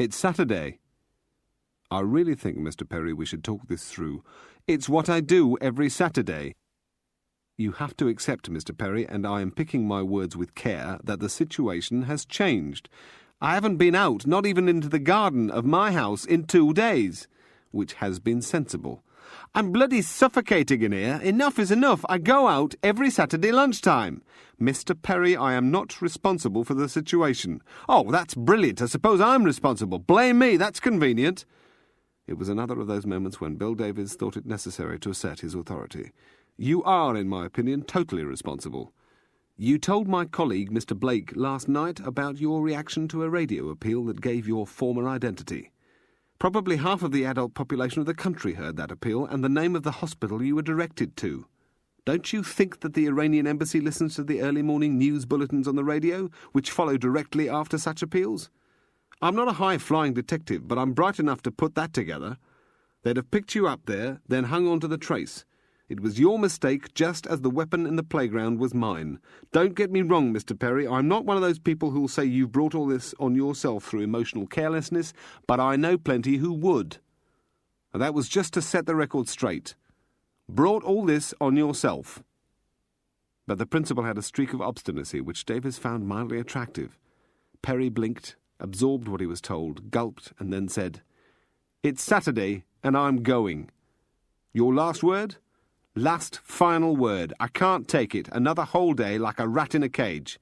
It's Saturday. I really think, Mr. Perry, we should talk this through. It's what I do every Saturday. You have to accept, Mr. Perry, and I am picking my words with care, that the situation has changed. I haven't been out, not even into the garden of my house, in 2 days, which has been sensible. I'm bloody suffocating in here. Enough is enough. I go out every Saturday lunchtime. Mr. Perry, I am not responsible for the situation. Oh, that's brilliant. I suppose I'm responsible. Blame me. That's convenient. It was another of those moments when Bill Davies thought it necessary to assert his authority. You are, in my opinion, totally responsible. You told my colleague, Mr. Blake, last night about your reaction to a radio appeal that gave your former identity. Probably half of the adult population of the country heard that appeal and the name of the hospital you were directed to. Don't you think that the Iranian embassy listens to the early morning news bulletins on the radio, which follow directly after such appeals? I'm not a high-flying detective, but I'm bright enough to put that together. They'd have picked you up there, then hung on to the trace. It was your mistake, just as the weapon in the playground was mine. Don't get me wrong, Mr. Perry. I'm not one of those people who'll say you've brought all this on yourself through emotional carelessness, but I know plenty who would. And that was just to set the record straight. Brought all this on yourself. But the principal had a streak of obstinacy which Davies found mildly attractive. Perry blinked, absorbed what he was told, gulped, and then said, It's Saturday, and I'm going. Your last word? Last final word. I can't take it. Another whole day like a rat in a cage.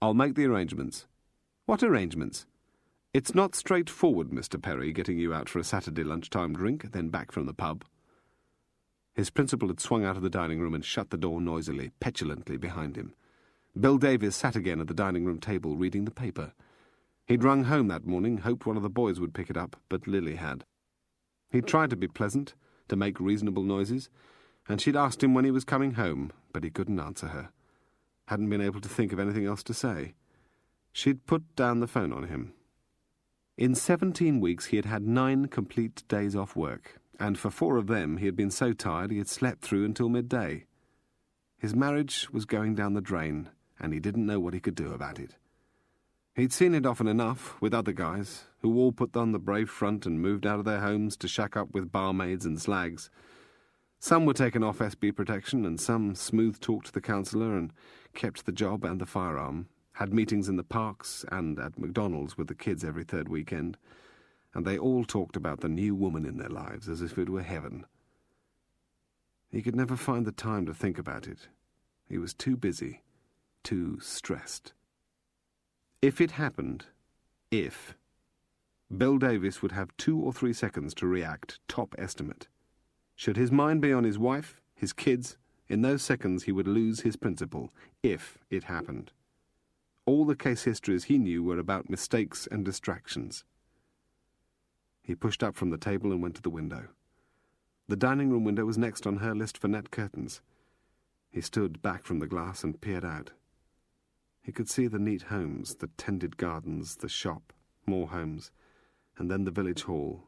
I'll make the arrangements. What arrangements? It's not straightforward, Mr. Perry, getting you out for a Saturday lunchtime drink, then back from the pub. His principal had swung out of the dining room and shut the door noisily, petulantly behind him. Bill Davies sat again at the dining room table, reading the paper. He'd rung home that morning, hoped one of the boys would pick it up, but Lily had. He'd tried to be pleasant, to make reasonable noises, and she'd asked him when he was coming home, but he couldn't answer her. Hadn't been able to think of anything else to say. She'd put down the phone on him. In 17 weeks he had had 9 complete days off work, and for 4 of them he had been so tired he had slept through until midday. His marriage was going down the drain, and he didn't know what he could do about it. He'd seen it often enough with other guys, who all put on the brave front and moved out of their homes to shack up with barmaids and slags. Some were taken off SB protection, and some smooth-talked the counsellor and kept the job and the firearm, had meetings in the parks and at McDonald's with the kids every 3rd weekend, and they all talked about the new woman in their lives as if it were heaven. He could never find the time to think about it. He was too busy, too stressed. If it happened, Bill Davies would have 2 or 3 seconds to react, top estimate. Should his mind be on his wife, his kids, in those seconds he would lose his principle, if it happened. All the case histories he knew were about mistakes and distractions. He pushed up from the table and went to the window. The dining room window was next on her list for net curtains. He stood back from the glass and peered out. He could see the neat homes, the tended gardens, the shop, more homes, and then the village hall,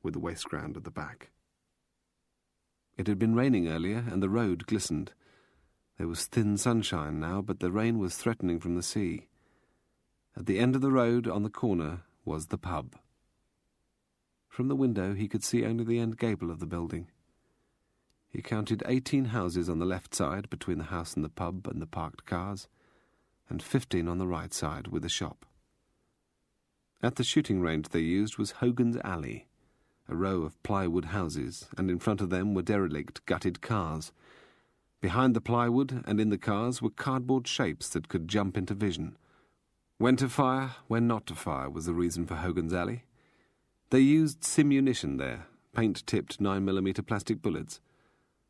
with the waste ground at the back. It had been raining earlier, and the road glistened. There was thin sunshine now, but the rain was threatening from the sea. At the end of the road, on the corner, was the pub. From the window he could see only the end gable of the building. He counted 18 houses on the left side, between the house and the pub and the parked cars, and 15 on the right side, with the shop. At the shooting range they used was Hogan's Alley, a row of plywood houses, and in front of them were derelict, gutted cars. Behind the plywood and in the cars were cardboard shapes that could jump into vision. When to fire, when not to fire, was the reason for Hogan's Alley. They used simunition there, paint-tipped 9mm plastic bullets.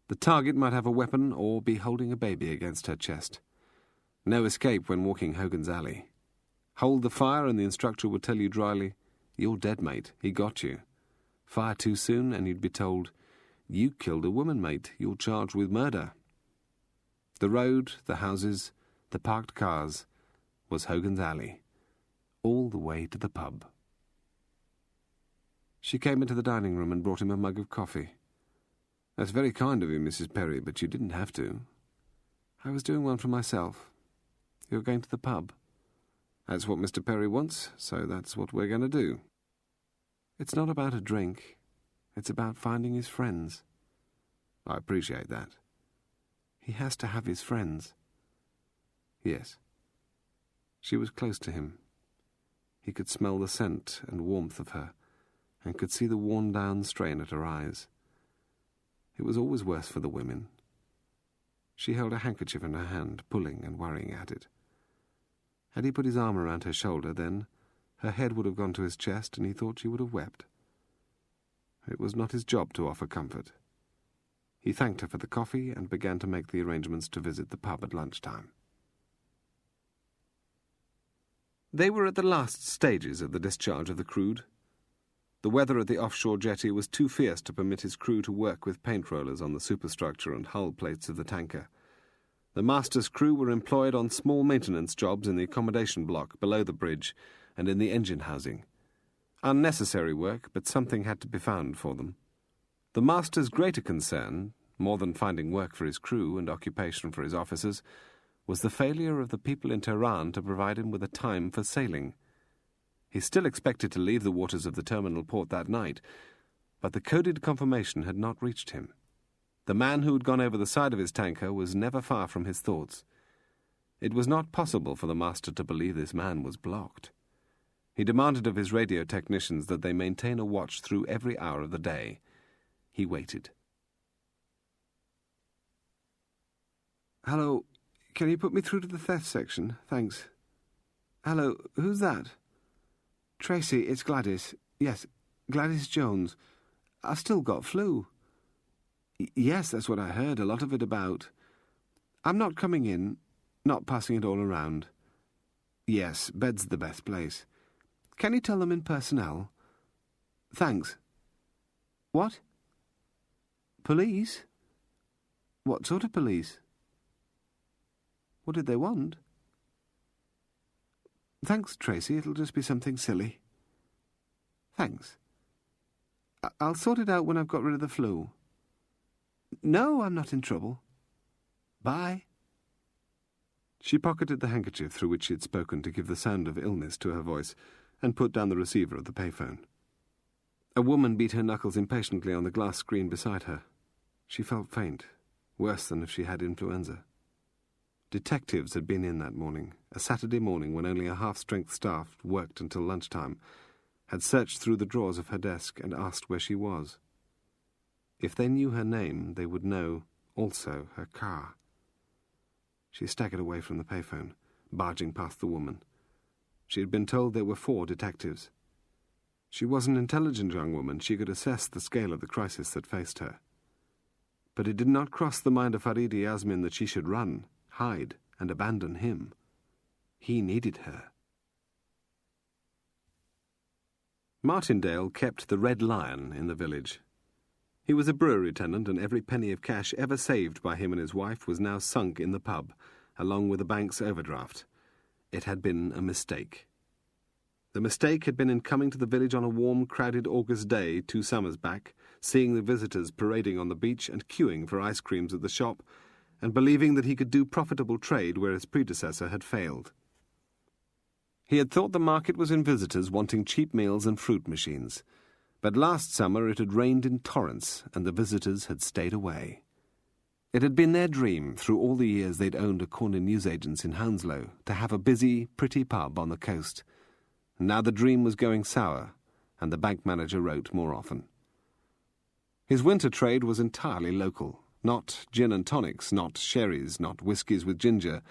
The target might have a weapon or be holding a baby against her chest. No escape when walking Hogan's Alley. Hold the fire and the instructor would tell you dryly, "You're dead, mate, he got you." Fire too soon and you'd be told, "You killed a woman, mate, you're charged with murder." The road, the houses, the parked cars, was Hogan's Alley, all the way to the pub. She came into the dining room and brought him a mug of coffee. "That's very kind of you, Mrs. Perry, but you didn't have to." "I was doing one for myself. You're going to the pub?" That's what Mr. Perry wants, so that's what we're going to do. It's not about a drink. It's about finding his friends. I appreciate that. He has to have his friends. Yes. She was close to him. He could smell the scent and warmth of her, and could see the worn-down strain at her eyes. It was always worse for the women. She held a handkerchief in her hand, pulling and worrying at it. Had he put his arm around her shoulder, then her head would have gone to his chest, and he thought she would have wept. It was not his job to offer comfort. He thanked her for the coffee and began to make the arrangements to visit the pub at lunchtime. They were at the last stages of the discharge of the crude. The weather at the offshore jetty was too fierce to permit his crew to work with paint rollers on the superstructure and hull plates of the tanker. The master's crew were employed on small maintenance jobs in the accommodation block below the bridge and in the engine housing. Unnecessary work, but something had to be found for them. The master's greater concern, more than finding work for his crew and occupation for his officers, was the failure of the people in Tehran to provide him with a time for sailing. He still expected to leave the waters of the terminal port that night, but the coded confirmation had not reached him. The man who had gone over the side of his tanker was never far from his thoughts. It was not possible for the master to believe this man was blocked. He demanded of his radio technicians that they maintain a watch through every hour of the day. He waited. "Hello, can you put me through to the theft section? Thanks." "Hello, who's that?" "Tracy, it's Gladys. Yes, Gladys Jones. I've still got flu." "Yes, that's what I heard, a lot of it about. I'm not coming in, not passing it all around." "Yes, bed's the best place. Can you tell them in personnel?" "Thanks." "What? Police? What sort of police? What did they want?" "Thanks, Tracy, it'll just be something silly." "Thanks. I'll sort it out when I've got rid of the flu." "No, I'm not in trouble. Bye." She pocketed the handkerchief through which she had spoken to give the sound of illness to her voice, and put down the receiver of the payphone. A woman beat her knuckles impatiently on the glass screen beside her. She felt faint, worse than if she had influenza. Detectives had been in that morning, a Saturday morning when only a half-strength staff worked until lunchtime, had searched through the drawers of her desk and asked where she was. If they knew her name, they would know, also, her car. She staggered away from the payphone, barging past the woman. She had been told there were 4 detectives. She was an intelligent young woman. She could assess the scale of the crisis that faced her. But it did not cross the mind of Farid Yasmin that she should run, hide, and abandon him. He needed her. Martindale kept the Red Lion in the village. He was a brewery tenant, and every penny of cash ever saved by him and his wife was now sunk in the pub, along with the bank's overdraft. It had been a mistake. The mistake had been in coming to the village on a warm, crowded August day 2 summers back, seeing the visitors parading on the beach and queuing for ice creams at the shop, and believing that he could do profitable trade where his predecessor had failed. He had thought the market was in visitors wanting cheap meals and fruit machines, but last summer it had rained in torrents and the visitors had stayed away. It had been their dream, through all the years they'd owned a corner newsagent's in Hounslow, to have a busy, pretty pub on the coast. Now the dream was going sour, and the bank manager wrote more often. His winter trade was entirely local, not gin and tonics, not sherries, not whiskies with ginger,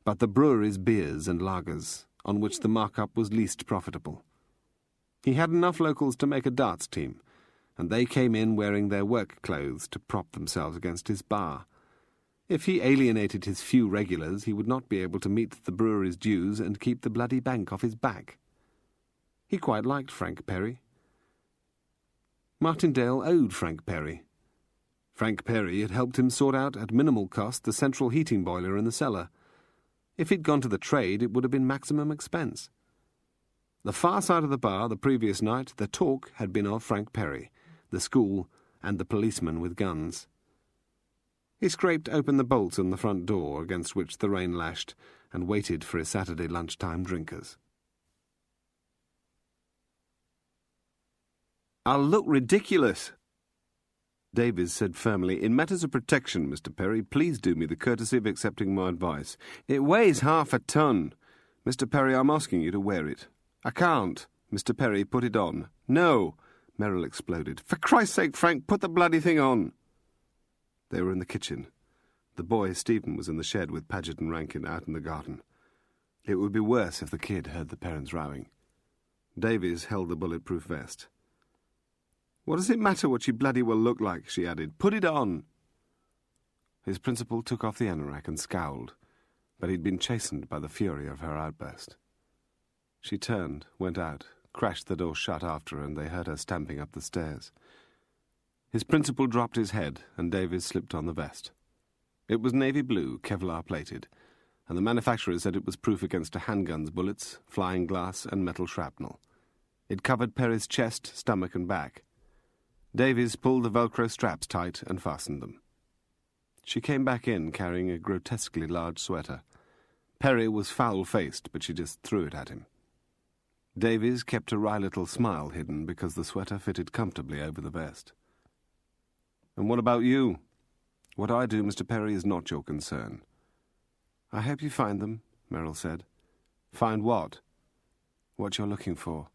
but the brewery's beers and lagers, on which the markup was least profitable. He had enough locals to make a darts team, and they came in wearing their work clothes to prop themselves against his bar. If he alienated his few regulars, he would not be able to meet the brewery's dues and keep the bloody bank off his back. He quite liked Frank Perry. Martindale owed Frank Perry. Frank Perry had helped him sort out at minimal cost the central heating boiler in the cellar. If he'd gone to the trade, it would have been maximum expense. The far side of the bar the previous night, the talk had been of Frank Perry, the school, and the policeman with guns. He scraped open the bolts on the front door, against which the rain lashed, and waited for his Saturday lunchtime drinkers. "I'll look ridiculous," Davies said firmly. "In matters of protection, Mr. Perry, please do me the courtesy of accepting my advice. It weighs 1/2 ton. Mr. Perry, I'm asking you to wear it." "I can't." "Mr. Perry, put it on." "No!" Merrill exploded. "For Christ's sake, Frank, put the bloody thing on." They were in the kitchen. The boy, Stephen, was in the shed with Paget and Rankin out in the garden. It would be worse if the kid heard the parents rowing. Davies held the bulletproof vest. "What does it matter what you bloody well look like?" she added. "Put it on." His principal took off the anorak and scowled, but he'd been chastened by the fury of her outburst. She turned, went out, crashed the door shut after her, and they heard her stamping up the stairs. His principal dropped his head, and Davies slipped on the vest. It was navy blue, Kevlar-plated, and the manufacturer said it was proof against a handgun's bullets, flying glass, and metal shrapnel. It covered Perry's chest, stomach, and back. Davies pulled the Velcro straps tight and fastened them. She came back in carrying a grotesquely large sweater. Perry was foul-faced, but she just threw it at him. Davies kept a wry little smile hidden because the sweater fitted comfortably over the vest. "And what about you? What I do, Mr. Perry, is not your concern." "I hope you find them," Merrill said. "Find what?" "What you're looking for.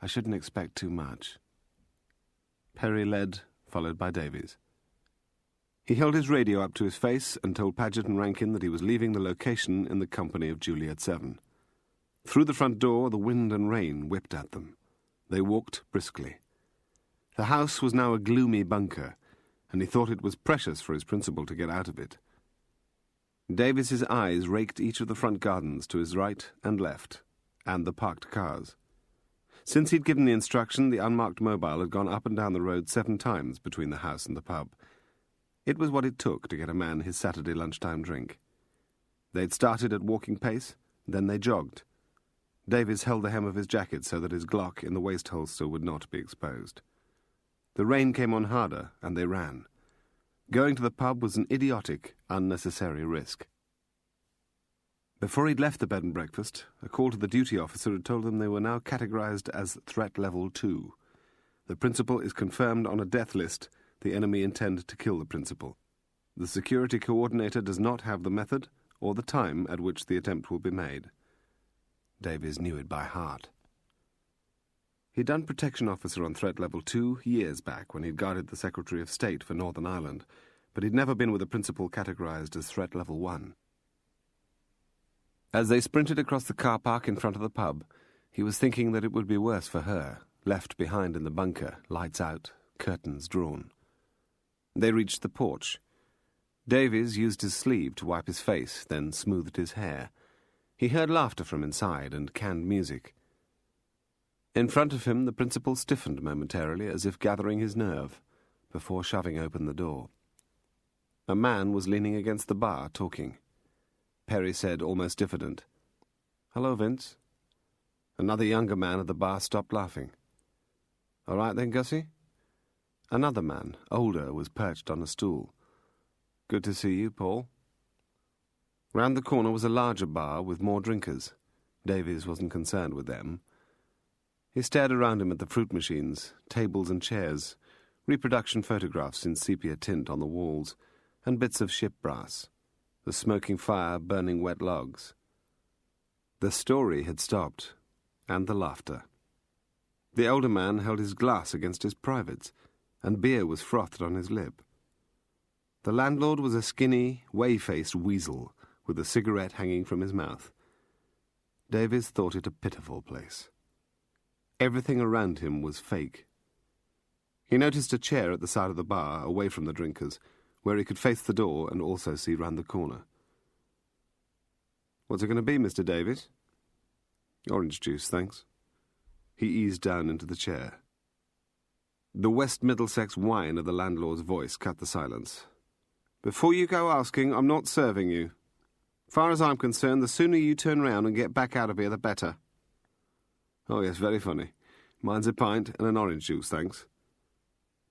I shouldn't expect too much." Perry led, followed by Davies. He held his radio up to his face and told Paget and Rankin that he was leaving the location in the company of Juliet 7. Through the front door, the wind and rain whipped at them. They walked briskly. The house was now a gloomy bunker, and he thought it was precious for his principal to get out of it. Davies's eyes raked each of the front gardens to his right and left, and the parked cars. Since he'd given the instruction, the unmarked mobile had gone up and down the road 7 times between the house and the pub. It was what it took to get a man his Saturday lunchtime drink. They'd started at walking pace, then they jogged. Davies held the hem of his jacket so that his Glock in the waist holster would not be exposed. The rain came on harder, and they ran. Going to the pub was an idiotic, unnecessary risk. Before he'd left the bed and breakfast, a call to the duty officer had told them they were now categorized as threat level 2. The principal is confirmed on a death list. The enemy intend to kill the principal. The security coordinator does not have the method or the time at which the attempt will be made. Davies knew it by heart. He'd done protection officer on threat level 2 years back when he'd guarded the Secretary of State for Northern Ireland, but he'd never been with a principal categorized as threat level 1. As they sprinted across the car park in front of the pub, he was thinking that it would be worse for her, left behind in the bunker, lights out, curtains drawn. They reached the porch. Davies used his sleeve to wipe his face, then smoothed his hair. He heard laughter from inside and canned music. In front of him, the principal stiffened momentarily, as if gathering his nerve, before shoving open the door. A man was leaning against the bar, talking. Perry said, almost diffident, "Hello, Vince." Another younger man at the bar stopped laughing. "All right then, Gussie?" Another man, older, was perched on a stool. "Good to see you, Paul." Round the corner was a larger bar with more drinkers. Davies wasn't concerned with them. He stared around him at the fruit machines, tables and chairs, reproduction photographs in sepia tint on the walls, and bits of ship brass. The smoking fire burning wet logs. The story had stopped, and the laughter. The older man held his glass against his privates, and beer was frothed on his lip. The landlord was a skinny, whey-faced weasel, with a cigarette hanging from his mouth. Davies thought it a pitiful place. Everything around him was fake. He noticed a chair at the side of the bar, away from the drinkers, where he could face the door and also see round the corner. "What's it going to be, Mr. Davies?" "Orange juice, thanks." He eased down into the chair. The West Middlesex whine of the landlord's voice cut the silence. "Before you go asking, I'm not serving you. Far as I'm concerned, the sooner you turn round and get back out of here, the better." "Oh, yes, very funny. Mine's a pint and an orange juice, thanks."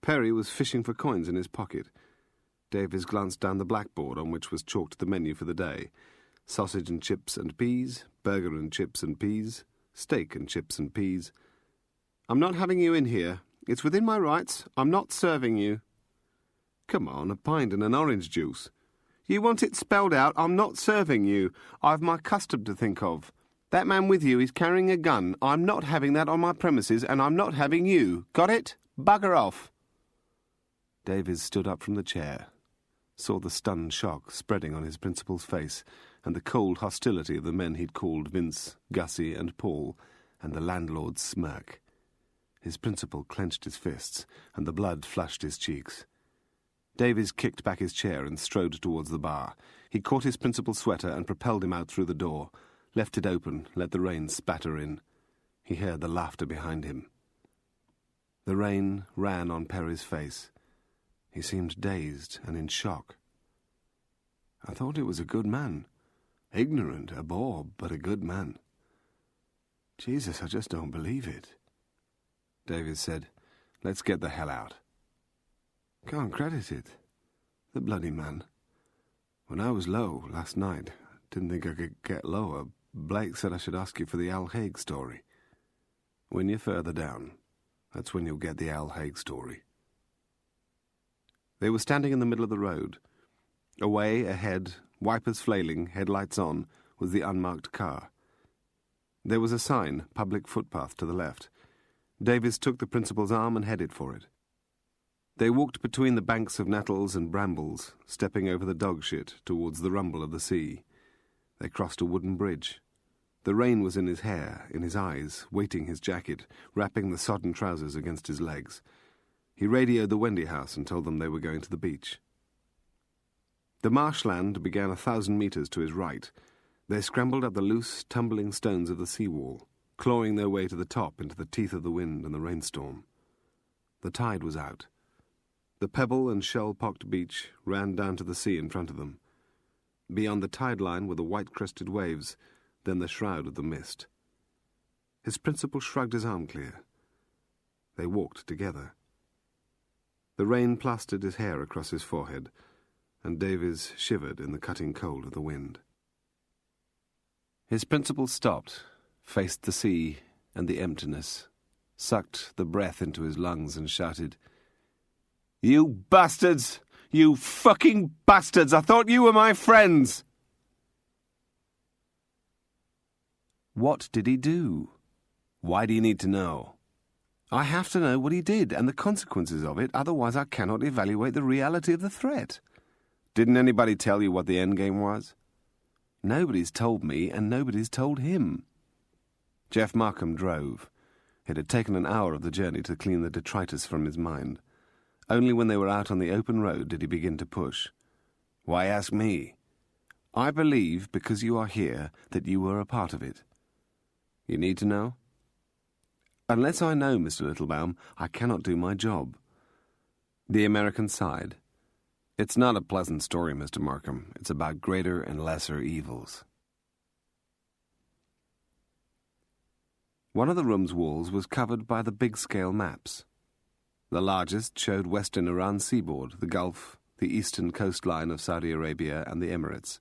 Perry was fishing for coins in his pocket. Davies glanced down the blackboard on which was chalked the menu for the day. Sausage and chips and peas, burger and chips and peas, steak and chips and peas. I'm not having you in here. It's within my rights. I'm not serving you. Come on, a pint and an orange juice. You want it spelled out. I'm not serving you. I've my custom to think of. That man with you is carrying a gun. I'm not having that on my premises, and I'm not having you. Got it? Bugger off. Davies stood up from the chair, saw the stunned shock spreading on his principal's face, and the cold hostility of the men he'd called Vince, Gussie, and Paul, and the landlord's smirk. His principal clenched his fists, and the blood flushed his cheeks. Davies kicked back his chair and strode towards the bar. He caught his principal's sweater and propelled him out through the door, left it open, let the rain spatter in. He heard the laughter behind him. The rain ran on Perry's face. He seemed dazed and in shock. I thought it was a good man. Ignorant, a bore, but a good man. Jesus, I just don't believe it. Davies said, Let's get the hell out. Can't credit it. The bloody man. When I was low last night, didn't think I could get lower. Blake said I should ask you for the Al Haig story. When you're further down, that's when you'll get the Al Haig story. They were standing in the middle of the road. Away ahead, wipers flailing, headlights on, was the unmarked car. There was a sign, public footpath, to the left. Davies took the principal's arm and headed for it. They walked between the banks of nettles and brambles, stepping over the dog shit towards the rumble of the sea. They crossed a wooden bridge. The rain was in his hair, in his eyes, weighting his jacket, wrapping the sodden trousers against his legs. He radioed the Wendy house and told them they were going to the beach. The marshland began 1,000 metres to his right. They scrambled up the loose, tumbling stones of the seawall, clawing their way to the top into the teeth of the wind and the rainstorm. The tide was out. The pebble and shell-pocked beach ran down to the sea in front of them. Beyond the tide line were the white-crested waves, then the shroud of the mist. His principal shrugged his arm clear. They walked together. The rain plastered his hair across his forehead, and Davies shivered in the cutting cold of the wind. His principal stopped, faced the sea and the emptiness, sucked the breath into his lungs and shouted, "You bastards! You fucking bastards! I thought you were my friends!" What did he do? Why do you need to know? I have to know what he did and the consequences of it, otherwise I cannot evaluate the reality of the threat. Didn't anybody tell you what the endgame was? Nobody's told me, and nobody's told him. Jeff Markham drove. It had taken an hour of the journey to clean the detritus from his mind. Only when they were out on the open road did he begin to push. Why ask me? I believe, because you are here, that you were a part of it. You need to know? Unless I know, Mr. Littlebaum, I cannot do my job. The American sighed. It's not a pleasant story, Mr. Markham. It's about greater and lesser evils. One of the room's walls was covered by the big-scale maps. The largest showed western Iran seaboard, the Gulf, the eastern coastline of Saudi Arabia and the Emirates.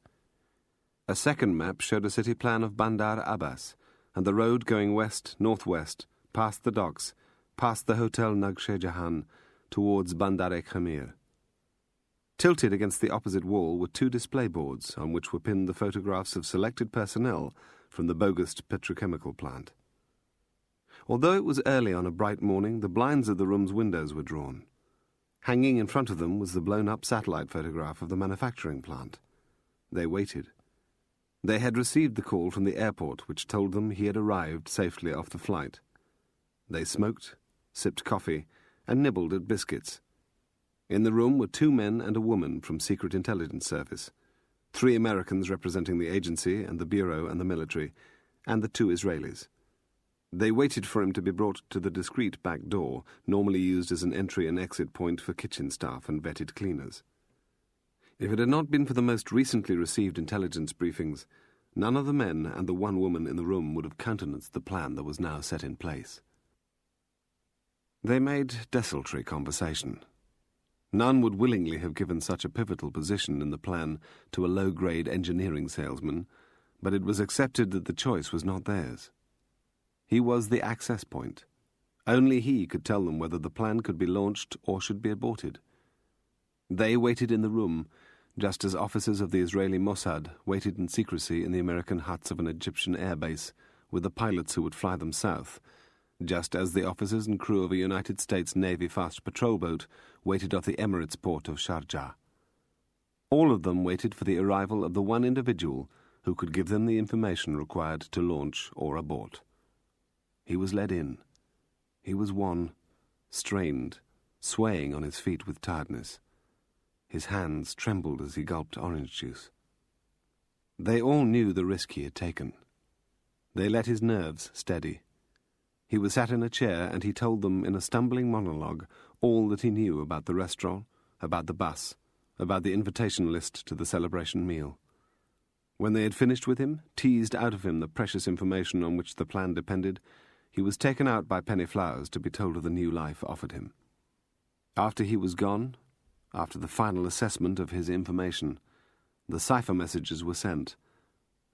A second map showed a city plan of Bandar Abbas, and the road going west-northwest, past the docks, past the Hotel Nagshe-Jahan, towards Bandar-e-Khamir. Tilted against the opposite wall were two display boards on which were pinned the photographs of selected personnel from the bogus petrochemical plant. Although it was early on a bright morning, the blinds of the room's windows were drawn. Hanging in front of them was the blown-up satellite photograph of the manufacturing plant. They waited. They had received the call from the airport which told them he had arrived safely off the flight. They smoked, sipped coffee, and nibbled at biscuits. In the room were 2 men and a woman from Secret Intelligence Service, 3 Americans representing the agency and the bureau and the military, and the 2 Israelis. They waited for him to be brought to the discreet back door, normally used as an entry and exit point for kitchen staff and vetted cleaners. If it had not been for the most recently received intelligence briefings, none of the men and the 1 woman in the room would have countenanced the plan that was now set in place. They made desultory conversation. None would willingly have given such a pivotal position in the plan to a low-grade engineering salesman, but it was accepted that the choice was not theirs. He was the access point. Only he could tell them whether the plan could be launched or should be aborted. They waited in the room, just as officers of the Israeli Mossad waited in secrecy in the American huts of an Egyptian air base with the pilots who would fly them south, just as the officers and crew of a United States Navy fast patrol boat waited off the Emirates port of Sharjah. All of them waited for the arrival of the one individual who could give them the information required to launch or abort. He was led in. He was wan, strained, swaying on his feet with tiredness. His hands trembled as he gulped orange juice. They all knew the risk he had taken. They let his nerves steady. He was sat in a chair and he told them in a stumbling monologue all that he knew about the restaurant, about the bus, about the invitation list to the celebration meal. When they had finished with him, teased out of him the precious information on which the plan depended, he was taken out by Penny Flowers to be told of the new life offered him. After he was gone, after the final assessment of his information, the cipher messages were sent,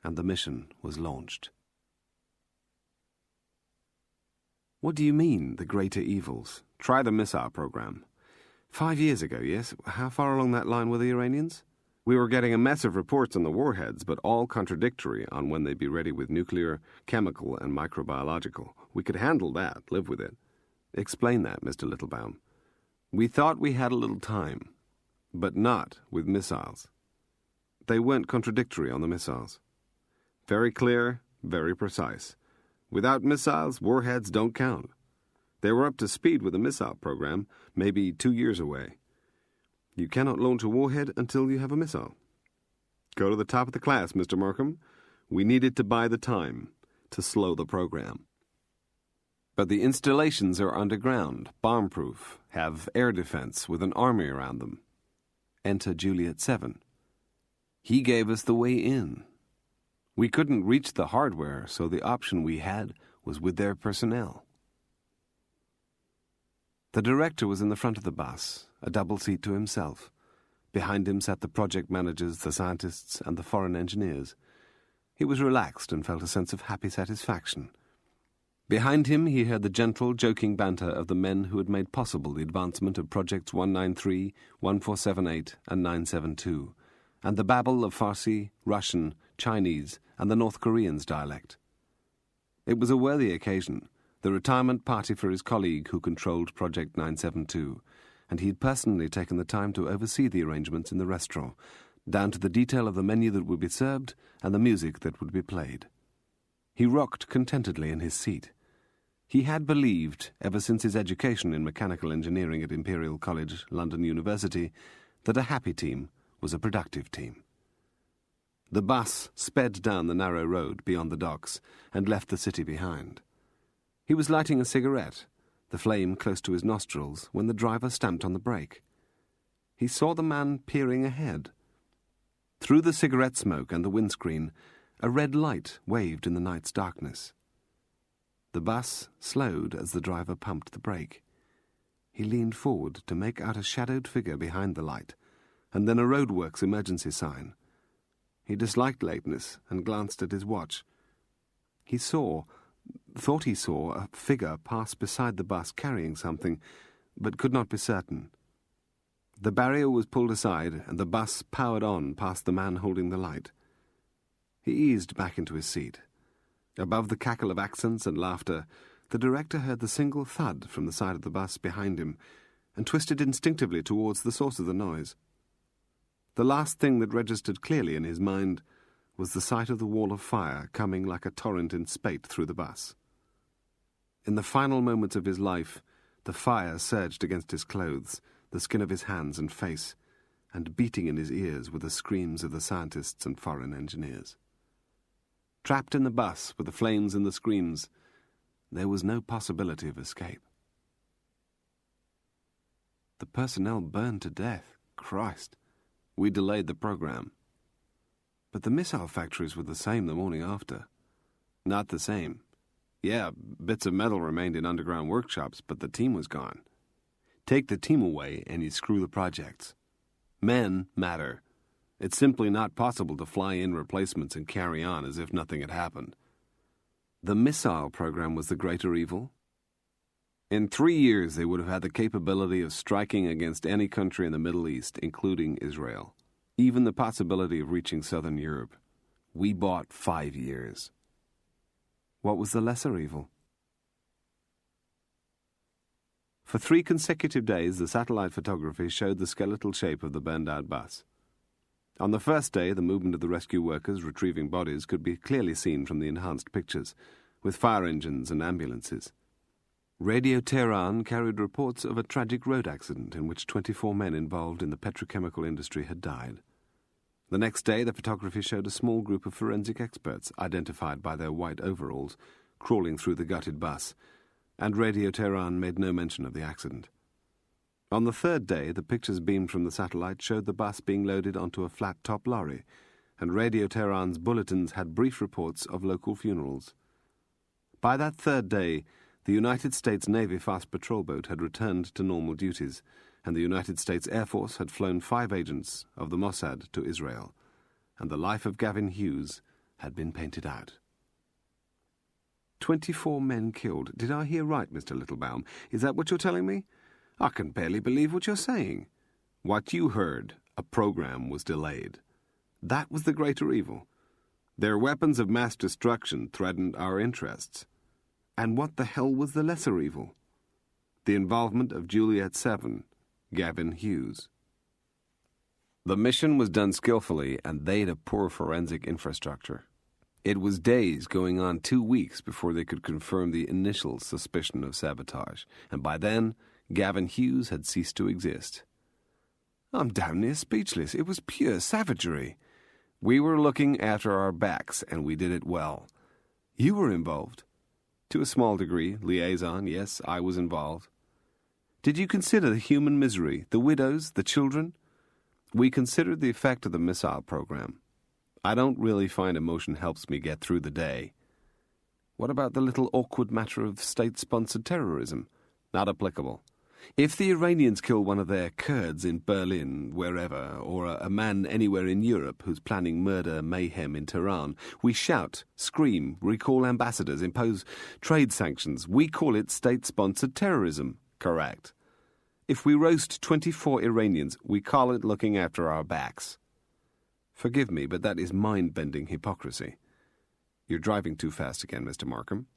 and the mission was launched. What do you mean, the greater evils? Try the missile program. 5 years ago, yes? How far along that line were the Iranians? We were getting a mess of reports on the warheads, but all contradictory on when they'd be ready with nuclear, chemical, and microbiological. We could handle that, live with it. Explain that, Mr. Littlebaum. We thought we had a little time, but not with missiles. They weren't contradictory on the missiles. Very clear, very precise. Without missiles, warheads don't count. They were up to speed with the missile program, maybe 2 years away. You cannot launch a warhead until you have a missile. Go to the top of the class, Mr. Markham. We needed to buy the time, to slow the program. But the installations are underground, bomb-proof, have air defense with an army around them. Enter Juliet 7. He gave us the way in. We couldn't reach the hardware, so the option we had was with their personnel. The director was in the front of the bus, a double seat to himself. Behind him sat the project managers, the scientists, and the foreign engineers. He was relaxed and felt a sense of happy satisfaction. Behind him he heard the gentle, joking banter of the men who had made possible the advancement of Projects 193, 1478, and 972, and the babble of Farsi, Russian, Chinese, and the North Korean's dialect. It was a worthy occasion, the retirement party for his colleague who controlled Project 972, and he had personally taken the time to oversee the arrangements in the restaurant, down to the detail of the menu that would be served and the music that would be played. He rocked contentedly in his seat. He had believed, ever since his education in mechanical engineering at Imperial College, London University, that a happy team was a productive team. The bus sped down the narrow road beyond the docks and left the city behind. He was lighting a cigarette, the flame close to his nostrils, when the driver stamped on the brake. He saw the man peering ahead. Through the cigarette smoke and the windscreen, a red light waved in the night's darkness. The bus slowed as the driver pumped the brake. He leaned forward to make out a shadowed figure behind the light, and then a roadworks emergency sign. He disliked lateness and glanced at his watch. He thought he saw a figure pass beside the bus carrying something, but could not be certain. The barrier was pulled aside, and the bus powered on past the man holding the light. He eased back into his seat. Above the cackle of accents and laughter, the director heard the single thud from the side of the bus behind him, and twisted instinctively towards the source of the noise. The last thing that registered clearly in his mind was the sight of the wall of fire coming like a torrent in spate through the bus. In the final moments of his life, the fire surged against his clothes, the skin of his hands and face, and beating in his ears were the screams of the scientists and foreign engineers. Trapped in the bus with the flames and the screams, there was no possibility of escape. The personnel burned to death. Christ. We delayed the program. But the missile factories were the same the morning after. Not the same. Yeah, bits of metal remained in underground workshops, but the team was gone. Take the team away and you screw the projects. Men matter. It's simply not possible to fly in replacements and carry on as if nothing had happened. The missile program was the greater evil. In 3 years, they would have had the capability of striking against any country in the Middle East, including Israel. Even the possibility of reaching southern Europe. We bought 5 years. What was the lesser evil? For 3 consecutive days, the satellite photography showed the skeletal shape of the burned-out bus. On the first day, the movement of the rescue workers retrieving bodies could be clearly seen from the enhanced pictures, with fire engines and ambulances. Radio Tehran carried reports of a tragic road accident in which 24 men involved in the petrochemical industry had died. The next day, the photography showed a small group of forensic experts, identified by their white overalls, crawling through the gutted bus, and Radio Tehran made no mention of the accident. On the third day, the pictures beamed from the satellite showed the bus being loaded onto a flat-top lorry, and Radio Tehran's bulletins had brief reports of local funerals. By that third day, the United States Navy fast patrol boat had returned to normal duties, and the United States Air Force had flown 5 agents of the Mossad to Israel, and the life of Gavin Hughes had been painted out. 24 men killed. Did I hear right, Mr. Littlebaum? Is that what you're telling me? I can barely believe what you're saying. What you heard, a program was delayed. That was the greater evil. Their weapons of mass destruction threatened our interests. And what the hell was the lesser evil? The involvement of Juliet 7, Gavin Hughes. The mission was done skillfully, and they'd a poor forensic infrastructure. It was days, going on 2 weeks, before they could confirm the initial suspicion of sabotage, and by then, Gavin Hughes had ceased to exist. I'm damn near speechless. It was pure savagery. We were looking after our backs, and we did it well. You were involved. To a small degree, liaison, yes, I was involved. Did you consider the human misery, the widows, the children? We considered the effect of the missile program. I don't really find emotion helps me get through the day. What about the little awkward matter of state-sponsored terrorism? Not applicable. If the Iranians kill one of their Kurds in Berlin, wherever, or a man anywhere in Europe who's planning murder, mayhem in Tehran, we shout, scream, recall ambassadors, impose trade sanctions. We call it state-sponsored terrorism. Correct. If we roast 24 Iranians, we call it looking after our backs. Forgive me, but that is mind-bending hypocrisy. You're driving too fast again, Mr. Markham.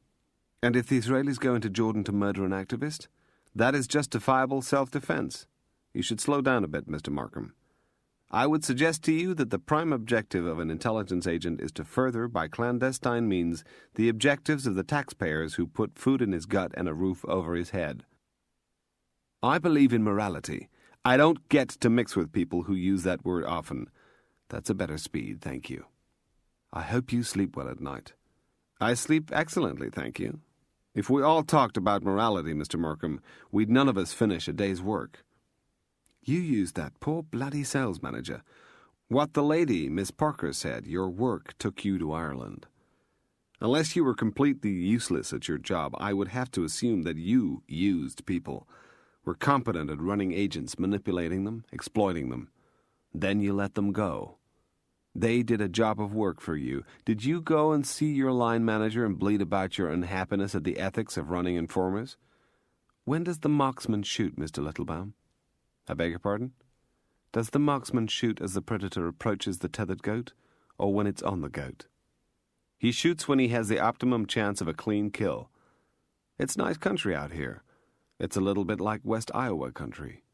And if the Israelis go into Jordan to murder an activist, that is justifiable self-defense. You should slow down a bit, Mr. Markham. I would suggest to you that the prime objective of an intelligence agent is to further, by clandestine means, the objectives of the taxpayers who put food in his gut and a roof over his head. I believe in morality. I don't get to mix with people who use that word often. That's a better speed, thank you. I hope you sleep well at night. I sleep excellently, thank you. If we all talked about morality, Mr. Markham, we'd none of us finish a day's work. You used that poor bloody sales manager. What the lady, Miss Parker, said, your work took you to Ireland. Unless you were completely useless at your job, I would have to assume that you used people, were competent at running agents, manipulating them, exploiting them. Then you let them go. They did a job of work for you. Did you go and see your line manager and bleat about your unhappiness at the ethics of running informers? When does the marksman shoot, Mr. Littlebaum? I beg your pardon? Does the marksman shoot as the predator approaches the tethered goat, or when it's on the goat? He shoots when he has the optimum chance of a clean kill. It's nice country out here. It's a little bit like West Iowa country.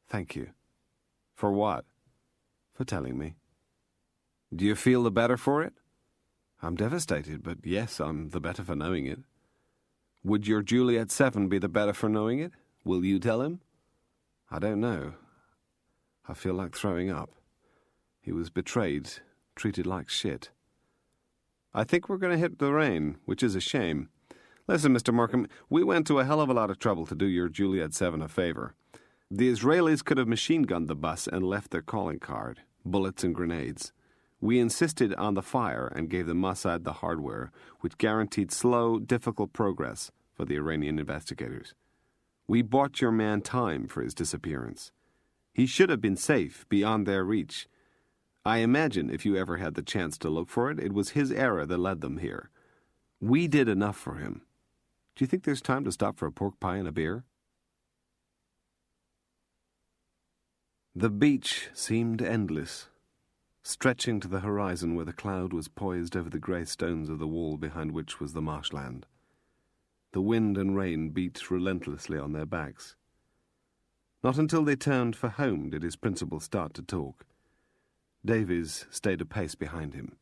Thank you. For what? For telling me. Do you feel the better for it? I'm devastated, but yes, I'm the better for knowing it. Would your Juliet 7 be the better for knowing it? Will you tell him? I don't know. I feel like throwing up. He was betrayed, treated like shit. I think we're going to hit the rain, which is a shame. Listen, Mr. Markham, we went to a hell of a lot of trouble to do your Juliet 7 a favor. The Israelis could have machine-gunned the bus and left their calling card, bullets and grenades. We insisted on the fire and gave the Mossad the hardware, which guaranteed slow, difficult progress for the Iranian investigators. We bought your man time for his disappearance. He should have been safe, beyond their reach. I imagine if you ever had the chance to look for it, it was his error that led them here. We did enough for him. Do you think there's time to stop for a pork pie and a beer? The beach seemed endless, stretching to the horizon where the cloud was poised over the grey stones of the wall behind which was the marshland. The wind and rain beat relentlessly on their backs. Not until they turned for home did his principal start to talk. Davies stayed a pace behind him.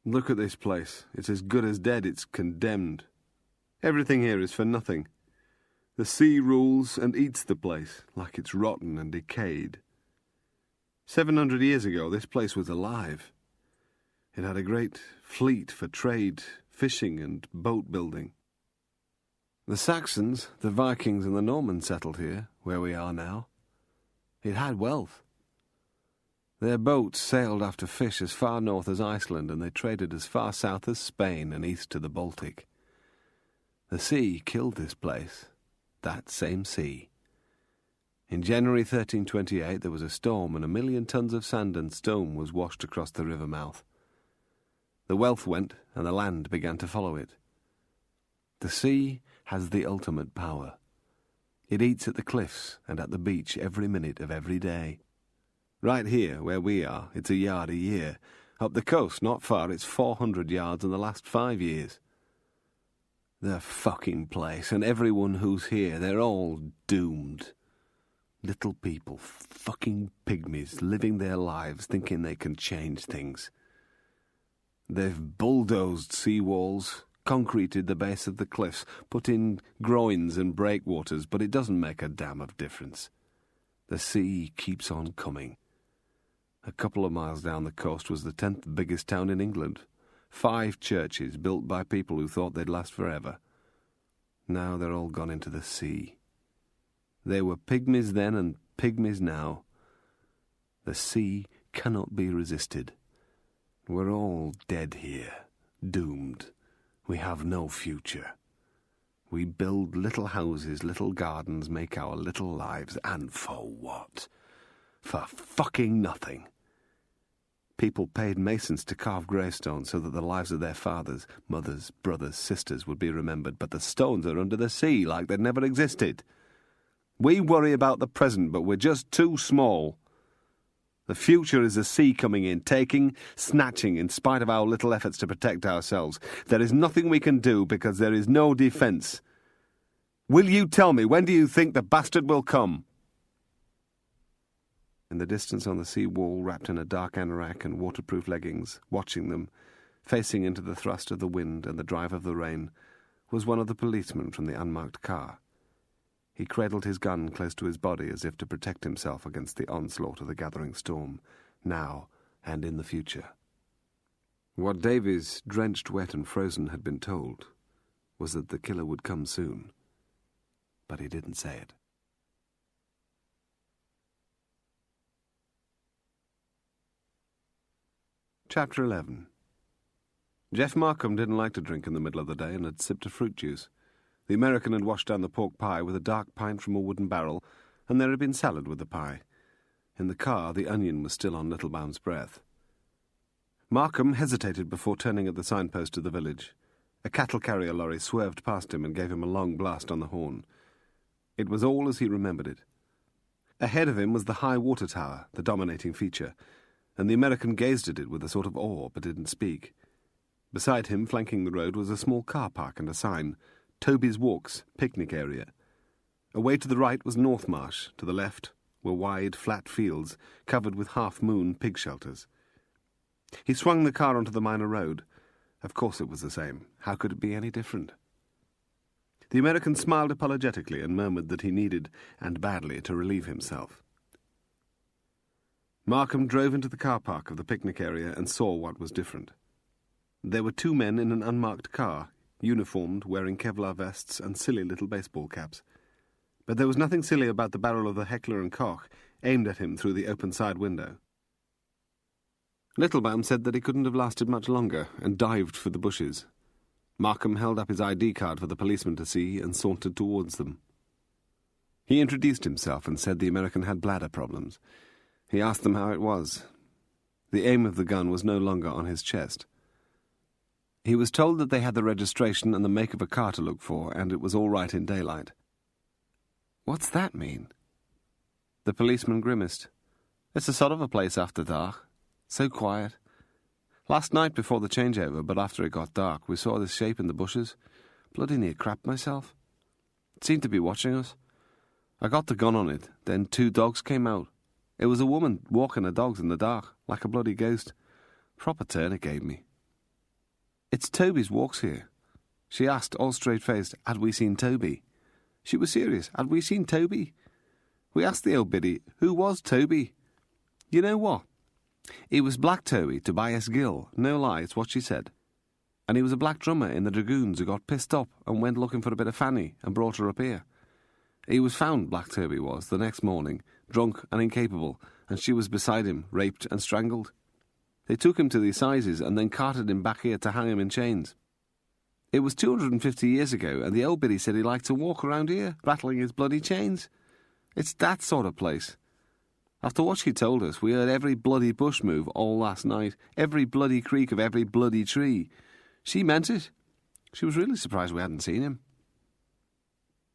"Look at this place. It's as good as dead. It's condemned. Everything here is for nothing. The sea rules and eats the place like it's rotten and decayed. 700 years ago, this place was alive. It had a great fleet for trade, fishing, and boat building. The Saxons, the Vikings, and the Normans settled here, where we are now. It had wealth. Their boats sailed after fish as far north as Iceland, and they traded as far south as Spain and east to the Baltic. The sea killed this place, that same sea. In January 1328 there was a storm, and 1,000,000 tons of sand and stone was washed across the river mouth. The wealth went, and the land began to follow it. The sea has the ultimate power. It eats at the cliffs and at the beach every minute of every day. Right here, where we are, it's a yard a year. Up the coast, not far, it's 400 yards in the last 5 years. The fucking place, and everyone who's here, they're all doomed. Little people, fucking pygmies, living their lives thinking they can change things. They've bulldozed seawalls, concreted the base of the cliffs, put in groins and breakwaters, but it doesn't make a damn of difference. The sea keeps on coming. A couple of miles down the coast was the 10th biggest town in England. 5 churches built by people who thought they'd last forever. Now they're all gone into the sea. They were pygmies then and pygmies now. The sea cannot be resisted. We're all dead here, doomed. We have no future. We build little houses, little gardens, make our little lives, and for what? For fucking nothing. People paid masons to carve gravestones so that the lives of their fathers, mothers, brothers, sisters would be remembered, but the stones are under the sea like they'd never existed. We worry about the present, but we're just too small. The future is the sea coming in, taking, snatching, in spite of our little efforts to protect ourselves. There is nothing we can do because there is no defence. Will you tell me, when do you think the bastard will come? In the distance on the sea wall, wrapped in a dark anorak and waterproof leggings, watching them, facing into the thrust of the wind and the drive of the rain, was one of the policemen from the unmarked car. He cradled his gun close to his body as if to protect himself against the onslaught of the gathering storm, now and in the future. What Davies, drenched, wet and frozen, had been told was that the killer would come soon, but he didn't say it. Chapter 11. Jeff Markham didn't like to drink in the middle of the day and had sipped a fruit juice. The American had washed down the pork pie with a dark pint from a wooden barrel, and there had been salad with the pie. In the car, the onion was still on Littlebaum's breath. Markham hesitated before turning at the signpost of the village. A cattle carrier lorry swerved past him and gave him a long blast on the horn. It was all as he remembered it. Ahead of him was the high water tower, the dominating feature, and the American gazed at it with a sort of awe, but didn't speak. Beside him, flanking the road, was a small car park and a sign, Toby's Walks, picnic area. Away to the right was North Marsh, to the left were wide, flat fields, covered with half-moon pig shelters. He swung the car onto the minor road. Of course it was the same. How could it be any different? The American smiled apologetically and murmured that he needed, and badly, to relieve himself. Markham drove into the car park of the picnic area and saw what was different. There were 2 men in an unmarked car, uniformed, wearing Kevlar vests and silly little baseball caps. But there was nothing silly about the barrel of the Heckler & Koch aimed at him through the open side window. Littlebaum said that he couldn't have lasted much longer and dived for the bushes. Markham held up his ID card for the policeman to see and sauntered towards them. He introduced himself and said the American had bladder problems. He asked them how it was. The aim of the gun was no longer on his chest. He was told that they had the registration and the make of a car to look for, and it was all right in daylight. "What's that mean?" The policeman grimaced. "It's a sort of a place after dark. So quiet. Last night before the changeover, but after it got dark, we saw this shape in the bushes. Bloody near crapped myself. It seemed to be watching us. I got the gun on it, then 2 dogs came out. It was a woman walking her dogs in the dark, like a bloody ghost. Proper turn it gave me. It's Toby's walks here." She asked, all straight-faced, had we seen Toby? She was serious. Had we seen Toby? We asked the old biddy, who was Toby? You know what? He was Black Toby, Tobias Gill. No lie, it's what she said. And he was a black drummer in the Dragoons who got pissed up and went looking for a bit of Fanny and brought her up here. He was found, Black Toby was, the next morning, drunk and incapable, and she was beside him, raped and strangled. They took him to the assizes and then carted him back here to hang him in chains. It was 250 years ago, and the old biddy said he liked to walk around here, rattling his bloody chains. It's that sort of place. After what she told us, we heard every bloody bush move all last night, every bloody creak of every bloody tree. She meant it. She was really surprised we hadn't seen him.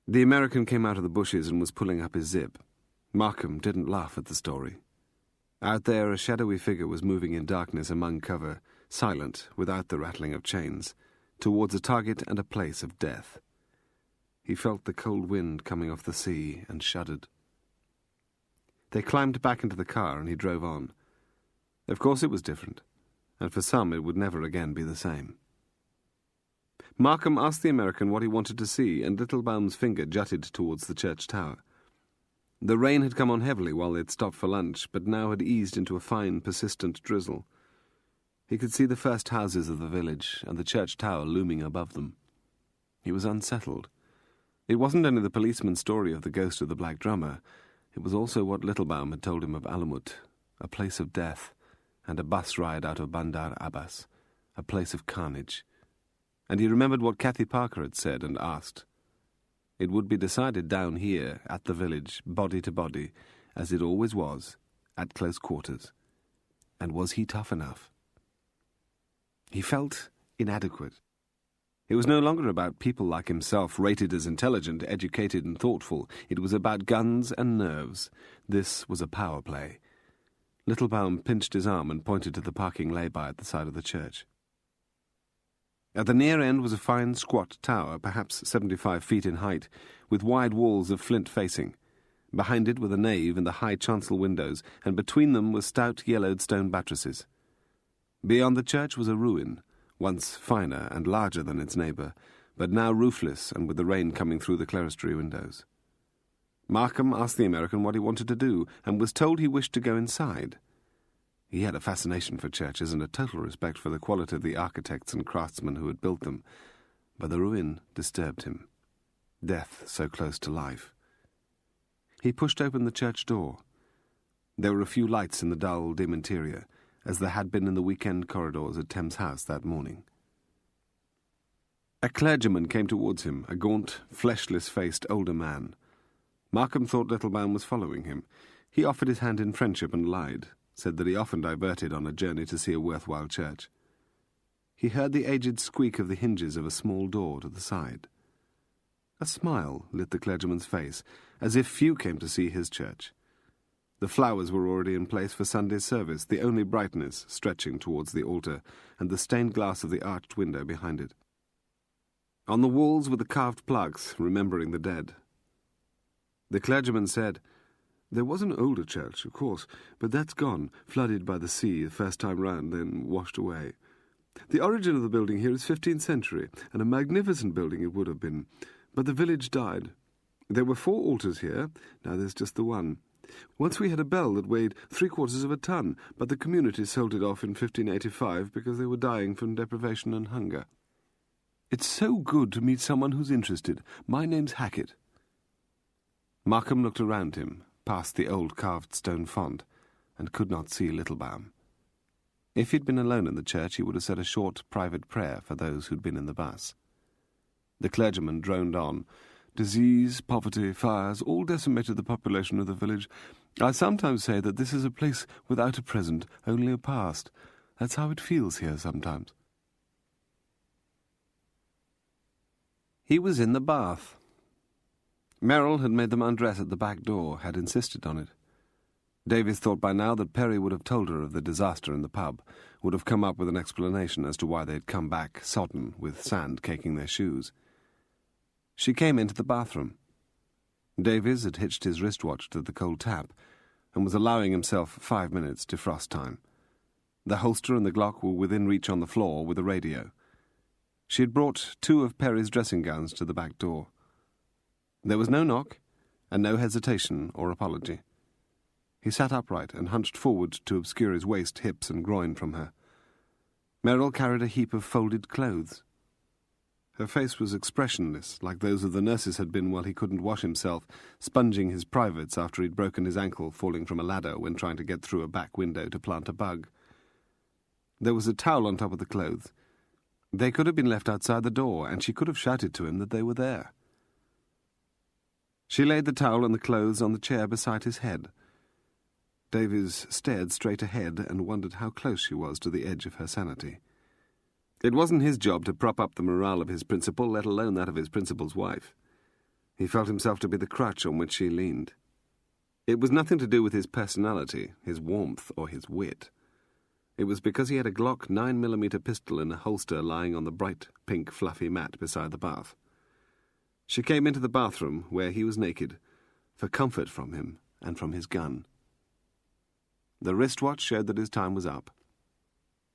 The American came out of the bushes and was pulling up his zip. Markham didn't laugh at the story. Out there, a shadowy figure was moving in darkness among cover, silent, without the rattling of chains, towards a target and a place of death. He felt the cold wind coming off the sea and shuddered. They climbed back into the car and he drove on. Of course it was different, and for some it would never again be the same. Markham asked the American what he wanted to see, and Littlebaum's finger jutted towards the church tower. The rain had come on heavily while they'd stopped for lunch, but now had eased into a fine, persistent drizzle. He could see the first houses of the village, and the church tower looming above them. He was unsettled. It wasn't only the policeman's story of the ghost of the black drummer, it was also what Littlebaum had told him of Alamut, a place of death, and a bus ride out of Bandar Abbas, a place of carnage. And he remembered what Kathy Parker had said and asked. It would be decided down here, at the village, body to body, as it always was, at close quarters. And was he tough enough? He felt inadequate. It was no longer about people like himself, rated as intelligent, educated and thoughtful. It was about guns and nerves. This was a power play. Littlebaum pinched his arm and pointed to the parking lay-by at the side of the church. At the near end was a fine squat tower, perhaps 75 feet in height, with wide walls of flint facing. Behind it were the nave and the high chancel windows, and between them were stout yellowed stone buttresses. Beyond the church was a ruin, once finer and larger than its neighbour, but now roofless and with the rain coming through the clerestory windows. Markham asked the American what he wanted to do, and was told he wished to go inside. He had a fascination for churches and a total respect for the quality of the architects and craftsmen who had built them, but the ruin disturbed him. Death so close to life. He pushed open the church door. There were a few lights in the dull, dim interior, as there had been in the weekend corridors at Thames House that morning. A clergyman came towards him, a gaunt, fleshless-faced older man. Markham thought Littlebaum was following him. He offered his hand in friendship and lied, said that he often diverted on a journey to see a worthwhile church. He heard the aged squeak of the hinges of a small door to the side. A smile lit the clergyman's face, as if few came to see his church. The flowers were already in place for Sunday's service, the only brightness stretching towards the altar, and the stained glass of the arched window behind it. On the walls were the carved plaques remembering the dead. The clergyman said, "There was an older church, of course, but that's gone, flooded by the sea the first time round, then washed away. The origin of the building here is 15th century, and a magnificent building it would have been, but the village died. There were 4 altars here, now there's just the one. Once we had a bell that weighed 3/4 of a ton, but the community sold it off in 1585 because they were dying from deprivation and hunger. It's so good to meet someone who's interested. My name's Hackett." Markham looked around him, past the old carved stone font, and could not see Littlebaum. If he'd been alone in the church, he would have said a short private prayer for those who'd been in the bus. The clergyman droned on, Disease, poverty, fires, all decimated the population of the village. I sometimes say that this is a place without a present, only a past. That's how it feels here sometimes." He was in the bath. Merrill had made them undress at the back door, had insisted on it. Davies thought by now that Perry would have told her of the disaster in the pub, would have come up with an explanation as to why they had come back sodden, with sand caking their shoes. She came into the bathroom. Davies had hitched his wristwatch to the cold tap and was allowing himself 5 minutes defrost time. The holster and the Glock were within reach on the floor with a radio. She had brought 2 of Perry's dressing gowns to the back door. There was no knock, and no hesitation or apology. He sat upright and hunched forward to obscure his waist, hips, and groin from her. Merrill carried a heap of folded clothes. Her face was expressionless, like those of the nurses had been while he couldn't wash himself, sponging his privates after he'd broken his ankle falling from a ladder when trying to get through a back window to plant a bug. There was a towel on top of the clothes. They could have been left outside the door, and she could have shouted to him that they were there. She laid the towel and the clothes on the chair beside his head. Davies stared straight ahead and wondered how close she was to the edge of her sanity. It wasn't his job to prop up the morale of his principal, let alone that of his principal's wife. He felt himself to be the crutch on which she leaned. It was nothing to do with his personality, his warmth, or his wit. It was because he had a Glock 9mm pistol in a holster lying on the bright pink fluffy mat beside the bath. She came into the bathroom, where he was naked, for comfort from him and from his gun. The wristwatch showed that his time was up.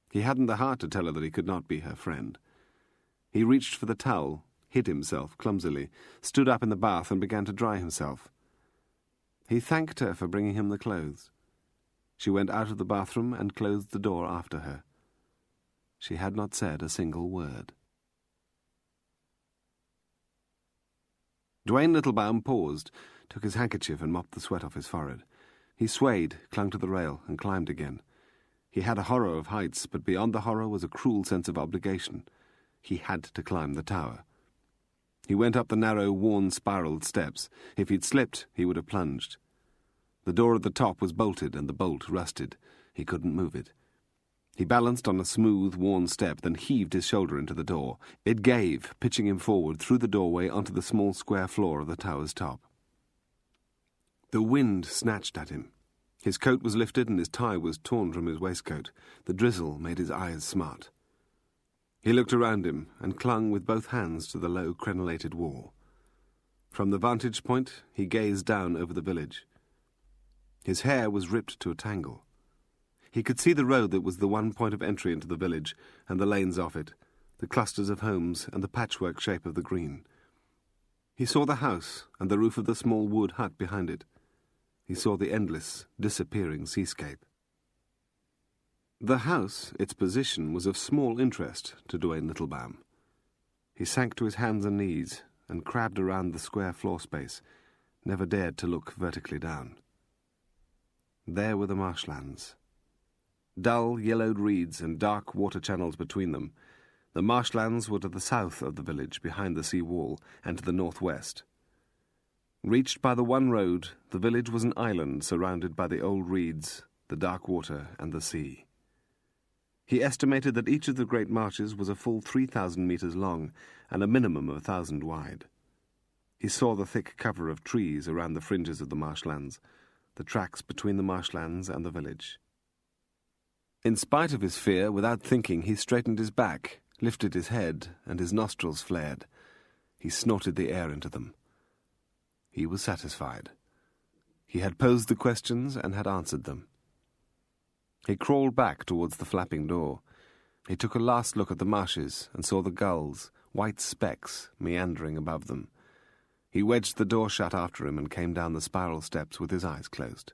He hadn't the heart to tell her that he could not be her friend. He reached for the towel, hid himself clumsily, stood up in the bath and began to dry himself. He thanked her for bringing him the clothes. She went out of the bathroom and closed the door after her. She had not said a single word. Dwayne Littlebaum paused, took his handkerchief and mopped the sweat off his forehead. He swayed, clung to the rail, and climbed again. He had a horror of heights, but beyond the horror was a cruel sense of obligation. He had to climb the tower. He went up the narrow, worn, spiraled steps. If he'd slipped, he would have plunged. The door at the top was bolted, and the bolt rusted. He couldn't move it. He balanced on a smooth, worn step, then heaved his shoulder into the door. It gave, pitching him forward through the doorway onto the small square floor of the tower's top. The wind snatched at him. His coat was lifted and his tie was torn from his waistcoat. The drizzle made his eyes smart. He looked around him and clung with both hands to the low crenellated wall. From the vantage point, he gazed down over the village. His hair was ripped to a tangle. He could see the road that was the one point of entry into the village, and the lanes off it, the clusters of homes and the patchwork shape of the green. He saw the house and the roof of the small wood hut behind it. He saw the endless, disappearing seascape. The house, its position, was of small interest to Dwayne Littlebaum. He sank to his hands and knees and crabbed around the square floor space, never dared to look vertically down. There were the marshlands. Dull, yellowed reeds and dark water channels between them. The marshlands were to the south of the village, behind the sea wall, and to the northwest. Reached by the one road, the village was an island surrounded by the old reeds, the dark water, and the sea. He estimated that each of the great marshes was a full 3,000 metres long and a minimum of 1,000 wide. He saw the thick cover of trees around the fringes of the marshlands, the tracks between the marshlands and the village. In spite of his fear, without thinking, he straightened his back, lifted his head, and his nostrils flared. He snorted the air into them. He was satisfied. He had posed the questions and had answered them. He crawled back towards the flapping door. He took a last look at the marshes and saw the gulls, white specks, meandering above them. He wedged the door shut after him and came down the spiral steps with his eyes closed.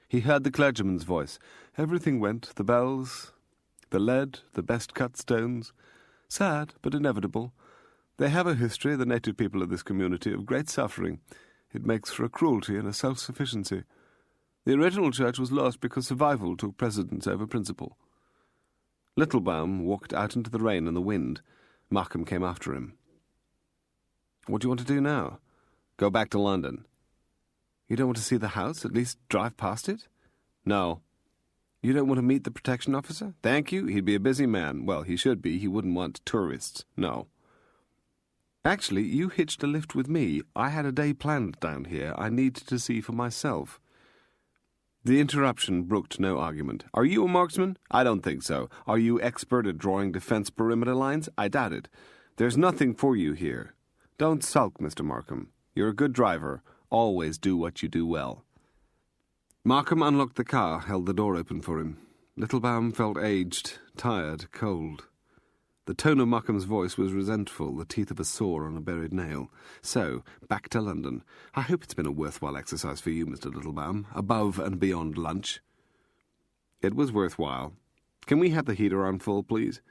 He heard the clergyman's voice. Everything went, the bells, the lead, the best-cut stones. Sad, but inevitable. They have a history, the native people of this community, of great suffering. It makes for a cruelty and a self-sufficiency. The original church was lost because survival took precedence over principle. Littlebaum walked out into the rain and the wind. Markham came after him. What do you want to do now? Go back to London. You don't want to see the house? At least drive past it? No. You don't want to meet the protection officer? Thank you. He'd be a busy man. Well, he should be. He wouldn't want tourists. No. Actually, you hitched a lift with me. I had a day planned down here. I needed to see for myself. The interruption brooked no argument. Are you a marksman? I don't think so. Are you expert at drawing defense perimeter lines? I doubt it. There's nothing for you here. Don't sulk, Mr. Markham. You're a good driver. Always do what you do well. Markham unlocked the car, held the door open for him. Littlebaum felt aged, tired, cold. The tone of Markham's voice was resentful, the teeth of a saw on a buried nail. So, back to London. I hope it's been a worthwhile exercise for you, Mr. Littlebaum, above and beyond lunch. It was worthwhile. Can we have the heater on full, please?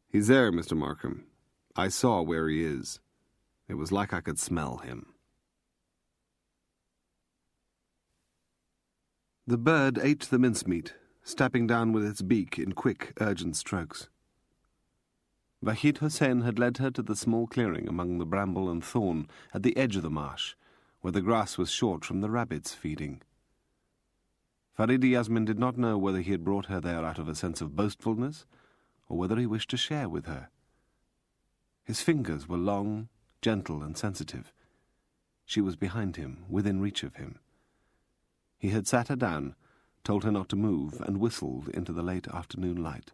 He's there, Mr. Markham. I saw where he is. It was like I could smell him. The bird ate the mincemeat, stepping down with its beak in quick, urgent strokes. Wahid Hussain had led her to the small clearing among the bramble and thorn at the edge of the marsh, where the grass was short from the rabbits feeding. Faridi Yasmin did not know whether he had brought her there out of a sense of boastfulness, or whether he wished to share with her. His fingers were long, gentle, and sensitive. She was behind him, within reach of him. He had sat her down, told her not to move, and whistled into the late afternoon light.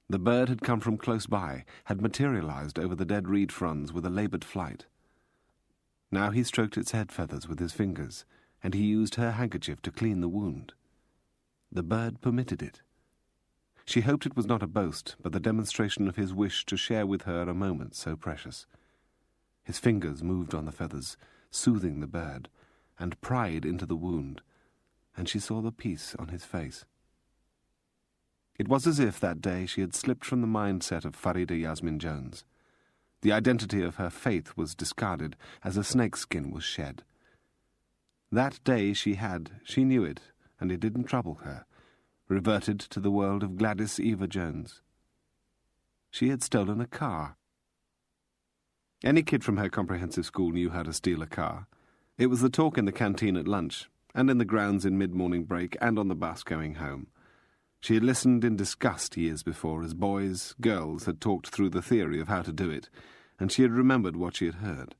The bird had come from close by, had materialized over the dead reed fronds with a laboured flight. Now he stroked its head feathers with his fingers, and he used her handkerchief to clean the wound. The bird permitted it. She hoped it was not a boast, but the demonstration of his wish to share with her a moment so precious. His fingers moved on the feathers, soothing the bird, and pried into the wound, and she saw the peace on his face. It was as if that day she had slipped from the mindset of Farida Yasmin Jones. The identity of her faith was discarded as a snakeskin was shed. That day she knew it, and it didn't trouble her, reverted to the world of Gladys Eva Jones. She had stolen a car. Any kid from her comprehensive school knew how to steal a car. It was the talk in the canteen at lunch, and in the grounds in mid-morning break, and on the bus going home. She had listened in disgust years before as boys, girls had talked through the theory of how to do it, and she had remembered what she had heard.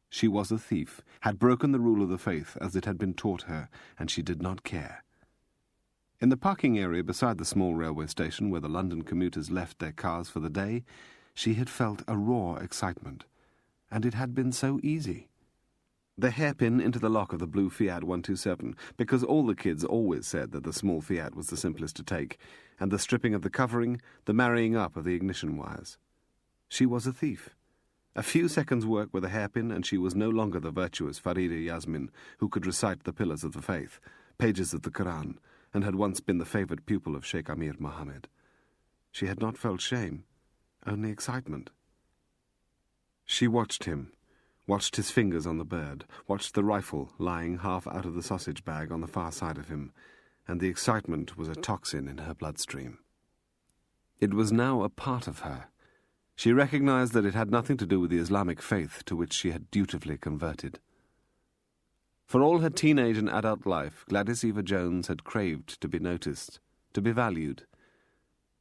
She was a thief, had broken the rule of the faith as it had been taught her, and she did not care. In the parking area beside the small railway station where the London commuters left their cars for the day, she had felt a raw excitement, and it had been so easy. The hairpin into the lock of the blue Fiat 127, because all the kids always said that the small Fiat was the simplest to take, and the stripping of the covering, the marrying up of the ignition wires. She was a thief. A few seconds' work with a hairpin, and she was no longer the virtuous Farida Yasmin, who could recite the pillars of the faith, pages of the Quran, and had once been the favoured pupil of Sheikh Amir Mohammed. She had not felt shame, only excitement. She watched him, watched his fingers on the bird, watched the rifle lying half out of the sausage bag on the far side of him, and the excitement was a toxin in her bloodstream. It was now a part of her. She recognized that it had nothing to do with the Islamic faith to which she had dutifully converted. For all her teenage and adult life, Gladys Eva Jones had craved to be noticed, to be valued.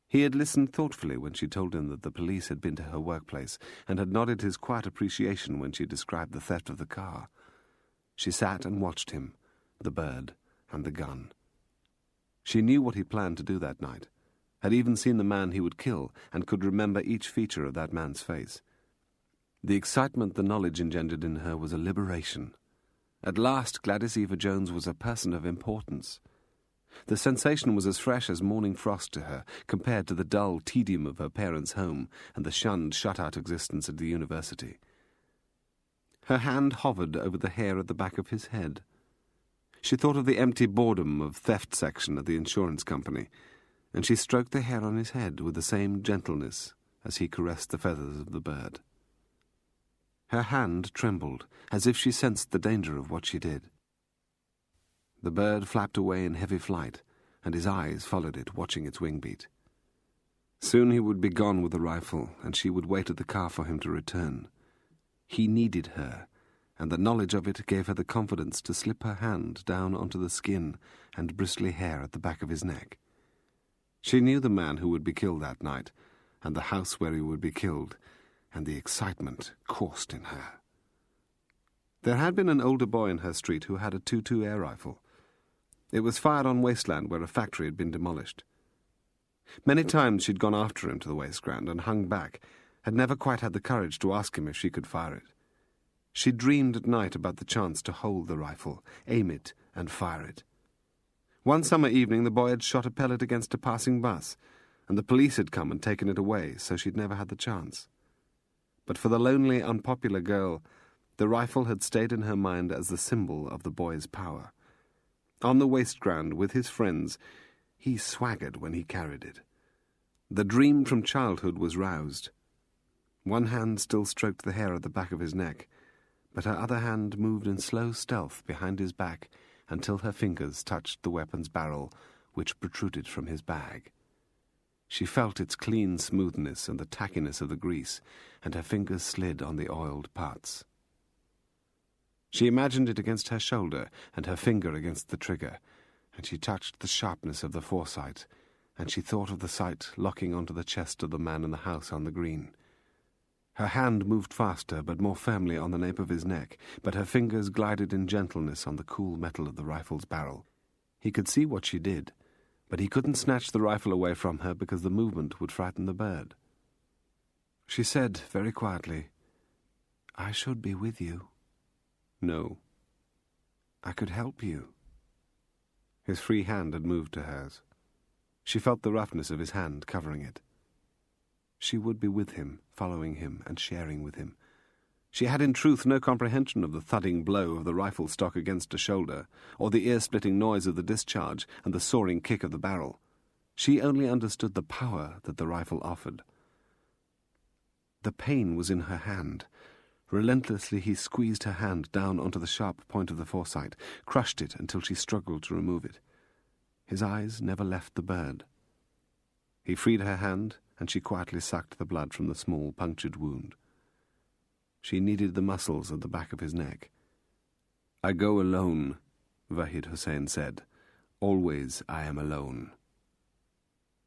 He had listened thoughtfully when she told him that the police had been to her workplace, and had nodded his quiet appreciation when she described the theft of the car. She sat and watched him, the bird, and the gun. She knew what he planned to do that night, had even seen the man he would kill, and could remember each feature of that man's face. The excitement the knowledge engendered in her was a liberation. At last Gladys Eva Jones was a person of importance. The sensation was as fresh as morning frost to her, compared to the dull tedium of her parents' home and the shunned, shut-out existence at the university. Her hand hovered over the hair at the back of his head. She thought of the empty boredom of theft section at the insurance company, and she stroked the hair on his head with the same gentleness as he caressed the feathers of the bird. Her hand trembled, as if she sensed the danger of what she did. The bird flapped away in heavy flight, and his eyes followed it, watching its wing beat. Soon he would be gone with the rifle, and she would wait at the car for him to return. He needed her, and the knowledge of it gave her the confidence to slip her hand down onto the skin and bristly hair at the back of his neck. She knew the man who would be killed that night, and the house where he would be killed, and the excitement coursed in her. There had been an older boy in her street who had a .22 air rifle. It was fired on wasteland where a factory had been demolished. Many times she'd gone after him to the wasteland and hung back, had never quite had the courage to ask him if she could fire it. She dreamed at night about the chance to hold the rifle, aim it, and fire it. One summer evening the boy had shot a pellet against a passing bus, and the police had come and taken it away, so she'd never had the chance. But for the lonely, unpopular girl, the rifle had stayed in her mind as the symbol of the boy's power. On the wasteground with his friends, he swaggered when he carried it. The dream from childhood was roused. One hand still stroked the hair at the back of his neck, but her other hand moved in slow stealth behind his back until her fingers touched the weapon's barrel, which protruded from his bag. She felt its clean smoothness and the tackiness of the grease, and her fingers slid on the oiled parts. She imagined it against her shoulder and her finger against the trigger, and she touched the sharpness of the foresight, and she thought of the sight locking onto the chest of the man in the house on the green. Her hand moved faster but more firmly on the nape of his neck, but her fingers glided in gentleness on the cool metal of the rifle's barrel. He could see what she did, but he couldn't snatch the rifle away from her because the movement would frighten the bird. She said very quietly, "I should be with you." "No." "I could help you." His free hand had moved to hers. She felt the roughness of his hand covering it. She would be with him, following him and sharing with him. She had in truth no comprehension of the thudding blow of the rifle stock against a shoulder, or the ear-splitting noise of the discharge and the soaring kick of the barrel. She only understood the power that the rifle offered. The pain was in her hand. Relentlessly he squeezed her hand down onto the sharp point of the foresight, crushed it until she struggled to remove it. His eyes never left the bird. He freed her hand, and she quietly sucked the blood from the small punctured wound. She kneaded the muscles at the back of his neck. "I go alone," Vahid Hussein said. "Always I am alone."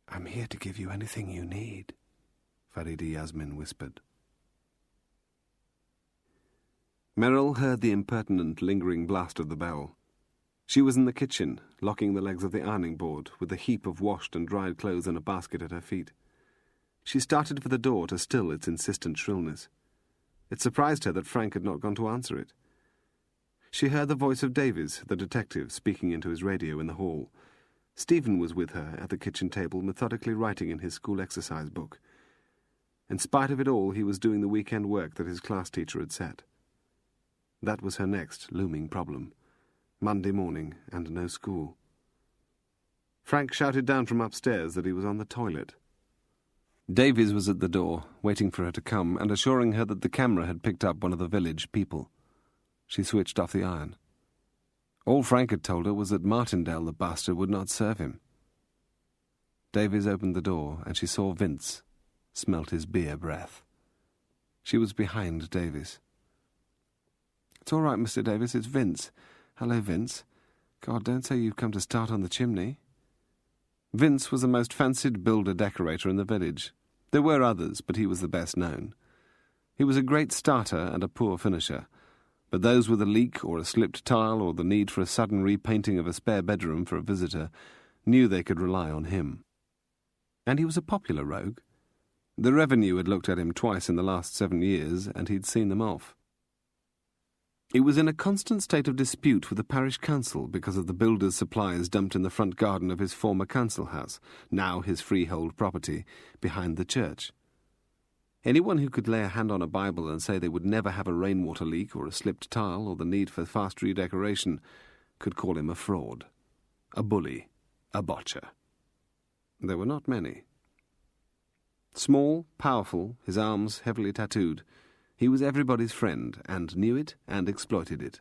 "I'm here to give you anything you need," Farida Yasmin whispered. Merrill heard the impertinent, lingering blast of the bell. She was in the kitchen, locking the legs of the ironing board, with a heap of washed and dried clothes in a basket at her feet. She started for the door to still its insistent shrillness. It surprised her that Frank had not gone to answer it. She heard the voice of Davies, the detective, speaking into his radio in the hall. Stephen was with her at the kitchen table, methodically writing in his school exercise book. In spite of it all, he was doing the weekend work that his class teacher had set. That was her next looming problem. Monday morning, and no school. Frank shouted down from upstairs that he was on the toilet. Davies was at the door, waiting for her to come, and assuring her that the camera had picked up one of the village people. She switched off the iron. All Frank had told her was that Martindale, the bastard, would not serve him. Davies opened the door, and she saw Vince, smelt his beer breath. She was behind Davies. "It's all right, Mr. Davies, it's Vince. Hello, Vince. God, don't say you've come to start on the chimney." Vince was the most fancied builder-decorator in the village. There were others, but he was the best known. He was a great starter and a poor finisher, but those with a leak or a slipped tile or the need for a sudden repainting of a spare bedroom for a visitor knew they could rely on him. And he was a popular rogue. The revenue had looked at him twice in the last 7 years, and he'd seen them off. He was in a constant state of dispute with the parish council because of the builder's supplies dumped in the front garden of his former council house, now his freehold property, behind the church. Anyone who could lay a hand on a Bible and say they would never have a rainwater leak or a slipped tile or the need for fast redecoration could call him a fraud, a bully, a botcher. There were not many. Small, powerful, his arms heavily tattooed, he was everybody's friend, and knew it and exploited it.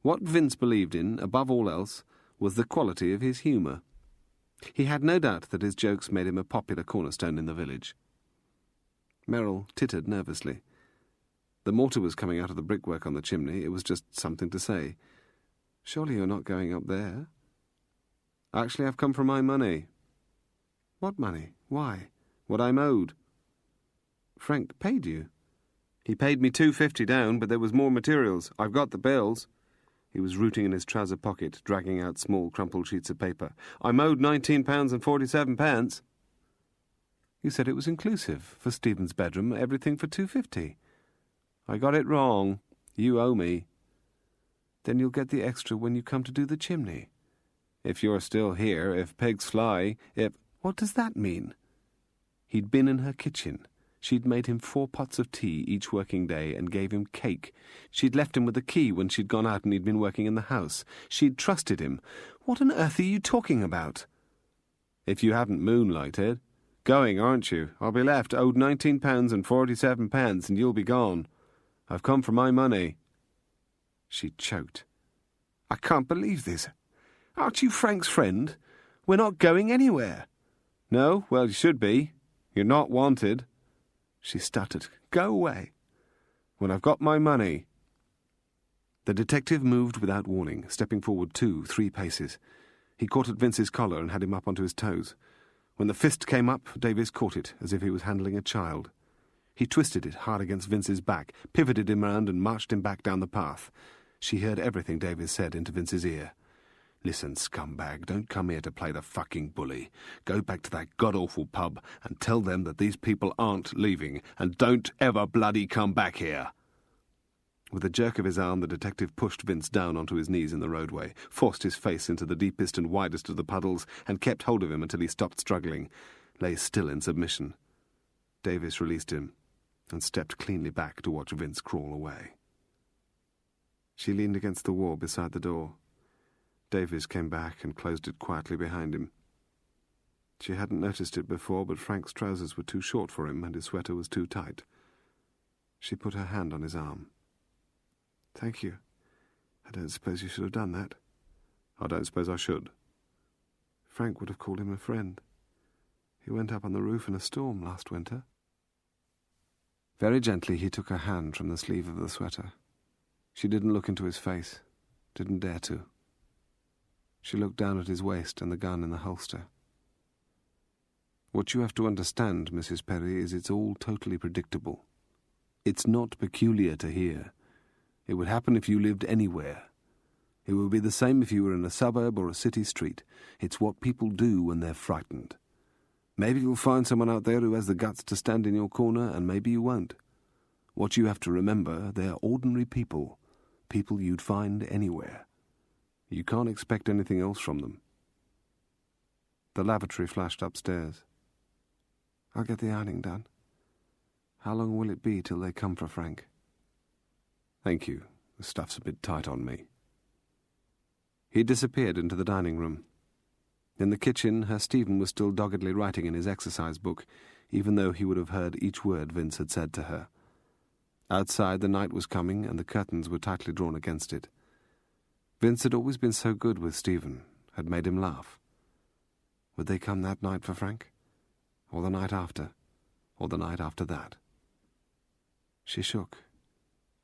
What Vince believed in, above all else, was the quality of his humour. He had no doubt that his jokes made him a popular cornerstone in the village. Merrill tittered nervously. The mortar was coming out of the brickwork on the chimney. It was just something to say. "Surely you're not going up there?" "Actually, I've come for my money." "What money? Why?" "What I'm owed." "Frank paid you?" "He paid me £2.50 down, but there was more materials. I've got the bills." He was rooting in his trouser pocket, dragging out small crumpled sheets of paper. "I'm owed £19.47. "You said it was inclusive, for Stephen's bedroom, everything for £2.50. "I got it wrong. You owe me." "Then you'll get the extra when you come to do the chimney." "If you're still here, if pigs fly, if—" "What does that mean?" He'd been in her kitchen. She'd made him 4 pots of tea each working day and gave him cake. She'd left him with the key when she'd gone out and he'd been working in the house. She'd trusted him. What on earth are you talking about? "If you haven't moonlighted. Going, aren't you? I'll be left owed £19.47 and you'll be gone. I've come for my money." She choked. "I can't believe this. Aren't you Frank's friend? We're not going anywhere." "No? Well, you should be. You're not wanted." She stuttered. "Go away." "When I've got my money." The detective moved without warning, stepping forward 2-3 paces. He caught at Vince's collar and had him up onto his toes. When the fist came up, Davies caught it, as if he was handling a child. He twisted it hard against Vince's back, pivoted him round and marched him back down the path. She heard everything Davies said into Vince's ear. "Listen, scumbag, don't come here to play the fucking bully. Go back to that god-awful pub and tell them that these people aren't leaving, and don't ever bloody come back here." With a jerk of his arm, the detective pushed Vince down onto his knees in the roadway, forced his face into the deepest and widest of the puddles, and kept hold of him until he stopped struggling, lay still in submission. Davies released him and stepped cleanly back to watch Vince crawl away. She leaned against the wall beside the door. Davies came back and closed it quietly behind him. She hadn't noticed it before, but Frank's trousers were too short for him and his sweater was too tight. She put her hand on his arm. "Thank you. I don't suppose you should have done that." "I don't suppose I should." "Frank would have called him a friend. He went up on the roof in a storm last winter." Very gently he took her hand from the sleeve of the sweater. She didn't look into his face, didn't dare to. She looked down at his waist and the gun in the holster. "What you have to understand, Mrs. Perry, is it's all totally predictable. It's not peculiar to here. It would happen if you lived anywhere. It would be the same if you were in a suburb or a city street. It's what people do when they're frightened. Maybe you'll find someone out there who has the guts to stand in your corner, and maybe you won't. What you have to remember, they're ordinary people, people you'd find anywhere. You can't expect anything else from them." The lavatory flashed upstairs. "I'll get the ironing done. How long will it be till they come for Frank?" "Thank you. The stuff's a bit tight on me." He disappeared into the dining room. In the kitchen, Herr Stephen was still doggedly writing in his exercise book, even though he would have heard each word Vince had said to her. Outside, the night was coming, and the curtains were tightly drawn against it. Vince had always been so good with Stephen, had made him laugh. Would they come that night for Frank? Or the night after? Or the night after that? She shook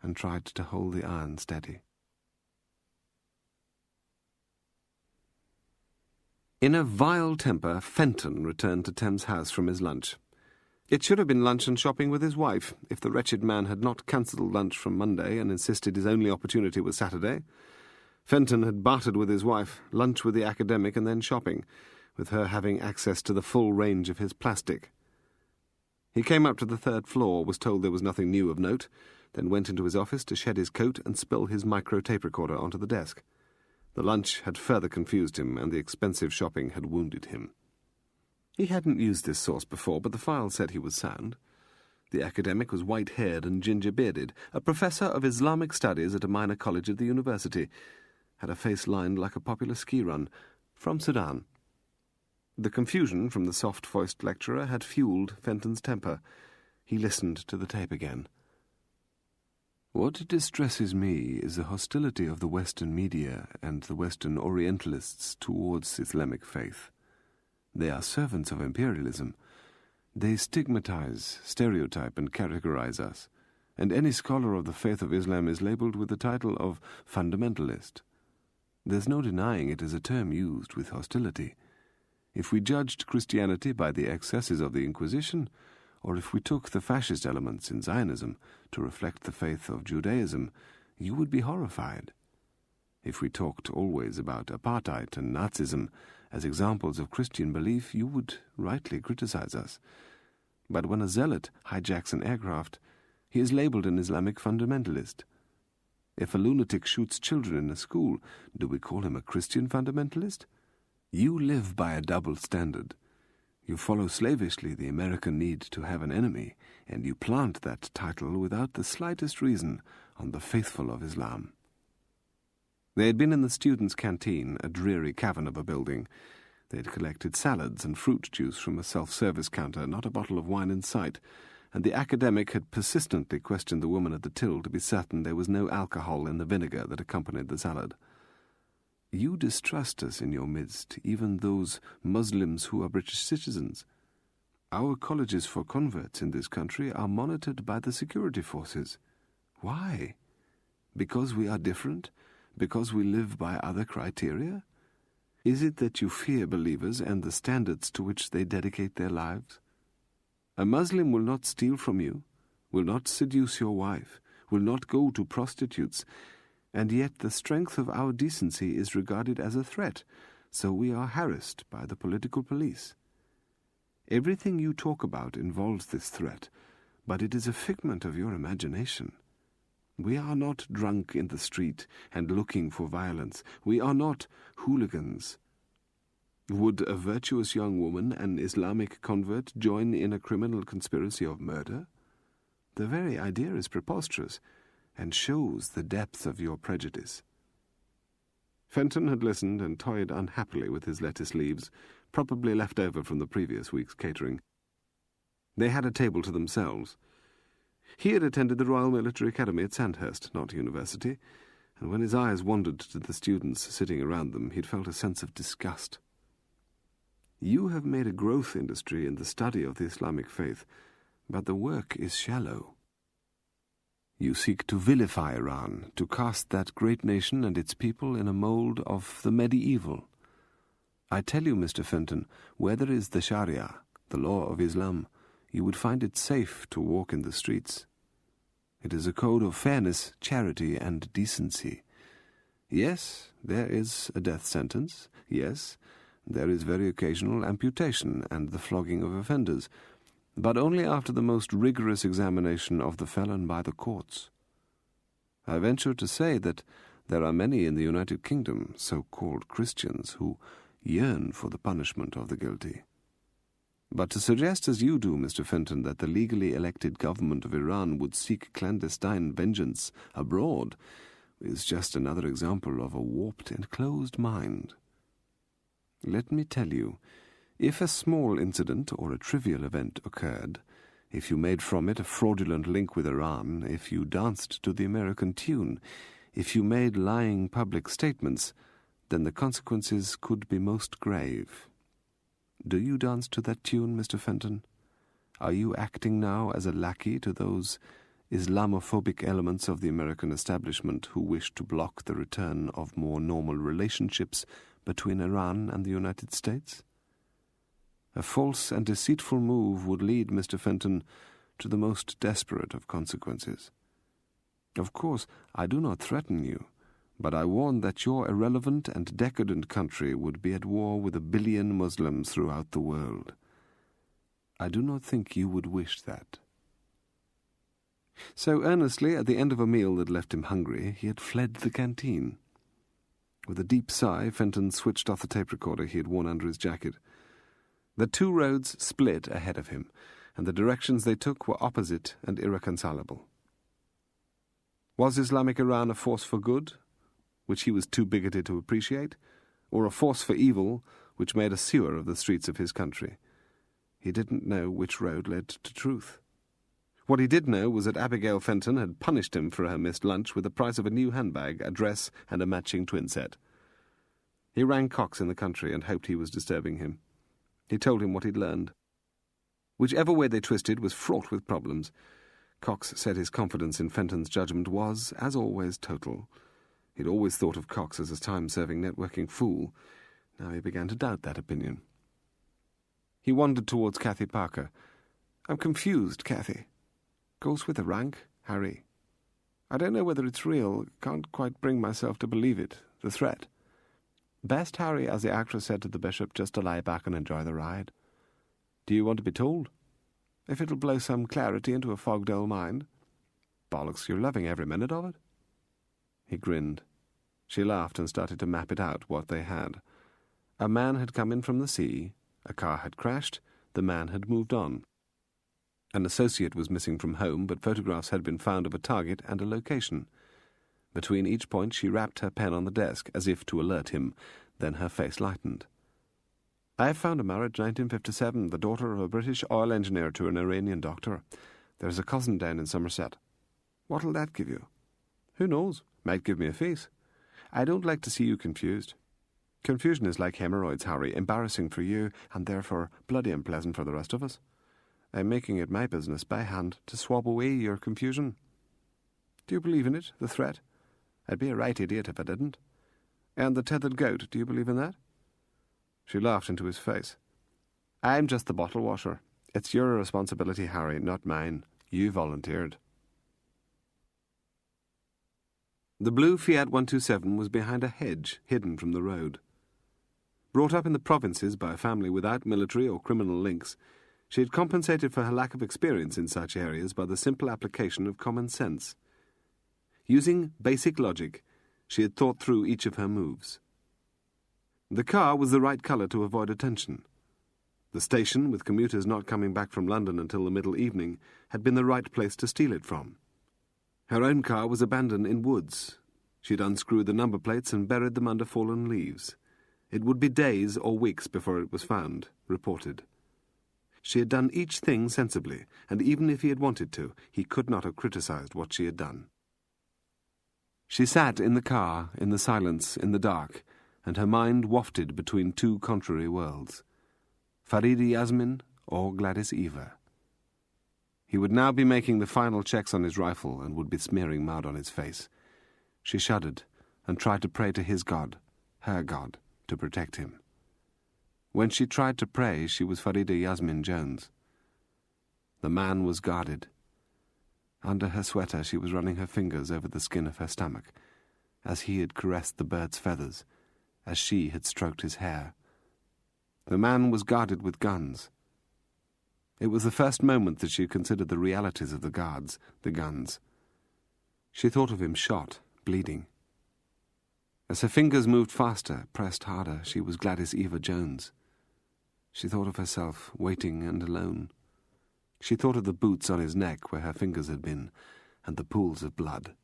and tried to hold the iron steady. In a vile temper, Fenton returned to Thames House from his lunch. It should have been lunch and shopping with his wife, if the wretched man had not cancelled lunch from Monday and insisted his only opportunity was Saturday. Fenton had bartered with his wife, lunch with the academic and then shopping, with her having access to the full range of his plastic. He came up to the 3rd floor, was told there was nothing new of note, then went into his office to shed his coat and spill his micro-tape recorder onto the desk. The lunch had further confused him, and the expensive shopping had wounded him. He hadn't used this source before, but the file said he was sound. The academic was white-haired and ginger-bearded, a professor of Islamic studies at a minor college at the university, had a face lined like a popular ski run, from Sudan. The confusion from the soft-voiced lecturer had fueled Fenton's temper. He listened to the tape again. "What distresses me is the hostility of the Western media and the Western Orientalists towards Islamic faith. They are servants of imperialism. They stigmatize, stereotype, and categorize us. and any scholar of the faith of Islam is labelled with the title of fundamentalist. There's no denying it is a term used with hostility. If we judged Christianity by the excesses of the Inquisition, or if we took the fascist elements in Zionism to reflect the faith of Judaism, you would be horrified. If we talked always about apartheid and Nazism as examples of Christian belief, you would rightly criticize us. But when a zealot hijacks an aircraft, he is labelled an Islamic fundamentalist. If a lunatic shoots children in a school, do we call him a Christian fundamentalist? You live by a double standard. You follow slavishly the American need to have an enemy, and you plant that title without the slightest reason on the faithful of Islam. They had been in the students' canteen, a dreary cavern of a building. They had collected salads and fruit juice from a self-service counter, not a bottle of wine in sight, and the academic had persistently questioned the woman at the till to be certain there was no alcohol in the vinegar that accompanied the salad. You distrust us in your midst, even those Muslims who are British citizens. Our colleges for converts in this country are monitored by the security forces. Why? Because we are different? Because we live by other criteria? Is it that you fear believers and the standards to which they dedicate their lives? A Muslim will not steal from you, will not seduce your wife, will not go to prostitutes, and yet the strength of our decency is regarded as a threat, so we are harassed by the political police. Everything you talk about involves this threat, but it is a figment of your imagination. We are not drunk in the street and looking for violence. We are not hooligans. Would a virtuous young woman, an Islamic convert, join in a criminal conspiracy of murder? The very idea is preposterous and shows the depth of your prejudice. Fenton had listened and toyed unhappily with his lettuce leaves, probably left over from the previous week's catering. They had a table to themselves. He had attended the Royal Military Academy at Sandhurst, not university, and when his eyes wandered to the students sitting around them, he'd felt a sense of disgust. You have made a growth industry in the study of the Islamic faith, but the work is shallow. You seek to vilify Iran, to cast that great nation and its people in a mould of the medieval. I tell you, Mr. Fenton, where there is the Sharia, the law of Islam, you would find it safe to walk in the streets. It is a code of fairness, charity, and decency. Yes, there is a death sentence. Yes, there is very occasional amputation and the flogging of offenders, but only after the most rigorous examination of the felon by the courts. I venture to say that there are many in the United Kingdom, so-called Christians, who yearn for the punishment of the guilty. But to suggest as you do, Mr. Fenton, that the legally elected government of Iran would seek clandestine vengeance abroad is just another example of a warped and closed mind. Let me tell you, if a small incident or a trivial event occurred, if you made from it a fraudulent link with Iran, if you danced to the American tune, if you made lying public statements, then the consequences could be most grave. Do you dance to that tune, Mr. Fenton? Are you acting now as a lackey to those Islamophobic elements of the American establishment who wish to block the return of more normal relationships between Iran and the United States? A false and deceitful move would lead, Mr. Fenton, to the most desperate of consequences. Of course, I do not threaten you, but I warn that your irrelevant and decadent country would be at war with 1 billion Muslims throughout the world. I do not think you would wish that. So earnestly, at the end of a meal that left him hungry, he had fled the canteen. With a deep sigh, Fenton switched off the tape recorder he had worn under his jacket. The two roads split ahead of him, and the directions they took were opposite and irreconcilable. Was Islamic Iran a force for good, which he was too bigoted to appreciate, or a force for evil, which made a sewer of the streets of his country? He didn't know which road led to truth. What he did know was that Abigail Fenton had punished him for her missed lunch with the price of a new handbag, a dress, and a matching twin set. He rang Cox in the country and hoped he was disturbing him. He told him what he'd learned. Whichever way they twisted was fraught with problems. Cox said his confidence in Fenton's judgment was, as always, total. He'd always thought of Cox as a time-serving networking fool. Now he began to doubt that opinion. He wandered towards Cathy Parker. "I'm confused, Cathy. Goes with the rank, Harry. I don't know whether it's real. Can't quite bring myself to believe it. The threat. Best, Harry, as the actress said to the bishop, just to lie back and enjoy the ride. Do you want to be told? If it'll blow some clarity into a fogged old mind. Bollocks, you're loving every minute of it." He grinned. She laughed and started to map it out, what they had. A man had come in from the sea, a car had crashed, the man had moved on. An associate was missing from home, but photographs had been found of a target and a location. Between each point she rapped her pen on the desk, as if to alert him. Then her face lightened. "I have found a marriage, 1957, the daughter of a British oil engineer to an Iranian doctor. There's a cousin down in Somerset. What'll that give you?" "Who knows? Might give me a face. I don't like to see you confused. Confusion is like hemorrhoids, Harry, embarrassing for you, and therefore bloody unpleasant for the rest of us. I'm making it my business by hand to swab away your confusion. Do you believe in it, the threat? I'd be a right idiot if I didn't. And the tethered goat, do you believe in that?" She laughed into his face. "I'm just the bottle washer. It's your responsibility, Harry, not mine. You volunteered." The blue Fiat 127 was behind a hedge, hidden from the road. Brought up in the provinces by a family without military or criminal links, she had compensated for her lack of experience in such areas by the simple application of common sense. Using basic logic, she had thought through each of her moves. The car was the right colour to avoid attention. The station, with commuters not coming back from London until the middle evening, had been the right place to steal it from. Her own car was abandoned in woods. She'd unscrewed the number plates and buried them under fallen leaves. It would be days or weeks before it was found, reported. She had done each thing sensibly, and even if he had wanted to, he could not have criticised what she had done. She sat in the car, in the silence, in the dark, and her mind wafted between two contrary worlds. Farida Yasmin or Gladys Eva. He would now be making the final checks on his rifle and would be smearing mud on his face. She shuddered and tried to pray to his God, her God, to protect him. When she tried to pray, she was Farida Yasmin Jones. The man was guarded. Under her sweater she was running her fingers over the skin of her stomach, as he had caressed the bird's feathers, as she had stroked his hair. The man was guarded with guns. It was the first moment that she considered the realities of the guards, the guns. She thought of him shot, bleeding. As her fingers moved faster, pressed harder, she was Gladys Eva Jones. She thought of herself, waiting and alone. She thought of the boots on his neck where her fingers had been, and the pools of blood.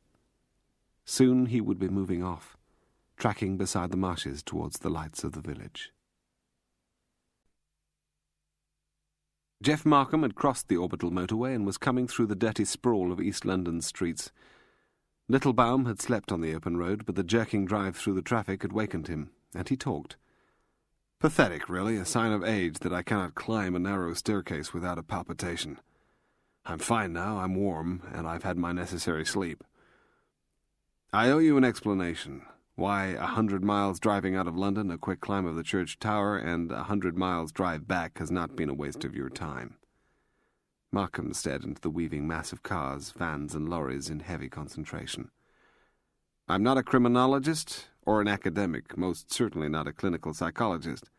Soon he would be moving off, tracking beside the marshes towards the lights of the village. Jeff Markham had crossed the orbital motorway and was coming through the dirty sprawl of East London's streets. Littlebaum had slept on the open road, but the jerking drive through the traffic had wakened him, and he talked. "Pathetic, really, a sign of age that I cannot climb a narrow staircase without a palpitation. I'm fine now, I'm warm, and I've had my necessary sleep. I owe you an explanation. Why 100 miles driving out of London, a quick climb of the church tower, and 100 miles drive back has not been a waste of your time." Markham stared into the weaving mass of cars, vans, and lorries in heavy concentration. "I'm not a criminologist or an academic, most certainly not a clinical psychologist.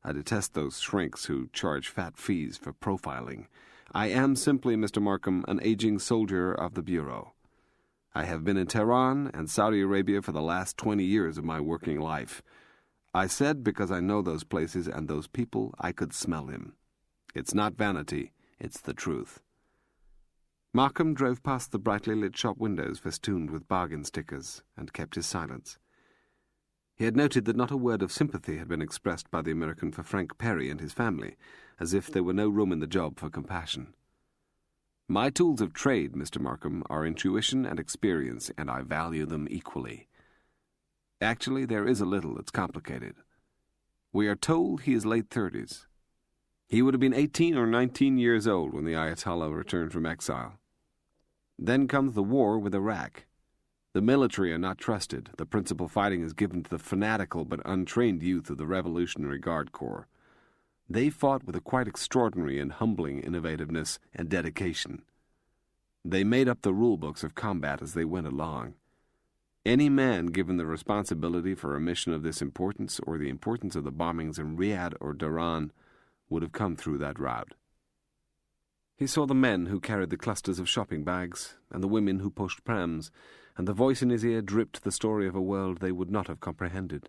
I detest those shrinks who charge fat fees for profiling. I am simply, Mr. Markham, an aging soldier of the Bureau. I have been in Tehran and Saudi Arabia for the last 20 years of my working life. I said because I know those places and those people, I could smell him. It's not vanity, it's the truth." Markham drove past the brightly lit shop windows festooned with bargain stickers and kept his silence. He had noted that not a word of sympathy had been expressed by the American for Frank Perry and his family, as if there were no room in the job for compassion. "My tools of trade, Mr. Markham, are intuition and experience, and I value them equally. Actually, there is a little that's complicated. We are told he is late 30s. He would have been 18 or 19 years old when the Ayatollah returned from exile. Then comes the war with Iraq. The military are not trusted. The principal fighting is given to the fanatical but untrained youth of the Revolutionary Guard Corps. They fought with a quite extraordinary and humbling innovativeness and dedication. They made up the rule books of combat as they went along. Any man given the responsibility for a mission of this importance or the importance of the bombings in Riyadh or Dhahran would have come through that route. He saw the men who carried the clusters of shopping bags, and the women who pushed prams, and the voice in his ear dripped the story of a world they would not have comprehended.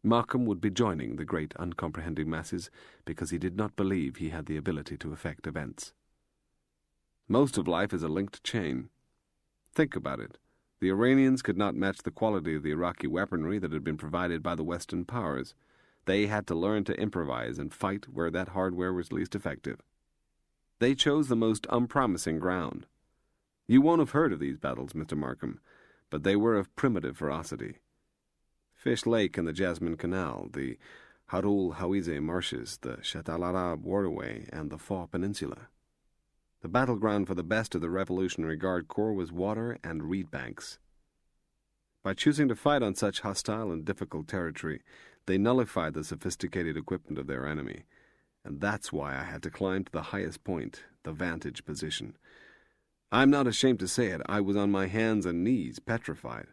Markham would be joining the great uncomprehending masses because he did not believe he had the ability to affect events. Most of life is a linked chain. Think about it. The Iranians could not match the quality of the Iraqi weaponry that had been provided by the Western powers. They had to learn to improvise and fight where that hardware was least effective. They chose the most unpromising ground. You won't have heard of these battles, Mr. Markham, but they were of primitive ferocity. Fish Lake and the Jasmine Canal, the Harul Hawize marshes, the Shat al-Arab waterway, and the Faw Peninsula. The battleground for the best of the Revolutionary Guard Corps was water and reed banks. By choosing to fight on such hostile and difficult territory, they nullified the sophisticated equipment of their enemy, and that's why I had to climb to the highest point, the vantage position. I'm not ashamed to say it, I was on my hands and knees, petrified.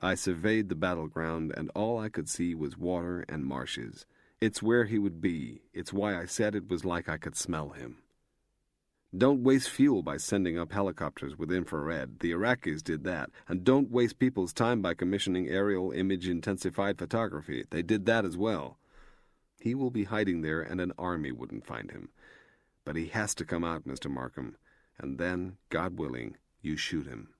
I surveyed the battleground, and all I could see was water and marshes. It's where he would be. It's why I said it was like I could smell him. Don't waste fuel by sending up helicopters with infrared. The Iraqis did that. And don't waste people's time by commissioning aerial image-intensified photography. They did that as well. He will be hiding there, and an army wouldn't find him. But he has to come out, Mr. Markham, and then, God willing, you shoot him.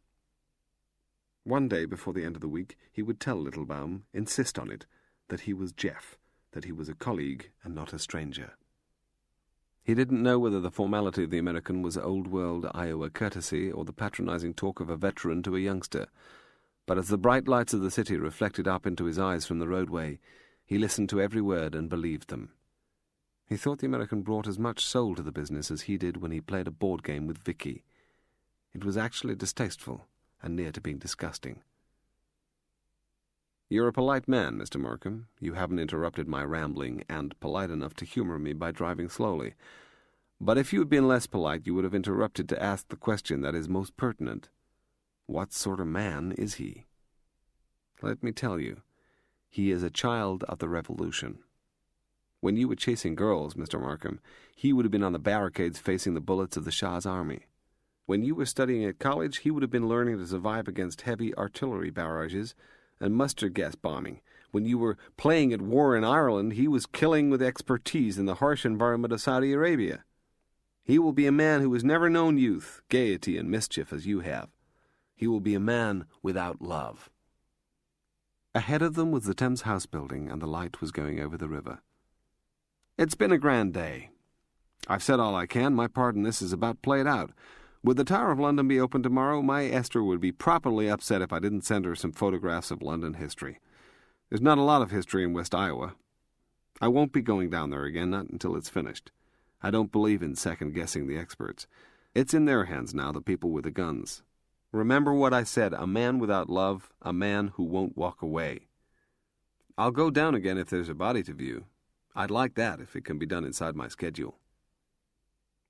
One day before the end of the week, he would tell Littlebaum, insist on it, that he was Jeff, that he was a colleague and not a stranger. He didn't know whether the formality of the American was old-world Iowa courtesy or the patronizing talk of a veteran to a youngster, but as the bright lights of the city reflected up into his eyes from the roadway, he listened to every word and believed them. He thought the American brought as much soul to the business as he did when he played a board game with Vicky. It was actually distasteful and near to being disgusting. You're a polite man, Mr. Markham. You haven't interrupted my rambling, and polite enough to humor me by driving slowly. But if you had been less polite, you would have interrupted to ask the question that is most pertinent. What sort of man is he? Let me tell you, he is a child of the Revolution. When you were chasing girls, Mr. Markham, he would have been on the barricades facing the bullets of the Shah's army. When you were studying at college, he would have been learning to survive against heavy artillery barrages and mustard gas bombing. When you were playing at war in Ireland, he was killing with expertise in the harsh environment of Saudi Arabia. He will be a man who has never known youth, gaiety, and mischief as you have. He will be a man without love. Ahead of them was the Thames House building, and the light was going over the river. It's been a grand day. I've said all I can. My part in this is about played out. Would the Tower of London be open tomorrow? My Esther would be properly upset if I didn't send her some photographs of London history. There's not a lot of history in West Iowa. I won't be going down there again, not until it's finished. I don't believe in second-guessing the experts. It's in their hands now, the people with the guns. Remember what I said, a man without love, a man who won't walk away. I'll go down again if there's a body to view. I'd like that if it can be done inside my schedule.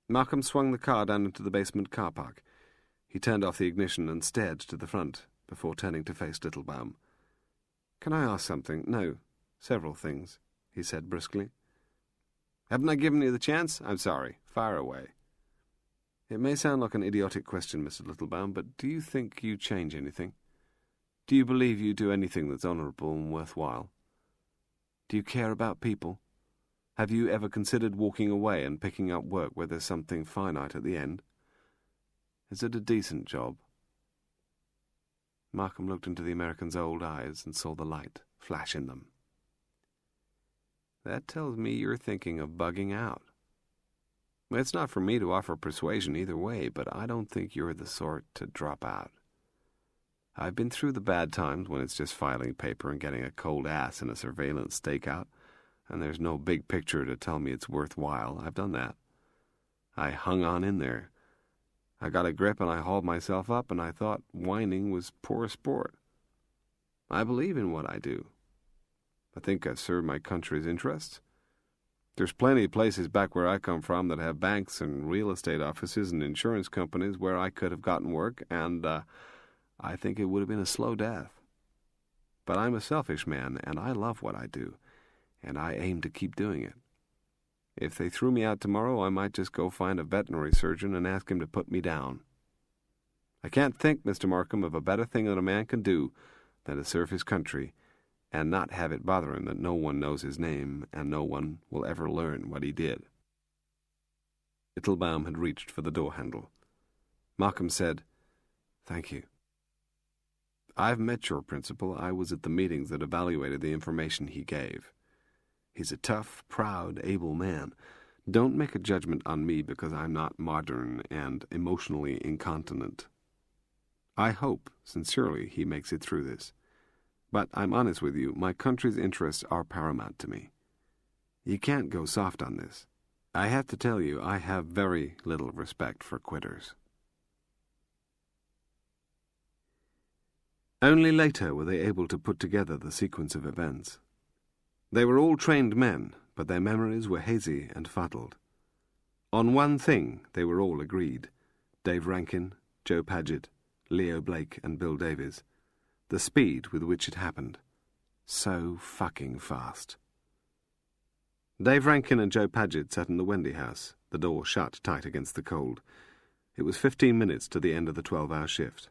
Markham swung the car down into the basement car park. He turned off the ignition and stared to the front before turning to face Littlebaum. Can I ask something? No, several things, he said briskly. Haven't I given you the chance? I'm sorry. Fire away. It may sound like an idiotic question, Mr. Littlebaum, but do you think you change anything? Do you believe you do anything that's honourable and worthwhile? Do you care about people? Have you ever considered walking away and picking up work where there's something finite at the end? Is it a decent job? Markham looked into the American's old eyes and saw the light flash in them. That tells me you're thinking of bugging out. It's not for me to offer persuasion either way, but I don't think you're the sort to drop out. I've been through the bad times when it's just filing paper and getting a cold ass in a surveillance stakeout, and there's no big picture to tell me it's worthwhile. I've done that. I hung on in there. I got a grip and I hauled myself up, and I thought whining was poor sport. I believe in what I do. I think I serve my country's interests. There's plenty of places back where I come from that have banks and real estate offices and insurance companies where I could have gotten work, and I think it would have been a slow death. But I'm a selfish man, and I love what I do, and I aim to keep doing it. If they threw me out tomorrow, I might just go find a veterinary surgeon and ask him to put me down. I can't think, Mr. Markham, of a better thing that a man can do than to serve his country and not have it bother him that no one knows his name and no one will ever learn what he did. Littlebaum had reached for the door handle. Markham said, "Thank you. I've met your principal. I was at the meetings that evaluated the information he gave. He's a tough, proud, able man. Don't make a judgment on me because I'm not modern and emotionally incontinent. I hope, sincerely, he makes it through this. But I'm honest with you, my country's interests are paramount to me. You can't go soft on this. I have to tell you, I have very little respect for quitters." Only later were they able to put together the sequence of events. They were all trained men, but their memories were hazy and fuddled. On one thing they were all agreed: Dave Rankin, Joe Paget, Leo Blake, and Bill Davies. The speed with which it happened. So fucking fast. Dave Rankin and Joe Paget sat in the Wendy house, the door shut tight against the cold. It was 15 minutes to the end of the 12-hour shift.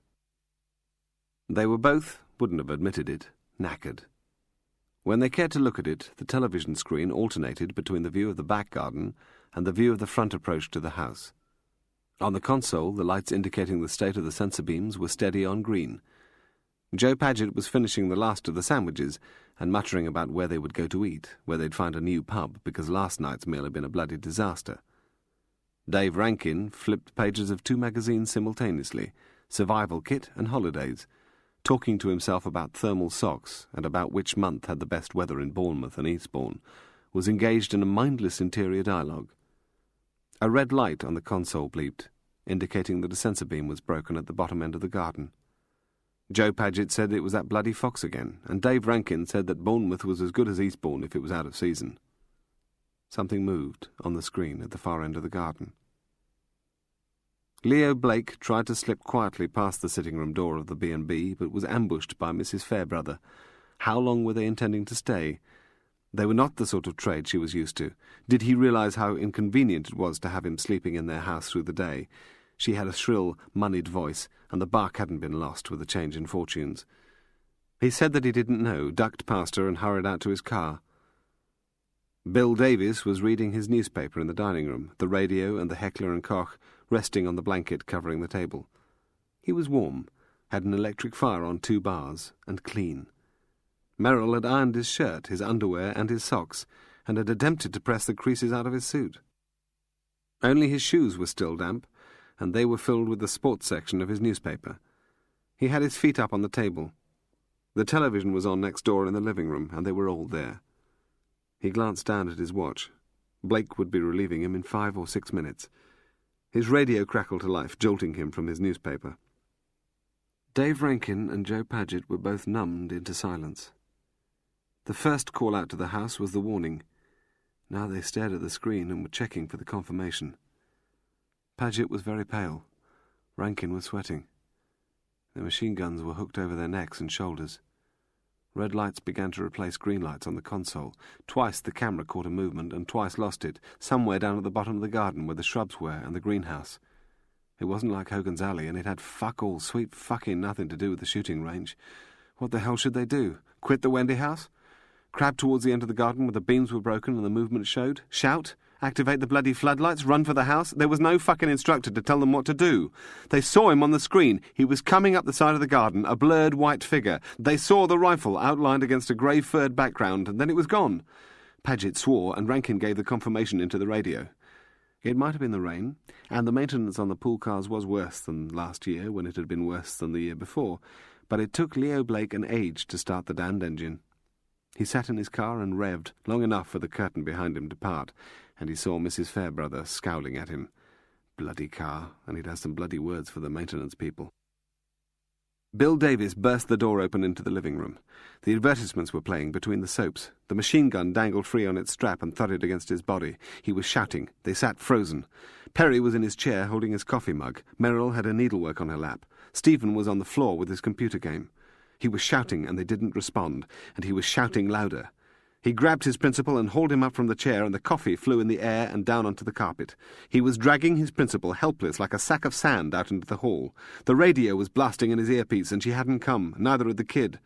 They were both, wouldn't have admitted it, knackered. When they cared to look at it, the television screen alternated between the view of the back garden and the view of the front approach to the house. On the console, the lights indicating the state of the sensor beams were steady on green. Joe Paget was finishing the last of the sandwiches and muttering about where they would go to eat, where they'd find a new pub, because last night's meal had been a bloody disaster. Dave Rankin flipped pages of 2 magazines simultaneously, Survival Kit and Holidays, talking to himself about thermal socks and about which month had the best weather in Bournemouth and Eastbourne, was engaged in a mindless interior dialogue. A red light on the console bleeped, indicating that a sensor beam was broken at the bottom end of the garden. Joe Paget said it was that bloody fox again, and Dave Rankin said that Bournemouth was as good as Eastbourne if it was out of season. Something moved on the screen at the far end of the garden. Leo Blake tried to slip quietly past the sitting-room door of the B&B, but was ambushed by Mrs. Fairbrother. How long were they intending to stay? They were not the sort of trade she was used to. Did he realize how inconvenient it was to have him sleeping in their house through the day? She had a shrill, moneyed voice, and the bark hadn't been lost with the change in fortunes. He said that he didn't know, ducked past her and hurried out to his car. Bill Davies was reading his newspaper in the dining room, the radio and the Heckler and Koch resting on the blanket covering the table. He was warm, had an electric fire on 2 bars, and clean. Merrill had ironed his shirt, his underwear, and his socks, and had attempted to press the creases out of his suit. Only his shoes were still damp, and they were filled with the sports section of his newspaper. He had his feet up on the table. The television was on next door in the living room, and they were all there. He glanced down at his watch. Blake would be relieving him in 5 or 6 minutes. His radio crackled to life, jolting him from his newspaper. Dave Rankin and Joe Paget were both numbed into silence. The first call out to the house was the warning. Now they stared at the screen and were checking for the confirmation. Paget was very pale. Rankin was sweating. Their machine guns were hooked over their necks and shoulders. Red lights began to replace green lights on the console. Twice the camera caught a movement and twice lost it, somewhere down at the bottom of the garden where the shrubs were and the greenhouse. It wasn't like Hogan's Alley, and it had fuck all, sweet fucking nothing to do with the shooting range. What the hell should they do? Quit the Wendy house? Crab towards the end of the garden where the beams were broken and the movement showed? Shout? Activate the bloody floodlights? Run for the house? There was no fucking instructor to tell them what to do. They saw him on the screen. He was coming up the side of the garden, a blurred white figure. They saw the rifle outlined against a grey furred background, and then it was gone. Paget swore, and Rankin gave the confirmation into the radio. It might have been the rain, and the maintenance on the pool cars was worse than last year, when it had been worse than the year before, but it took Leo Blake an age to start the damned engine. He sat in his car and revved, long enough for the curtain behind him to part, and he saw Mrs. Fairbrother scowling at him. Bloody car, and he'd have some bloody words for the maintenance people. Bill Davies burst the door open into the living room. The advertisements were playing between the soaps. The machine gun dangled free on its strap and thudded against his body. He was shouting. They sat frozen. Perry was in his chair holding his coffee mug. Merrill had her needlework on her lap. Stephen was on the floor with his computer game. He was shouting, and they didn't respond, and he was shouting louder. He grabbed his principal and hauled him up from the chair, and the coffee flew in the air and down onto the carpet. He was dragging his principal, helpless, like a sack of sand, out into the hall. The radio was blasting in his earpiece, and she hadn't come, neither had the kid.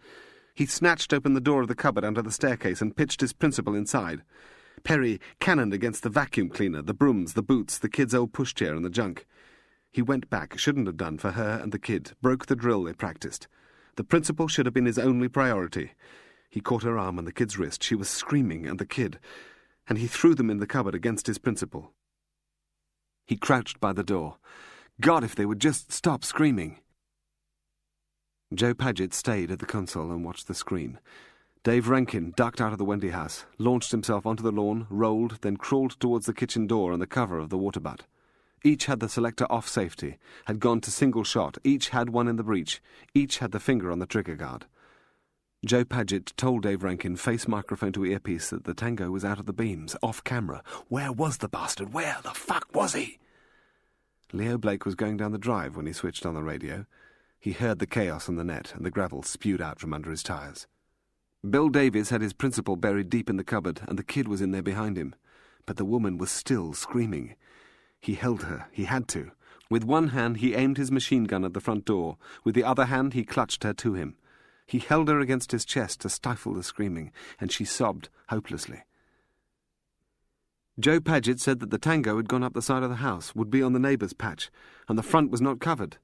He snatched open the door of the cupboard under the staircase and pitched his principal inside. Perry cannoned against the vacuum cleaner, the brooms, the boots, the kid's old pushchair, and the junk. He went back, shouldn't have done, for her and the kid, broke the drill they practiced. The principal should have been his only priority. He caught her arm and the kid's wrist. She was screaming, and the kid, and he threw them in the cupboard against his principal. He crouched by the door. God, if they would just stop screaming. Joe Paget stayed at the console and watched the screen. Dave Rankin ducked out of the Wendy house, launched himself onto the lawn, rolled, then crawled towards the kitchen door and the cover of the water butt. Each had the selector off safety, had gone to single shot, each had one in the breech, each had the finger on the trigger guard. Joe Paget told Dave Rankin, face microphone to earpiece, that the Tango was out of the beams, off camera. Where was the bastard? Where the fuck was he? Leo Blake was going down the drive when he switched on the radio. He heard the chaos on the net, and the gravel spewed out from under his tyres. Bill Davies had his principal buried deep in the cupboard, and the kid was in there behind him. But the woman was still screaming. He held her. He had to. With one hand he aimed his machine gun at the front door. With the other hand he clutched her to him. He held her against his chest to stifle the screaming, and she sobbed hopelessly. Joe Paget said that the Tango had gone up the side of the house, would be on the neighbour's patch, and the front was not covered.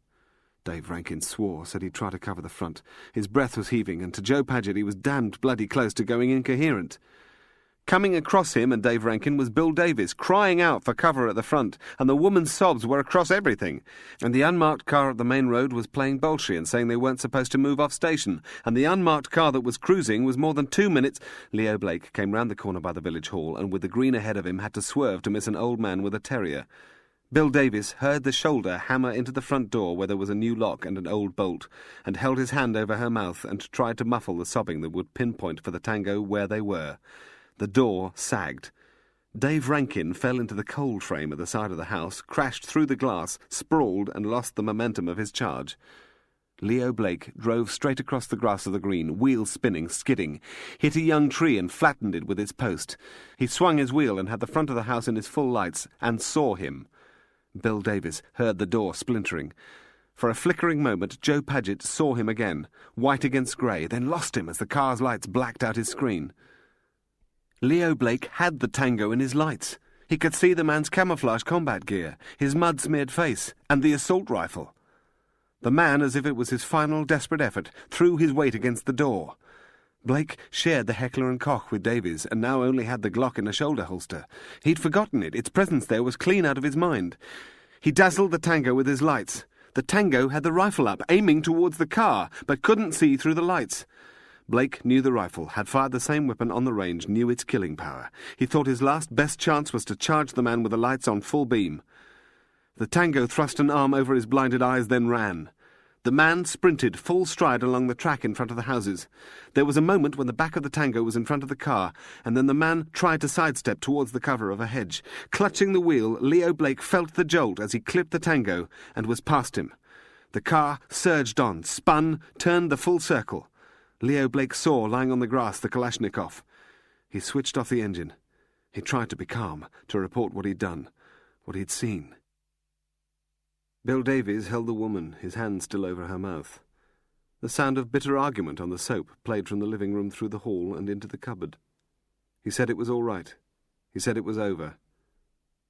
Dave Rankin swore, said he'd try to cover the front. His breath was heaving, and to Joe Paget he was damned bloody close to going incoherent. Coming across him and Dave Rankin was Bill Davies, crying out for cover at the front, and the woman's sobs were across everything. And the unmarked car at the main road was playing Bolshoi and saying they weren't supposed to move off station. And the unmarked car that was cruising was more than 2 minutes. Leo Blake came round the corner by the village hall, and with the green ahead of him had to swerve to miss an old man with a terrier. Bill Davies heard the shoulder hammer into the front door where there was a new lock and an old bolt, and held his hand over her mouth and tried to muffle the sobbing that would pinpoint for the Tango where they were. The door sagged. Dave Rankin fell into the cold frame at the side of the house, crashed through the glass, sprawled, and lost the momentum of his charge. Leo Blake drove straight across the grass of the green, wheel spinning, skidding, hit a young tree and flattened it with its post. He swung his wheel and had the front of the house in his full lights, and saw him. Bill Davies heard the door splintering. For a flickering moment, Joe Paget saw him again, white against grey, then lost him as the car's lights blacked out his screen. Leo Blake had the Tango in his lights. He could see the man's camouflage combat gear, his mud-smeared face, and the assault rifle. The man, as if it was his final desperate effort, threw his weight against the door. Blake shared the Heckler and Koch with Davies, and now only had the Glock in a shoulder holster. He'd forgotten it. Its presence there was clean out of his mind. He dazzled the Tango with his lights. The Tango had the rifle up, aiming towards the car, but couldn't see through the lights. Blake knew the rifle, had fired the same weapon on the range, knew its killing power. He thought his last best chance was to charge the man with the lights on full beam. The Tango thrust an arm over his blinded eyes, then ran. The man sprinted full stride along the track in front of the houses. There was a moment when the back of the Tango was in front of the car, and then the man tried to sidestep towards the cover of a hedge. Clutching the wheel, Leo Blake felt the jolt as he clipped the Tango and was past him. The car surged on, spun, turned the full circle. Leo Blake saw, lying on the grass, the Kalashnikov. He switched off the engine. He tried to be calm, to report what he'd done, what he'd seen. Bill Davies held the woman, his hand still over her mouth. The sound of bitter argument on the soap played from the living room through the hall and into the cupboard. He said it was all right. He said it was over.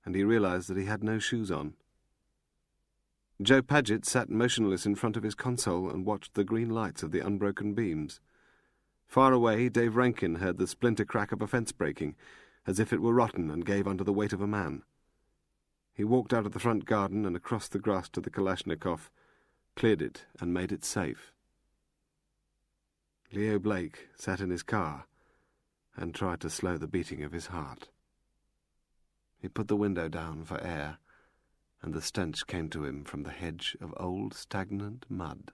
And he realized that he had no shoes on. Joe Paget sat motionless in front of his console and watched the green lights of the unbroken beams. Far away, Dave Rankin heard the splinter crack of a fence breaking, as if it were rotten and gave under the weight of a man. He walked out of the front garden and across the grass to the Kalashnikov, cleared it and made it safe. Leo Blake sat in his car and tried to slow the beating of his heart. He put the window down for air and the stench came to him from the hedge of old stagnant mud.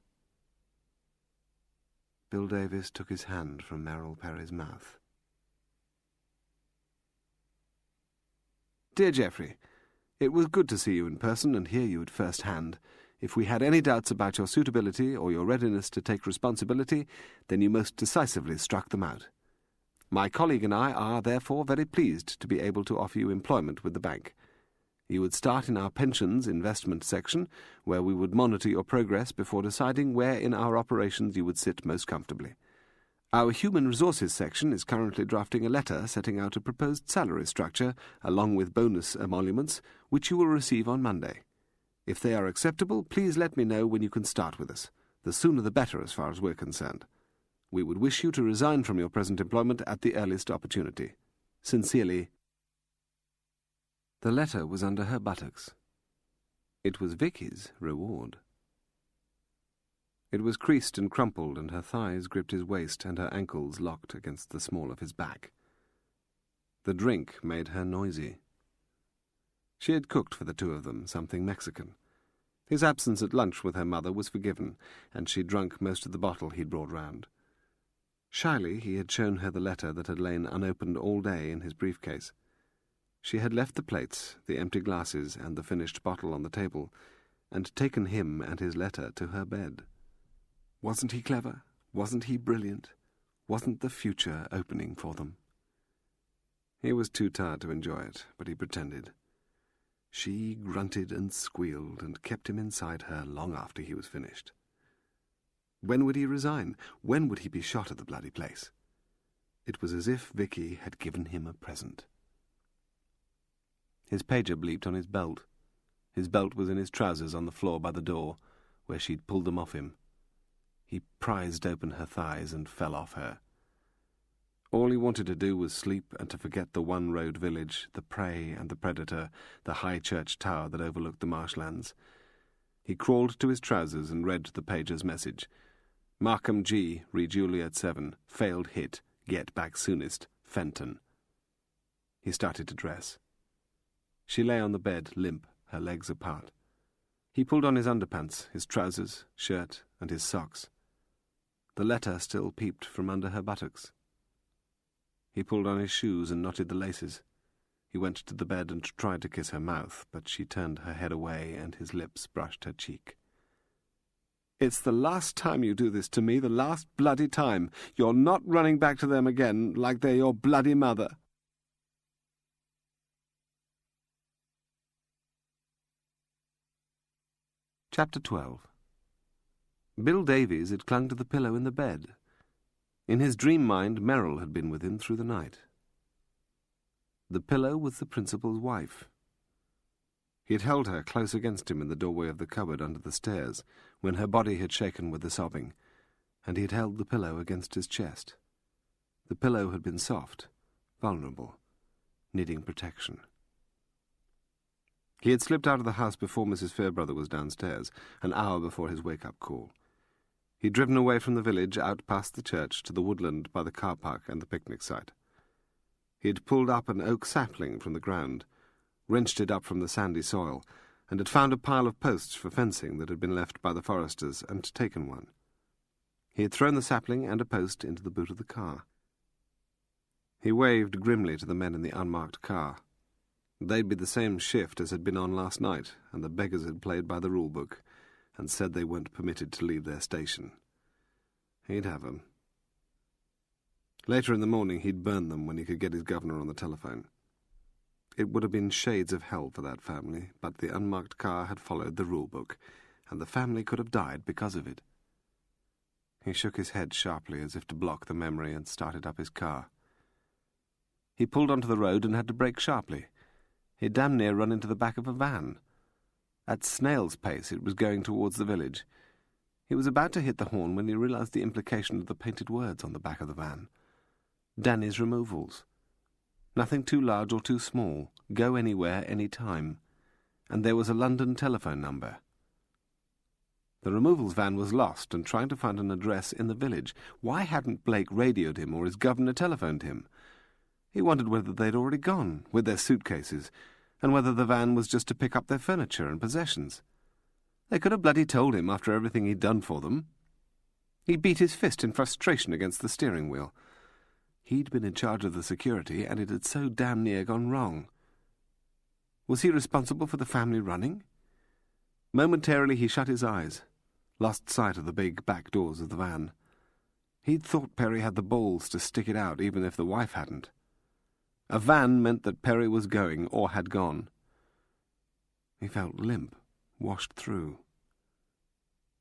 Bill Davies took his hand from Merrill Perry's mouth. Dear Geoffrey, it was good to see you in person and hear you at first hand. If we had any doubts about your suitability or your readiness to take responsibility, then you most decisively struck them out. My colleague and I are, therefore, very pleased to be able to offer you employment with the bank. You would start in our pensions investment section, where we would monitor your progress before deciding where in our operations you would sit most comfortably. Our human resources section is currently drafting a letter setting out a proposed salary structure, along with bonus emoluments, which you will receive on Monday. If they are acceptable, please let me know when you can start with us. The sooner the better as far as we're concerned. We would wish you to resign from your present employment at the earliest opportunity. Sincerely. The letter was under her buttocks. It was Vicky's reward. It was creased and crumpled, and her thighs gripped his waist and her ankles locked against the small of his back. The drink made her noisy. She had cooked for the two of them something Mexican. His absence at lunch with her mother was forgiven, and she drunk most of the bottle he'd brought round. Shyly he had shown her the letter that had lain unopened all day in his briefcase. She had left the plates, the empty glasses, and the finished bottle on the table, and taken him and his letter to her bed. Wasn't he clever? Wasn't he brilliant? Wasn't the future opening for them? He was too tired to enjoy it, but he pretended. She grunted and squealed and kept him inside her long after he was finished. When would he resign? When would he be shot at the bloody place? It was as if Vicky had given him a present. His pager bleeped on his belt. His belt was in his trousers on the floor by the door, where she'd pulled them off him. He prized open her thighs and fell off her. All he wanted to do was sleep and to forget the one-road village, the prey and the predator, the high church tower that overlooked the marshlands. He crawled to his trousers and read the pager's message. Markham G, re Juliet 7, failed hit, get back soonest, Fenton. He started to dress. She lay on the bed, limp, her legs apart. He pulled on his underpants, his trousers, shirt, and his socks. The letter still peeped from under her buttocks. He pulled on his shoes and knotted the laces. He went to the bed and tried to kiss her mouth, but she turned her head away and his lips brushed her cheek. It's the last time you do this to me, the last bloody time. You're not running back to them again like they're your bloody mother. Chapter 12. Bill Davies had clung to the pillow in the bed. In his dream mind, Merrill had been with him through the night. The pillow was the principal's wife. He had held her close against him in the doorway of the cupboard under the stairs, when her body had shaken with the sobbing, and he had held the pillow against his chest. The pillow had been soft, vulnerable, needing protection. He had slipped out of the house before Mrs. Fairbrother was downstairs, an hour before his wake-up call. He'd driven away from the village, out past the church, to the woodland by the car park and the picnic site. He had pulled up an oak sapling from the ground, wrenched it up from the sandy soil, and had found a pile of posts for fencing that had been left by the foresters, and taken one. He had thrown the sapling and a post into the boot of the car. He waved grimly to the men in the unmarked car. They'd be the same shift as had been on last night, and the beggars had played by the rule-book, and said they weren't permitted to leave their station. He'd have 'em. Later in the morning he'd burn them when he could get his governor on the telephone. It would have been shades of hell for that family, but the unmarked car had followed the rule-book, and the family could have died because of it. He shook his head sharply as if to block the memory and started up his car. He pulled onto the road and had to brake sharply. He'd damn near run into the back of a van. At snail's pace it was going towards the village. He was about to hit the horn when he realized the implication of the painted words on the back of the van. Danny's Removals. Nothing too large or too small. Go anywhere, any time. And there was a London telephone number. The removals van was lost and trying to find an address in the village. Why hadn't Blake radioed him or his governor telephoned him? He wondered whether they'd already gone, with their suitcases, and whether the van was just to pick up their furniture and possessions. They could have bloody told him after everything he'd done for them. He beat his fist in frustration against the steering wheel. He'd been in charge of the security, and it had so damn near gone wrong. Was he responsible for the family running? Momentarily he shut his eyes, lost sight of the big back doors of the van. He'd thought Perry had the balls to stick it out even if the wife hadn't. A van meant that Perry was going or had gone. He felt limp, washed through.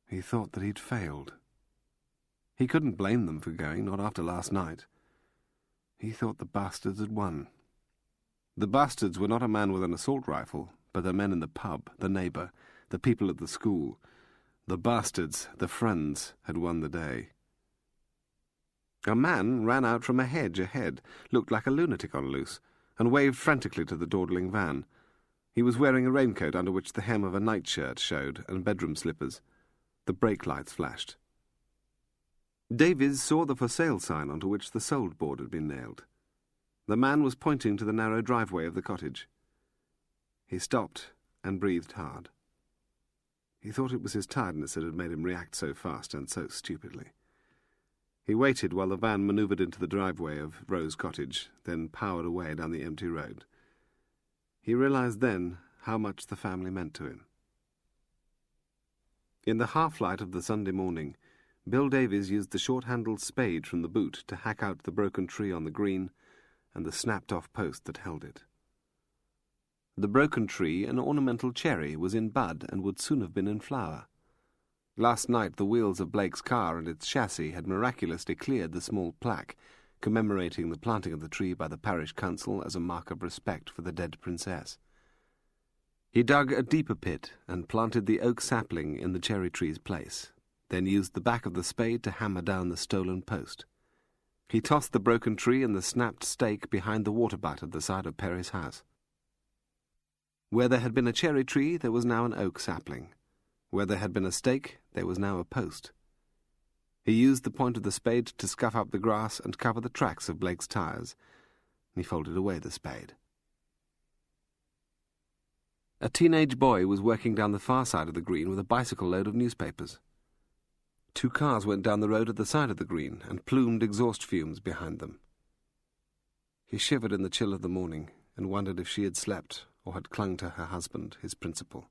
He thought that he'd failed. He couldn't blame them for going, not after last night. He thought the bastards had won. The bastards were not a man with an assault rifle, but the men in the pub, the neighbour, the people at the school. The bastards, the friends, had won the day. A man ran out from a hedge ahead, looked like a lunatic on loose, and waved frantically to the dawdling van. He was wearing a raincoat under which the hem of a nightshirt showed, and bedroom slippers. The brake lights flashed. Davies saw the for sale sign onto which the sold board had been nailed. The man was pointing to the narrow driveway of the cottage. He stopped and breathed hard. He thought it was his tiredness that had made him react so fast and so stupidly. He waited while the van manoeuvred into the driveway of Rose Cottage, then powered away down the empty road. He realized then how much the family meant to him. In the half-light of the Sunday morning, Bill Davies used the short-handled spade from the boot to hack out the broken tree on the green and the snapped-off post that held it. The broken tree, an ornamental cherry, was in bud and would soon have been in flower. Last night the wheels of Blake's car and its chassis had miraculously cleared the small plaque, commemorating the planting of the tree by the parish council as a mark of respect for the dead princess. He dug a deeper pit and planted the oak sapling in the cherry tree's place, then used the back of the spade to hammer down the stolen post. He tossed the broken tree and the snapped stake behind the water butt at the side of Perry's house. Where there had been a cherry tree, there was now an oak sapling. Where there had been a stake, there was now a post. He used the point of the spade to scuff up the grass and cover the tracks of Blake's tires. He folded away the spade. A teenage boy was working down the far side of the green with a bicycle load of newspapers. 2 cars went down the road at the side of the green and plumed exhaust fumes behind them. He shivered in the chill of the morning and wondered if she had slept or had clung to her husband, his principal.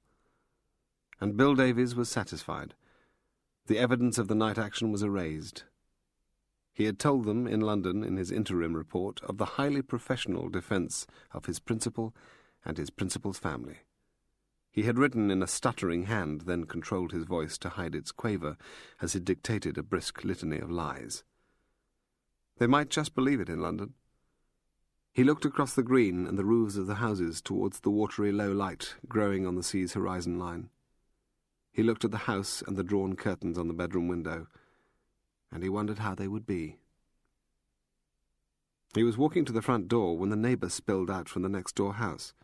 And Bill Davies was satisfied. The evidence of the night action was erased. He had told them in London in his interim report of the highly professional defence of his principal and his principal's family. He had written in a stuttering hand, then controlled his voice to hide its quaver as it dictated a brisk litany of lies. They might just believe it in London. He looked across the green and the roofs of the houses towards the watery low light growing on the sea's horizon line. He looked at the house and the drawn curtains on the bedroom window, and he wondered how they would be. He was walking to the front door when the neighbour spilled out from the next-door house.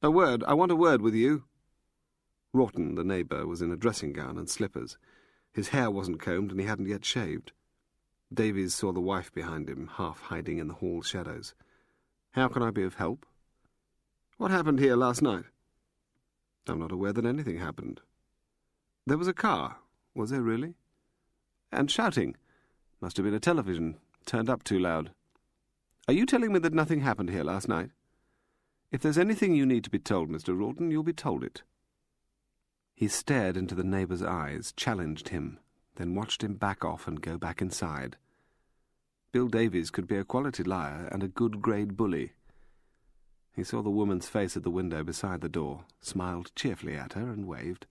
I want a word with you." Wroughton, the neighbour, was in a dressing-gown and slippers. His hair wasn't combed and he hadn't yet shaved. Davies saw the wife behind him, half hiding in the hall shadows. "How can I be of help?" "What happened here last night?" "I'm not aware that anything happened." "There was a car. Was there really?" "And shouting. Must have been a television. Turned up too loud." "Are you telling me that nothing happened here last night?" "If there's anything you need to be told, Mr. Wroughton, you'll be told it." He stared into the neighbour's eyes, challenged him, then watched him back off and go back inside. Bill Davies could be a quality liar and a good-grade bully. He saw the woman's face at the window beside the door, smiled cheerfully at her and waved.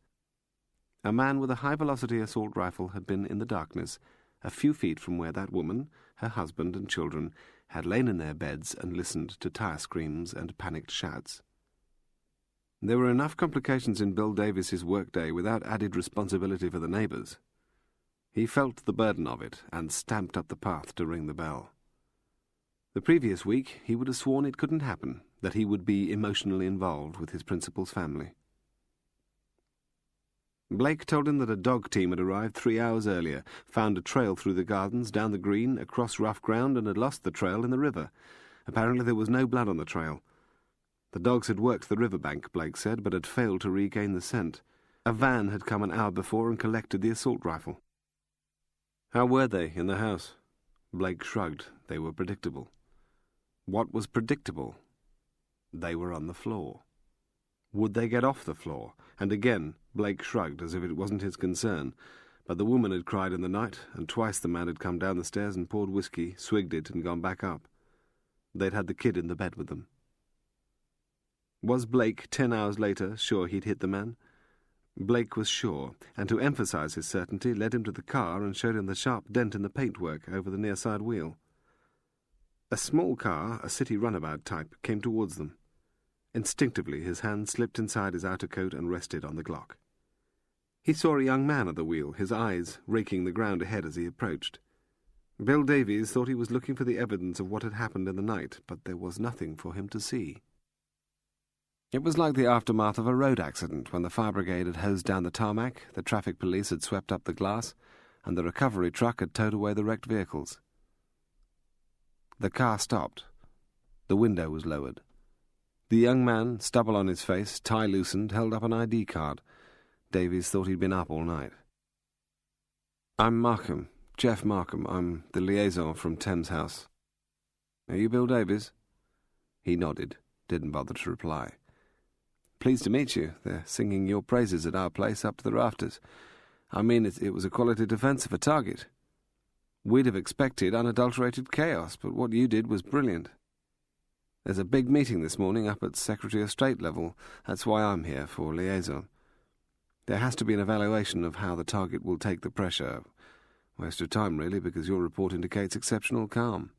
A man with a high-velocity assault rifle had been in the darkness, a few feet from where that woman, her husband and children, had lain in their beds and listened to tire screams and panicked shouts. There were enough complications in Bill Davies's workday without added responsibility for the neighbours. He felt the burden of it and stamped up the path to ring the bell. The previous week he would have sworn it couldn't happen, that he would be emotionally involved with his principal's family. Blake told him that a dog team had arrived 3 hours earlier, found a trail through the gardens, down the green, across rough ground, and had lost the trail in the river. Apparently there was no blood on the trail. The dogs had worked the riverbank, Blake said, but had failed to regain the scent. A van had come an hour before and collected the assault rifle. How were they in the house? Blake shrugged. They were predictable. What was predictable? They were on the floor. Would they get off the floor? And again, Blake shrugged as if it wasn't his concern. But the woman had cried in the night, and twice the man had come down the stairs and poured whiskey, swigged it, and gone back up. They'd had the kid in the bed with them. Was Blake, 10 hours later, sure he'd hit the man? Blake was sure, and to emphasize his certainty, led him to the car and showed him the sharp dent in the paintwork over the near side wheel. A small car, a city runabout type, came towards them. Instinctively his hand slipped inside his outer coat and rested on the Glock. He saw a young man at the wheel, his eyes raking the ground ahead as he approached. Bill Davies thought he was looking for the evidence of what had happened in the night, but there was nothing for him to see. It was like the aftermath of a road accident, when the fire brigade had hosed down the tarmac, the traffic police had swept up the glass, and the recovery truck had towed away the wrecked vehicles. The car stopped. The window was lowered. The young man, stubble on his face, tie loosened, held up an ID card. Davies thought he'd been up all night. "I'm Markham, Jeff Markham. I'm the liaison from Thames House." "Are you Bill Davies?" He nodded, didn't bother to reply. "Pleased to meet you. They're singing your praises at our place up to the rafters. I mean, it was a quality defence of a target. We'd have expected unadulterated chaos, but what you did was brilliant. There's a big meeting this morning up at Secretary of State level. That's why I'm here, for liaison. There has to be an evaluation of how the target will take the pressure. Waste of time, really, because your report indicates exceptional calm.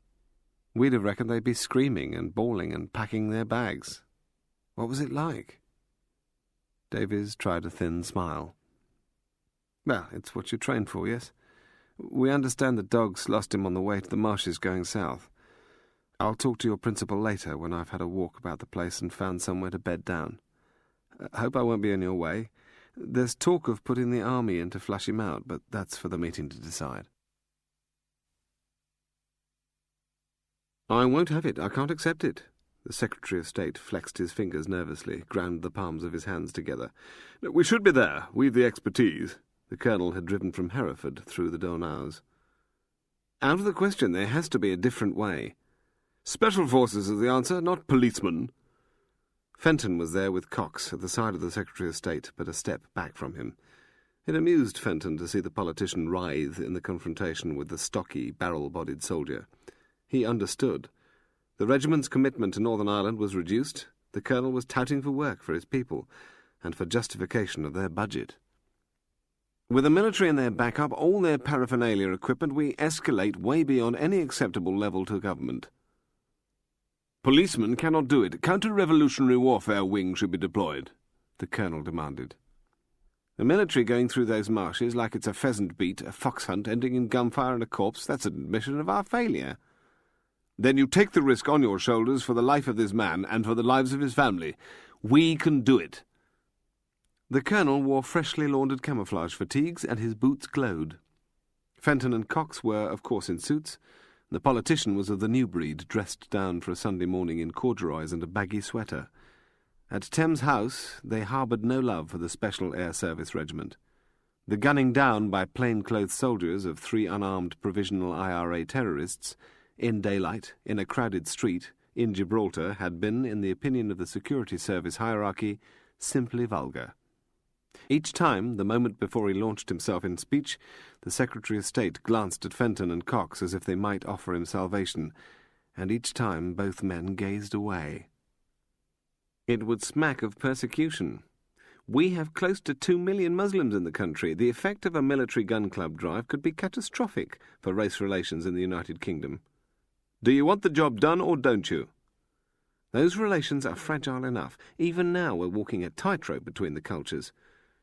We'd have reckoned they'd be screaming and bawling and packing their bags. What was it like?" Davies tried a thin smile. "Well, it's what you're trained for, yes? We understand the dogs lost him on the way to the marshes going south. I'll talk to your principal later when I've had a walk about the place and found somewhere to bed down. Hope I won't be in your way. There's talk of putting the army in to flush him out, but that's for the meeting to decide." "I won't have it. I can't accept it." The Secretary of State flexed his fingers nervously, ground the palms of his hands together. "We should be there. We've the expertise." The Colonel had driven from Hereford through the Donau's. "Out of the question. There has to be a different way." "Special forces is the answer, not policemen." Fenton was there with Cox at the side of the Secretary of State, but a step back from him. It amused Fenton to see the politician writhe in the confrontation with the stocky, barrel-bodied soldier. He understood. The regiment's commitment to Northern Ireland was reduced. The Colonel was touting for work for his people, and for justification of their budget. "With the military and their backup, all their paraphernalia equipment, we escalate way beyond any acceptable level to government." "Policemen cannot do it. Counter-revolutionary warfare wing should be deployed," the Colonel demanded. "The military going through those marshes like it's a pheasant beat, a fox hunt ending in gunfire and a corpse, that's an admission of our failure." "Then you take the risk on your shoulders for the life of this man and for the lives of his family. We can do it." The Colonel wore freshly laundered camouflage fatigues, and his boots glowed. Fenton and Cox were, of course, in suits. The politician was of the new breed, dressed down for a Sunday morning in corduroys and a baggy sweater. At Thames House they harboured no love for the Special Air Service Regiment. The gunning down by plain-clothes soldiers of 3 unarmed provisional IRA terrorists, in daylight, in a crowded street, in Gibraltar, had been, in the opinion of the security service hierarchy, simply vulgar. Each time, the moment before he launched himself in speech, the Secretary of State glanced at Fenton and Cox as if they might offer him salvation, and each time both men gazed away. It would smack of persecution. We have close to 2 million Muslims in the country. The effect of a military gun club drive could be catastrophic for race relations in the United Kingdom. Do you want the job done or don't you? Those relations are fragile enough. Even now we're walking a tightrope between the cultures.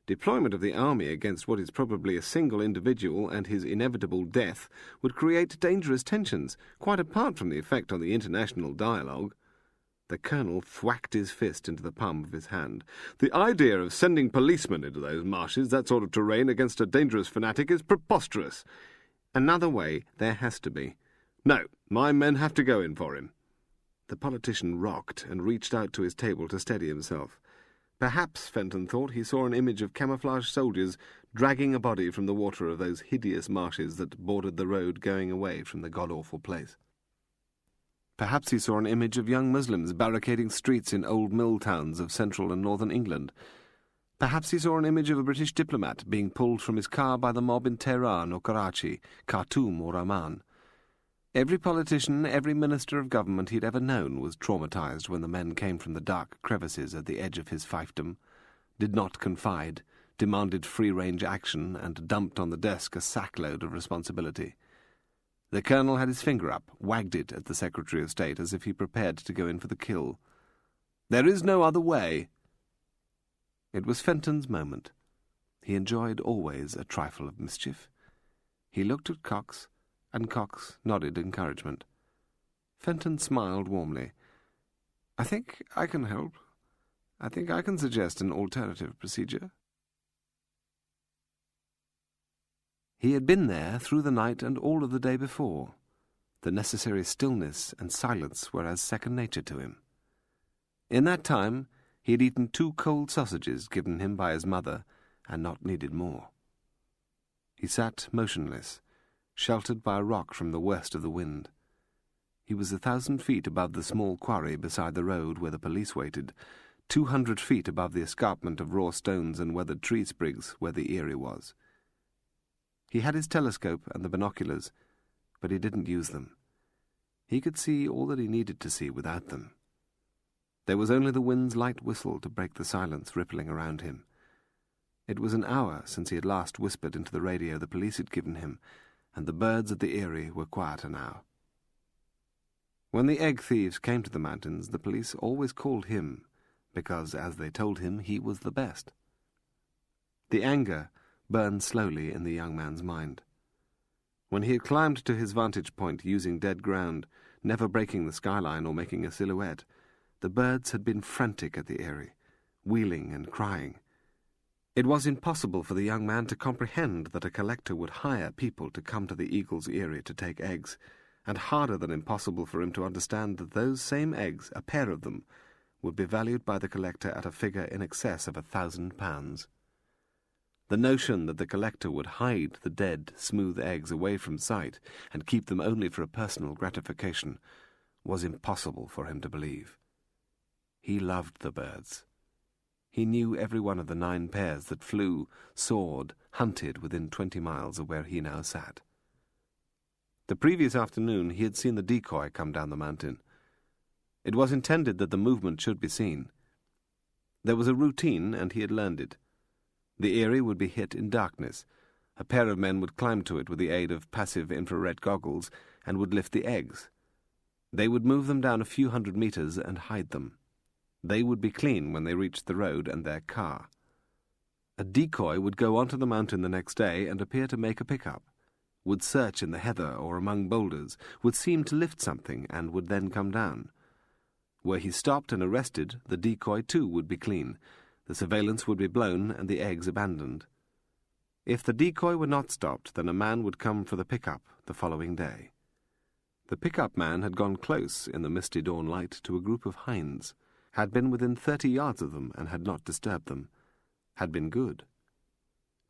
Deployment of the army against what is probably a single individual and his inevitable death would create dangerous tensions, quite apart from the effect on the international dialogue. The Colonel thwacked his fist into the palm of his hand. The idea of sending policemen into those marshes, that sort of terrain, against a dangerous fanatic is preposterous. Another way there has to be. No, my men have to go in for him. The politician rocked and reached out to his table to steady himself. Perhaps, Fenton thought, he saw an image of camouflaged soldiers dragging a body from the water of those hideous marshes that bordered the road going away from the god-awful place. Perhaps he saw an image of young Muslims barricading streets in old mill towns of central and northern England. Perhaps he saw an image of a British diplomat being pulled from his car by the mob in Tehran or Karachi, Khartoum or Amman. Every politician, every minister of government he'd ever known was traumatized when the men came from the dark crevices at the edge of his fiefdom, did not confide, demanded free-range action, and dumped on the desk a sackload of responsibility. The colonel had his finger up, wagged it at the Secretary of State as if he prepared to go in for the kill. "There is no other way." It was Fenton's moment. He enjoyed always a trifle of mischief. He looked at Cox, and Cox nodded encouragement. Fenton smiled warmly. "I think I can help. I think I can suggest an alternative procedure." He had been there through the night and all of the day before. The necessary stillness and silence were as second nature to him. In that time he had eaten 2 cold sausages given him by his mother, and not needed more. He sat motionless, sheltered by a rock from the worst of the wind. He was 1,000 feet above the small quarry beside the road where the police waited, 200 feet above the escarpment of raw stones and weathered tree sprigs where the Erie was. He had his telescope and the binoculars, but he didn't use them. He could see all that he needed to see without them. There was only the wind's light whistle to break the silence rippling around him. It was an hour since he had last whispered into the radio the police had given him, and the birds at the Erie were quieter now. When the egg thieves came to the mountains, the police always called him, because, as they told him, he was the best. The anger burned slowly in the young man's mind. When he had climbed to his vantage point using dead ground, never breaking the skyline or making a silhouette, the birds had been frantic at the Erie, wheeling and crying. It was impossible for the young man to comprehend that a collector would hire people to come to the Eagle's Eyrie to take eggs, and harder than impossible for him to understand that those same eggs, a pair of them, would be valued by the collector at a figure in excess of £1,000. The notion that the collector would hide the dead, smooth eggs away from sight and keep them only for a personal gratification was impossible for him to believe. He loved the birds. He knew every one of the 9 pairs that flew, soared, hunted within 20 miles of where he now sat. The previous afternoon he had seen the decoy come down the mountain. It was intended that the movement should be seen. There was a routine, and he had learned it. The Erie would be hit in darkness. A pair of men would climb to it with the aid of passive infrared goggles and would lift the eggs. They would move them down a few hundred meters and hide them. They would be clean when they reached the road and their car. A decoy would go onto the mountain the next day and appear to make a pickup, would search in the heather or among boulders, would seem to lift something, and would then come down. Where he stopped and arrested, the decoy too would be clean. The surveillance would be blown and the eggs abandoned. If the decoy were not stopped, then a man would come for the pickup the following day. The pickup man had gone close in the misty dawn light to a group of hinds, had been within 30 yards of them and had not disturbed them, had been good.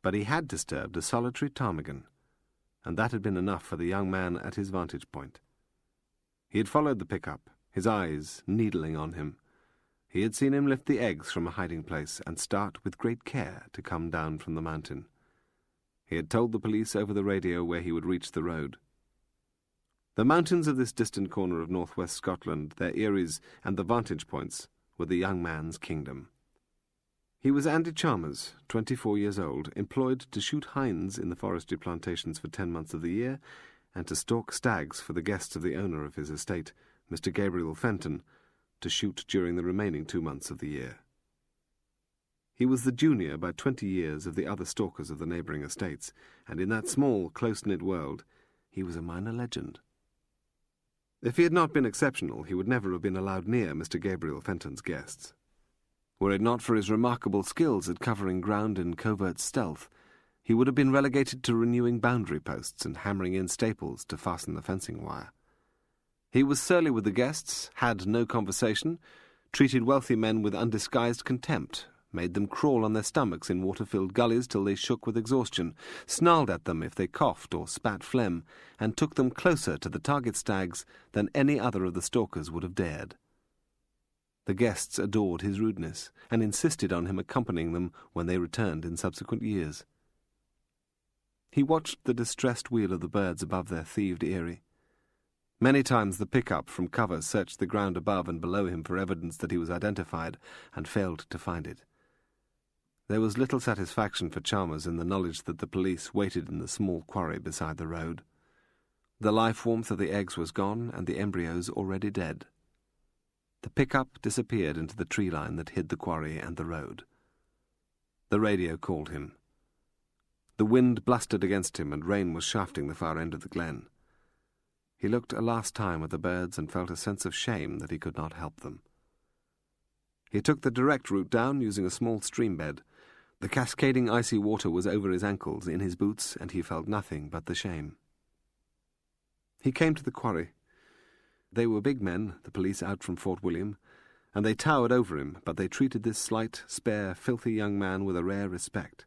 But he had disturbed a solitary ptarmigan, and that had been enough for the young man at his vantage point. He had followed the pickup, his eyes needling on him. He had seen him lift the eggs from a hiding place and start with great care to come down from the mountain. He had told the police over the radio where he would reach the road. The mountains of this distant corner of northwest Scotland, their eyries and the vantage points, were the young man's kingdom. He was Andy Chalmers, 24 years old, employed to shoot hinds in the forestry plantations for 10 months of the year, and to stalk stags for the guests of the owner of his estate, Mr. Gabriel Fenton, to shoot during the remaining 2 months of the year. He was the junior by 20 years of the other stalkers of the neighbouring estates, and in that small, close-knit world, he was a minor legend. If he had not been exceptional, he would never have been allowed near Mr. Gabriel Fenton's guests. Were it not for his remarkable skills at covering ground in covert stealth, he would have been relegated to renewing boundary posts and hammering in staples to fasten the fencing wire. He was surly with the guests, had no conversation, treated wealthy men with undisguised contempt, made them crawl on their stomachs in water-filled gullies till they shook with exhaustion, snarled at them if they coughed or spat phlegm, and took them closer to the target stags than any other of the stalkers would have dared. The guests adored his rudeness, and insisted on him accompanying them when they returned in subsequent years. He watched the distressed wheel of the birds above their thieved eyrie. Many times the pickup from cover searched the ground above and below him for evidence that he was identified, and failed to find it. There was little satisfaction for Chalmers in the knowledge that the police waited in the small quarry beside the road. The life-warmth of the eggs was gone, and the embryos already dead. The pickup disappeared into the tree line that hid the quarry and the road. The radio called him. The wind blustered against him, and rain was shafting the far end of the glen. He looked a last time at the birds and felt a sense of shame that he could not help them. He took the direct route down, using a small stream bed. The cascading icy water was over his ankles, in his boots, and he felt nothing but the shame. He came to the quarry. They were big men, the police out from Fort William, and they towered over him, but they treated this slight, spare, filthy young man with a rare respect.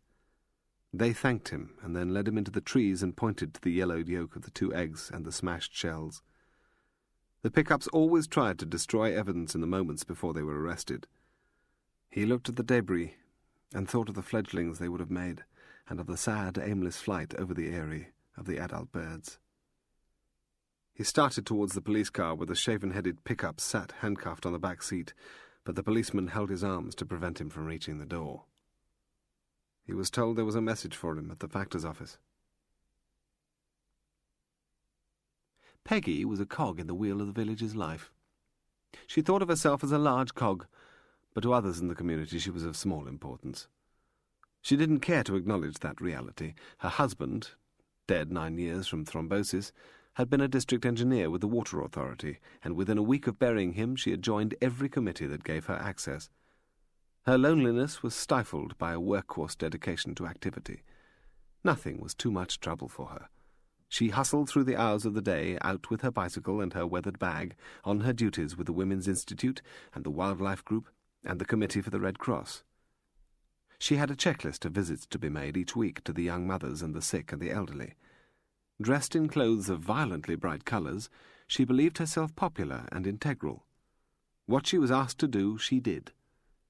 They thanked him, and then led him into the trees and pointed to the yellowed yolk of the 2 eggs and the smashed shells. The pickups always tried to destroy evidence in the moments before they were arrested. He looked at the debris, and thought of the fledglings they would have made, and of the sad, aimless flight over the eyrie of the adult birds. He started towards the police car where the shaven-headed pickup sat handcuffed on the back seat, but the policeman held his arms to prevent him from reaching the door. He was told there was a message for him at the factor's office. Peggy was a cog in the wheel of the village's life. She thought of herself as a large cog, but to others in the community she was of small importance. She didn't care to acknowledge that reality. Her husband, dead 9 years from thrombosis, had been a district engineer with the Water Authority, and within a week of burying him she had joined every committee that gave her access. Her loneliness was stifled by a workhorse dedication to activity. Nothing was too much trouble for her. She hustled through the hours of the day, out with her bicycle and her weathered bag, on her duties with the Women's Institute and the Wildlife Group and the Committee for the Red Cross. She had a checklist of visits to be made each week to the young mothers and the sick and the elderly. Dressed in clothes of violently bright colours, she believed herself popular and integral. What she was asked to do, she did.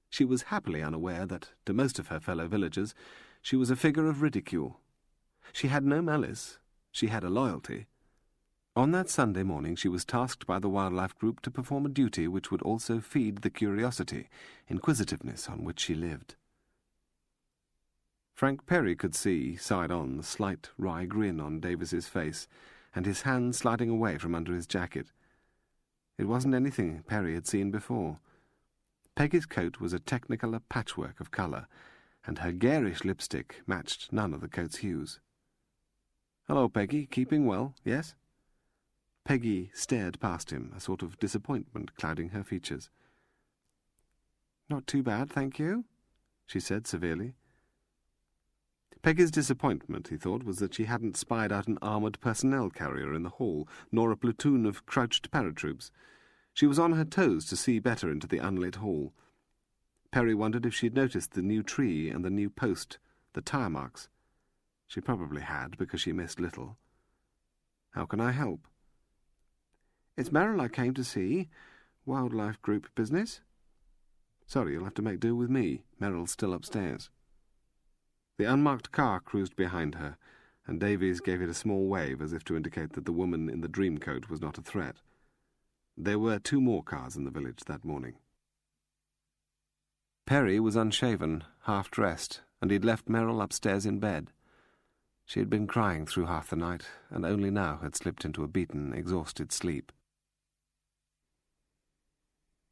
She was happily unaware that, to most of her fellow villagers, she was a figure of ridicule. She had no malice. She had a loyalty. On that Sunday morning she was tasked by the Wildlife Group to perform a duty which would also feed the curiosity, inquisitiveness on which she lived. Frank Perry could see, side on, the slight, wry grin on Davis's face, and his hand sliding away from under his jacket. It wasn't anything Perry had seen before. Peggy's coat was a technicolor patchwork of colour, and her garish lipstick matched none of the coat's hues. "Hello, Peggy. Keeping well, yes?" Peggy stared past him, a sort of disappointment clouding her features. "Not too bad, thank you," she said severely. Peggy's disappointment, he thought, was that she hadn't spied out an armoured personnel carrier in the hall, nor a platoon of crouched paratroops. She was on her toes to see better into the unlit hall. Perry wondered if she'd noticed the new tree and the new post, the tire marks. She probably had, because she missed little. "How can I help?" "It's Merrill I came to see. Wildlife Group business." "Sorry, you'll have to make do with me. Merrill's still upstairs." The unmarked car cruised behind her, and Davies gave it a small wave as if to indicate that the woman in the dream coat was not a threat. There were 2 more cars in the village that morning. Perry was unshaven, half-dressed, and he'd left Merrill upstairs in bed. She had been crying through half the night, and only now had slipped into a beaten, exhausted sleep.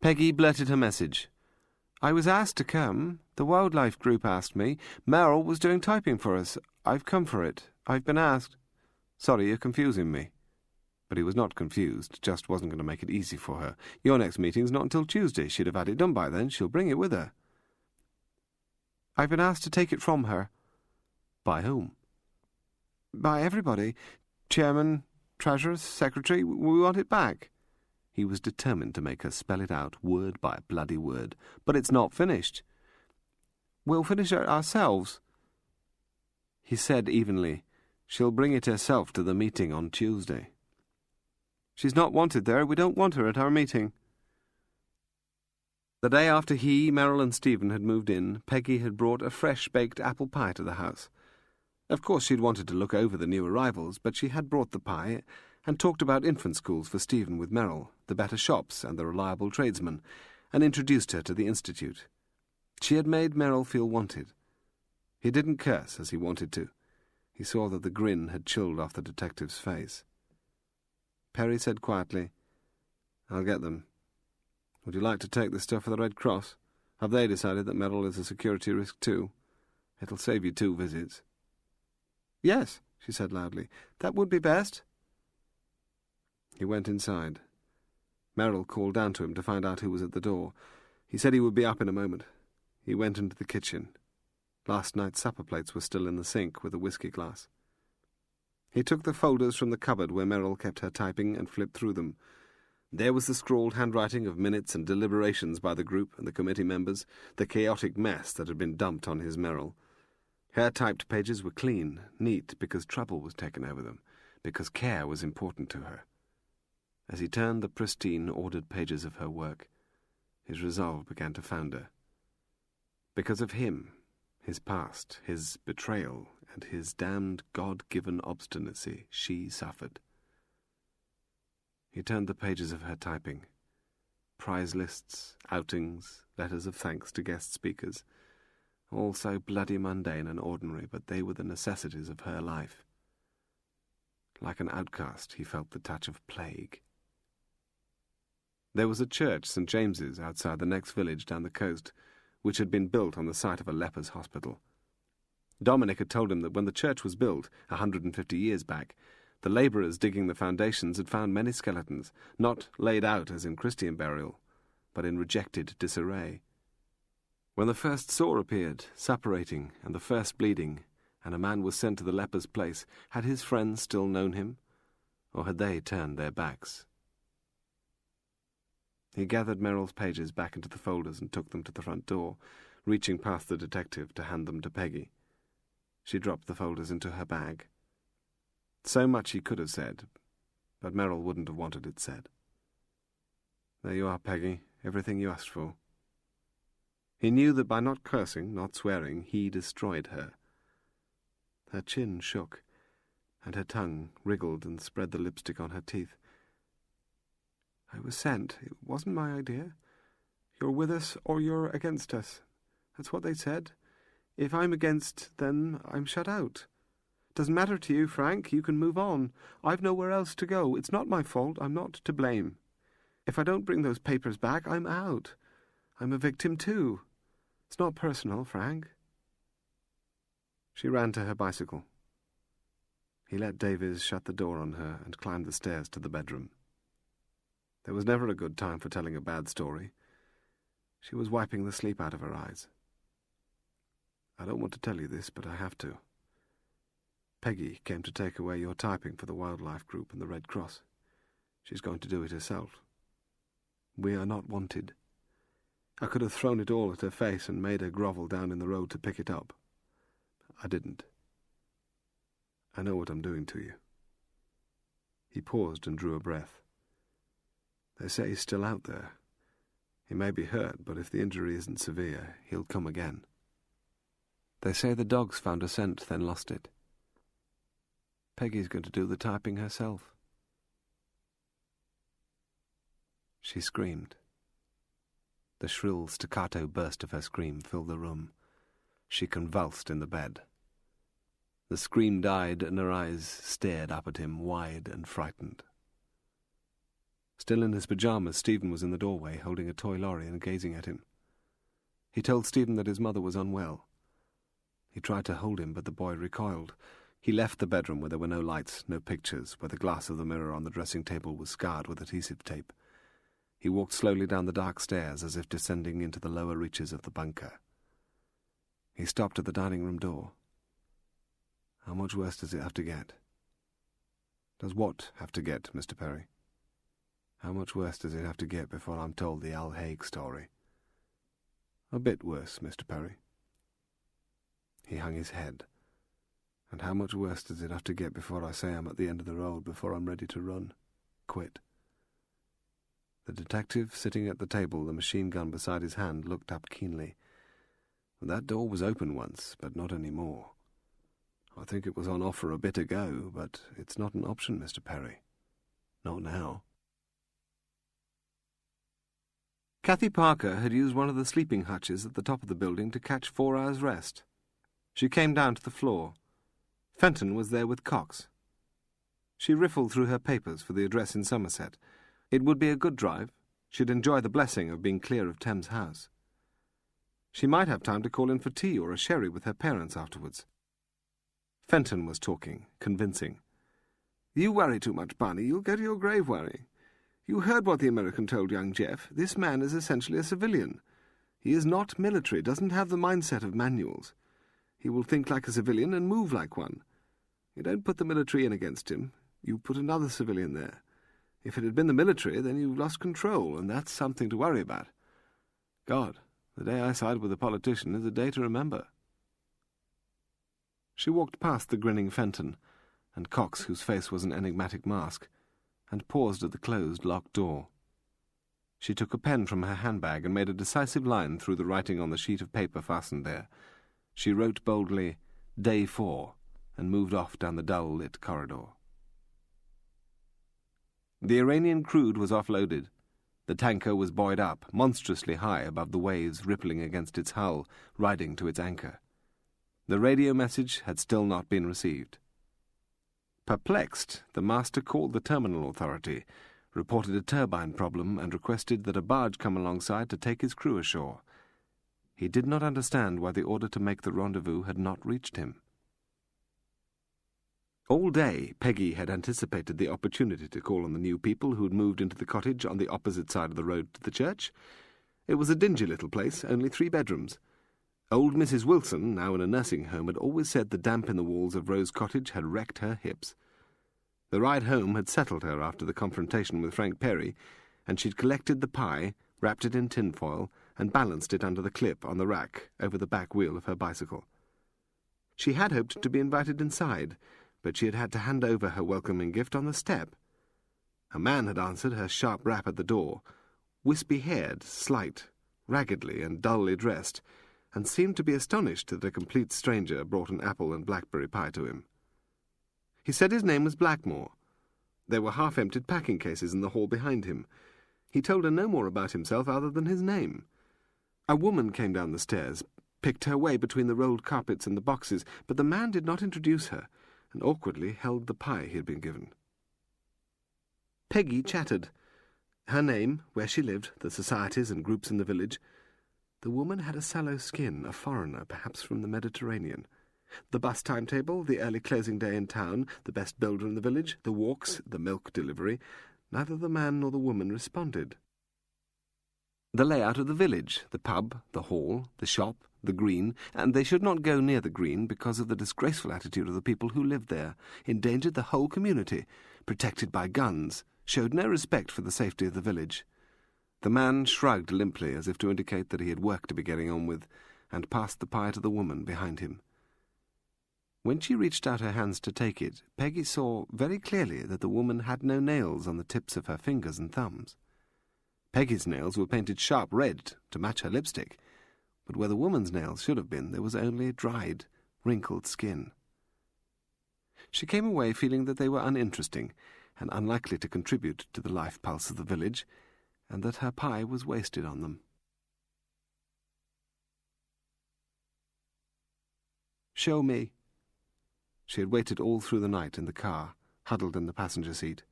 Peggy blurted her message. "I was asked to come. The Wildlife Group asked me. Merrill was doing typing for us. I've come for it. I've been asked." "Sorry, you're confusing me." But he was not confused, just wasn't going to make it easy for her. "Your next meeting's not until Tuesday. She'd have had it done by then. She'll bring it with her." "I've been asked to take it from her." "By whom?" "By everybody. Chairman, treasurer, secretary. We want it back." He was determined to make her spell it out word by bloody word. "But it's not finished." "We'll finish it ourselves." He said evenly, "She'll bring it herself to the meeting on Tuesday." "She's not wanted there. We don't want her at our meeting." The day after he, Merrill, and Stephen had moved in, Peggy had brought a fresh-baked apple pie to the house. Of course she'd wanted to look over the new arrivals, but she had brought the pie and talked about infant schools for Stephen with Merrill, the better shops and the reliable tradesmen, and introduced her to the Institute. She had made Merrill feel wanted. He didn't curse as he wanted to. He saw that the grin had chilled off the detective's face. Perry said quietly, "I'll get them. Would you like to take this stuff for the Red Cross? Have they decided that Merrill is a security risk too? It'll save you 2 visits." "Yes," she said loudly. "That would be best." He went inside. Merrill called down to him to find out who was at the door. He said he would be up in a moment. He went into the kitchen. Last night's supper plates were still in the sink with a whiskey glass. He took the folders from the cupboard where Merrill kept her typing and flipped through them. There was the scrawled handwriting of minutes and deliberations by the group and the committee members, the chaotic mess that had been dumped on his Merrill. Her typed pages were clean, neat, because trouble was taken over them, because care was important to her. As he turned the pristine, ordered pages of her work, his resolve began to founder. Because of him, his past, his betrayal, and his damned God-given obstinacy, she suffered. He turned the pages of her typing. Prize lists, outings, letters of thanks to guest speakers, all so bloody mundane and ordinary, but they were the necessities of her life. Like an outcast, he felt the touch of plague. There was a church, St. James's, outside the next village down the coast, which had been built on the site of a lepers' hospital. Dominic had told him that when the church was built, 150 years back, the labourers digging the foundations had found many skeletons, not laid out as in Christian burial, but in rejected disarray. When the first sore appeared, suppurating, and the first bleeding, and a man was sent to the leper's place, had his friends still known him, or had they turned their backs? He gathered Merrill's pages back into the folders and took them to the front door, reaching past the detective to hand them to Peggy. She dropped the folders into her bag. So much he could have said, but Merrill wouldn't have wanted it said. "There you are, Peggy, everything you asked for." He knew that by not cursing, not swearing, he destroyed her. Her chin shook, and her tongue wriggled and spread the lipstick on her teeth. "I was sent. It wasn't my idea. You're with us or you're against us. That's what they said. If I'm against, then I'm shut out. Doesn't matter to you, Frank. You can move on. I've nowhere else to go. It's not my fault. I'm not to blame. If I don't bring those papers back, I'm out. I'm a victim too. It's not personal, Frank." She ran to her bicycle. He let Davies shut the door on her and climbed the stairs to the bedroom. There was never a good time for telling a bad story. She was wiping the sleep out of her eyes. "I don't want to tell you this, but I have to. Peggy came to take away your typing for the wildlife group and the Red Cross. She's going to do it herself. We are not wanted. I could have thrown it all at her face and made her grovel down in the road to pick it up. I didn't. I know what I'm doing to you." He paused and drew a breath. "They say he's still out there. He may be hurt, but if the injury isn't severe, he'll come again. They say the dogs found a scent, then lost it. Peggy's going to do the typing herself." She screamed. The shrill staccato burst of her scream filled the room. She convulsed in the bed. The scream died, and her eyes stared up at him, wide and frightened. Still in his pyjamas, Stephen was in the doorway, holding a toy lorry and gazing at him. He told Stephen that his mother was unwell. He tried to hold him, but the boy recoiled. He left the bedroom where there were no lights, no pictures, where the glass of the mirror on the dressing table was scarred with adhesive tape. He walked slowly down the dark stairs, as if descending into the lower reaches of the bunker. He stopped at the dining room door. How much worse does it have to get? Does what have to get, Mr. Perry? How How much worse does it have to get before I'm told the Al Haig story? A bit worse, Mr. Perry. He hung his head. And how much worse does it have to get before I say I'm at the end of the road, before I'm ready to run? Quit. The detective, sitting at the table, the machine gun beside his hand, looked up keenly. That door was open once, but not any more. I think it was on offer a bit ago, but it's not an option, Mr. Perry. Not now. Kathy Parker had used one of the sleeping hutches at the top of the building to catch 4 hours' rest. She came down to the floor. Fenton was there with Cox. She riffled through her papers for the address in Somerset. It would be a good drive. She'd enjoy the blessing of being clear of Thames House. She might have time to call in for tea or a sherry with her parents afterwards. Fenton was talking, convincing. "You worry too much, Barney. You'll go to your grave worrying. You heard what the American told young Jeff. This man is essentially a civilian. He is not military, doesn't have the mindset of manuals. He will think like a civilian and move like one. You don't put the military in against him. You put another civilian there. If it had been the military, then you've lost control, and that's something to worry about. God, the day I side with a politician is a day to remember." She walked past the grinning Fenton, and Cox, whose face was an enigmatic mask, and paused at the closed, locked door. She took a pen from her handbag and made a decisive line through the writing on the sheet of paper fastened there. She wrote boldly, "Day 4, and moved off down the dull-lit corridor. The Iranian crude was offloaded. The tanker was buoyed up, monstrously high above the waves rippling against its hull, riding to its anchor. The radio message had still not been received. Perplexed, the master called the terminal authority, reported a turbine problem, and requested that a barge come alongside to take his crew ashore. He did not understand why the order to make the rendezvous had not reached him. All day, Peggy had anticipated the opportunity to call on the new people who had moved into the cottage on the opposite side of the road to the church. It was a dingy little place, only 3 bedrooms. Old Mrs. Wilson, now in a nursing home, had always said the damp in the walls of Rose Cottage had wrecked her hips. The ride home had settled her after the confrontation with Frank Perry, and she'd collected the pie, wrapped it in tinfoil, and balanced it under the clip on the rack over the back wheel of her bicycle. She had hoped to be invited inside, but she had had to hand over her welcoming gift on the step. A man had answered her sharp rap at the door, wispy-haired, slight, raggedly and dully dressed, and seemed to be astonished that a complete stranger brought an apple and blackberry pie to him. He said his name was Blackmore. There were half-emptied packing cases in the hall behind him. He told her no more about himself other than his name. A woman came down the stairs, picked her way between the rolled carpets and the boxes, but the man did not introduce her, and awkwardly held the pie he had been given. Peggy chattered. Her name, where she lived, the societies and groups in the village. The woman had a sallow skin, a foreigner, perhaps from the Mediterranean. The bus timetable, the early closing day in town, the best builder in the village, the walks, the milk delivery. Neither the man nor the woman responded. The layout of the village, the pub, the hall, the shop, the green, and they should not go near the green because of the disgraceful attitude of the people who lived there, endangered the whole community, protected by guns, showed no respect for the safety of the village. The man shrugged limply as if to indicate that he had work to be getting on with, and passed the pie to the woman behind him. When she reached out her hands to take it, Peggy saw very clearly that the woman had no nails on the tips of her fingers and thumbs. Peggy's nails were painted sharp red to match her lipstick, but where the woman's nails should have been, there was only dried, wrinkled skin. She came away feeling that they were uninteresting and unlikely to contribute to the life pulse of the village, and that her pie was wasted on them. "Show me." She had waited all through the night in the car, huddled in the passenger seat.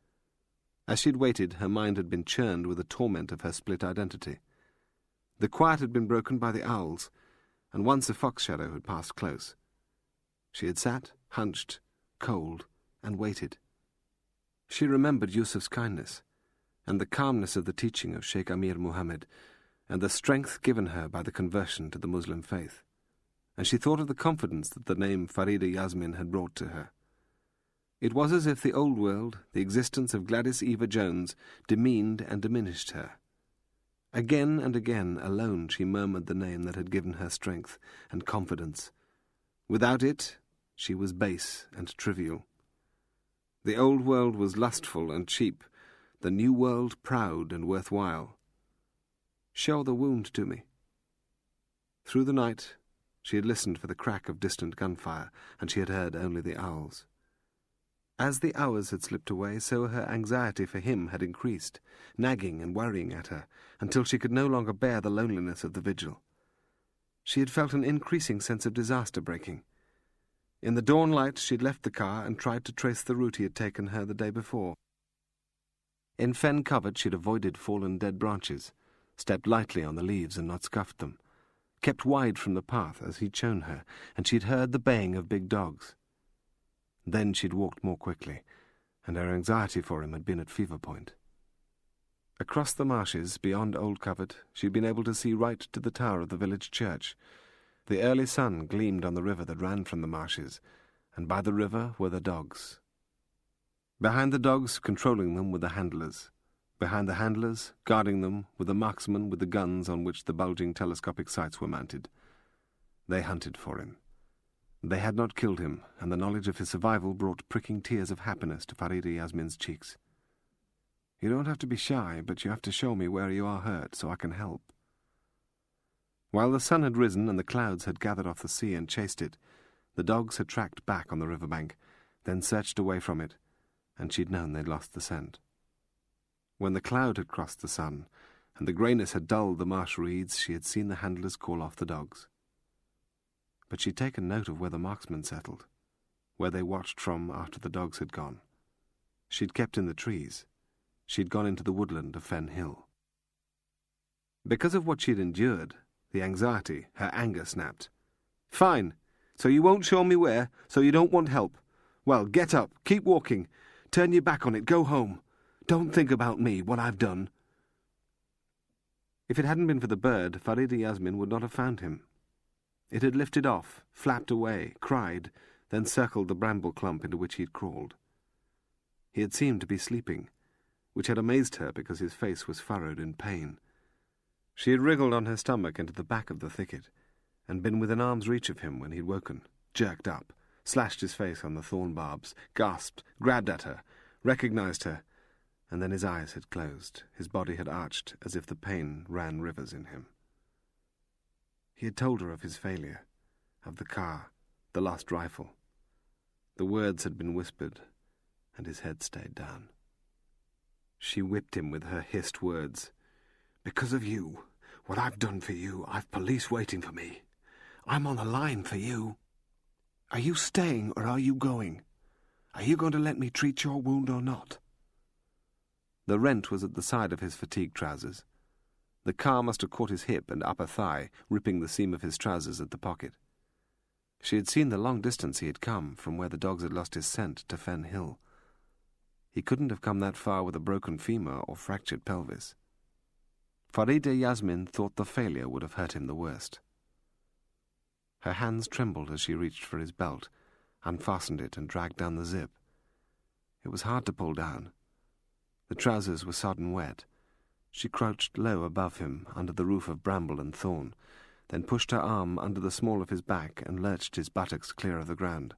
As she had waited, her mind had been churned with the torment of her split identity. The quiet had been broken by the owls, and once a fox shadow had passed close. She had sat, hunched, cold, and waited. She remembered Yusuf's kindness, and the calmness of the teaching of Sheikh Amir Muhammad, and the strength given her by the conversion to the Muslim faith, and she thought of the confidence that the name Farida Yasmin had brought to her. It was as if the old world, the existence of Gladys Eva Jones, demeaned and diminished her. Again and again, alone, she murmured the name that had given her strength and confidence. Without it, she was base and trivial. The old world was lustful and cheap, the new world proud and worthwhile. Show the wound to me. Through the night, she had listened for the crack of distant gunfire, and she had heard only the owls. As the hours had slipped away, so her anxiety for him had increased, nagging and worrying at her, until she could no longer bear the loneliness of the vigil. She had felt an increasing sense of disaster breaking. In the dawn light she had left the car and tried to trace the route he had taken her the day before. In fen covered she had avoided fallen dead branches, stepped lightly on the leaves and not scuffed them, kept wide from the path as he'd shown her, and she had heard the baying of big dogs. Then she'd walked more quickly, and her anxiety for him had been at fever point. Across the marshes, beyond Old Covert, she'd been able to see right to the tower of the village church. The early sun gleamed on the river that ran from the marshes, and by the river were the dogs. Behind the dogs, controlling them, were the handlers. Behind the handlers, guarding them, were the marksmen with the guns on which the bulging telescopic sights were mounted. They hunted for him. They had not killed him, and the knowledge of his survival brought pricking tears of happiness to Farida Yasmin's cheeks. "You don't have to be shy, but you have to show me where you are hurt, so I can help." While the sun had risen and the clouds had gathered off the sea and chased it, the dogs had tracked back on the riverbank, then searched away from it, and she'd known they'd lost the scent. When the cloud had crossed the sun, and the greyness had dulled the marsh reeds, she had seen the handlers call off the dogs. But she'd taken note of where the marksmen settled, where they watched from after the dogs had gone. She'd kept in the trees. She'd gone into the woodland of Fen Hill. Because of what she'd endured, the anxiety, her anger snapped. "Fine. So you won't show me where, so you don't want help. Well, get up, keep walking. Turn your back on it, go home. Don't think about me, what I've done." If it hadn't been for the bird, Farida Yasmin would not have found him. It had lifted off, flapped away, cried, then circled the bramble clump into which he had crawled. He had seemed to be sleeping, which had amazed her because his face was furrowed in pain. She had wriggled on her stomach into the back of the thicket, and been within arm's reach of him when he had woken, jerked up, slashed his face on the thorn barbs, gasped, grabbed at her, recognized her, and then his eyes had closed, his body had arched as if the pain ran rivers in him. He had told her of his failure, of the car, the lost rifle. The words had been whispered, and his head stayed down. She whipped him with her hissed words. "Because of you, what I've done for you, I've police waiting for me. I'm on the line for you. Are you staying or are you going? Are you going to let me treat your wound or not?" The rent was at the side of his fatigue trousers. The car must have caught his hip and upper thigh, ripping the seam of his trousers at the pocket. She had seen the long distance he had come from where the dogs had lost his scent to Fen Hill. He couldn't have come that far with a broken femur or fractured pelvis. Farida Yasmin thought the failure would have hurt him the worst. Her hands trembled as she reached for his belt, unfastened it and dragged down the zip. It was hard to pull down. The trousers were sodden wet. She crouched low above him, under the roof of bramble and thorn, then pushed her arm under the small of his back and lurched his buttocks clear of the ground.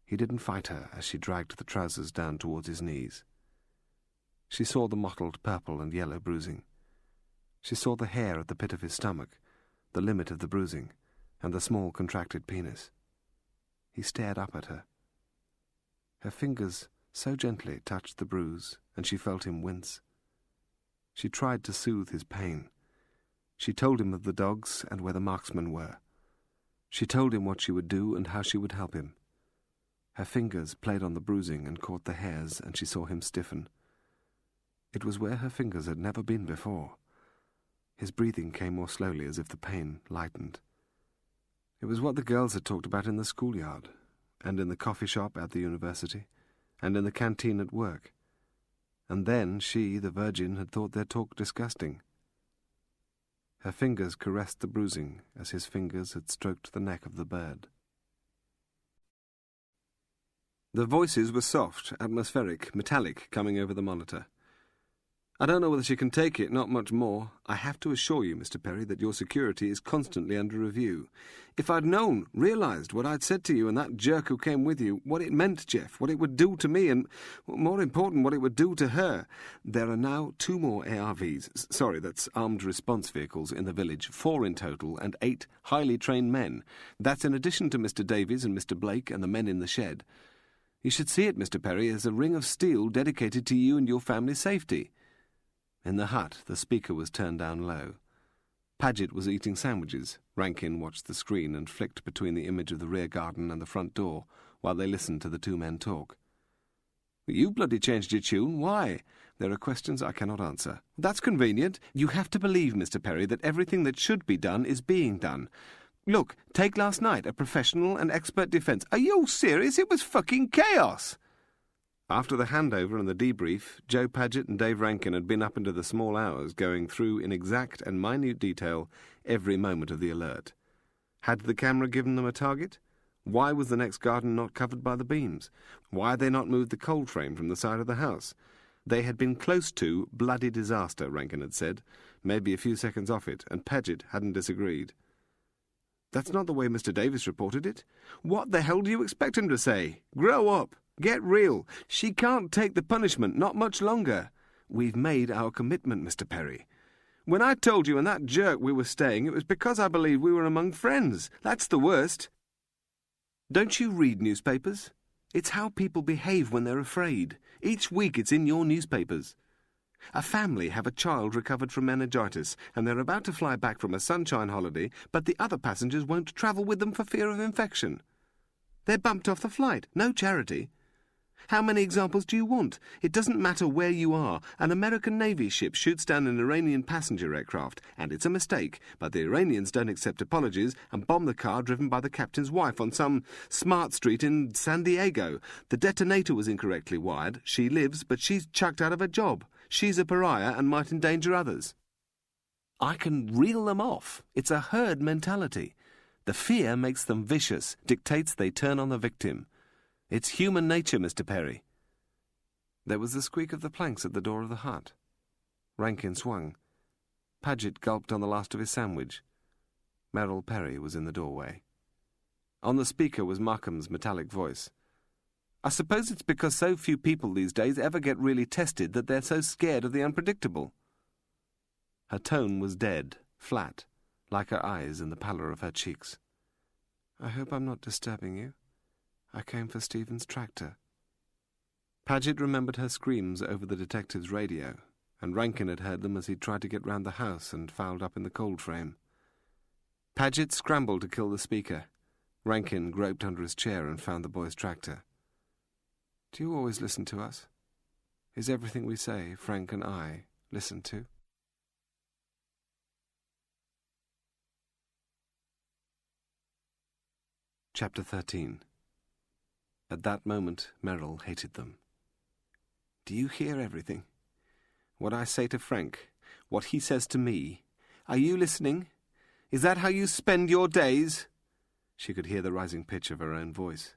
He didn't fight her as she dragged the trousers down towards his knees. She saw the mottled purple and yellow bruising. She saw the hair at the pit of his stomach, the limit of the bruising, and the small contracted penis. He stared up at her. Her fingers so gently touched the bruise, and she felt him wince. She tried to soothe his pain. She told him of the dogs and where the marksmen were. She told him what she would do and how she would help him. Her fingers played on the bruising and caught the hairs, and she saw him stiffen. It was where her fingers had never been before. His breathing came more slowly as if the pain lightened. It was what the girls had talked about in the schoolyard, and in the coffee shop at the university, and in the canteen at work. And then she, the virgin, had thought their talk disgusting. Her fingers caressed the bruising as his fingers had stroked the neck of the bird. The voices were soft, atmospheric, metallic, coming over the monitor. "I don't know whether she can take it, not much more. I have to assure you, Mr. Perry, that your security is constantly under review. If I'd known, realised what I'd said to you and that jerk who came with you, what it meant, Jeff, what it would do to me, and, more important, what it would do to her. There are now 2 more ARVs, that's armed response vehicles in the village, 4 in total, and 8 highly trained men. That's in addition to Mr. Davies and Mr. Blake and the men in the shed. You should see it, Mr. Perry, as a ring of steel dedicated to you and your family's safety." In the hut, the speaker was turned down low. Paget was eating sandwiches. Rankin watched the screen and flicked between the image of the rear garden and the front door, while they listened to the 2 men talk. "You bloody changed your tune. Why?" "There are questions I cannot answer." "That's convenient. You have to believe, Mr. Perry, that everything that should be done is being done. Look, take last night, a professional and expert defence. Are you serious? It was fucking chaos!" After the handover and the debrief, Joe Paget and Dave Rankin had been up into the small hours going through in exact and minute detail every moment of the alert. Had the camera given them a target? Why was the next garden not covered by the beams? Why had they not moved the cold frame from the side of the house? They had been close to bloody disaster, Rankin had said, maybe a few seconds off it, and Paget hadn't disagreed. "That's not the way Mr. Davis reported it. What the hell do you expect him to say? Grow up. Get real. She can't take the punishment, not much longer. We've made our commitment, Mr. Perry. When I told you and that jerk we were staying, it was because I believed we were among friends. That's the worst. Don't you read newspapers? It's how people behave when they're afraid. Each week it's in your newspapers. A family have a child recovered from meningitis, and they're about to fly back from a sunshine holiday, but the other passengers won't travel with them for fear of infection. They're bumped off the flight. No charity. How many examples do you want? It doesn't matter where you are. An American Navy ship shoots down an Iranian passenger aircraft, and it's a mistake, but the Iranians don't accept apologies and bomb the car driven by the captain's wife on some smart street in San Diego. The detonator was incorrectly wired. She lives, but she's chucked out of her job. She's a pariah and might endanger others. I can reel them off. It's a herd mentality. The fear makes them vicious, dictates they turn on the victim. It's human nature, Mr. Perry. There was the squeak of the planks at the door of the hut. Rankin swung. Paget gulped on the last of his sandwich. Merrill Perry was in the doorway. On the speaker was Markham's metallic voice. I suppose it's because so few people these days ever get really tested that they're so scared of the unpredictable. Her tone was dead, flat, like her eyes and the pallor of her cheeks. I hope I'm not disturbing you. I came for Stephen's tractor. Paget remembered her screams over the detective's radio, and Rankin had heard them as he tried to get round the house and fouled up in the cold frame. Paget scrambled to kill the speaker. Rankin groped under his chair and found the boy's tractor. Do you always listen to us? Is everything we say, Frank and I, listened to? Chapter 13. At that moment, Merrill hated them. Do you hear everything? What I say to Frank, what he says to me. Are you listening? Is that how you spend your days? She could hear the rising pitch of her own voice.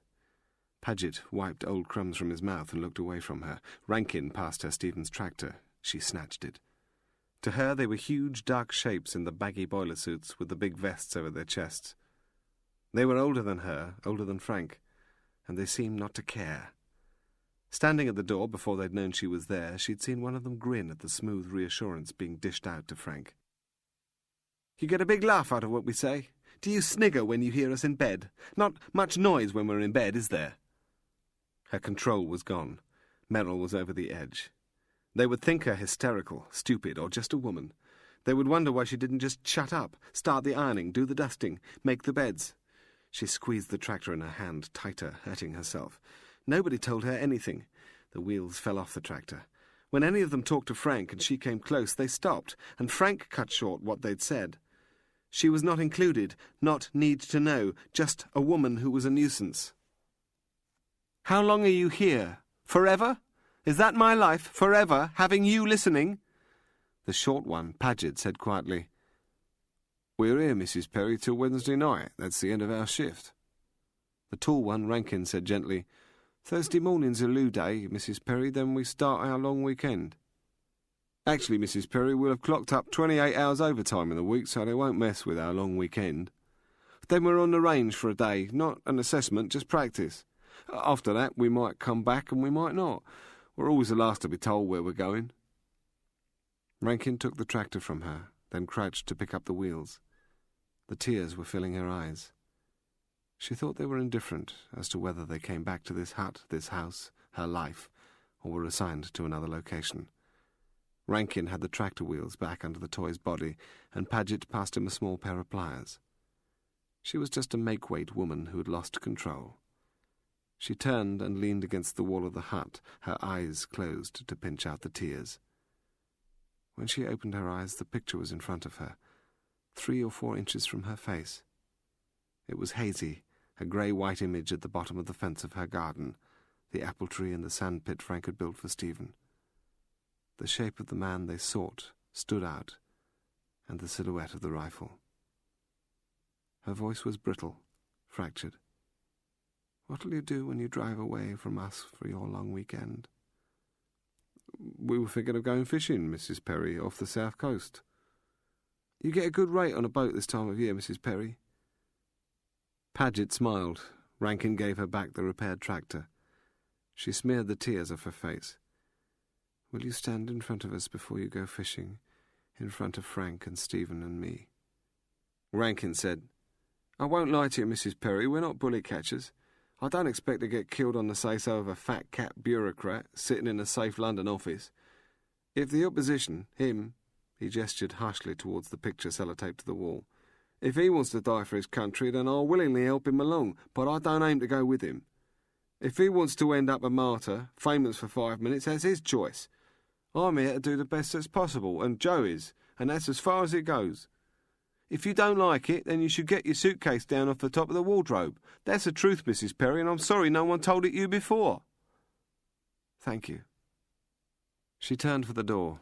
Paget wiped old crumbs from his mouth and looked away from her. Rankin passed her Stephen's tractor. She snatched it. To her they were huge dark shapes in the baggy boiler suits with the big vests over their chests. They were older than her, older than Frank, and they seemed not to care. Standing at the door before they'd known she was there, she'd seen one of them grin at the smooth reassurance being dished out to Frank. You get a big laugh out of what we say? Do you snigger when you hear us in bed? Not much noise when we're in bed, is there? Her control was gone. Merrill was over the edge. They would think her hysterical, stupid, or just a woman. They would wonder why she didn't just shut up, start the ironing, do the dusting, make the beds. She squeezed the tractor in her hand tighter, hurting herself. Nobody told her anything. The wheels fell off the tractor. When any of them talked to Frank and she came close, they stopped, and Frank cut short what they'd said. She was not included, not need to know, just a woman who was a nuisance. How long are you here? Forever? Is that my life, forever, having you listening? The short one, Paget, said quietly, We're here, Mrs. Perry, till Wednesday night. That's the end of our shift. The tall one, Rankin, said gently, Thursday morning's a loo day, Mrs. Perry, then we start our long weekend. Actually, Mrs. Perry, we'll have clocked up 28 hours overtime in the week, so they won't mess with our long weekend. Then we're on the range for a day, not an assessment, just practice. After that, we might come back and we might not. We're always the last to be told where we're going. Rankin took the tractor from her, then crouched to pick up the wheels. The tears were filling her eyes. She thought they were indifferent as to whether they came back to this hut, this house, her life, or were assigned to another location. Rankin had the tractor wheels back under the toy's body, and Paget passed him a small pair of pliers. She was just a make-weight woman who had lost control. She turned and leaned against the wall of the hut, her eyes closed to pinch out the tears. When she opened her eyes, the picture was in front of her, 3 or 4 inches from her face. It was hazy, a grey-white image at the bottom of the fence of her garden, the apple tree and the sandpit Frank had built for Stephen. The shape of the man they sought stood out, and the silhouette of the rifle. Her voice was brittle, fractured. "What'll you do when you drive away from us for your long weekend?" "We were thinking of going fishing, Mrs. Perry, off the south coast." "You get a good rate on a boat this time of year, Mrs. Perry." Paget smiled. Rankin gave her back the repaired tractor. She smeared the tears off her face. "Will you stand in front of us before you go fishing, in front of Frank and Stephen and me?" Rankin said, "I won't lie to you, Mrs. Perry, we're not bullet catchers. I don't expect to get killed on the say-so of a fat cat bureaucrat sitting in a safe London office. If the opposition, him," he gestured harshly towards the picture sellotaped to the wall, "if he wants to die for his country, then I'll willingly help him along, but I don't aim to go with him. If he wants to end up a martyr, famous for 5 minutes, that's his choice. I'm here to do the best that's possible, and Joe is, and that's as far as it goes. If you don't like it, then you should get your suitcase down off the top of the wardrobe. That's the truth, Mrs. Perry, and I'm sorry no one told it you before." "Thank you." She turned for the door.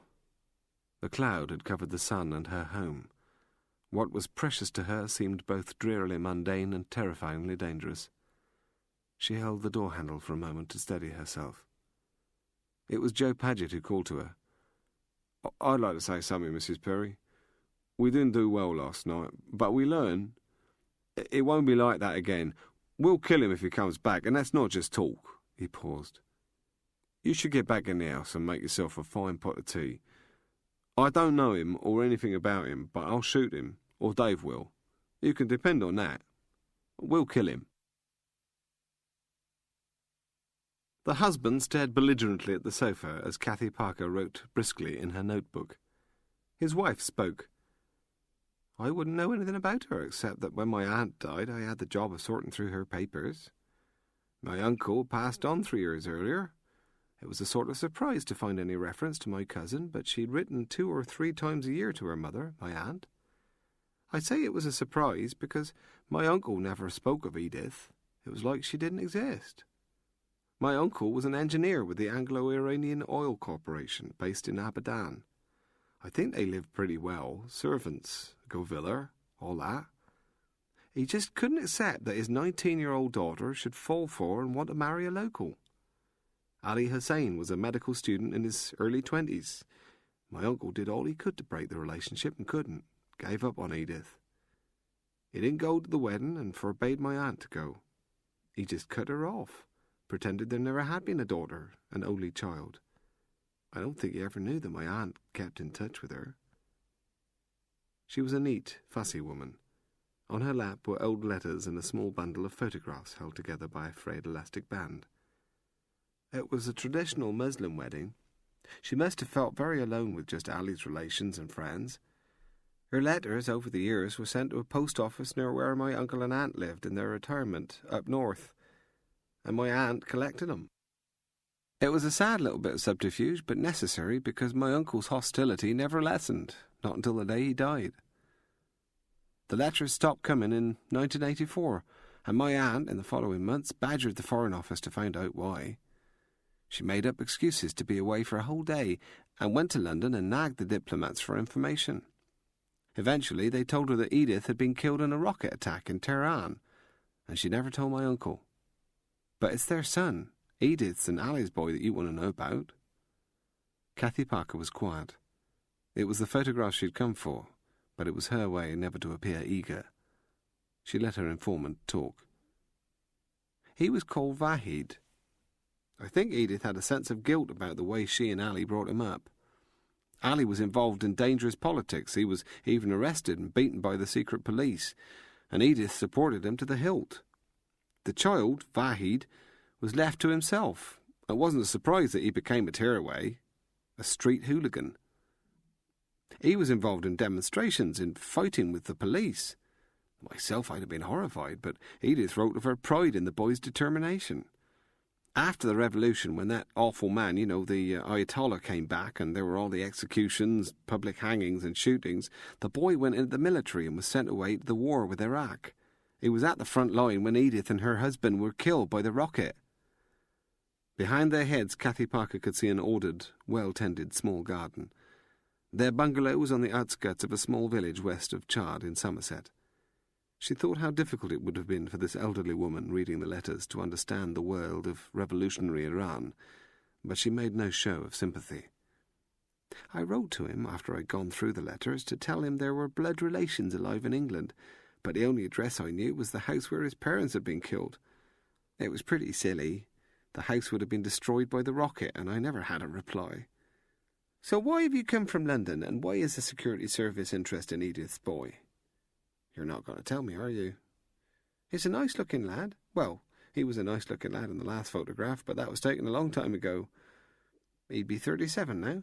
The cloud had covered the sun and her home. What was precious to her seemed both drearily mundane and terrifyingly dangerous. She held the door handle for a moment to steady herself. It was Joe Paget who called to her. "I'd like to say something, Mrs. Perry. We didn't do well last night, but we learn. It won't be like that again. We'll kill him if he comes back, and that's not just talk." He paused. "You should get back in the house and make yourself a fine pot of tea. I don't know him or anything about him, but I'll shoot him, or Dave will. You can depend on that. We'll kill him." The husband stared belligerently at the sofa as Cathy Parker wrote briskly in her notebook. His wife spoke. "I wouldn't know anything about her, except that when my aunt died I had the job of sorting through her papers. My uncle passed on 3 years earlier. It was a sort of surprise to find any reference to my cousin, but she'd written 2 or 3 times a year to her mother, my aunt. I say it was a surprise because my uncle never spoke of Edith. It was like she didn't exist. My uncle was an engineer with the Anglo-Iranian Oil Corporation, based in Abadan. I think they lived pretty well, servants, go villa, all that. He just couldn't accept that his 19-year-old daughter should fall for and want to marry a local. Ali Hussein was a medical student in his early 20s. My uncle did all he could to break the relationship and couldn't, gave up on Edith. He didn't go to the wedding and forbade my aunt to go. He just cut her off, pretended there never had been a daughter, an only child. I don't think he ever knew that my aunt kept in touch with her." She was a neat, fussy woman. On her lap were old letters and a small bundle of photographs held together by a frayed elastic band. It was a traditional Muslim wedding. She must have felt very alone with just Ali's relations and friends. Her letters over the years were sent to a post office near where my uncle and aunt lived in their retirement, up north, and my aunt collected them. It was a sad little bit of subterfuge, but necessary because my uncle's hostility never lessened, not until the day he died. The letters stopped coming in 1984, and my aunt, in the following months, badgered the Foreign Office to find out why. She made up excuses to be away for a whole day and went to London and nagged the diplomats for information. Eventually, they told her that Edith had been killed in a rocket attack in Tehran, and she never told my uncle. But it's their son, Edith's and Ali's boy that you want to know about. Kathy Parker was quiet. It was the photograph she'd come for, but it was her way never to appear eager. She let her informant talk. He was called Vahid. I think Edith had a sense of guilt about the way she and Ali brought him up. Ali was involved in dangerous politics. He was even arrested and beaten by the secret police, and Edith supported him to the hilt. The child, Vahid, was left to himself. It wasn't a surprise that he became a tearaway, a street hooligan. He was involved in demonstrations, in fighting with the police. Myself, I'd have been horrified, but Edith wrote of her pride in the boy's determination. After the revolution, when that awful man, the Ayatollah, came back and there were all the executions, public hangings and shootings, the boy went into the military and was sent away to the war with Iraq. He was at the front line when Edith and her husband were killed by the rocket. Behind their heads, Kathy Parker could see an ordered, well-tended small garden. Their bungalow was on the outskirts of a small village west of Chard in Somerset. She thought how difficult it would have been for this elderly woman reading the letters to understand the world of revolutionary Iran, but she made no show of sympathy. I wrote to him after I'd gone through the letters to tell him there were blood relations alive in England, but the only address I knew was the house where his parents had been killed. It was pretty silly. The house would have been destroyed by the rocket, and I never had a reply. So why have you come from London, and why is the security service interested in Edith's boy? You're not going to tell me, are you? He's a nice-looking lad. Well, he was a nice-looking lad in the last photograph, but that was taken a long time ago. He'd be 37 now.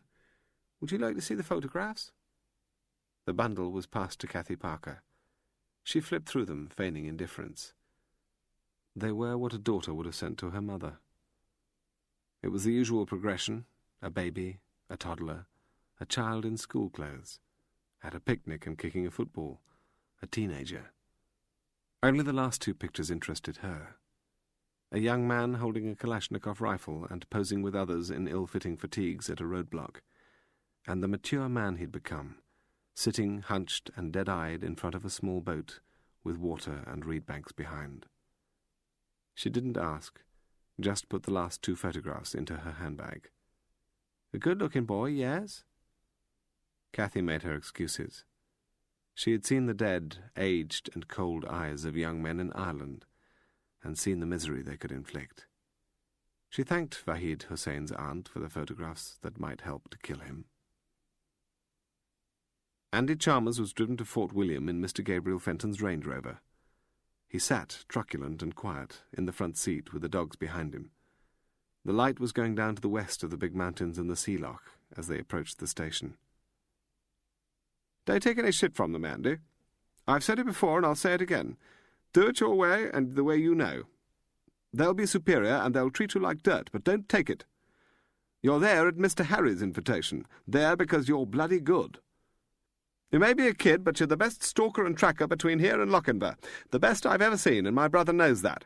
Would you like to see the photographs? The bundle was passed to Kathy Parker. She flipped through them, feigning indifference. They were what a daughter would have sent to her mother. It was the usual progression: a baby, a toddler, a child in school clothes, at a picnic and kicking a football, a teenager. Only the last two pictures interested her. A young man holding a Kalashnikov rifle and posing with others in ill-fitting fatigues at a roadblock, and the mature man he'd become, sitting hunched and dead-eyed in front of a small boat with water and reed banks behind. She didn't ask, just put the last two photographs into her handbag. A good-looking boy, yes? Kathy made her excuses. She had seen the dead, aged and cold eyes of young men in Ireland, and seen the misery they could inflict. She thanked Vahid Hussein's aunt for the photographs that might help to kill him. Andy Chalmers was driven to Fort William in Mr. Gabriel Fenton's Range Rover. He sat, truculent and quiet, in the front seat with the dogs behind him. The light was going down to the west of the big mountains and the sea loch as they approached the station. Don't take any shit from them, Andy. I've said it before and I'll say it again. Do it your way and the way you know. They'll be superior and they'll treat you like dirt, but don't take it. You're there at Mr. Harry's invitation, there because you're bloody good. You may be a kid, but you're the best stalker and tracker between here and Lochinvar, the best I've ever seen, and my brother knows that.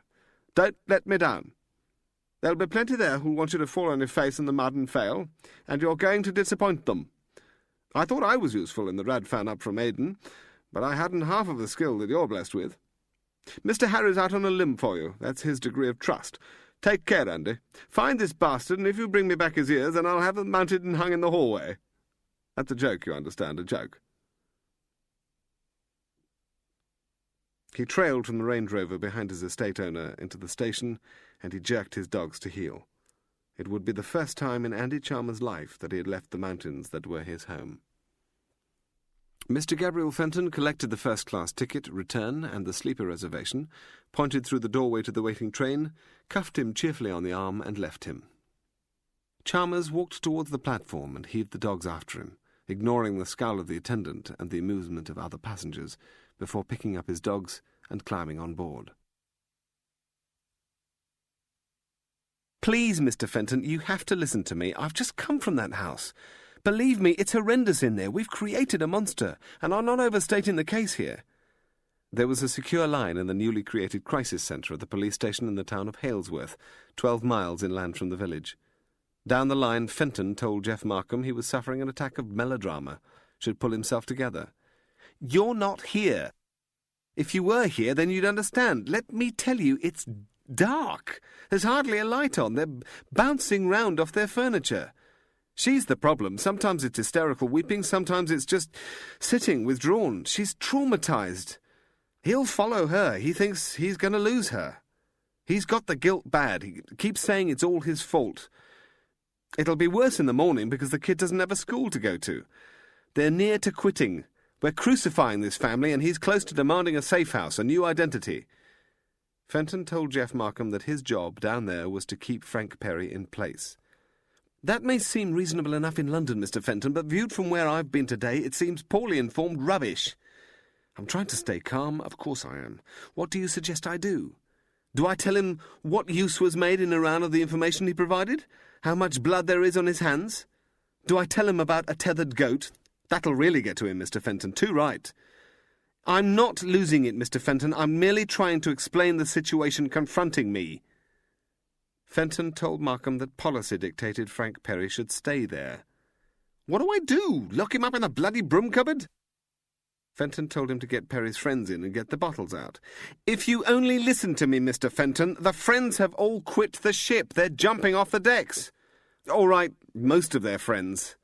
Don't let me down. There'll be plenty there who'll want you to fall on your face in the mud and fail, and you're going to disappoint them. I thought I was useful in the Radfan up from Aden, but I hadn't half of the skill that you're blessed with. Mr. Harry's out on a limb for you. That's his degree of trust. Take care, Andy. Find this bastard, and if you bring me back his ears, then I'll have them mounted and hung in the hallway. That's a joke, you understand, a joke. He trailed from the Range Rover behind his estate owner into the station, and he jerked his dogs to heel. It would be the first time in Andy Chalmers' life that he had left the mountains that were his home. Mr. Gabriel Fenton collected the first-class ticket, return, and the sleeper reservation, pointed through the doorway to the waiting train, cuffed him cheerfully on the arm, and left him. Chalmers walked towards the platform and heaved the dogs after him, ignoring the scowl of the attendant and the amusement of other passengers, before picking up his dogs and climbing on board. Please, Mr. Fenton, you have to listen to me. I've just come from that house. Believe me, it's horrendous in there. We've created a monster, and I'm not overstating the case here. There was a secure line in the newly created crisis centre at the police station in the town of Halesworth, 12 miles inland from the village. Down the line, Fenton told Jeff Markham he was suffering an attack of melodrama, should pull himself together. You're not here. If you were here, then you'd understand. Let me tell you, it's dark. There's hardly a light on. They're bouncing round off their furniture. She's the problem. Sometimes it's hysterical weeping, sometimes it's just sitting withdrawn. She's traumatized. He'll follow her. He thinks he's going to lose her. He's got the guilt bad. He keeps saying it's all his fault. It'll be worse in the morning because the kid doesn't have a school to go to. They're near to quitting. We're crucifying this family, and he's close to demanding a safe house, a new identity. Fenton told Jeff Markham that his job down there was to keep Frank Perry in place. That may seem reasonable enough in London, Mr. Fenton, but viewed from where I've been today, it seems poorly informed rubbish. I'm trying to stay calm. Of course I am. What do you suggest I do? Do I tell him what use was made in Iran of the information he provided? How much blood there is on his hands? Do I tell him about a tethered goat? That'll really get to him, Mr. Fenton. Too right. I'm not losing it, Mr. Fenton. I'm merely trying to explain the situation confronting me. Fenton told Markham that policy dictated Frank Perry should stay there. What do I do? Lock him up in the bloody broom cupboard? Fenton told him to get Perry's friends in and get the bottles out. If you only listen to me, Mr. Fenton, the friends have all quit the ship. They're jumping off the decks. All right, most of their friends.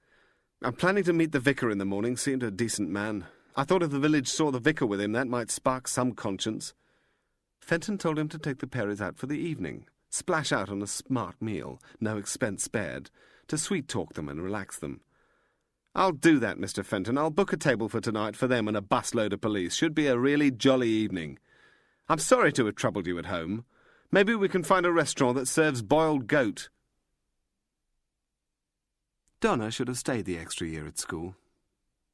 I'm planning to meet the vicar in the morning. Seemed a decent man. I thought if the village saw the vicar with him, that might spark some conscience. Fenton told him to take the Perrys out for the evening, splash out on a smart meal, no expense spared, to sweet-talk them and relax them. I'll do that, Mr. Fenton. I'll book a table for tonight for them and a busload of police. Should be a really jolly evening. I'm sorry to have troubled you at home. Maybe we can find a restaurant that serves boiled goat. Donna should have stayed the extra year at school.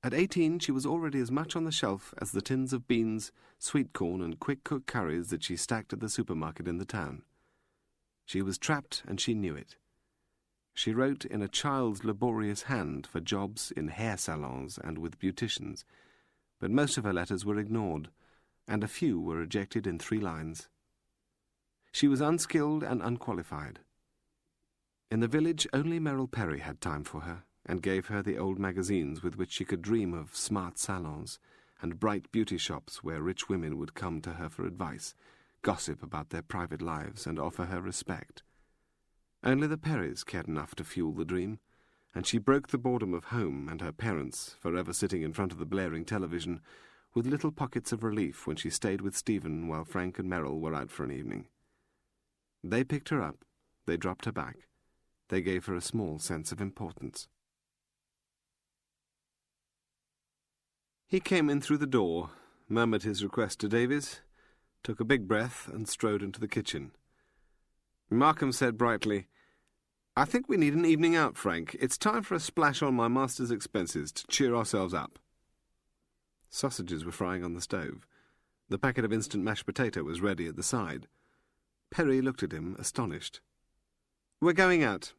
At 18, she was already as much on the shelf as the tins of beans, sweet corn, and quick-cooked curries that she stacked at the supermarket in the town. She was trapped, and she knew it. She wrote in a child's laborious hand for jobs in hair salons and with beauticians, but most of her letters were ignored, and a few were rejected in 3 lines. She was unskilled and unqualified. In the village, only Merrill Perry had time for her, and gave her the old magazines with which she could dream of smart salons and bright beauty shops where rich women would come to her for advice, gossip about their private lives, and offer her respect. Only the Perrys cared enough to fuel the dream, and she broke the boredom of home and her parents, forever sitting in front of the blaring television, with little pockets of relief when she stayed with Stephen while Frank and Merrill were out for an evening. They picked her up, they dropped her back, they gave her a small sense of importance. He came in through the door, murmured his request to Davies, took a big breath, and strode into the kitchen. Markham said brightly, "I think we need an evening out, Frank. It's time for a splash on my master's expenses to cheer ourselves up." Sausages were frying on the stove. The packet of instant mashed potato was ready at the side. Perry looked at him, astonished. "We're going out.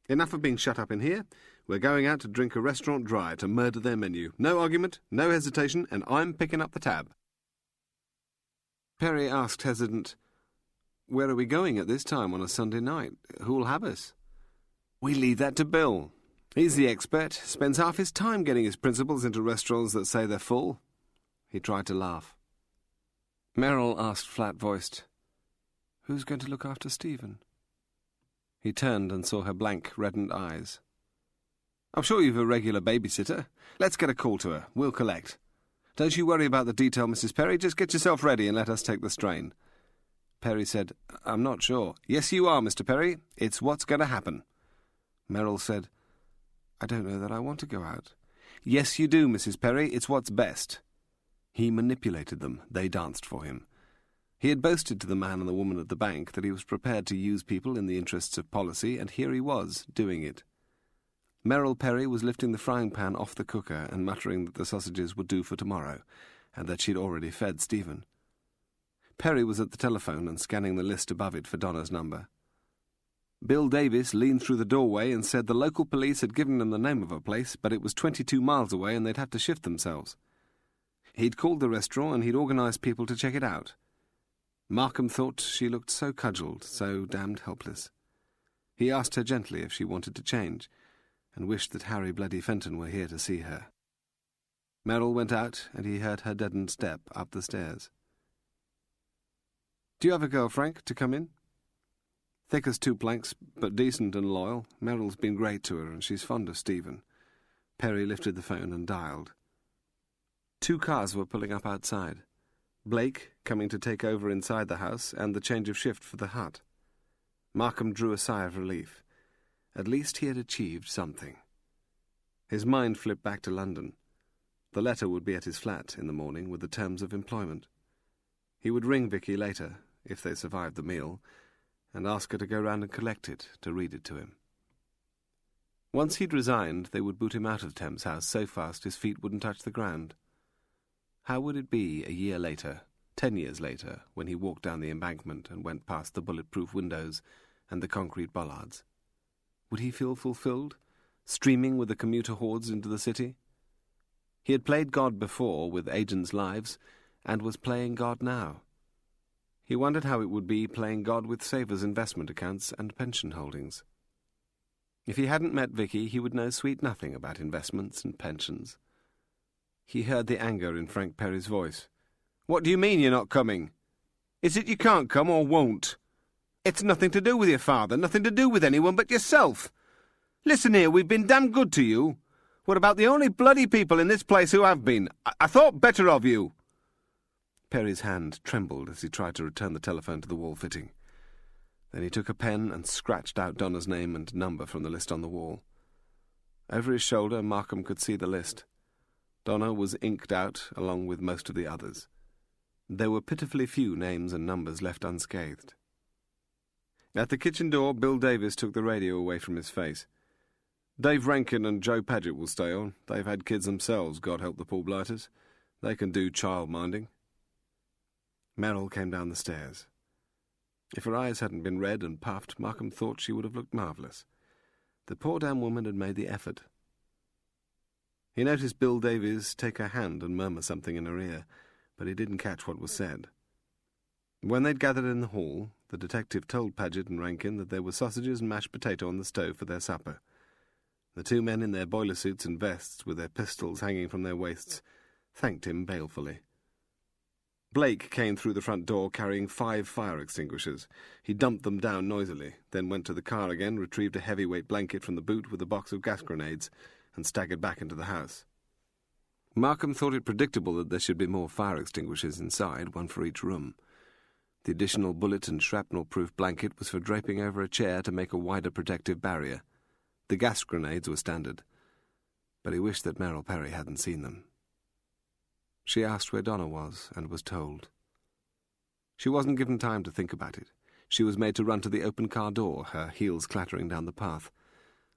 Enough of being shut up in here. We're going out to drink a restaurant dry, to murder their menu. No argument, no hesitation, and I'm picking up the tab." Perry asked, hesitant, "Where are we going at this time on a Sunday night? Who'll have us?" "We leave that to Bill. He's the expert, spends half his time getting his principals into restaurants that say they're full." He tried to laugh. Merrill asked flat-voiced, "Who's going to look after Stephen?" He turned and saw her blank, reddened eyes. "I'm sure you've a regular babysitter. Let's get a call to her. We'll collect. Don't you worry about the detail, Mrs. Perry. Just get yourself ready and let us take the strain." Perry said, "I'm not sure." "Yes, you are, Mr. Perry. It's what's going to happen." Merrill said, "I don't know that I want to go out." "Yes, you do, Mrs. Perry. It's what's best." He manipulated them. They danced for him. He had boasted to the man and the woman at the bank that he was prepared to use people in the interests of policy, and here he was, doing it. Merrill Perry was lifting the frying pan off the cooker and muttering that the sausages would do for tomorrow, and that she'd already fed Stephen. Perry was at the telephone and scanning the list above it for Donna's number. Bill Davis leaned through the doorway and said the local police had given them the name of a place, but it was 22 miles away and they'd have to shift themselves. He'd called the restaurant and he'd organised people to check it out. Markham thought she looked so cudgelled, so damned helpless. He asked her gently if she wanted to change, and wished that Harry Bloody Fenton were here to see her. Merrill went out, and he heard her deadened step up the stairs. Do you have a girl, Frank, to come in? Thick as two planks, but decent and loyal. Meryl's been great to her, and she's fond of Stephen. Perry lifted the phone and dialed. 2 cars were pulling up outside. Blake, coming to take over inside the house, and the change of shift for the hut. Markham drew a sigh of relief. At least he had achieved something. His mind flipped back to London. The letter would be at his flat in the morning with the terms of employment. He would ring Vicky later, if they survived the meal, and ask her to go round and collect it, to read it to him. Once he'd resigned, they would boot him out of Thames House so fast his feet wouldn't touch the ground. How would it be a year later, 10 years later, when he walked down the embankment and went past the bulletproof windows and the concrete bollards? Would he feel fulfilled, streaming with the commuter hordes into the city? He had played God before with agents' lives, and was playing God now. He wondered how it would be playing God with savers' investment accounts and pension holdings. If he hadn't met Vicky, he would know sweet nothing about investments and pensions. He heard the anger in Frank Perry's voice. "What do you mean you're not coming? Is it you can't come or won't? It's nothing to do with your father, nothing to do with anyone but yourself. Listen here, we've been damn good to you. We're about the only bloody people in this place who have been. I thought better of you." Perry's hand trembled as he tried to return the telephone to the wall fitting. Then he took a pen and scratched out Donna's name and number from the list on the wall. Over his shoulder, Markham could see the list. Donna was inked out, along with most of the others. There were pitifully few names and numbers left unscathed. At the kitchen door, Bill Davis took the radio away from his face. "Dave Rankin and Joe Paget will stay on. They've had kids themselves, God help the poor blighters. They can do child-minding." Meryl came down the stairs. If her eyes hadn't been red and puffed, Markham thought she would have looked marvellous. The poor damn woman had made the effort. He noticed Bill Davies take her hand and murmur something in her ear, but he didn't catch what was said. When they'd gathered in the hall, the detective told Paget and Rankin that there were sausages and mashed potato on the stove for their supper. The 2 men in their boiler suits and vests, with their pistols hanging from their waists, thanked him balefully. Blake came through the front door carrying 5 fire extinguishers. He dumped them down noisily, then went to the car again, retrieved a heavyweight blanket from the boot with a box of gas grenades, and staggered back into the house. Markham thought it predictable that there should be more fire extinguishers inside, 1 for each room. The additional bullet and shrapnel-proof blanket was for draping over a chair to make a wider protective barrier. The gas grenades were standard, but he wished that Meryl Perry hadn't seen them. She asked where Donna was, and was told. She wasn't given time to think about it. She was made to run to the open car door, her heels clattering down the path.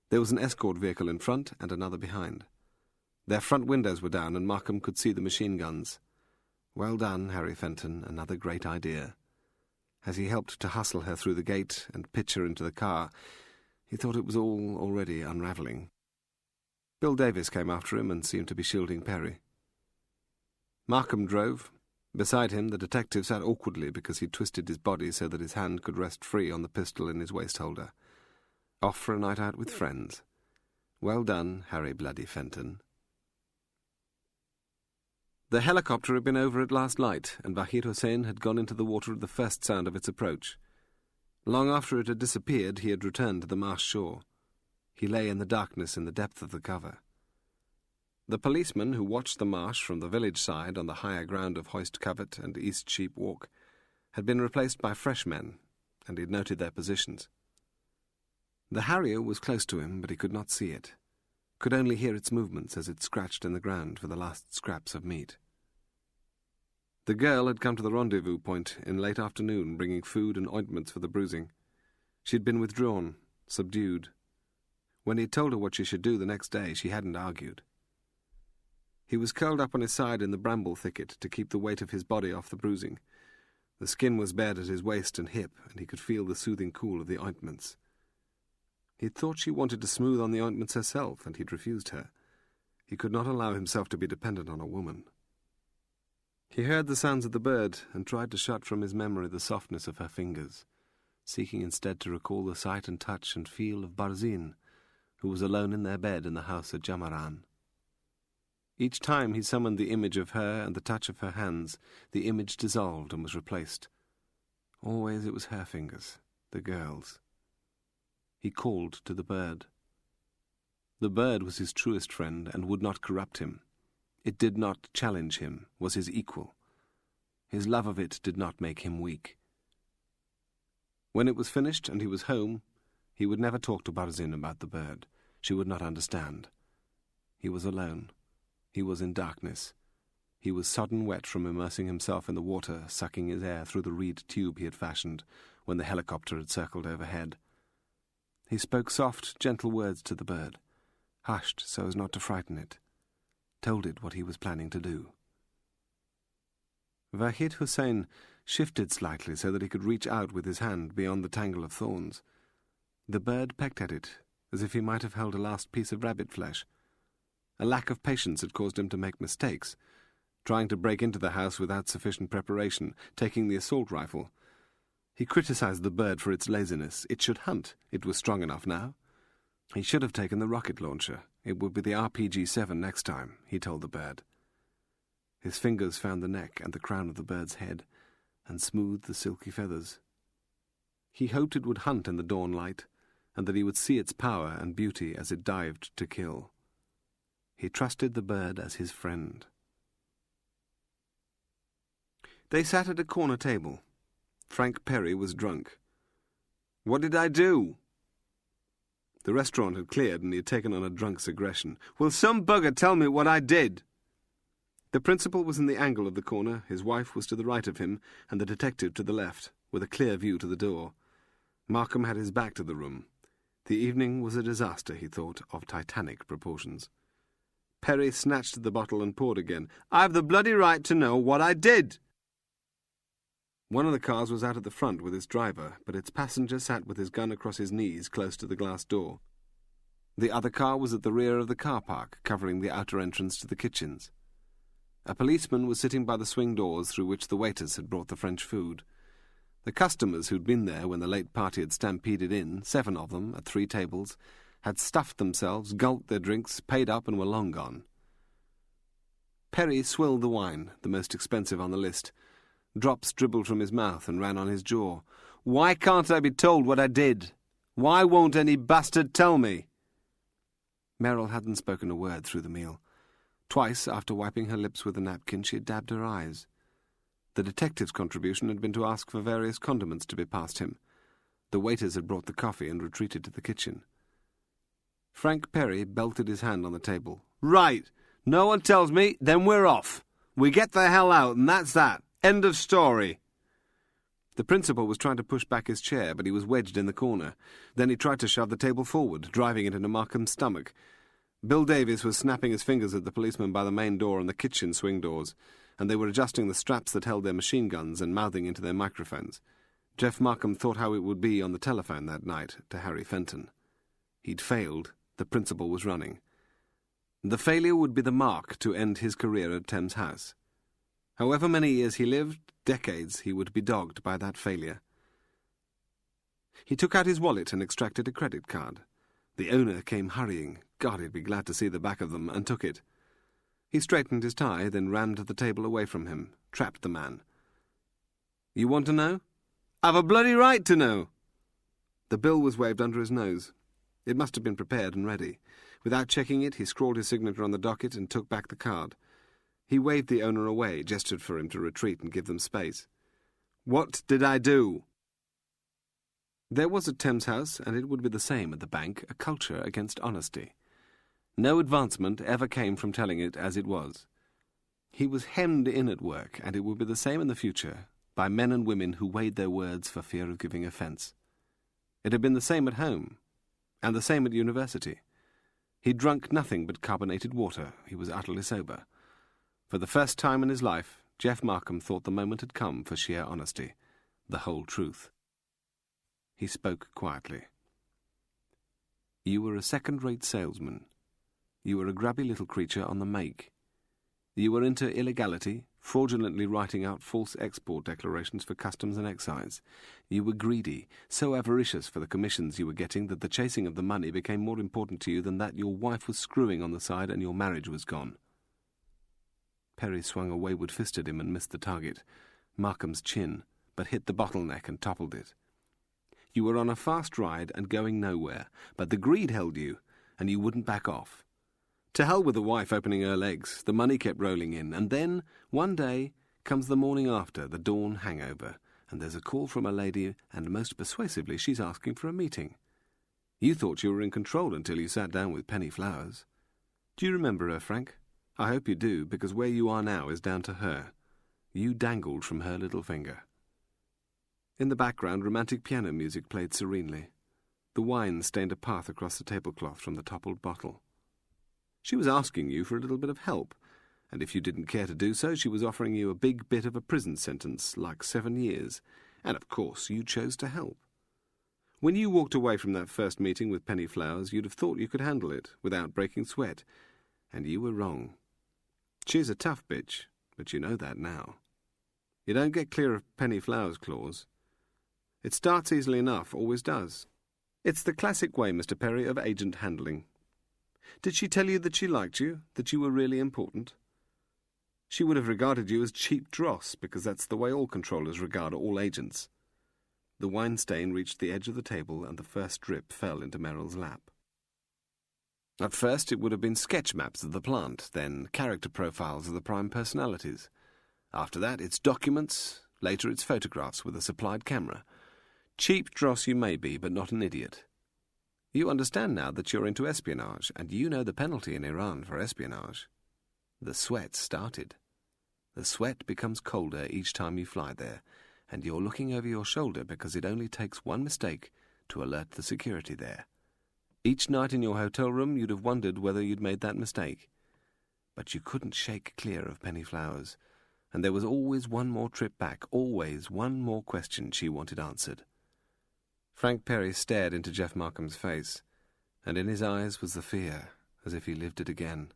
There was an escort vehicle in front and another behind. Their front windows were down, and Markham could see the machine guns. Well done, Harry Fenton, another great idea. As he helped to hustle her through the gate and pitch her into the car, he thought it was all already unravelling. Bill Davis came after him and seemed to be shielding Perry. Markham drove. Beside him, the detective sat awkwardly because he'd twisted his body so that his hand could rest free on the pistol in his waist-holder. Off for a night out with friends. Well done, Harry Bloody Fenton. The helicopter had been over at last light, and Bahir Hussein had gone into the water at the first sound of its approach. Long after it had disappeared, he had returned to the marsh shore. He lay in the darkness in the depth of the cover. The policeman who watched the marsh from the village side on the higher ground of Hoist Covert and East Sheep Walk had been replaced by fresh men, and he had noted their positions. The Harrier was close to him, but he could not see it, could only hear its movements as it scratched in the ground for the last scraps of meat. The girl had come to the rendezvous point in late afternoon, bringing food and ointments for the bruising. She had been withdrawn, subdued. When he had told her what she should do the next day, she hadn't argued. He was curled up on his side in the bramble thicket to keep the weight of his body off the bruising. The skin was bared at his waist and hip, and he could feel the soothing cool of the ointments. He had thought she wanted to smooth on the ointments herself, and he'd refused her. He could not allow himself to be dependent on a woman. He heard the sounds of the bird, and tried to shut from his memory the softness of her fingers, seeking instead to recall the sight and touch and feel of Barzin, who was alone in their bed in the house at Jamaran. Each time he summoned the image of her and the touch of her hands, the image dissolved and was replaced. Always it was her fingers, the girl's. He called to the bird. The bird was his truest friend and would not corrupt him. It did not challenge him, was his equal. His love of it did not make him weak. When it was finished and he was home, he would never talk to Barzin about the bird. She would not understand. He was alone. He was in darkness. He was sodden wet from immersing himself in the water, sucking his air through the reed tube he had fashioned when the helicopter had circled overhead. He spoke soft, gentle words to the bird, hushed so as not to frighten it, told it what he was planning to do. Vahid Hussein shifted slightly so that he could reach out with his hand beyond the tangle of thorns. The bird pecked at it, as if he might have held a last piece of rabbit flesh. A lack of patience had caused him to make mistakes, trying to break into the house without sufficient preparation, taking the assault rifle. He criticized the bird for its laziness. It should hunt. It was strong enough now. He should have taken the rocket launcher. It would be the RPG-7 next time, he told the bird. His fingers found the neck and the crown of the bird's head, and smoothed the silky feathers. He hoped it would hunt in the dawn light, and that he would see its power and beauty as it dived to kill. He trusted the bird as his friend. They sat at a corner table. Frank Perry was drunk. "What did I do?" The restaurant had cleared and he had taken on a drunk's aggression. "Will some bugger tell me what I did?" The principal was in the angle of the corner, his wife was to the right of him, and the detective to the left, with a clear view to the door. Markham had his back to the room. The evening was a disaster, he thought, of titanic proportions. Perry snatched at the bottle and poured again. "I've the bloody right to know what I did." One of the cars was out at the front with its driver, but its passenger sat with his gun across his knees close to the glass door. The other car was at the rear of the car park, covering the outer entrance to the kitchens. A policeman was sitting by the swing doors through which the waiters had brought the French food. The customers who'd been there when the late party had stampeded in, 7 of them, at 3 tables, had stuffed themselves, gulped their drinks, paid up, and were long gone. Perry swilled the wine, the most expensive on the list. Drops dribbled from his mouth and ran on his jaw. "Why can't I be told what I did? Why won't any bastard tell me?" Merrill hadn't spoken a word through the meal. Twice, after wiping her lips with a napkin, she had dabbed her eyes. The detective's contribution had been to ask for various condiments to be passed him. The waiters had brought the coffee and retreated to the kitchen. Frank Perry belted his hand on the table. "Right! No one tells me, then we're off. We get the hell out, and that's that. End of story." The principal was trying to push back his chair, but he was wedged in the corner. Then he tried to shove the table forward, driving it into Markham's stomach. Bill Davies was snapping his fingers at the policeman by the main door and the kitchen swing doors, and they were adjusting the straps that held their machine guns and mouthing into their microphones. Jeff Markham thought how it would be on the telephone that night to Harry Fenton. He'd failed. The principal was running. The failure would be the mark to end his career at Thames House. However many years he lived, decades, he would be dogged by that failure. He took out his wallet and extracted a credit card. The owner came hurrying. God, he'd be glad to see the back of them, and took it. He straightened his tie, then rammed the table away from him, trapped the man. "You want to know?" "I've a bloody right to know." The bill was waved under his nose. It must have been prepared and ready. Without checking it, he scrawled his signature on the docket and took back the card. He waved the owner away, gestured for him to retreat and give them space. "What did I do?" There was at Thames House, and it would be the same at the bank, a culture against honesty. No advancement ever came from telling it as it was. He was hemmed in at work, and it would be the same in the future, by men and women who weighed their words for fear of giving offence. It had been the same at home, and the same at university. He drunk nothing but carbonated water. He was utterly sober. For the first time in his life, Jeff Markham thought the moment had come for sheer honesty, the whole truth. He spoke quietly. "You were a second-rate salesman. You were a grubby little creature on the make. You were into illegality, fraudulently writing out false export declarations for customs and excise. You were greedy, so avaricious for the commissions you were getting that the chasing of the money became more important to you than that your wife was screwing on the side and your marriage was gone." Perry swung a wayward fist at him and missed the target. Markham's chin, but hit the bottleneck and toppled it. You were on a fast ride and going nowhere, but the greed held you, and you wouldn't back off. To hell with the wife opening her legs, the money kept rolling in, and then, one day, comes the morning after, the dawn hangover, and there's a call from a lady, and most persuasively she's asking for a meeting. You thought you were in control until you sat down with Penny Flowers. Do you remember her, Frank? I hope you do, because where you are now is down to her. You dangled from her little finger. In the background, romantic piano music played serenely. The wine stained a path across the tablecloth from the toppled bottle. She was asking you for a little bit of help, and if you didn't care to do so, she was offering you a big bit of a prison sentence, like 7 years, and of course you chose to help. When you walked away from that first meeting with Penny Flowers, you'd have thought you could handle it without breaking sweat, and you were wrong. She's a tough bitch, but you know that now. You don't get clear of Penny Flowers' clause. It starts easily enough, always does. It's the classic way, Mr. Perry, of agent handling. Did she tell you that she liked you, that you were really important? She would have regarded you as cheap dross, because that's the way all controllers regard all agents. The wine stain reached the edge of the table, and the first drip fell into Merrill's lap. At first it would have been sketch maps of the plant, then character profiles of the prime personalities. After that it's documents, later it's photographs with a supplied camera. Cheap dross you may be, but not an idiot. You understand now that you're into espionage, and you know the penalty in Iran for espionage. The sweat started. The sweat becomes colder each time you fly there, and you're looking over your shoulder because it only takes one mistake to alert the security there. Each night in your hotel room you'd have wondered whether you'd made that mistake. But you couldn't shake clear of Penny Flowers, and there was always one more trip back, always one more question she wanted answered. Frank Perry stared into Jeff Markham's face, and in his eyes was the fear, as if he lived it again.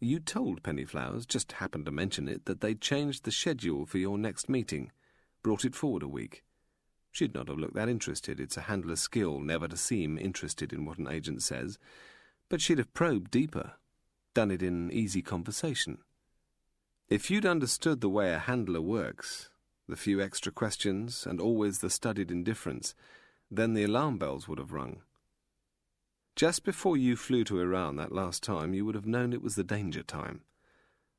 You told Penny Flowers, just happened to mention it, that they'd changed the schedule for your next meeting, brought it forward a week. She'd not have looked that interested. It's a handler's skill never to seem interested in what an agent says, but she'd have probed deeper, done it in easy conversation. If you'd understood the way a handler works, the few extra questions, and always the studied indifference, then the alarm bells would have rung. Just before you flew to Iran that last time, you would have known it was the danger time.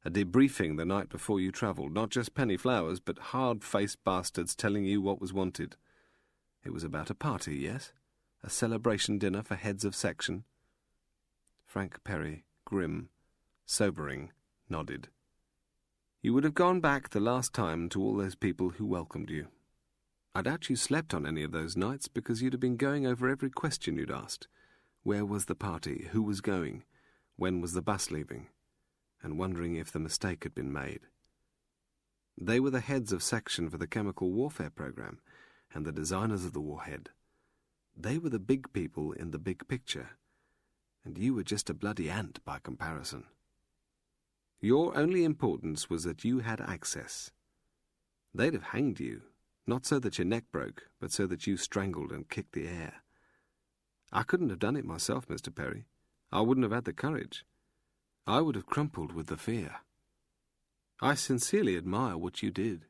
A debriefing the night before you travelled, not just Penny Flowers, but hard-faced bastards telling you what was wanted. It was about a party, yes? A celebration dinner for heads of section? Frank Perry, grim, sobering, nodded. You would have gone back the last time to all those people who welcomed you. I doubt you slept on any of those nights because you'd have been going over every question you'd asked. Where was the party? Who was going? When was the bus leaving? And wondering if the mistake had been made. They were the heads of section for the chemical warfare program and the designers of the warhead. They were the big people in the big picture, and you were just a bloody ant by comparison. Your only importance was that you had access. They'd have hanged you, not so that your neck broke, but so that you strangled and kicked the air. I couldn't have done it myself, Mr. Perry. I wouldn't have had the courage. I would have crumpled with the fear. I sincerely admire what you did.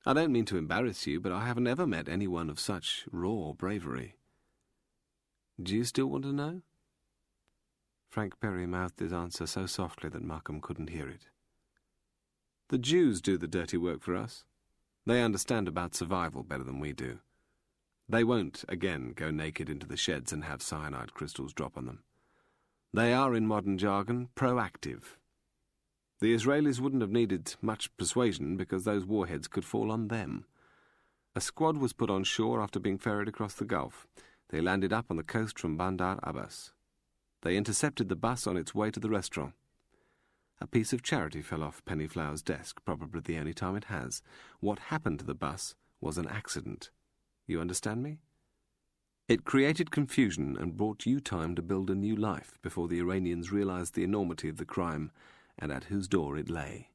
I don't mean to embarrass you, but I haven't ever met anyone of such raw bravery. Do you still want to know? Frank Perry mouthed his answer so softly that Markham couldn't hear it. The Jews do the dirty work for us. They understand about survival better than we do. They won't, again, go naked into the sheds and have cyanide crystals drop on them. They are, in modern jargon, proactive. The Israelis wouldn't have needed much persuasion because those warheads could fall on them. A squad was put on shore after being ferried across the Gulf. They landed up on the coast from Bandar Abbas. They intercepted the bus on its way to the restaurant. A piece of charity fell off Penny Flower's desk, probably the only time it has. What happened to the bus was an accident. You understand me? It created confusion and brought you time to build a new life before the Iranians realized the enormity of the crime and at whose door it lay.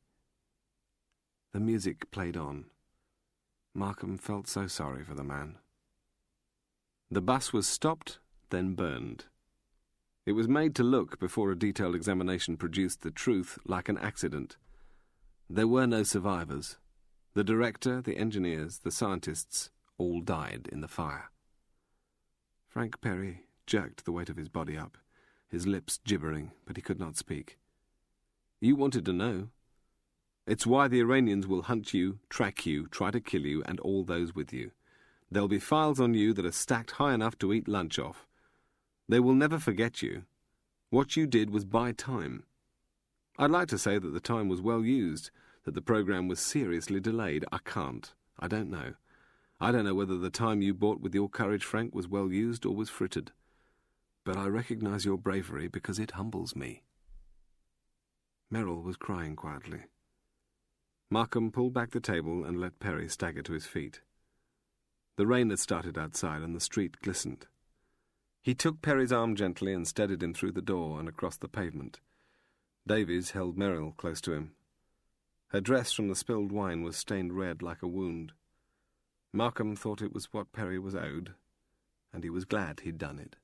The music played on. Markham felt so sorry for the man. The bus was stopped, then burned. It was made to look, before a detailed examination produced the truth, like an accident. There were no survivors. The director, the engineers, the scientists all died in the fire. Frank Perry jerked the weight of his body up, his lips gibbering, but he could not speak. You wanted to know. It's why the Iranians will hunt you, track you, try to kill you, and all those with you. There'll be files on you that are stacked high enough to eat lunch off. They will never forget you. What you did was buy time. I'd like to say that the time was well used, that the program was seriously delayed. I can't. I don't know. I don't know whether the time you bought with your courage, Frank, was well used or was frittered. But I recognize your bravery because it humbles me. Merrill was crying quietly. Markham pulled back the table and let Perry stagger to his feet. The rain had started outside and the street glistened. He took Perry's arm gently and steadied him through the door and across the pavement. Davies held Merrill close to him. Her dress from the spilled wine was stained red like a wound. Markham thought it was what Perry was owed, and he was glad he'd done it.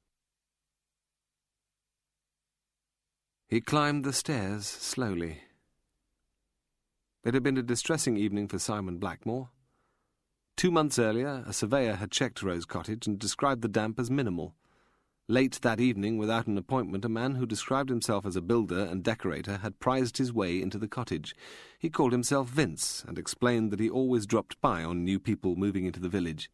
He climbed the stairs slowly. It had been a distressing evening for Simon Blackmore. 2 months earlier, a surveyor had checked Rose Cottage and described the damp as minimal. Late that evening, without an appointment, a man who described himself as a builder and decorator had prized his way into the cottage. He called himself Vince and explained that he always dropped by on new people moving into the village.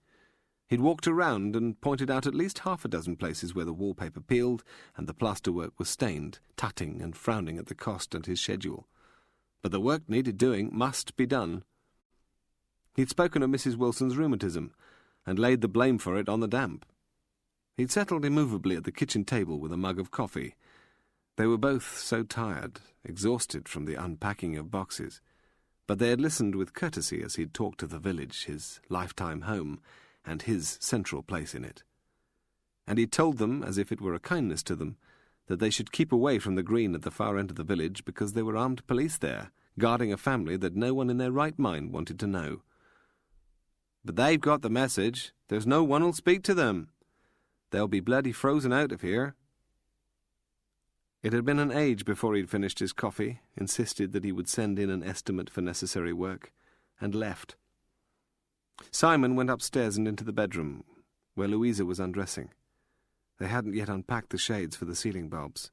He'd walked around and pointed out at least half a dozen places where the wallpaper peeled and the plasterwork was stained, tutting and frowning at the cost and his schedule. But the work needed doing must be done. He'd spoken of Mrs. Wilson's rheumatism and laid the blame for it on the damp. He'd settled immovably at the kitchen table with a mug of coffee. They were both so tired, exhausted from the unpacking of boxes, but they had listened with courtesy as he'd talked of the village, his lifetime home, and his central place in it. And he'd told them, as if it were a kindness to them, that they should keep away from the green at the far end of the village because there were armed police there, guarding a family that no one in their right mind wanted to know. "But they've got the message. There's no one'll speak to them. They'll be bloody frozen out of here." It had been an age before he'd finished his coffee, insisted that he would send in an estimate for necessary work, and left. Simon went upstairs and into the bedroom, where Louisa was undressing. They hadn't yet unpacked the shades for the ceiling bulbs.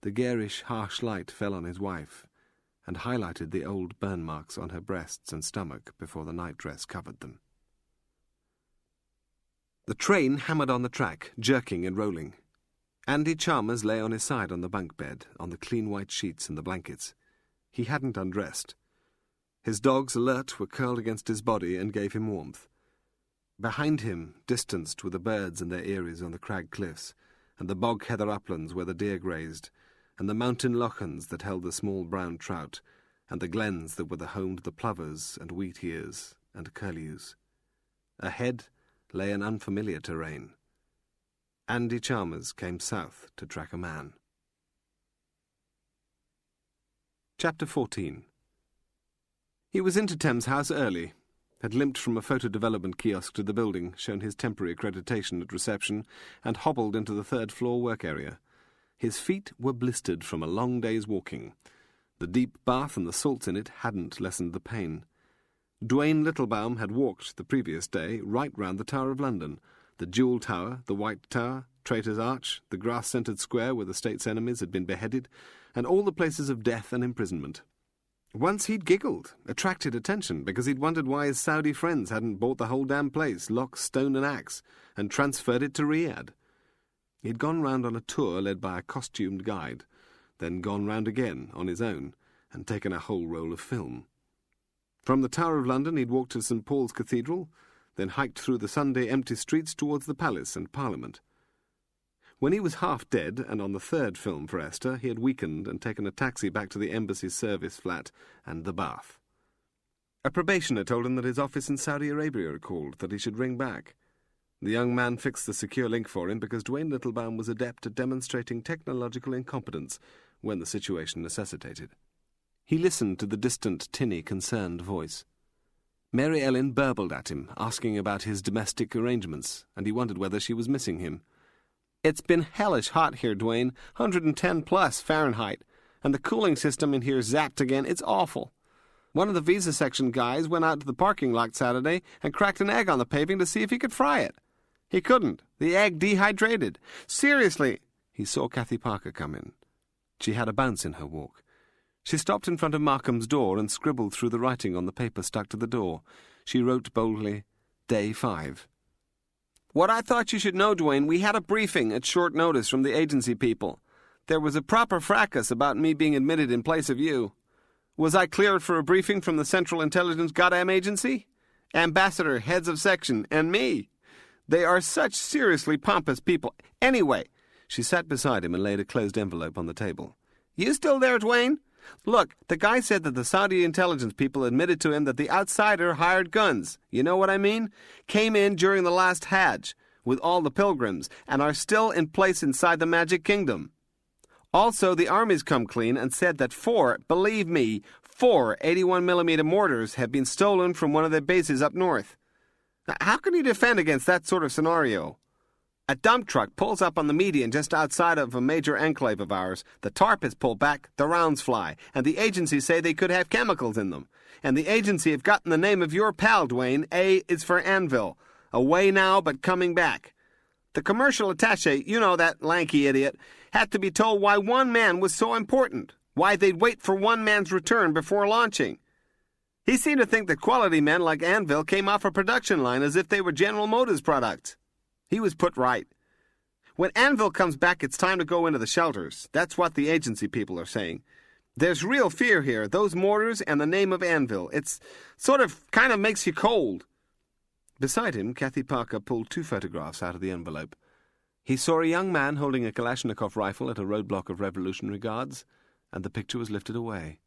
The garish, harsh light fell on his wife, and highlighted the old burn marks on her breasts and stomach before the nightdress covered them. The train hammered on the track, jerking and rolling. Andy Chalmers lay on his side on the bunk bed, on the clean white sheets and the blankets. He hadn't undressed. His dogs, alert, were curled against his body and gave him warmth. Behind him, distanced, were the birds and their eyries on the crag cliffs, and the bog heather uplands where the deer grazed, and the mountain lochans that held the small brown trout, and the glens that were the home to the plovers and wheat ears and curlews. Ahead lay an unfamiliar terrain. Andy Chalmers came south to track a man. Chapter 14. He was into Thames House early, had limped from a photo development kiosk to the building, shown his temporary accreditation at reception, and hobbled into the third-floor work area. His feet were blistered from a long day's walking. The deep bath and the salts in it hadn't lessened the pain. Dwayne Littlebaum had walked the previous day right round the Tower of London, the Jewel Tower, the White Tower, Traitor's Arch, the grass-scented square where the state's enemies had been beheaded, and all the places of death and imprisonment. Once he'd giggled, attracted attention, because he'd wondered why his Saudi friends hadn't bought the whole damn place, lock, stone and axe, and transferred it to Riyadh. He'd gone round on a tour led by a costumed guide, then gone round again on his own, and taken a whole roll of film. From the Tower of London he'd walked to St. Paul's Cathedral, then hiked through the Sunday empty streets towards the Palace and Parliament. When he was half dead, and on the third film for Esther, he had weakened and taken a taxi back to the Embassy's service flat and the bath. A probationer told him that his office in Saudi Arabia had called, that he should ring back. The young man fixed the secure link for him because Dwayne Littlebaum was adept at demonstrating technological incompetence when the situation necessitated. He listened to the distant, tinny, concerned voice. Mary Ellen burbled at him, asking about his domestic arrangements, and he wondered whether she was missing him. "It's been hellish hot here, Dwayne, 110 plus Fahrenheit, and the cooling system in here zapped again. It's awful. One of the visa section guys went out to the parking lot Saturday and cracked an egg on the paving to see if he could fry it. He couldn't. The egg dehydrated. Seriously. He saw Kathy Parker come in. She had a bounce in her walk. She stopped in front of Markham's door and scribbled through the writing on the paper stuck to the door. She wrote boldly, Day 5. What I thought you should know, Dwayne, we had a briefing at short notice from the agency people. There was a proper fracas about me being admitted in place of you. Was I cleared for a briefing from the Central Intelligence Goddamn Agency? Ambassador, heads of section, and me. They are such seriously pompous people. Anyway, she sat beside him and laid a closed envelope on the table. You still there, Dwayne? Look, the guy said that the Saudi intelligence people admitted to him that the outsider hired guns. You know what I mean? Came in during the last Hajj with all the pilgrims and are still in place inside the Magic Kingdom. Also, the army's come clean and said that 4 81mm mortars have been stolen from one of their bases up north. Now, how can you defend against that sort of scenario? A dump truck pulls up on the median just outside of a major enclave of ours. The tarp is pulled back, the rounds fly, and the agency say they could have chemicals in them. And the agency have gotten the name of your pal, Dwayne. A is for Anvil. Away now, but coming back. The commercial attaché, you know, that lanky idiot, had to be told why one man was so important, why they'd wait for one man's return before launching. He seemed to think that quality men like Anvil came off a production line as if they were General Motors products. He was put right. When Anvil comes back, it's time to go into the shelters. That's what the agency people are saying. There's real fear here, those mortars and the name of Anvil. It's kind of makes you cold. Beside him, Kathy Parker pulled 2 photographs out of the envelope. He saw a young man holding a Kalashnikov rifle at a roadblock of Revolutionary Guards, and the picture was lifted away.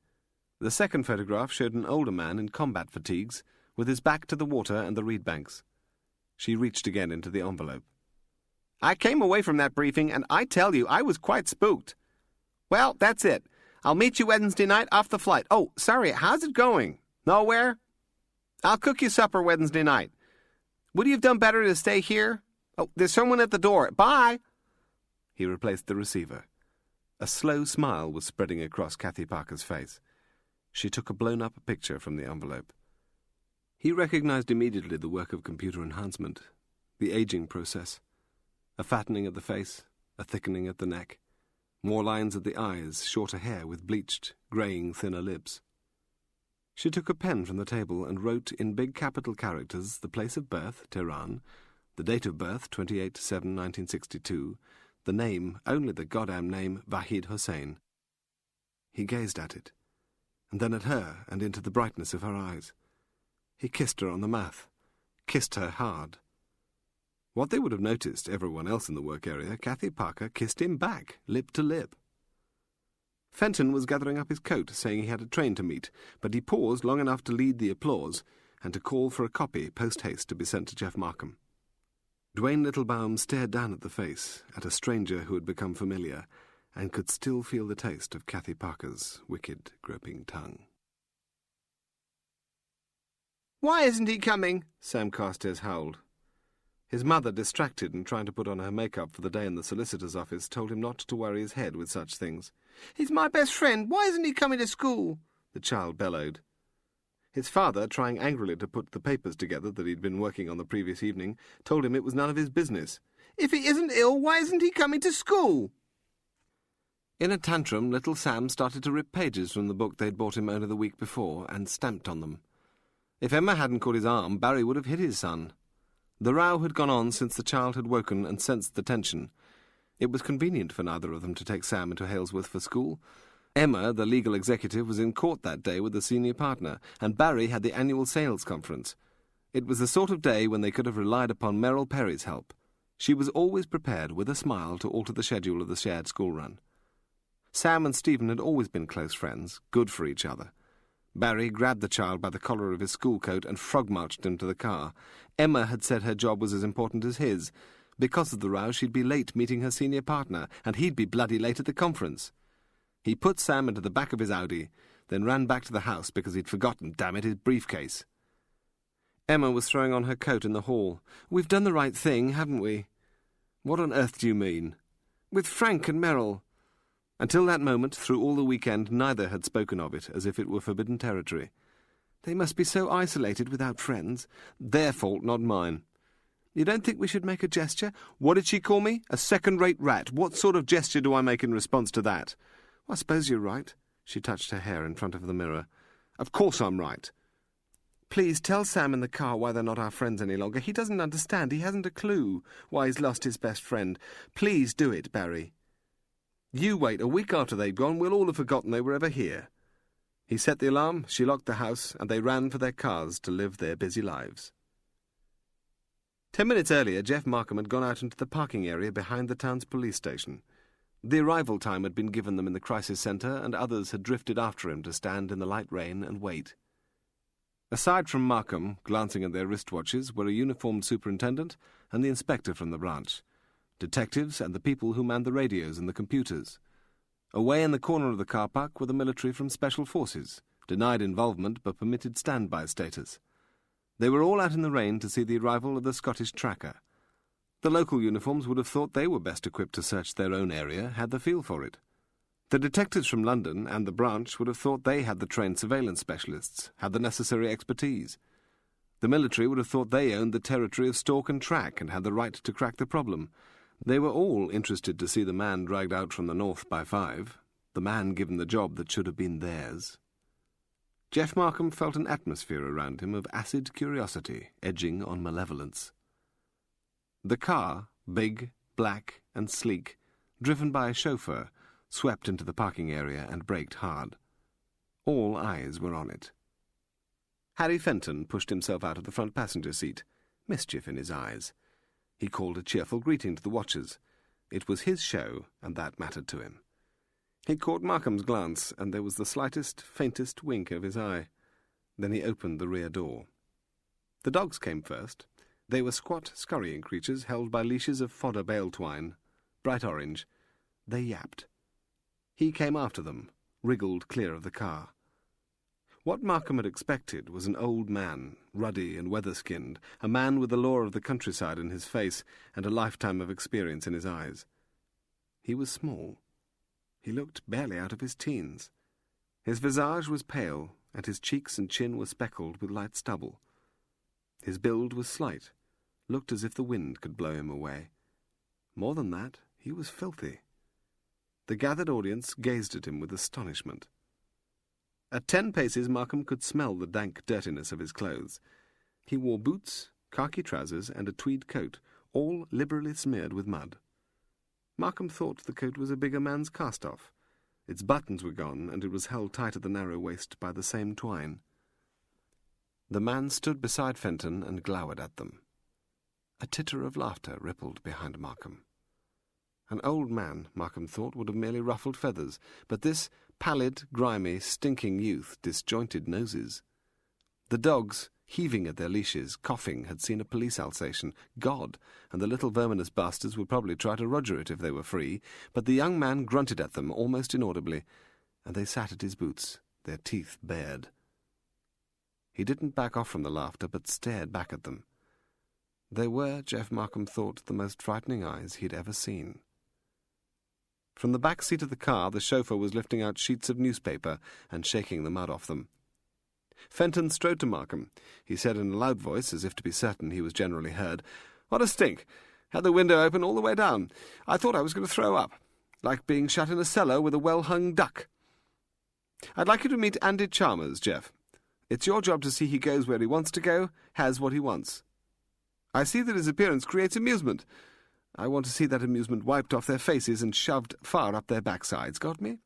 The second photograph showed an older man in combat fatigues, with his back to the water and the reed banks. She reached again into the envelope. I came away from that briefing, and I tell you, I was quite spooked. Well, that's it. I'll meet you Wednesday night off the flight. Oh, sorry, how's it going? Nowhere? I'll cook you supper Wednesday night. Would you have done better to stay here? Oh, there's someone at the door. Bye. He replaced the receiver. A slow smile was spreading across Kathy Parker's face. She took a blown-up picture from the envelope. He recognized immediately the work of computer enhancement, the aging process, a fattening of the face, a thickening at the neck, more lines at the eyes, shorter hair with bleached, greying, thinner lips. She took a pen from the table and wrote in big capital characters the place of birth, Tehran, the date of birth, 28/7/1962, the name, only the goddamn name, Vahid Hussein. He gazed at it, and then at her and into the brightness of her eyes. He kissed her on the mouth, kissed her hard. What they would have noticed, everyone else in the work area, Kathy Parker kissed him back, lip to lip. Fenton was gathering up his coat, saying he had a train to meet, but he paused long enough to lead the applause and to call for a copy post-haste to be sent to Jeff Markham. Dwayne Littlebaum stared down at the face, at a stranger who had become familiar, and could still feel the taste of Kathy Parker's wicked, groping tongue. "Why isn't he coming?" Sam Carstairs howled. His mother, distracted and trying to put on her makeup for the day in the solicitor's office, told him not to worry his head with such things. "He's my best friend. Why isn't he coming to school?" the child bellowed. His father, trying angrily to put the papers together that he'd been working on the previous evening, told him it was none of his business. "If he isn't ill, why isn't he coming to school?" In a tantrum, little Sam started to rip pages from the book they'd bought him only the week before, and stamped on them. If Emma hadn't caught his arm, Barry would have hit his son. The row had gone on since the child had woken and sensed the tension. It was convenient for neither of them to take Sam into Halesworth for school. Emma, the legal executive, was in court that day with the senior partner, and Barry had the annual sales conference. It was the sort of day when they could have relied upon Merrill Perry's help. She was always prepared, with a smile, to alter the schedule of the shared school run. Sam and Stephen had always been close friends, good for each other. Barry grabbed the child by the collar of his school coat and frog-marched him to the car. Emma had said her job was as important as his. Because of the row, she'd be late meeting her senior partner, and he'd be bloody late at the conference. He put Sam into the back of his Audi, then ran back to the house because he'd forgotten, damn it, his briefcase. Emma was throwing on her coat in the hall. "We've done the right thing, haven't we?" "What on earth do you mean?" "With Frank and Merrill." Until that moment, through all the weekend, neither had spoken of it, as if it were forbidden territory. They must be so isolated without friends. Their fault, not mine. You don't think we should make a gesture? What did she call me? A second-rate rat. What sort of gesture do I make in response to that? Well, I suppose you're right. She touched her hair in front of the mirror. Of course I'm right. Please tell Sam in the car why they're not our friends any longer. He doesn't understand. He hasn't a clue why he's lost his best friend. Please do it, Barry. You wait. A week after they've gone, we'll all have forgotten they were ever here. He set the alarm, she locked the house, and they ran for their cars to live their busy lives. 10 minutes earlier, Jeff Markham had gone out into the parking area behind the town's police station. The arrival time had been given them in the crisis centre, and others had drifted after him to stand in the light rain and wait. Aside from Markham, glancing at their wristwatches, were a uniformed superintendent and the inspector from the branch, detectives and the people who manned the radios and the computers. Away in the corner of the car park were the military from Special Forces, denied involvement but permitted standby status. They were all out in the rain to see the arrival of the Scottish tracker. The local uniforms would have thought they were best equipped to search their own area, had the feel for it. The detectives from London and the branch would have thought they had the trained surveillance specialists, had the necessary expertise. The military would have thought they owned the territory of stalk and track and had the right to crack the problem. They were all interested to see the man dragged out from the north by 5, the man given the job that should have been theirs. Jeff Markham felt an atmosphere around him of acid curiosity, edging on malevolence. The car, big, black, and sleek, driven by a chauffeur, swept into the parking area and braked hard. All eyes were on it. Harry Fenton pushed himself out of the front passenger seat, mischief in his eyes. He called a cheerful greeting to the watchers. It was his show, and that mattered to him. He caught Markham's glance, and there was the slightest, faintest wink of his eye. Then he opened the rear door. The dogs came first. They were squat, scurrying creatures held by leashes of fodder bale twine, bright orange. They yapped. He came after them, wriggled clear of the car. What Markham had expected was an old man, ruddy and weather-skinned, a man with the law of the countryside in his face and a lifetime of experience in his eyes. He was small. He looked barely out of his teens. His visage was pale, and his cheeks and chin were speckled with light stubble. His build was slight, looked as if the wind could blow him away. More than that, he was filthy. The gathered audience gazed at him with astonishment. At 10 paces, Markham could smell the dank dirtiness of his clothes. He wore boots, khaki trousers, and a tweed coat, all liberally smeared with mud. Markham thought the coat was a bigger man's cast-off. Its buttons were gone, and it was held tight at the narrow waist by the same twine. The man stood beside Fenton and glowered at them. A titter of laughter rippled behind Markham. An old man, Markham thought, would have merely ruffled feathers, but this pallid, grimy, stinking youth disjointed noses. The dogs, heaving at their leashes, coughing, had seen a police Alsatian, God, and the little verminous bastards would probably try to roger it if they were free, but the young man grunted at them almost inaudibly, and they sat at his boots, their teeth bared. He didn't back off from the laughter, but stared back at them. They were, Jeff Markham thought, the most frightening eyes he'd ever seen. From the back seat of the car, the chauffeur was lifting out sheets of newspaper and shaking the mud off them. Fenton strode to Markham. He said in a loud voice, as if to be certain he was generally heard, "What a stink! Had the window open all the way down. I thought I was going to throw up. Like being shut in a cellar with a well-hung duck. I'd like you to meet Andy Chalmers, Jeff. It's your job to see he goes where he wants to go, has what he wants. I see that his appearance creates amusement. I want to see that amusement wiped off their faces and shoved far up their backsides. Got me?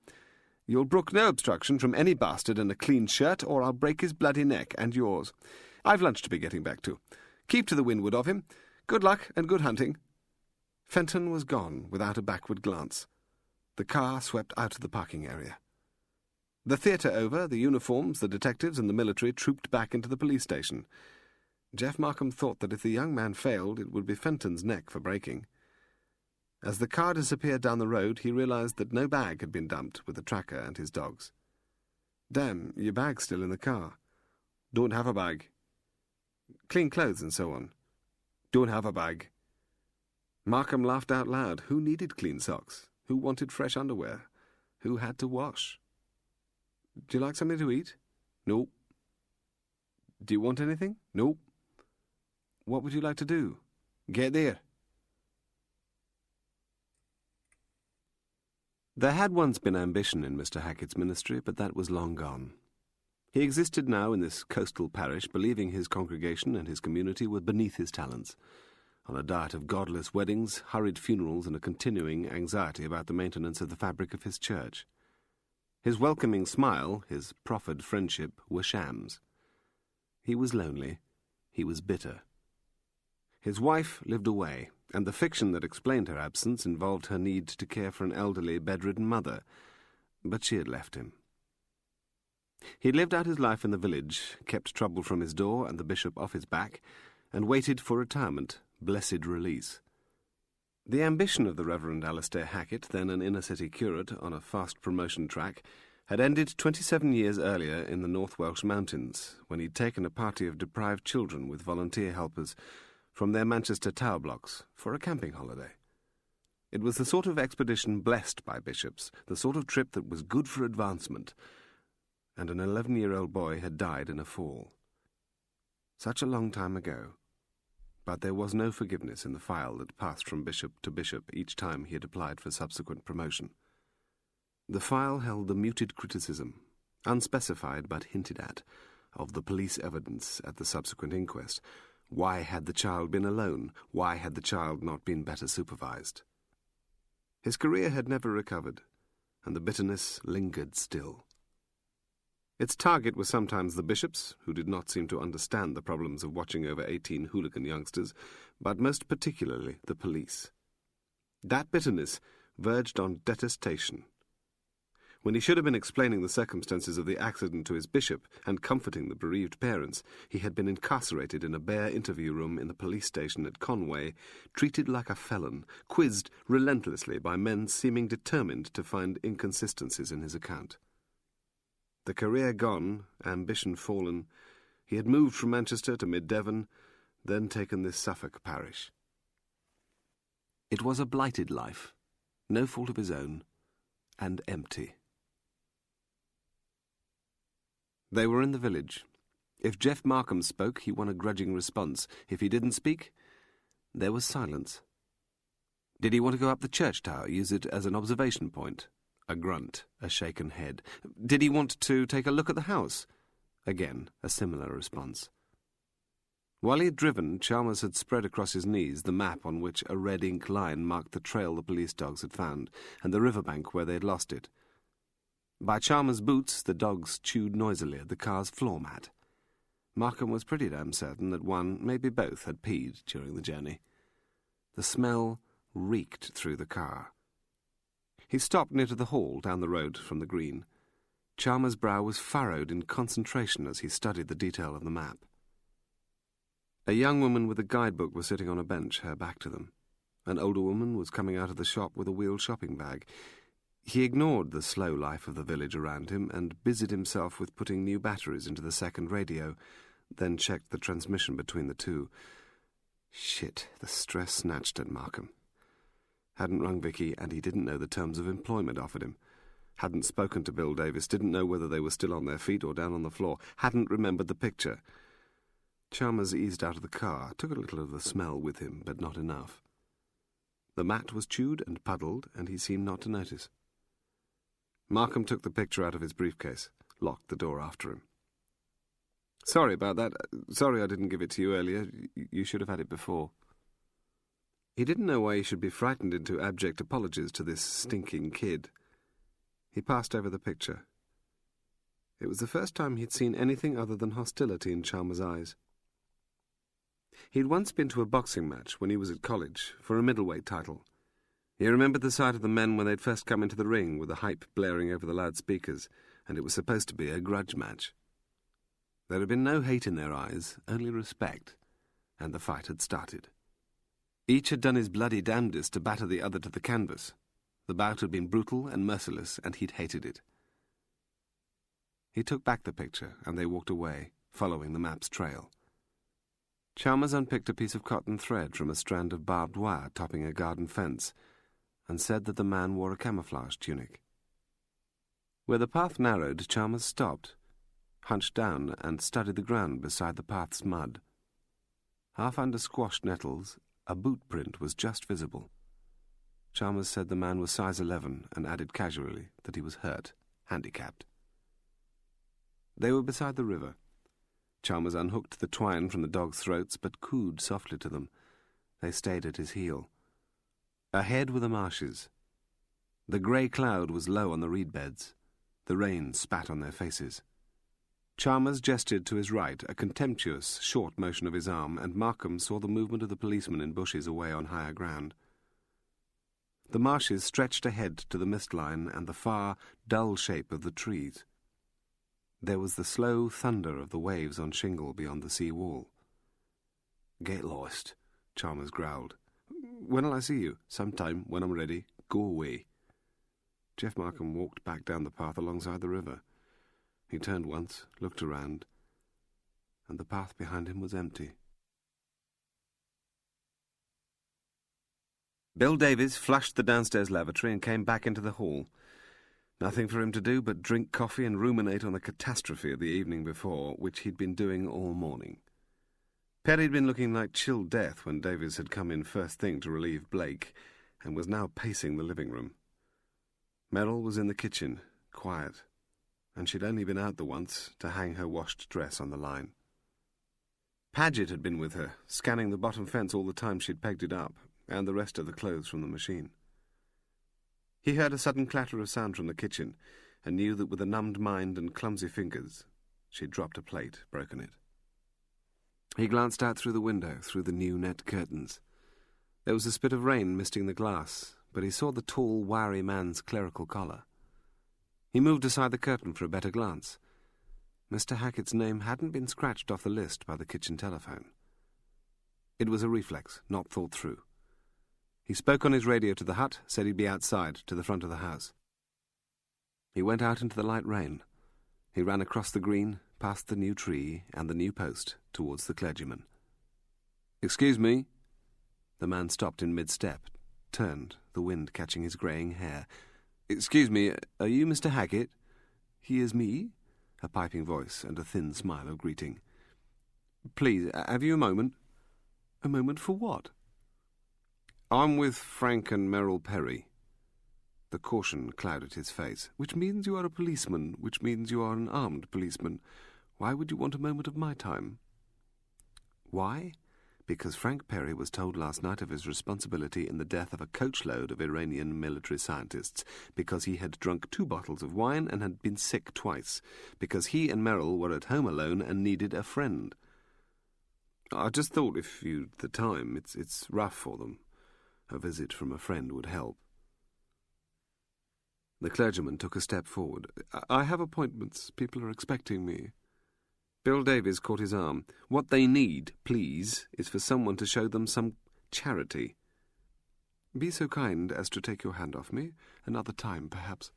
You'll brook no obstruction from any bastard in a clean shirt, or I'll break his bloody neck, and yours. I've lunch to be getting back to. Keep to the windward of him. Good luck and good hunting." Fenton was gone without a backward glance. The car swept out of the parking area. The theatre over, the uniforms, the detectives, and the military trooped back into the police station. Jeff Markham thought that if the young man failed, it would be Fenton's neck for breaking. As the car disappeared down the road, he realized that no bag had been dumped with the tracker and his dogs. "Damn, your bag's still in the car." "Don't have a bag." "Clean clothes and so on." "Don't have a bag." Markham laughed out loud. Who needed clean socks? Who wanted fresh underwear? Who had to wash? "Do you like something to eat?" "No." Do you want anything? No. What would you like to do? Get there. There had once been ambition in Mr. Hackett's ministry, but that was long gone. He existed now in this coastal parish, believing his congregation and his community were beneath his talents, on a diet of godless weddings, hurried funerals, and a continuing anxiety about the maintenance of the fabric of his church. His welcoming smile, his proffered friendship, were shams. He was lonely. He was bitter. His wife lived away, and the fiction that explained her absence involved her need to care for an elderly, bedridden mother, but she had left him. He lived out his life in the village, kept trouble from his door and the bishop off his back, and waited for retirement, blessed release. The ambition of the Reverend Alastair Hackett, then an inner-city curate on a fast promotion track, had ended 27 years earlier in the North Welsh mountains, when he'd taken a party of deprived children with volunteer helpers from their Manchester tower blocks for a camping holiday. It was the sort of expedition blessed by bishops, the sort of trip that was good for advancement, and an 11-year-old boy had died in a fall. Such a long time ago. But there was no forgiveness in the file that passed from bishop to bishop each time he had applied for subsequent promotion. The file held the muted criticism, unspecified but hinted at, of the police evidence at the subsequent inquest. Why had the child been alone? Why had the child not been better supervised? His career had never recovered, and the bitterness lingered still. Its target was sometimes the bishops, who did not seem to understand the problems of watching over 18 hooligan youngsters, but most particularly the police. That bitterness verged on detestation. When he should have been explaining the circumstances of the accident to his bishop and comforting the bereaved parents, he had been incarcerated in a bare interview room in the police station at Conway, treated like a felon, quizzed relentlessly by men seeming determined to find inconsistencies in his account. The career gone, ambition fallen, he had moved from Manchester to mid-Devon, then taken this Suffolk parish. It was a blighted life, no fault of his own, and empty. They were in the village. If Jeff Markham spoke, he won a grudging response. If he didn't speak, there was silence. Did he want to go up the church tower, use it as an observation point? A grunt, a shaken head. Did he want to take a look at the house? Again, a similar response. While he had driven, Chalmers had spread across his knees the map on which a red ink line marked the trail the police dogs had found, and the riverbank where they had lost it. By Chalmers' boots, the dogs chewed noisily at the car's floor mat. Markham was pretty damn certain that one, maybe both, had peed during the journey. The smell reeked through the car. He stopped near to the hall down the road from the green. Chalmers' brow was furrowed in concentration as he studied the detail of the map. A young woman with a guidebook was sitting on a bench, her back to them. An older woman was coming out of the shop with a wheeled shopping bag. He ignored the slow life of the village around him and busied himself with putting new batteries into the second radio, then checked the transmission between the two. Shit, the stress snatched at Markham. Hadn't rung Vicky, and he didn't know the terms of employment offered him. Hadn't spoken to Bill Davis, didn't know whether they were still on their feet or down on the floor, hadn't remembered the picture. Chalmers eased out of the car, took a little of the smell with him, but not enough. The mat was chewed and puddled, and he seemed not to notice. Markham took the picture out of his briefcase, locked the door after him. Sorry about that. Sorry I didn't give it to you earlier. You should have had it before. He didn't know why he should be frightened into abject apologies to this stinking kid. He passed over the picture. It was the first time he'd seen anything other than hostility in Chalmers' eyes. He'd once been to a boxing match when he was at college for a middleweight title. He remembered the sight of the men when they'd first come into the ring with the hype blaring over the loudspeakers, and it was supposed to be a grudge match. There had been no hate in their eyes, only respect, and the fight had started. Each had done his bloody damnedest to batter the other to the canvas. The bout had been brutal and merciless, and he'd hated it. He took back the picture, and they walked away, following the map's trail. Chalmers unpicked a piece of cotton thread from a strand of barbed wire topping a garden fence, and said that the man wore a camouflage tunic. Where the path narrowed, Chalmers stopped, hunched down and studied the ground beside the path's mud. Half under squashed nettles, a boot print was just visible. Chalmers said the man was size 11 and added casually that he was hurt, handicapped. They were beside the river. Chalmers unhooked the twine from the dogs' throats, but cooed softly to them. They stayed at his heel. Ahead were the marshes. The grey cloud was low on the reed beds. The rain spat on their faces. Chalmers gestured to his right, a contemptuous, short motion of his arm, and Markham saw the movement of the policemen in bushes away on higher ground. The marshes stretched ahead to the mist line and the far, dull shape of the trees. There was the slow thunder of the waves on shingle beyond the sea wall. "Get lost," Chalmers growled. "When'll I see you?" "Sometime, when I'm ready. Go away." Jeff Markham walked back down the path alongside the river. He turned once, looked around, and the path behind him was empty. Bill Davies flushed the downstairs lavatory and came back into the hall. Nothing for him to do but drink coffee and ruminate on the catastrophe of the evening before, which he'd been doing all morning. Perry had been looking like chilled death when Davies had come in first thing to relieve Blake, and was now pacing the living room. Merrill was in the kitchen, quiet, and she'd only been out the once to hang her washed dress on the line. Paget had been with her, scanning the bottom fence all the time she'd pegged it up, and the rest of the clothes from the machine. He heard a sudden clatter of sound from the kitchen, and knew that with a numbed mind and clumsy fingers she'd dropped a plate, broken it. He glanced out through the window, through the new net curtains. There was a spit of rain misting the glass, but he saw the tall, wiry man's clerical collar. He moved aside the curtain for a better glance. Mr. Hackett's name hadn't been scratched off the list by the kitchen telephone. It was a reflex, not thought through. He spoke on his radio to the hut, said he'd be outside, to the front of the house. He went out into the light rain. He ran across the green, past the new tree and the new post, towards the clergyman. "Excuse me." The man stopped in mid-step, turned, the wind catching his greying hair. "Excuse me, are you Mr. Hackett?" "He is me," a piping voice and a thin smile of greeting. "Please, have you a moment?" "A moment for what?" "I'm with Frank and Merrill Perry." The caution clouded his face. "Which means you are a policeman, which means you are an armed policeman. Why would you want a moment of my time?" Why? Because Frank Perry was told last night of his responsibility in the death of a coachload of Iranian military scientists, because he had drunk 2 bottles of wine and had been sick twice, because he and Merrill were at home alone and needed a friend. "I just thought if you'd the time, it's rough for them. A visit from a friend would help." The clergyman took a step forward. "I have appointments. People are expecting me." Bill Davies caught his arm. "What they need, please, is for someone to show them some charity." "Be so kind as to take your hand off me. Another time, perhaps."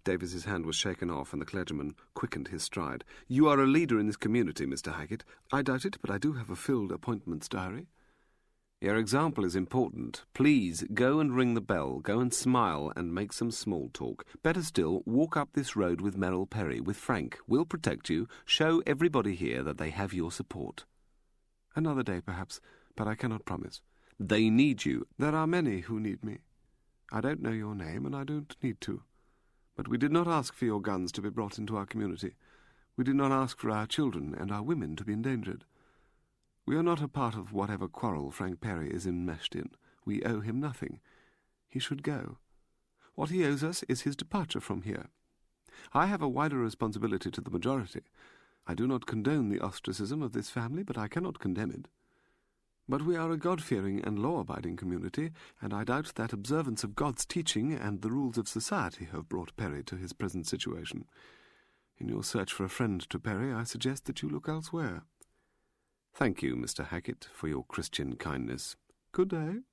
Davies's hand was shaken off, and the clergyman quickened his stride. "You are a leader in this community, Mr. Hackett." "I doubt it, but I do have a filled appointments diary." "Your example is important. Please, go and ring the bell, go and smile and make some small talk. Better still, walk up this road with Merrill Perry, with Frank. We'll protect you. Show everybody here that they have your support." "Another day, perhaps, but I cannot promise." "They need you." "There are many who need me. I don't know your name, and I don't need to. But we did not ask for your guns to be brought into our community. We did not ask for our children and our women to be endangered. We are not a part of whatever quarrel Frank Perry is enmeshed in. We owe him nothing. He should go. What he owes us is his departure from here. I have a wider responsibility to the majority. I do not condone the ostracism of this family, but I cannot condemn it. But we are a God-fearing and law-abiding community, and I doubt that observance of God's teaching and the rules of society have brought Perry to his present situation. In your search for a friend to Perry, I suggest that you look elsewhere." "Thank you, Mr. Hackett, for your Christian kindness." "Good day."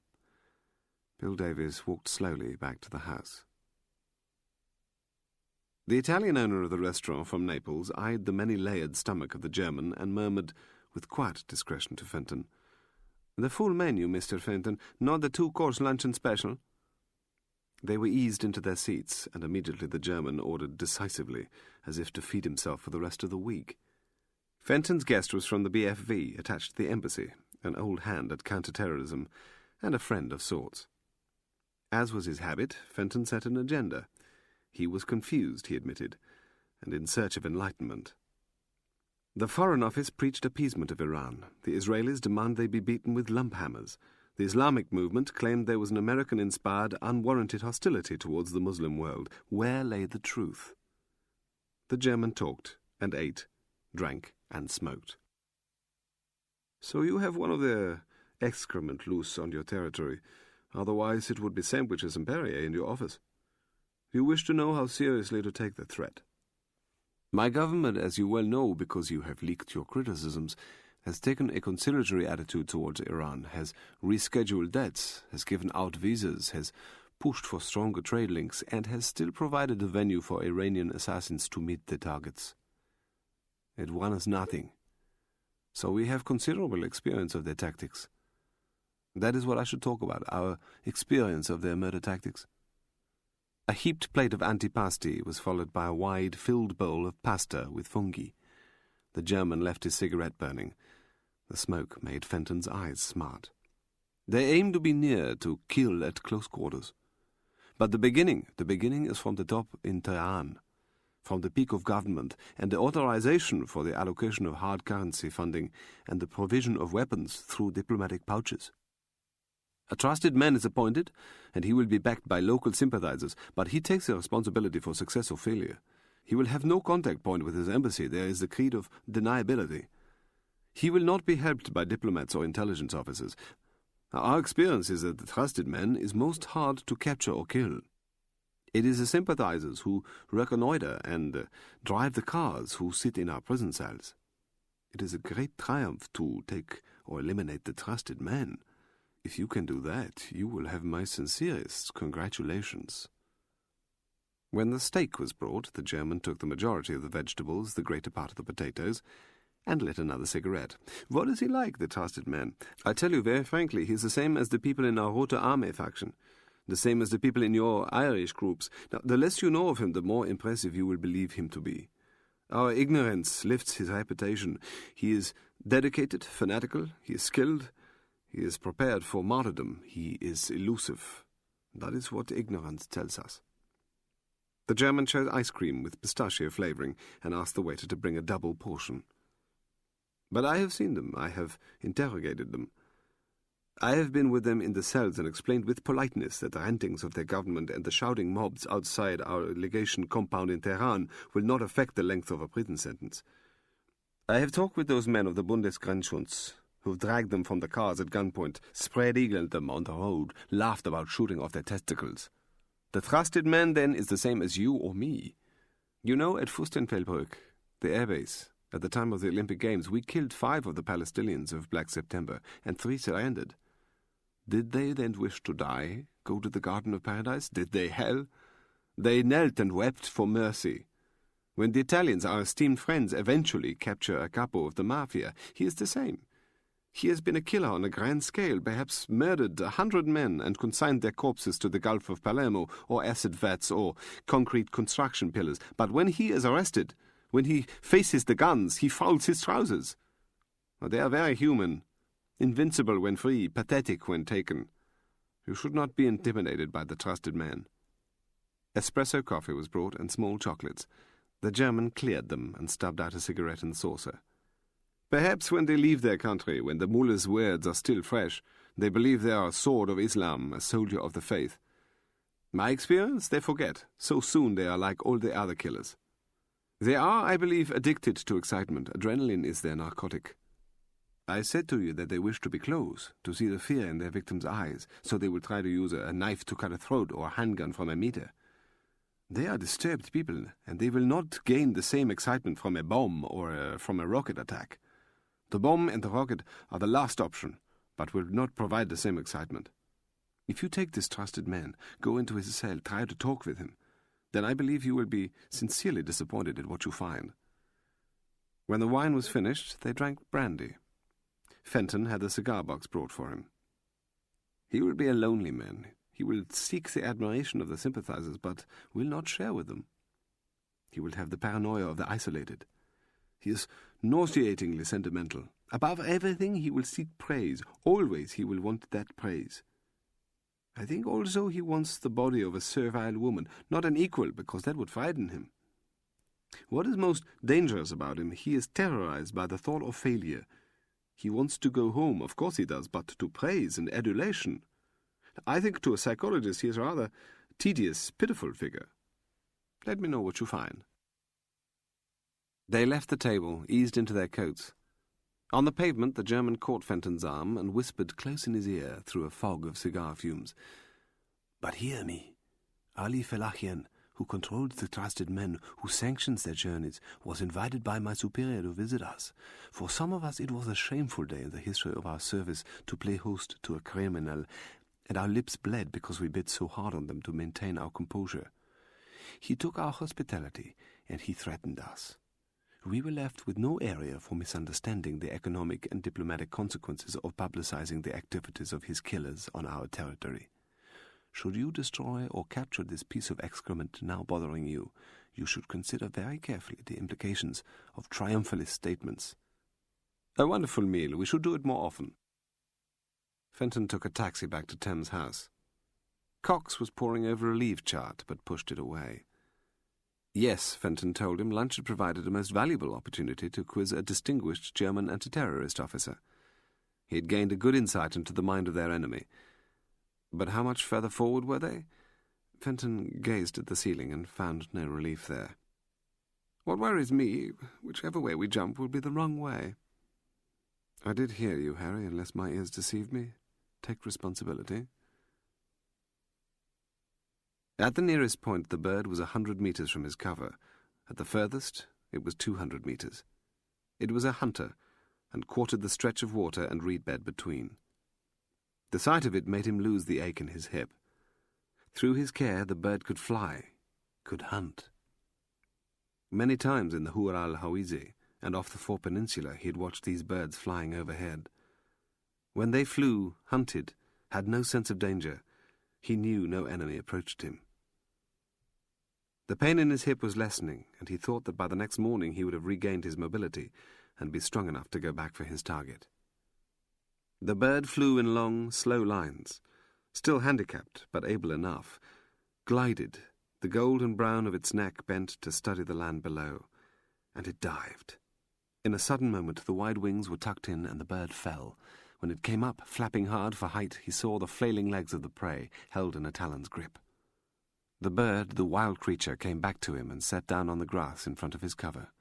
Bill Davies walked slowly back to the house. The Italian owner of the restaurant from Naples eyed the many-layered stomach of the German and murmured with quiet discretion to Fenton, "The full menu, Mr. Fenton, not the 2-course luncheon special." They were eased into their seats, and immediately the German ordered decisively, as if to feed himself for the rest of the week. Fenton's guest was from the BFV, attached to the embassy, an old hand at counter-terrorism, and a friend of sorts. As was his habit, Fenton set an agenda. He was confused, he admitted, and in search of enlightenment. The Foreign Office preached appeasement of Iran. The Israelis demand they be beaten with lump hammers. The Islamic movement claimed there was an American-inspired, unwarranted hostility towards the Muslim world. Where lay the truth? The German talked, and ate, drank, and smoked. "So you have one of their excrement loose on your territory. Otherwise it would be sandwiches and Perrier in your office. You wish to know how seriously to take the threat. My government, as you well know because you have leaked your criticisms, has taken a conciliatory attitude towards Iran, has rescheduled debts, has given out visas, has pushed for stronger trade links, and has still provided a venue for Iranian assassins to meet their targets. It won us nothing. So we have considerable experience of their tactics. That is what I should talk about, our experience of their murder tactics." A heaped plate of antipasti was followed by a wide, filled bowl of pasta with fungi. The German left his cigarette burning. The smoke made Fenton's eyes smart. They aim to be near, to kill at close quarters. But the beginning is from the top in Tehran, from the peak of government, and the authorization for the allocation of hard currency funding and the provision of weapons through diplomatic pouches. A trusted man is appointed, and he will be backed by local sympathizers, but he takes the responsibility for success or failure. He will have no contact point with his embassy. There is the creed of deniability. He will not be helped by diplomats or intelligence officers. Our experience is that the trusted man is most hard to capture or kill. It is the sympathizers who reconnoiter and drive the cars who sit in our prison cells. It is a great triumph to take or eliminate the trusted man. If you can do that, you will have my sincerest congratulations." When the steak was brought, the German took the majority of the vegetables, the greater part of the potatoes, and lit another cigarette. "What is he like, the trusted man? I tell you very frankly, he is the same as the people in our Rote Armee faction, the same as the people in your Irish groups. Now, the less you know of him, the more impressive you will believe him to be. Our ignorance lifts his reputation. He is dedicated, fanatical, he is skilled, he is prepared for martyrdom, he is elusive. That is what ignorance tells us." The German chose ice cream with pistachio flavouring and asked the waiter to bring a double portion. "But I have seen them, I have interrogated them. I have been with them in the cells and explained with politeness that the rantings of their government and the shouting mobs outside our legation compound in Tehran will not affect the length of a prison sentence. I have talked with those men of the Bundesgrenzschutz, who dragged them from the cars at gunpoint, spread-eagled them on the road, laughed about shooting off their testicles. The trusted man, then, is the same as you or me. You know, at Fürstenfeldbruck, the airbase, at the time of the Olympic Games, we killed 5 of the Palestinians of Black September, and 3 surrendered. Did they then wish to die, go to the Garden of Paradise? Did they hell? They knelt and wept for mercy. When the Italians, our esteemed friends, eventually capture a capo of the mafia, he is the same. He has been a killer on a grand scale, perhaps murdered 100 men and consigned their corpses to the Gulf of Palermo, or acid vats, or concrete construction pillars. But when he is arrested, when he faces the guns, he fouls his trousers. They are very human, invincible when free, pathetic when taken. You should not be intimidated by the trusted man." Espresso coffee was brought and small chocolates. The German cleared them and stubbed out a cigarette in the saucer. "Perhaps when they leave their country, when the mullah's words are still fresh, they believe they are a sword of Islam, a soldier of the faith. My experience, they forget. So soon they are like all the other killers. They are, I believe, addicted to excitement. Adrenaline is their narcotic. I said to you that they wish to be close, to see the fear in their victims' eyes, so they will try to use a knife to cut a throat or a handgun from a meter. They are disturbed people, and they will not gain the same excitement from a bomb or from a rocket attack. The bomb and the rocket are the last option, but will not provide the same excitement. If you take this trusted man, go into his cell, try to talk with him, then I believe you will be sincerely disappointed at what you find." When the wine was finished, they drank brandy. Fenton had the cigar box brought for him. He will be a lonely man. He will seek the admiration of the sympathizers, but will not share with them. He will have the paranoia of the isolated. He is nauseatingly sentimental. Above everything, he will seek praise. Always he will want that praise. I think also he wants the body of a servile woman, not an equal, because that would frighten him. What is most dangerous about him, he is terrorized by the thought of failure. He wants to go home, of course he does, but to praise and adulation. I think to a psychologist he is a rather tedious, pitiful figure. Let me know what you find. They left the table, eased into their coats. On the pavement the German caught Fenton's arm and whispered close in his ear through a fog of cigar fumes. "But hear me. Ali Felachian, who controls the trusted men, who sanctions their journeys, was invited by my superior to visit us. For some of us it was a shameful day in the history of our service to play host to a criminal, and our lips bled because we bit so hard on them to maintain our composure. He took our hospitality, and he threatened us. We were left with no area for misunderstanding the economic and diplomatic consequences of publicizing the activities of his killers on our territory. Should you destroy or capture this piece of excrement now bothering you, you should consider very carefully the implications of triumphalist statements. A wonderful meal. We should do it more often." Fenton took a taxi back to Thames House. Cox was poring over a leave chart, but pushed it away. Yes, Fenton told him, lunch had provided a most valuable opportunity to quiz a distinguished German anti-terrorist officer. He had gained a good insight into the mind of their enemy. But how much further forward were they? Fenton gazed at the ceiling and found no relief there. "What worries me, whichever way we jump, will be the wrong way." "I did hear you, Harry, unless my ears deceived me. Take responsibility." At the nearest point, the bird was 100 meters from his cover. At the furthest, it was 200 meters. It was a hunter, and quartered the stretch of water and reed bed between. The sight of it made him lose the ache in his hip. Through his care, the bird could fly, could hunt. Many times in the Hur al-Hawizi and off the Fore Peninsula he had watched these birds flying overhead. When they flew, hunted, had no sense of danger, he knew no enemy approached him. The pain in his hip was lessening, and he thought that by the next morning he would have regained his mobility and be strong enough to go back for his target. The bird flew in long, slow lines, still handicapped, but able enough, glided, the gold and brown of its neck bent to study the land below, and it dived. In a sudden moment the wide wings were tucked in and the bird fell. When it came up, flapping hard for height, he saw the flailing legs of the prey, held in a talon's grip. The bird, the wild creature, came back to him and sat down on the grass in front of his cover.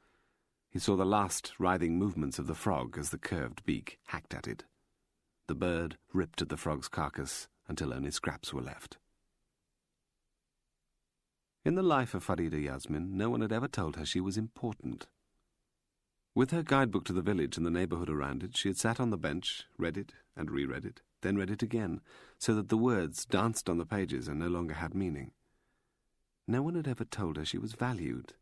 He saw the last writhing movements of the frog as the curved beak hacked at it. The bird ripped at the frog's carcass until only scraps were left. In the life of Farida Yasmin, no one had ever told her she was important. With her guidebook to the village and the neighbourhood around it, she had sat on the bench, read it and reread it, then read it again, so that the words danced on the pages and no longer had meaning. No one had ever told her she was valued.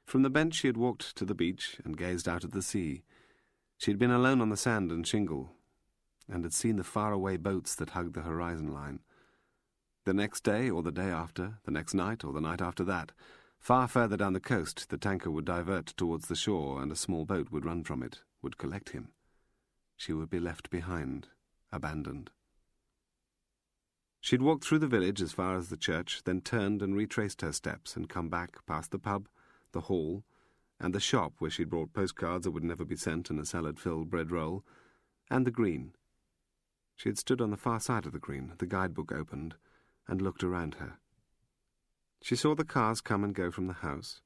From the bench she had walked to the beach and gazed out at the sea. She had been alone on the sand and shingle, and had seen the faraway boats that hugged the horizon line. The next day, or the day after, the next night, or the night after that, far further down the coast, the tanker would divert towards the shore, and a small boat would run from it, would collect him. She would be left behind, abandoned. She had walked through the village as far as the church, then turned and retraced her steps, and come back past the pub, the hall, and the shop where she had brought postcards that would never be sent and a salad-filled bread roll, and the green. She had stood on the far side of the green, the guidebook opened, and looked around her. She saw the cars come and go from the house.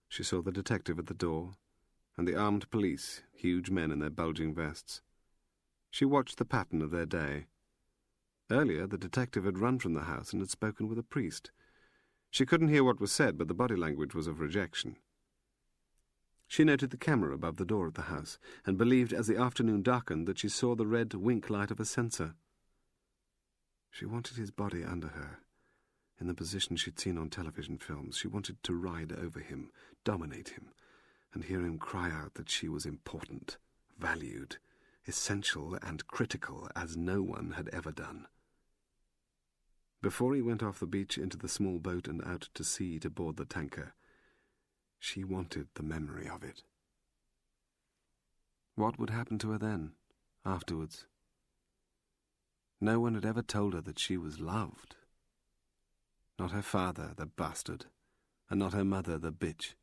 She saw the detective at the door, and the armed police, huge men in their bulging vests. She watched the pattern of their day. Earlier, the detective had run from the house and had spoken with a priest. She couldn't hear what was said, but the body language was of rejection. She noted the camera above the door of the house, and believed as the afternoon darkened that she saw the red wink light of a censer. She wanted his body under her, in the position she'd seen on television films. She wanted to ride over him, dominate him, and hear him cry out that she was important, valued, essential and critical as no one had ever done. Before he went off the beach into the small boat and out to sea to board the tanker, she wanted the memory of it. What would happen to her then, afterwards? No one had ever told her that she was loved. Not her father, the bastard, and not her mother, the bitch.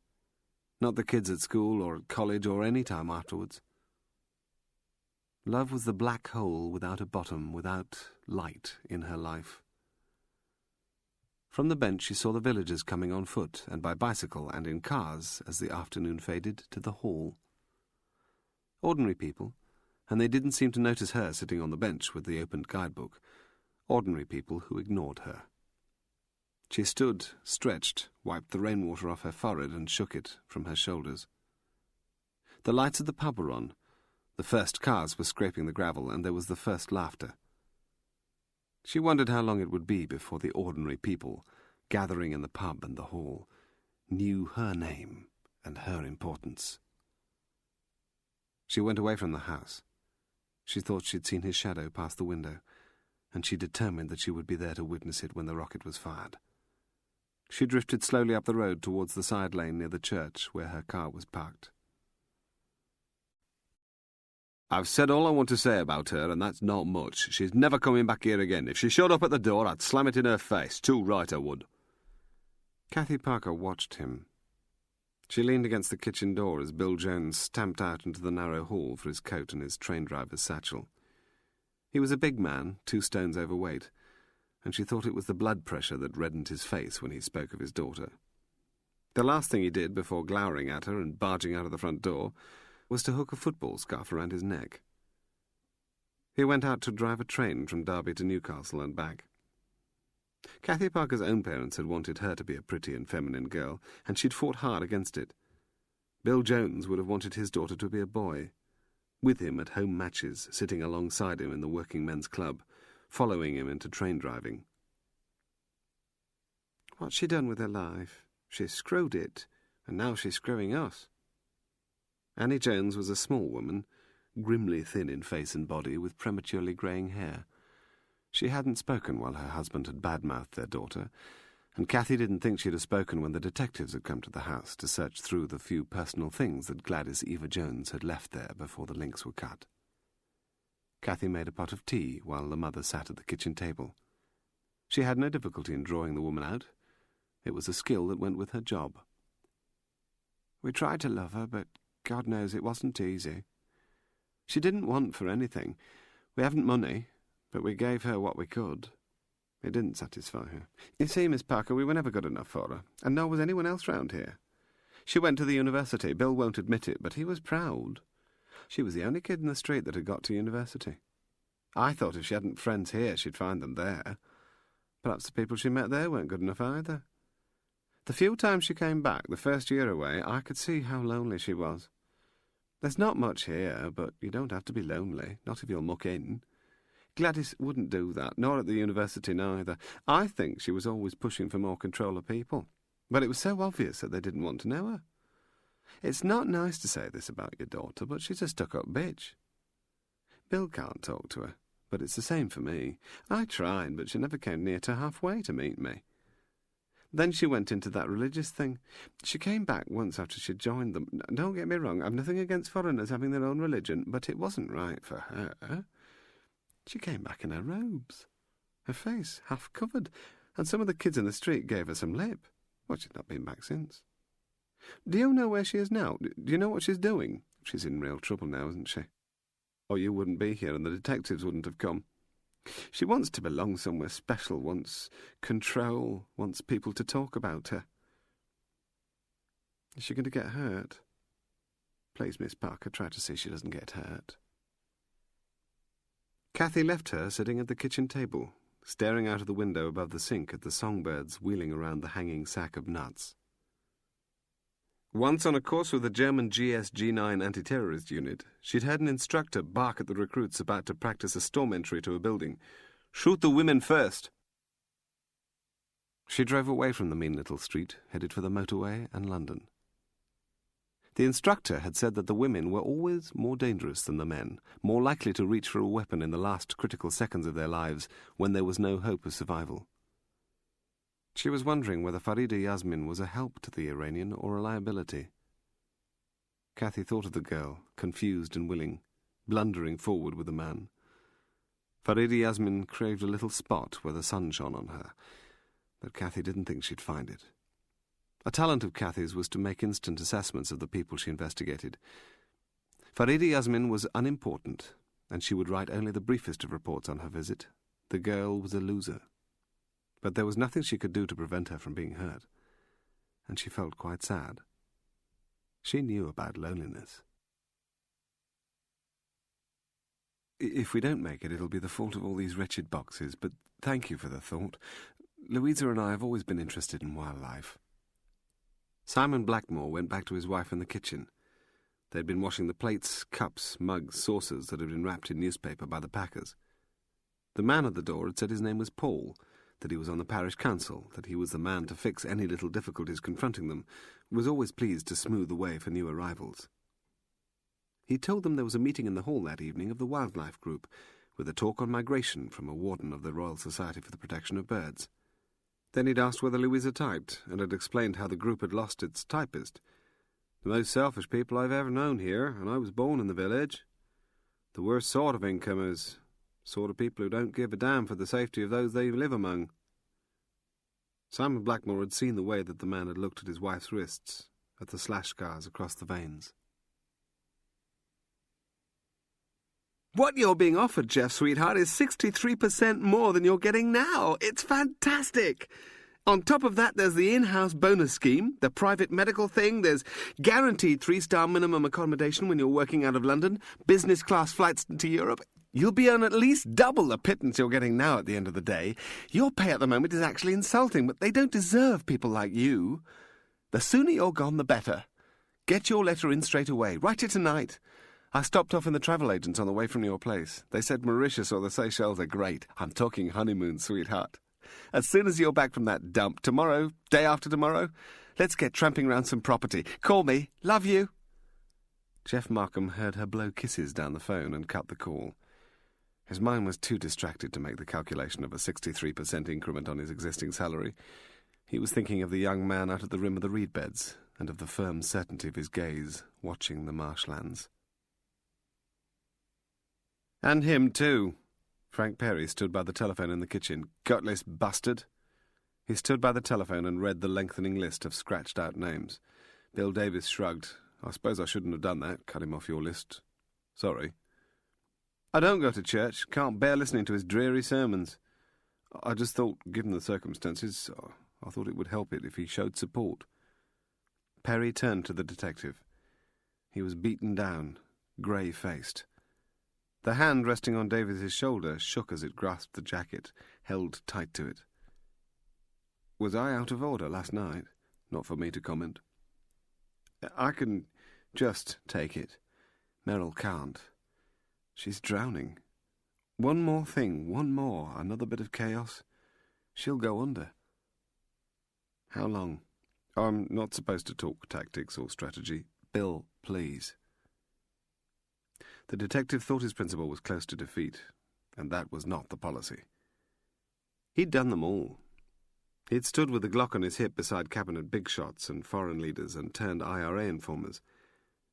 Not the kids at school or at college or any time afterwards. Love was the black hole without a bottom, without light in her life. From the bench she saw the villagers coming on foot and by bicycle and in cars as the afternoon faded to the hall. Ordinary people, and they didn't seem to notice her sitting on the bench with the opened guidebook. Ordinary people who ignored her. She stood, stretched, wiped the rainwater off her forehead and shook it from her shoulders. The lights of the pub were on. The first cars were scraping the gravel, and there was the first laughter. She wondered how long it would be before the ordinary people, gathering in the pub and the hall, knew her name and her importance. She went away from the house. She thought she'd seen his shadow pass the window, and she determined that she would be there to witness it when the rocket was fired. She drifted slowly up the road towards the side lane near the church where her car was parked. I've said all I want to say about her, and that's not much. She's never coming back here again. If she showed up at the door, I'd slam it in her face. Too right I would. Cathy Parker watched him. She leaned against the kitchen door as Bill Jones stamped out into the narrow hall for his coat and his train driver's satchel. He was a big man, 2 stones overweight, and she thought it was the blood pressure that reddened his face when he spoke of his daughter. The last thing he did before glowering at her and barging out of the front door was to hook a football scarf around his neck. He went out to drive a train from Derby to Newcastle and back. Cathy Parker's own parents had wanted her to be a pretty and feminine girl, and she'd fought hard against it. Bill Jones would have wanted his daughter to be a boy, with him at home matches, sitting alongside him in the working men's club, following him into train driving. What's she done with her life? She's screwed it, and now she's screwing us. Annie Jones was a small woman, grimly thin in face and body, with prematurely greying hair. She hadn't spoken while her husband had badmouthed their daughter, and Cathy didn't think she'd have spoken when the detectives had come to the house to search through the few personal things that Gladys Eva Jones had left there before the links were cut. Cathy made a pot of tea while the mother sat at the kitchen table. She had no difficulty in drawing the woman out. It was a skill that went with her job. We tried to love her, but God knows it wasn't easy. She didn't want for anything. We haven't money, but we gave her what we could. It didn't satisfy her. You see, Miss Parker, we were never good enough for her, and nor was anyone else round here. She went to the university. Bill won't admit it, but he was proud. She was the only kid in the street that had got to university. I thought if she hadn't friends here, she'd find them there. Perhaps the people she met there weren't good enough either. The few times she came back, the first year away, I could see how lonely she was. There's not much here, but you don't have to be lonely, not if you'll muck in. Gladys wouldn't do that, nor at the university neither. I think she was always pushing for more control of people, but it was so obvious that they didn't want to know her. It's not nice to say this about your daughter, but she's a stuck-up bitch. Bill can't talk to her, but it's the same for me. I tried, but she never came near to halfway to meet me. Then she went into that religious thing. She came back once after she'd joined them. Don't get me wrong, I've nothing against foreigners having their own religion, but it wasn't right for her. She came back in her robes, her face half covered, and some of the kids in the street gave her some lip. Well, she's not been back since. Do you know where she is now? Do you know what she's doing? She's in real trouble now, isn't she? Or you wouldn't be here and the detectives wouldn't have come. She wants to belong somewhere special, wants control, wants people to talk about her. Is she going to get hurt? Please, Miss Parker, try to see she doesn't get hurt. Cathy left her sitting at the kitchen table, staring out of the window above the sink at the songbirds wheeling around the hanging sack of nuts. Once on a course with the German GS-G9 anti-terrorist unit, she'd heard an instructor bark at the recruits about to practice a storm entry to a building. "Shoot the women first!" She drove away from the mean little street, headed for the motorway and London. The instructor had said that the women were always more dangerous than the men, more likely to reach for a weapon in the last critical seconds of their lives when there was no hope of survival. She was wondering whether Farida Yasmin was a help to the Iranian or a liability. Cathy thought of the girl, confused and willing, blundering forward with the man. Farida Yasmin craved a little spot where the sun shone on her, but Cathy didn't think she'd find it. A talent of Cathy's was to make instant assessments of the people she investigated. Farida Yasmin was unimportant, and she would write only the briefest of reports on her visit. The girl was a loser. But there was nothing she could do to prevent her from being hurt, and she felt quite sad. She knew about loneliness. If we don't make it, it'll be the fault of all these wretched boxes, but thank you for the thought. Louisa and I have always been interested in wildlife. Simon Blackmore went back to his wife in the kitchen. They'd been washing the plates, cups, mugs, saucers that had been wrapped in newspaper by the packers. The man at the door had said his name was Paul, that he was on the parish council, that he was the man to fix any little difficulties confronting them, was always pleased to smooth the way for new arrivals. He told them there was a meeting in the hall that evening of the Wildlife Group, with a talk on migration from a warden of the Royal Society for the Protection of Birds. Then he'd asked whether Louisa typed, and had explained how the group had lost its typist. The most selfish people I've ever known here, and I was born in the village. The worst sort of incomers, sort of people who don't give a damn for the safety of those they live among. Simon Blackmore had seen the way that the man had looked at his wife's wrists, at the slash scars across the veins. What you're being offered, Jeff, sweetheart, is 63% more than you're getting now. It's fantastic. On top of that, there's the in-house bonus scheme, the private medical thing, there's guaranteed 3-star minimum accommodation when you're working out of London, business-class flights to Europe. You'll be on at least double the pittance you're getting now at the end of the day. Your pay at the moment is actually insulting, but they don't deserve people like you. The sooner you're gone, the better. Get your letter in straight away. Write it tonight. I stopped off in the travel agents on the way from your place. They said Mauritius or the Seychelles are great. I'm talking honeymoon, sweetheart. As soon as you're back from that dump, tomorrow, day after tomorrow, let's get tramping round some property. Call me. Love you. Jeff Markham heard her blow kisses down the phone and cut the call. His mind was too distracted to make the calculation of a 63% increment on his existing salary. He was thinking of the young man out at the rim of the reed beds, and of the firm certainty of his gaze, watching the marshlands. And him, too. Frank Perry stood by the telephone in the kitchen. Gutless bastard. He stood by the telephone and read the lengthening list of scratched-out names. Bill Davis shrugged. I suppose I shouldn't have done that, cut him off your list. Sorry. I don't go to church. Can't bear listening to his dreary sermons. I just thought, given the circumstances, I thought it would help it if he showed support. Perry turned to the detective. He was beaten down, grey-faced. The hand resting on Davis's shoulder shook as it grasped the jacket, held tight to it. Was I out of order last night? Not for me to comment. I can just take it. Meryl can't. She's drowning. One more thing, one more, another bit of chaos. She'll go under. How long? I'm not supposed to talk tactics or strategy. Bill, please. The detective thought his principal was close to defeat, and that was not the policy. He'd done them all. He'd stood with the Glock on his hip beside cabinet big shots and foreign leaders and turned IRA informers,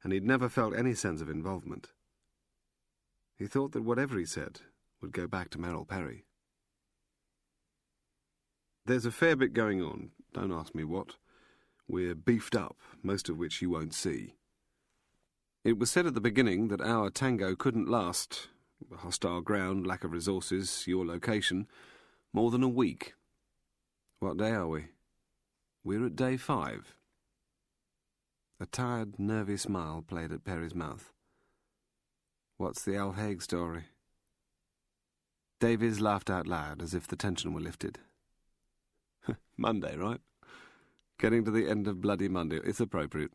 and he'd never felt any sense of involvement. He thought that whatever he said would go back to Merrill Perry. There's a fair bit going on, don't ask me what. We're beefed up, most of which you won't see. It was said at the beginning that our tango couldn't last, hostile ground, lack of resources, your location, more than a week. What day are we? We're at day 5. A tired, nervy smile played at Perry's mouth. What's the Al Haig story? Davies laughed out loud as if the tension were lifted. Monday, right? Getting to the end of bloody Monday. It's appropriate.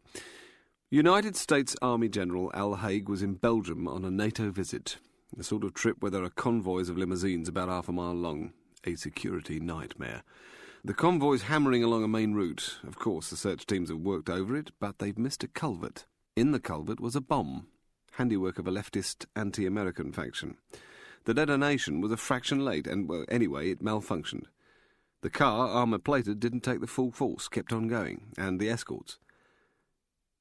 United States Army General Al Haig was in Belgium on a NATO visit, the sort of trip where there are convoys of limousines about half a mile long, a security nightmare. The convoy's hammering along a main route. Of course, the search teams have worked over it, but they've missed a culvert. In the culvert was a bomb, handiwork of a leftist anti-American faction. The detonation was a fraction late, and, well, anyway, it malfunctioned. The car, armour-plated, didn't take the full force, kept on going, and the escorts.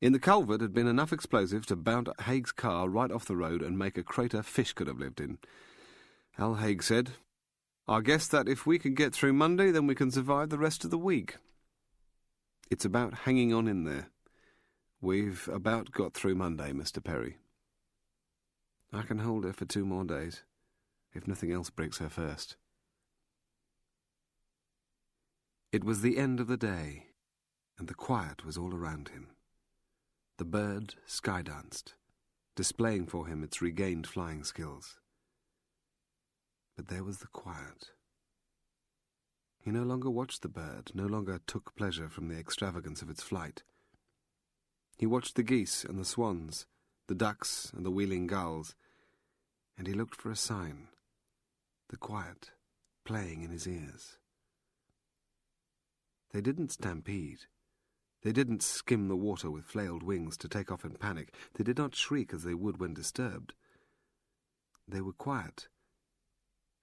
In the culvert had been enough explosive to bound Haig's car right off the road and make a crater fish could have lived in. Al Haig said, "I guess that if we can get through Monday, then we can survive the rest of the week." It's about hanging on in there. We've about got through Monday, Mr. Perry. I can hold her for 2 more days, if nothing else breaks her first. It was the end of the day, and the quiet was all around him. The bird skydanced, displaying for him its regained flying skills. But there was the quiet. He no longer watched the bird, no longer took pleasure from the extravagance of its flight. He watched the geese and the swans, the ducks and the wheeling gulls, and he looked for a sign, the quiet playing in his ears. They didn't stampede. They didn't skim the water with flailed wings to take off in panic. They did not shriek as they would when disturbed. They were quiet,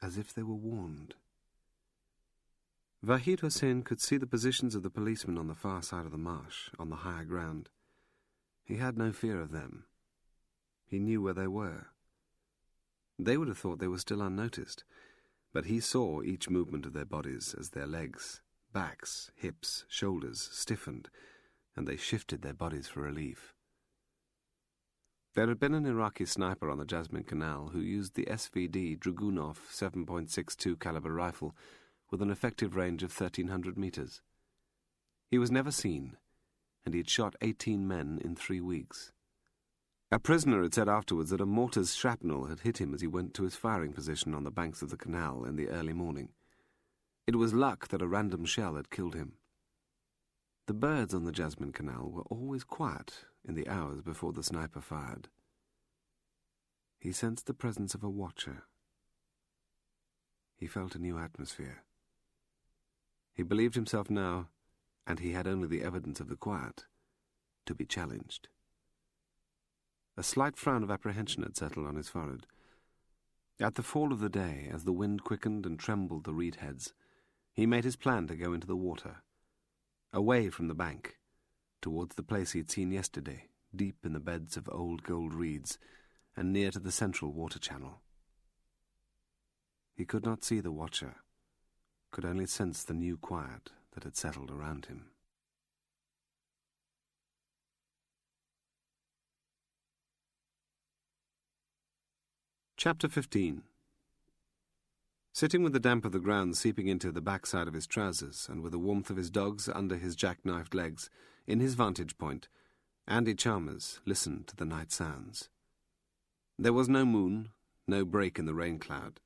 as if they were warned. Vahid Hussein could see the positions of the policemen on the far side of the marsh, on the higher ground. He had no fear of them. He knew where they were. They would have thought they were still unnoticed, but he saw each movement of their bodies as their legs, backs, hips, shoulders stiffened, and they shifted their bodies for relief. There had been an Iraqi sniper on the Jasmine Canal who used the SVD Dragunov 7.62 caliber rifle with an effective range of 1,300 meters. He was never seen, and he had shot 18 men in 3 weeks. A prisoner had said afterwards that a mortar's shrapnel had hit him as he went to his firing position on the banks of the canal in the early morning. It was luck that a random shell had killed him. The birds on the Jasmine Canal were always quiet in the hours before the sniper fired. He sensed the presence of a watcher. He felt a new atmosphere. He believed himself now, and he had only the evidence of the quiet, to be challenged. A slight frown of apprehension had settled on his forehead. At the fall of the day, as the wind quickened and trembled the reed heads, he made his plan to go into the water, away from the bank, towards the place he had seen yesterday, deep in the beds of old gold reeds, and near to the central water channel. He could not see the watcher, could only sense the new quiet that had settled around him. Chapter 15. Sitting with the damp of the ground seeping into the backside of his trousers, and with the warmth of his dogs under his jackknifed legs, in his vantage point, Andy Chalmers listened to the night sounds. There was no moon, no break in the rain cloud.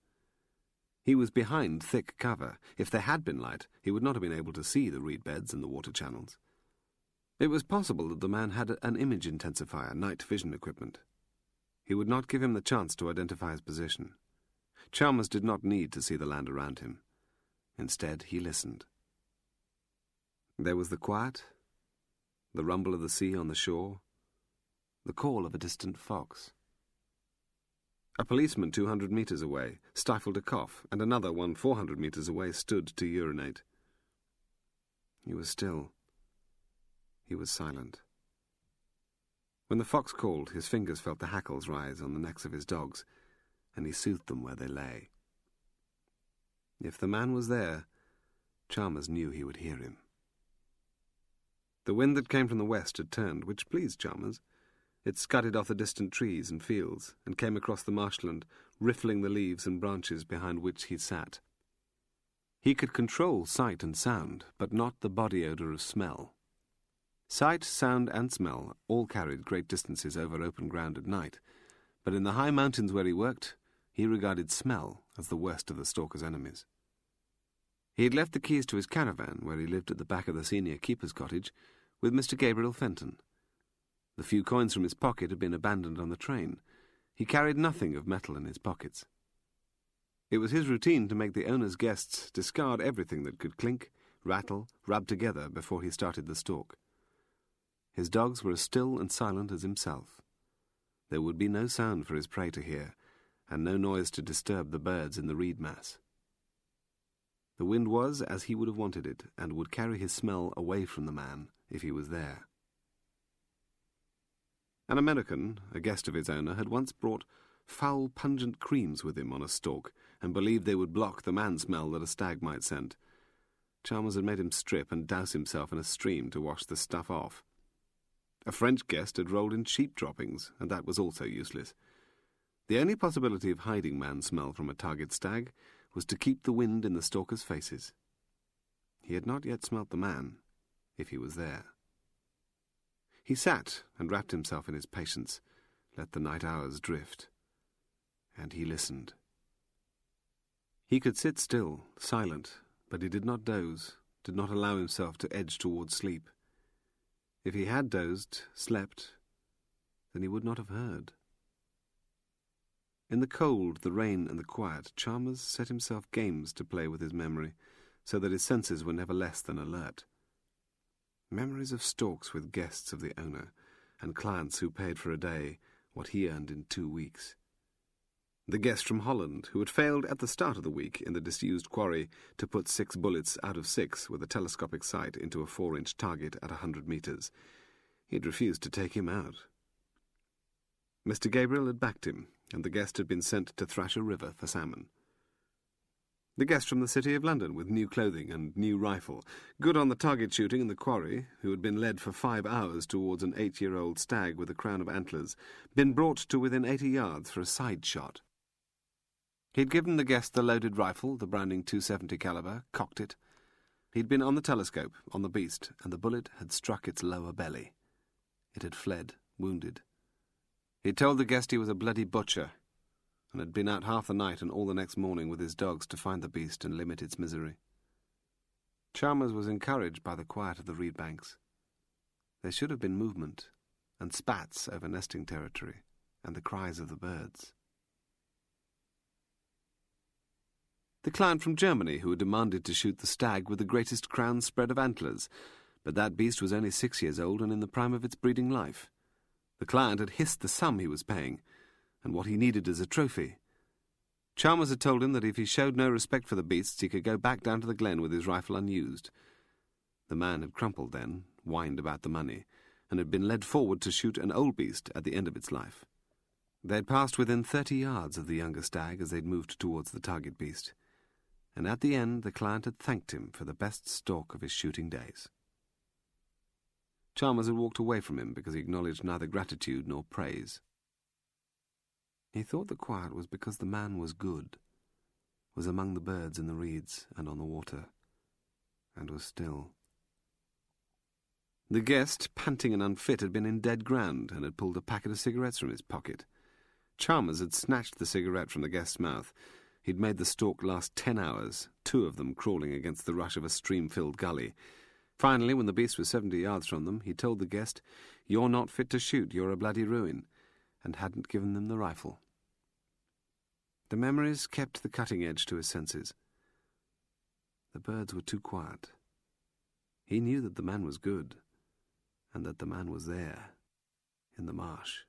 He was behind thick cover. If there had been light, he would not have been able to see the reed beds and the water channels. It was possible that the man had an image intensifier, night vision equipment. He would not give him the chance to identify his position. Chalmers did not need to see the land around him. Instead, he listened. There was the quiet, the rumble of the sea on the shore, the call of a distant fox. A policeman 200 meters away stifled a cough, and another one 400 meters away stood to urinate. He was still. He was silent. When the fox called, his fingers felt the hackles rise on the necks of his dogs, and he soothed them where they lay. If the man was there, Chalmers knew he would hear him. The wind that came from the west had turned, which pleased Chalmers. It scudded off the distant trees and fields, and came across the marshland, riffling the leaves and branches behind which he sat. He could control sight and sound, but not the body odour of smell. Sight, sound, and smell all carried great distances over open ground at night, but in the high mountains where he worked, he regarded smell as the worst of the stalker's enemies. He had left the keys to his caravan, where he lived at the back of the senior keeper's cottage, with Mr. Gabriel Fenton. The few coins from his pocket had been abandoned on the train. He carried nothing of metal in his pockets. It was his routine to make the owner's guests discard everything that could clink, rattle, rub together before he started the stalk. His dogs were as still and silent as himself. There would be no sound for his prey to hear, and no noise to disturb the birds in the reed mass. The wind was as he would have wanted it, and would carry his smell away from the man if he was there. An American, a guest of his owner, had once brought foul, pungent creams with him on a stalk, and believed they would block the man smell that a stag might scent. Chalmers had made him strip and douse himself in a stream to wash the stuff off. A French guest had rolled in sheep droppings, and that was also useless. The only possibility of hiding man smell from a target stag was to keep the wind in the stalkers' faces. He had not yet smelt the man, if he was there. He sat and wrapped himself in his patience, let the night hours drift, and he listened. He could sit still, silent, but he did not doze, did not allow himself to edge towards sleep. If he had dozed, slept, then he would not have heard. In the cold, the rain, and the quiet, Chalmers set himself games to play with his memory, so that his senses were never less than alert. Memories of stalks with guests of the owner, and clients who paid for a day what he earned in 2 weeks. The guest from Holland, who had failed at the start of the week in the disused quarry to put 6 bullets out of 6 with a telescopic sight into a 4-inch target at 100 metres. He had refused to take him out. Mr. Gabriel had backed him, and the guest had been sent to thrash a river for salmon. The guest from the City of London, with new clothing and new rifle, good on the target shooting in the quarry, who had been led for 5 hours towards an 8-year-old stag with a crown of antlers, been brought to within 80 yards for a side shot. He'd given the guest the loaded rifle, the Browning .270 caliber, cocked it. He'd been on the telescope, on the beast, and the bullet had struck its lower belly. It had fled, wounded. He'd told the guest he was a bloody butcher, and had been out half the night and all the next morning with his dogs to find the beast and limit its misery. Chalmers was encouraged by the quiet of the reed banks. There should have been movement, and spats over nesting territory, and the cries of the birds. The client from Germany who had demanded to shoot the stag with the greatest crown spread of antlers, but that beast was only 6 years old and in the prime of its breeding life. The client had hissed the sum he was paying, and what he needed as a trophy. Chalmers had told him that if he showed no respect for the beasts, he could go back down to the glen with his rifle unused. The man had crumpled then, whined about the money, and had been led forward to shoot an old beast at the end of its life. They had passed within 30 yards of the younger stag as they'd moved towards the target beast, and at the end the client had thanked him for the best stalk of his shooting days. Chalmers had walked away from him because he acknowledged neither gratitude nor praise. He thought the quiet was because the man was good, was among the birds in the reeds and on the water, and was still. The guest, panting and unfit, had been in dead ground and had pulled a packet of cigarettes from his pocket. Chalmers had snatched the cigarette from the guest's mouth. He'd made the stalk last 10 hours, 2 of them crawling against the rush of a stream-filled gully. Finally, when the beast was 70 yards from them, he told the guest, "You're not fit to shoot, you're a bloody ruin," and hadn't given them the rifle. The memories kept the cutting edge to his senses. The birds were too quiet. He knew that the man was good, and that the man was there, in the marsh.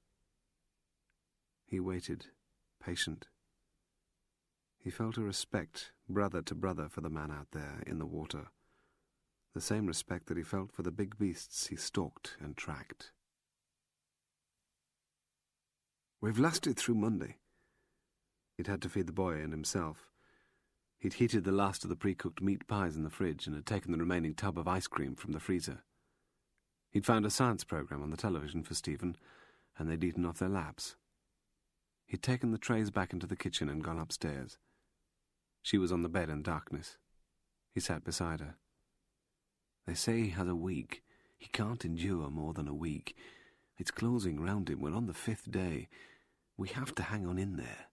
He waited, patient. He felt a respect, brother to brother, for the man out there, in the water. The same respect that he felt for the big beasts he stalked and tracked. "We've lasted through Monday." He'd had to feed the boy and himself. He'd heated the last of the pre-cooked meat pies in the fridge and had taken the remaining tub of ice cream from the freezer. He'd found a science program on the television for Stephen, and they'd eaten off their laps. He'd taken the trays back into the kitchen and gone upstairs. She was on the bed in darkness. He sat beside her. "They say he has a week. He can't endure more than a week. It's closing round him. We're on the 5th day. We have to hang on in there."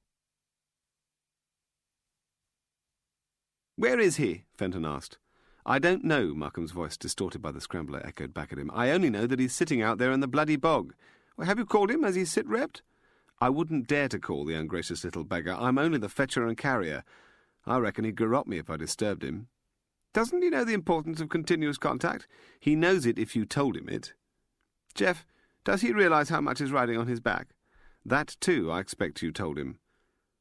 "Where is he?" Fenton asked. "I don't know," Markham's voice, distorted by the scrambler, echoed back at him. "I only know that he's sitting out there in the bloody bog. Have you called him? Has he sit-repped?" "I wouldn't dare to call the ungracious little beggar. I'm only the fetcher and carrier. I reckon he'd garrot me if I disturbed him." "Doesn't he know the importance of continuous contact?" "He knows it if you told him it." "Jeff, does he realise how much is riding on his back?" "That, too, I expect you told him."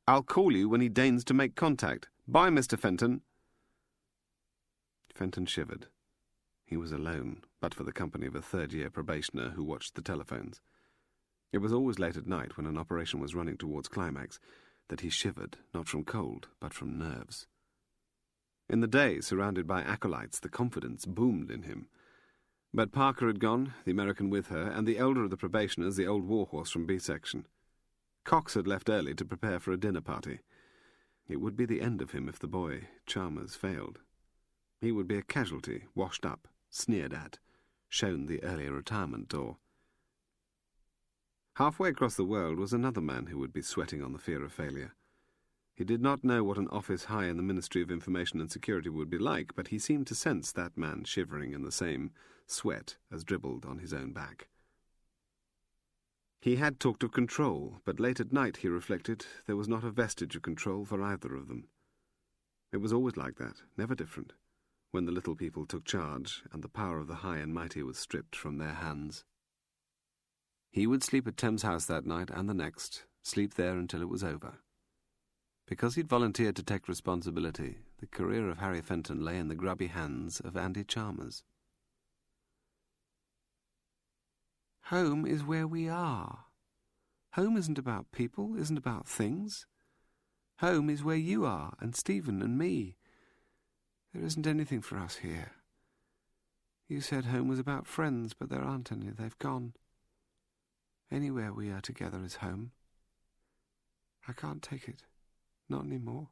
"I'll call you when he deigns to make contact. Bye, Mr. Fenton." Fenton shivered. He was alone, but for the company of a third-year probationer who watched the telephones. It was always late at night, when an operation was running towards climax, that he shivered, not from cold, but from nerves. In the day, surrounded by acolytes, the confidence boomed in him. But Parker had gone, the American with her, and the elder of the probationers, the old warhorse from B-section. Cox had left early to prepare for a dinner party. It would be the end of him if the boy, Chalmers, failed. He would be a casualty, washed up, sneered at, shown the earlier retirement door. Halfway across the world was another man who would be sweating on the fear of failure. He did not know what an office high in the Ministry of Information and Security would be like, but he seemed to sense that man shivering in the same sweat as dribbled on his own back. He had talked of control, but late at night, he reflected, there was not a vestige of control for either of them. It was always like that, never different, when the little people took charge and the power of the high and mighty was stripped from their hands. He would sleep at Thames House that night and the next, sleep there until it was over. Because he'd volunteered to take responsibility, the career of Harry Fenton lay in the grubby hands of Andy Chalmers. Home is where we are. Home isn't about people, isn't about things. Home is where you are, and Stephen and me. There isn't anything for us here. You said home was about friends, but there aren't any. They've gone. Anywhere we are together is home. I can't take it. Not any more.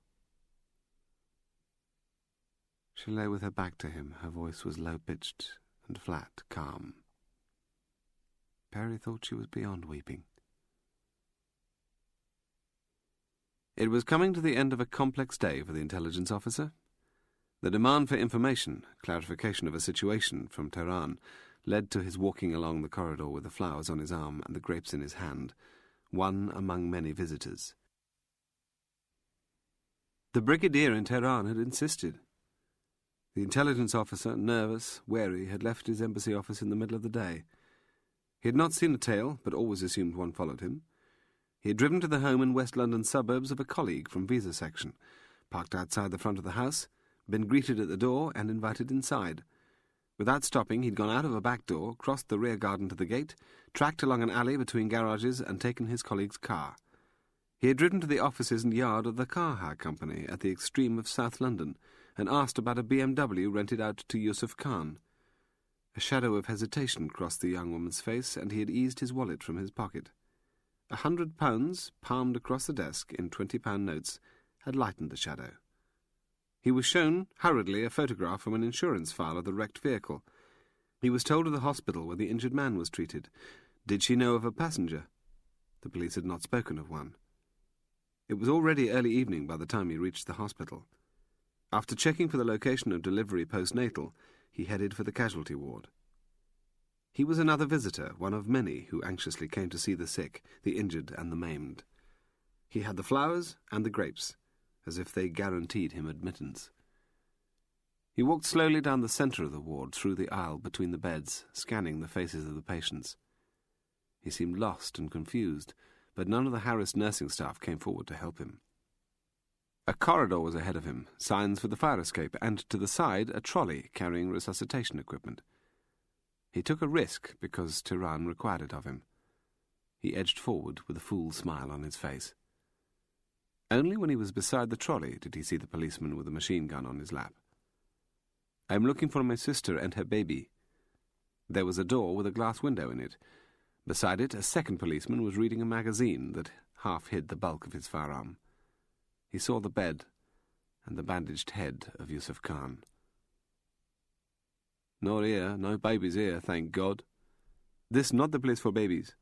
She lay with her back to him. Her voice was low-pitched and flat, calm. Perry thought she was beyond weeping. It was coming to the end of a complex day for the intelligence officer. The demand for information, clarification of a situation from Tehran, led to his walking along the corridor with the flowers on his arm and the grapes in his hand, one among many visitors. The brigadier in Tehran had insisted. The intelligence officer, nervous, wary, had left his embassy office in the middle of the day. He had not seen a tail, but always assumed one followed him. He had driven to the home in West London suburbs of a colleague from visa section, parked outside the front of the house, been greeted at the door and invited inside. Without stopping, he'd gone out of a back door, crossed the rear garden to the gate, tracked along an alley between garages and taken his colleague's car. He had driven to the offices and yard of the car hire company at the extreme of South London and asked about a BMW rented out to Yusuf Khan. A shadow of hesitation crossed the young woman's face, and he had eased his wallet from his pocket. £100, palmed across the desk in £20 notes, had lightened the shadow. He was shown, hurriedly, a photograph from an insurance file of the wrecked vehicle. He was told of the hospital where the injured man was treated. Did she know of a passenger? The police had not spoken of one. It was already early evening by the time he reached the hospital. After checking for the location of delivery postnatal, he headed for the casualty ward. He was another visitor, one of many who anxiously came to see the sick, the injured and the maimed. He had the flowers and the grapes, as if they guaranteed him admittance. He walked slowly down the centre of the ward, through the aisle between the beds, scanning the faces of the patients. He seemed lost and confused, but none of the harassed nursing staff came forward to help him. A corridor was ahead of him, signs for the fire escape, and to the side a trolley carrying resuscitation equipment. He took a risk because Tehran required it of him. He edged forward with a fool's smile on his face. Only when he was beside the trolley did he see the policeman with a machine gun on his lap. "I am looking for my sister and her baby." There was a door with a glass window in it. Beside it, a second policeman was reading a magazine that half hid the bulk of his firearm. He saw the bed and the bandaged head of Yusuf Khan. "Not here, no babies here, thank God. This not the place for babies."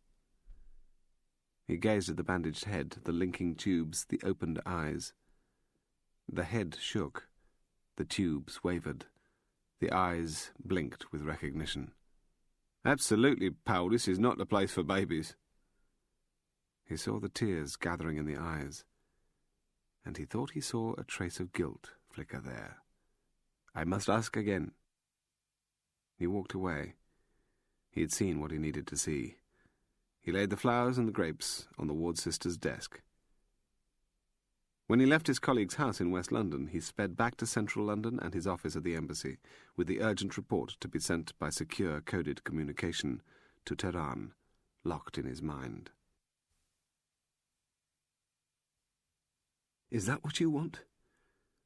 He gazed at the bandaged head, the linking tubes, the opened eyes. The head shook, the tubes wavered, the eyes blinked with recognition. "Absolutely, pal, this is not the place for babies." He saw the tears gathering in the eyes, and he thought he saw a trace of guilt flicker there. "I must ask again." He walked away. He had seen what he needed to see. He laid the flowers and the grapes on the ward sister's desk. When he left his colleague's house in West London, he sped back to central London and his office at the embassy, with the urgent report to be sent by secure coded communication to Tehran, locked in his mind. "Is that what you want?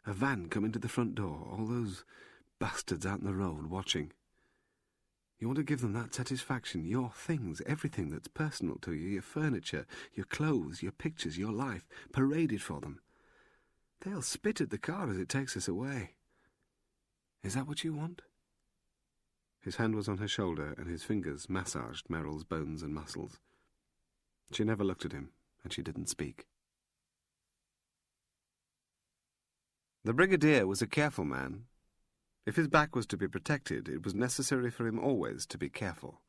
A van coming to the front door, all those bastards out in the road watching. You want to give them that satisfaction, your things, everything that's personal to you, your furniture, your clothes, your pictures, your life, paraded for them. They'll spit at the car as it takes us away. Is that what you want?" His hand was on her shoulder, and his fingers massaged Merrill's bones and muscles. She never looked at him, and she didn't speak. The Brigadier was a careful man. If his back was to be protected, it was necessary for him always to be careful.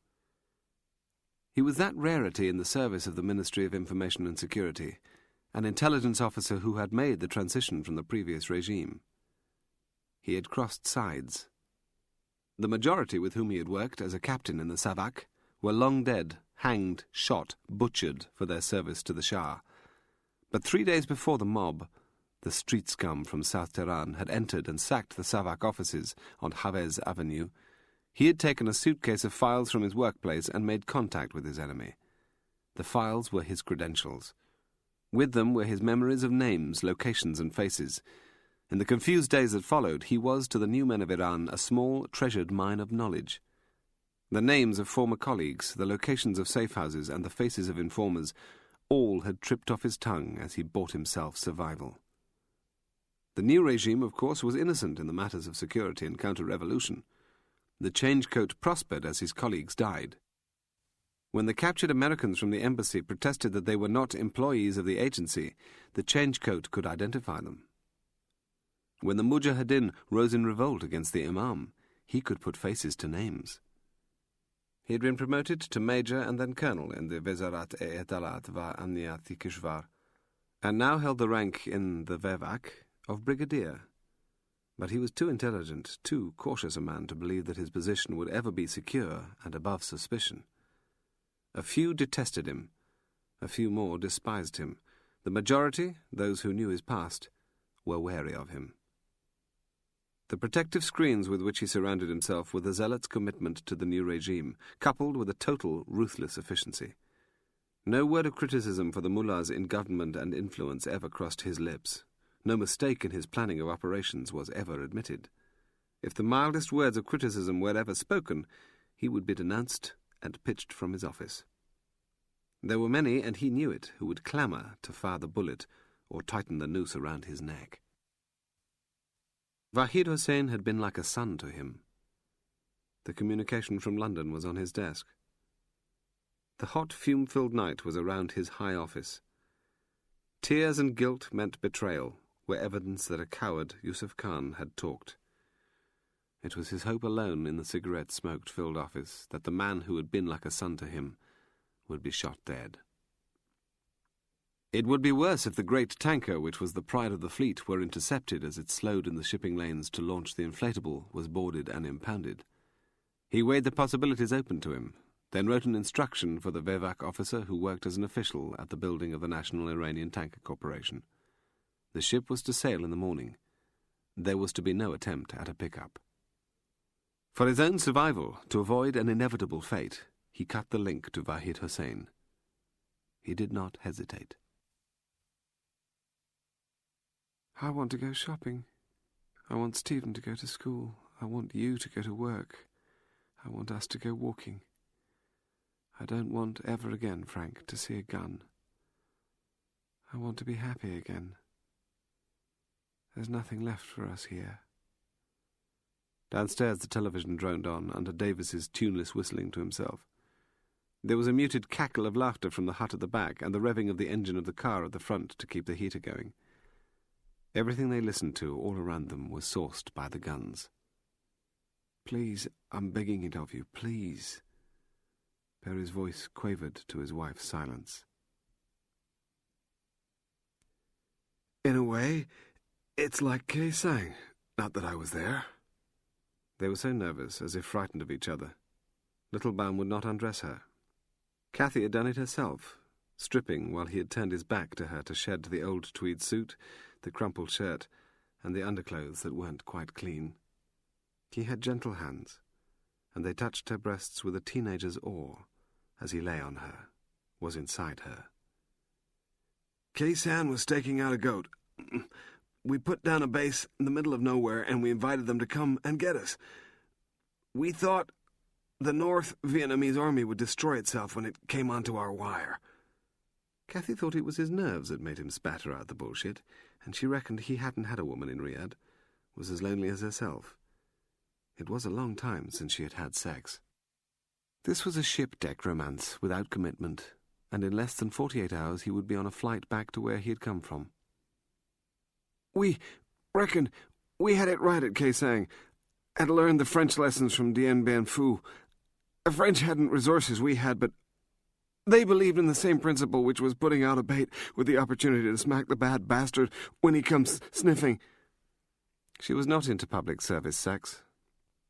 He was that rarity in the service of the Ministry of Information and Security, an intelligence officer who had made the transition from the previous regime. He had crossed sides. The majority with whom he had worked as a captain in the Suffolk were long dead, hanged, shot, butchered for their service to the Shah. But 3 days before the mob, the street scum from South Tehran had entered and sacked the Suffolk offices on Havez Avenue. He had taken a suitcase of files from his workplace and made contact with his enemy. The files were his credentials. With them were his memories of names, locations, and faces. In the confused days that followed, he was to the new men of Iran a small, treasured mine of knowledge. The names of former colleagues, the locations of safe houses, and the faces of informers, all had tripped off his tongue as he bought himself survival. The new regime, of course, was innocent in the matters of security and counter-revolution. The change-coat prospered as his colleagues died. When the captured Americans from the embassy protested that they were not employees of the agency, the change-coat could identify them. When the Mujahideen rose in revolt against the Imam, he could put faces to names. He had been promoted to major and then colonel in the Vezarat-e-Etalat va Amniyat-i-Kishvar, and now held the rank in the Vevak of brigadier. But he was too intelligent, too cautious a man to believe that his position would ever be secure and above suspicion. A few detested him, a few more despised him. The majority, those who knew his past, were wary of him. The protective screens with which he surrounded himself were the zealot's commitment to the new regime, coupled with a total ruthless efficiency. No word of criticism for the mullahs in government and influence ever crossed his lips. No mistake in his planning of operations was ever admitted. If the mildest words of criticism were ever spoken, he would be denounced and pitched from his office. There were many, and he knew it, who would clamour to fire the bullet or tighten the noose around his neck. Vahid Hussein had been like a son to him. The communication from London was on his desk. The hot, fume-filled night was around his high office. Tears and guilt meant betrayal, were evidence that a coward, Yusuf Khan, had talked. It was his hope alone in the cigarette-smoke-filled office that the man who had been like a son to him would be shot dead. It would be worse if the great tanker, which was the pride of the fleet, were intercepted as it slowed in the shipping lanes to launch the inflatable, was boarded and impounded. He weighed the possibilities open to him, then wrote an instruction for the Vevak officer who worked as an official at the building of the National Iranian Tanker Corporation. The ship was to sail in the morning. There was to be no attempt at a pickup. For his own survival, to avoid an inevitable fate, he cut the link to Vahid Hussein. He did not hesitate. "I want to go shopping. I want Stephen to go to school. I want you to go to work. I want us to go walking. I don't want ever again, Frank, to see a gun. I want to be happy again. There's nothing left for us here." Downstairs the television droned on, under Davis's tuneless whistling to himself. There was a muted cackle of laughter from the hut at the back, and the revving of the engine of the car at the front to keep the heater going. Everything they listened to all around them was sourced by the guns. "Please, I'm begging it of you, please." Perry's voice quavered to his wife's silence. "In a way, it's like Kay sang, not that I was there." They were so nervous, as if frightened of each other. Little Baum would not undress her. Cathy had done it herself. stripping while he had turned his back to her to shed the old tweed suit, the crumpled shirt, and the underclothes that weren't quite clean. He had gentle hands, and they touched her breasts with a teenager's awe as he lay on her, was inside her. Kay-san was staking out a goat. We put down a base in the middle of nowhere, and we invited them to come and get us. We thought the North Vietnamese army would destroy itself when it came onto our wire. Kathy thought it was his nerves that made him spatter out the bullshit, and she reckoned he hadn't had a woman in Riyadh, was as lonely as herself. It was a long time since she had had sex. This was a ship-deck romance without commitment, and in less than 48 hours he would be on a flight back to where he had come from. We reckoned we had it right at Kaesang, had learned the French lessons from Dien Bien Phu. The French hadn't resources we had, but they believed in the same principle, which was putting out a bait with the opportunity to smack the bad bastard when he comes sniffing. She was not into public service sex.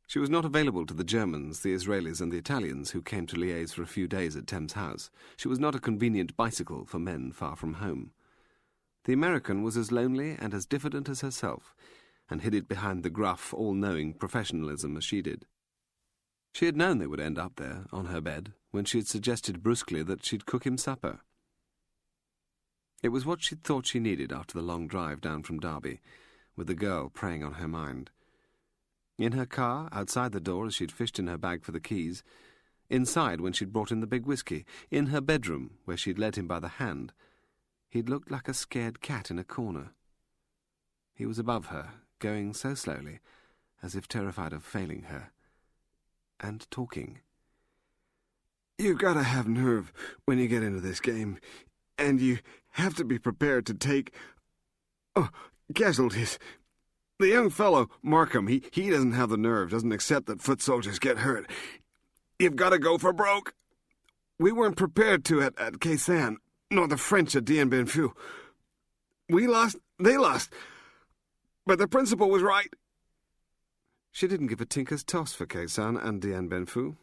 She was not available to the Germans, the Israelis, and the Italians who came to liaise for a few days at Thames House. She was not a convenient bicycle for men far from home. The American was as lonely and as diffident as herself, and hid it behind the gruff, all-knowing professionalism as she did. She had known they would end up there, on her bed, when she had suggested brusquely that she'd cook him supper. It was what she'd thought she needed after the long drive down from Derby, with the girl preying on her mind. In her car, outside the door as she'd fished in her bag for the keys, inside when she'd brought in the big whiskey, in her bedroom where she'd led him by the hand, he'd looked like a scared cat in a corner. He was above her, going so slowly, as if terrified of failing her, and talking. "You've got to have nerve when you get into this game, and you have to be prepared to take casualties. The young fellow, Markham, he doesn't have the nerve, doesn't accept that foot soldiers get hurt. You've got to go for broke. We weren't prepared to at Khe nor the French at Dien Bien Phu. We lost, they lost, but the principle was right." She didn't give a tinker's toss for Khe and Dien Bien Phu.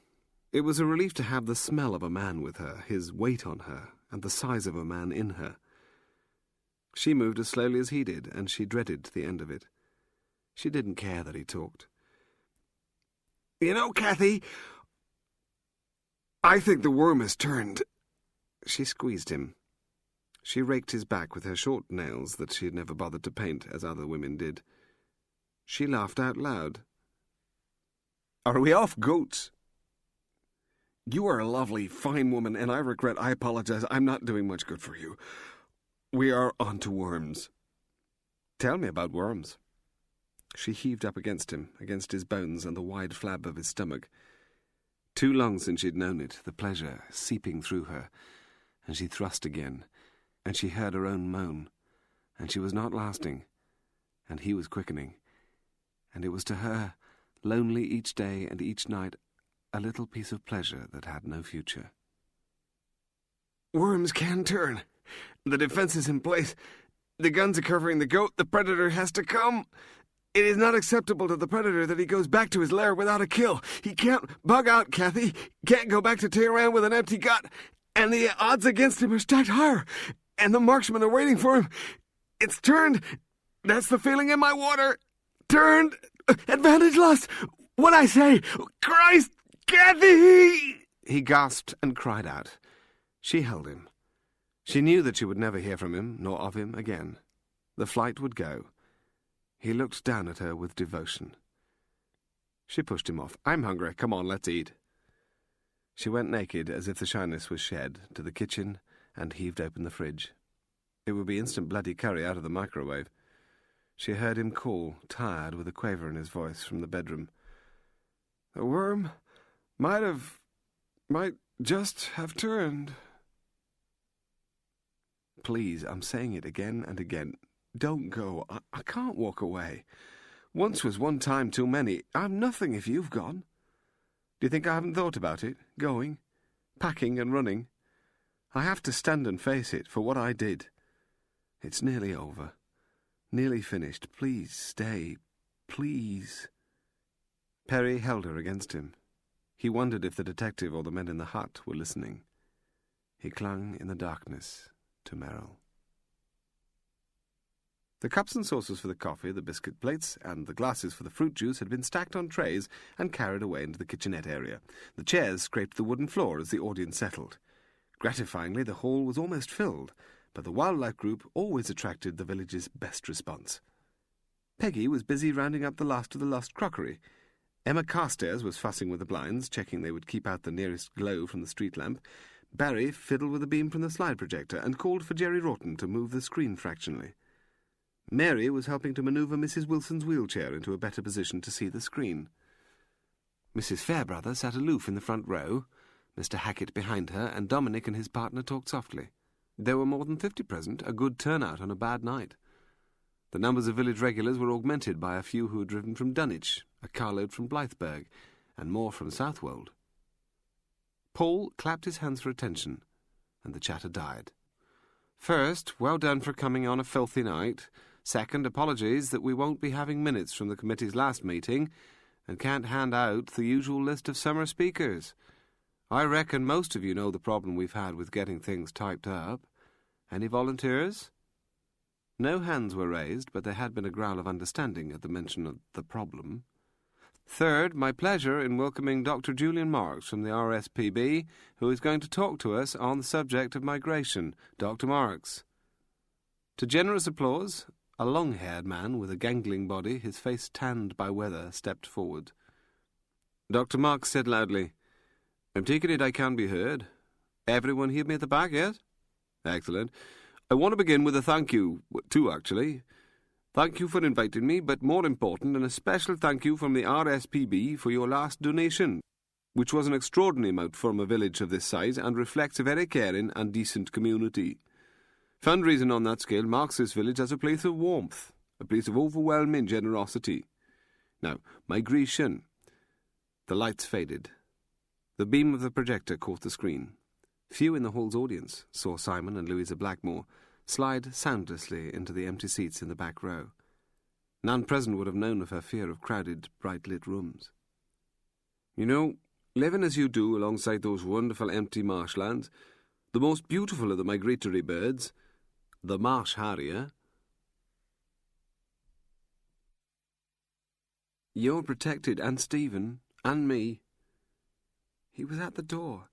It was a relief to have the smell of a man with her, his weight on her, and the size of a man in her. She moved as slowly as he did, and she dreaded the end of it. She didn't care that he talked. "You know, Kathy, I think the worm has turned." She squeezed him. She raked his back with her short nails that she had never bothered to paint, as other women did. She laughed out loud. "Are we off goats?" "You are a lovely, fine woman, and I apologize, I'm not doing much good for you. We are on to worms." "Tell me about worms." She heaved up against him, against his bones and the wide flab of his stomach. Too long since she'd known it, the pleasure seeping through her, and she thrust again, and she heard her own moan, and she was not lasting, and he was quickening, and it was to her, lonely each day and each night, a little piece of pleasure that had no future. "Worms can turn. The defense is in place. The guns are covering the goat. The predator has to come. It is not acceptable to the predator that he goes back to his lair without a kill. He can't bug out, Kathy. Can't go back to Tehran with an empty gut. And the odds against him are stacked higher. And the marksmen are waiting for him. It's turned. That's the feeling in my water. Turned. Advantage lost. What I say? Christ, Kathy!" He gasped and cried out. She held him. She knew that she would never hear from him, nor of him again. The flight would go. He looked down at her with devotion. She pushed him off. "I'm hungry. Come on, let's eat." She went naked, as if the shyness was shed, to the kitchen and heaved open the fridge. It would be instant bloody curry out of the microwave. She heard him call, tired, with a quaver in his voice, from the bedroom. "The worm might just have turned." "Please, I'm saying it again and again. Don't go. I can't walk away. Once was one time too many. I'm nothing if you've gone. Do you think I haven't thought about it? Going, packing and running. I have to stand and face it for what I did. It's nearly over. Nearly finished. Please stay. Please." Perry held her against him. He wondered if the detective or the men in the hut were listening. He clung in the darkness to Merrill. The cups and saucers for the coffee, the biscuit plates, and the glasses for the fruit juice had been stacked on trays and carried away into the kitchenette area. The chairs scraped the wooden floor as the audience settled. Gratifyingly, the hall was almost filled, but the wildlife group always attracted the village's best response. Peggy was busy rounding up the last of the lost crockery. Emma Carstairs was fussing with the blinds, checking they would keep out the nearest glow from the street lamp. Barry fiddled with a beam from the slide projector and called for Jerry Wroughton to move the screen fractionally. Mary was helping to manoeuvre Mrs. Wilson's wheelchair into a better position to see the screen. Mrs. Fairbrother sat aloof in the front row, Mr. Hackett behind her, and Dominic and his partner talked softly. There were more than 50 present, a good turnout on a bad night. The numbers of village regulars were augmented by a few who had driven from Dunwich, a carload from Blythburgh, and more from Southwold. Paul clapped his hands for attention, and the chatter died. First, well done for coming on a filthy night. Second, apologies that we won't be having minutes from the committee's last meeting and can't hand out the usual list of summer speakers. I reckon most of you know the problem we've had with getting things typed up. Any volunteers? No hands were raised, but there had been a growl of understanding at the mention of the problem. Third, my pleasure in welcoming Dr. Julian Marks from the RSPB, who is going to talk to us on the subject of migration. Dr. Marks. To generous applause, a long-haired man with a gangling body, his face tanned by weather, stepped forward. Dr. Marks said loudly, I'm taking it I can be heard. Everyone hear me at the back, yes? Excellent. I want to begin with a thank you, two actually. Thank you for inviting me, but more important, and a special thank you from the RSPB for your last donation, which was an extraordinary amount from a village of this size and reflects a very caring and decent community. Fundraising on that scale marks this village as a place of warmth, a place of overwhelming generosity. Now, migration. The lights faded. The beam of the projector caught the screen. Few in the hall's audience saw Simon and Louisa Blackmore slide soundlessly into the empty seats in the back row. None present would have known of her fear of crowded, bright-lit rooms. You know, living as you do alongside those wonderful empty marshlands, the most beautiful of the migratory birds, the marsh harrier, you're protected, and Stephen, and me. He was at the door.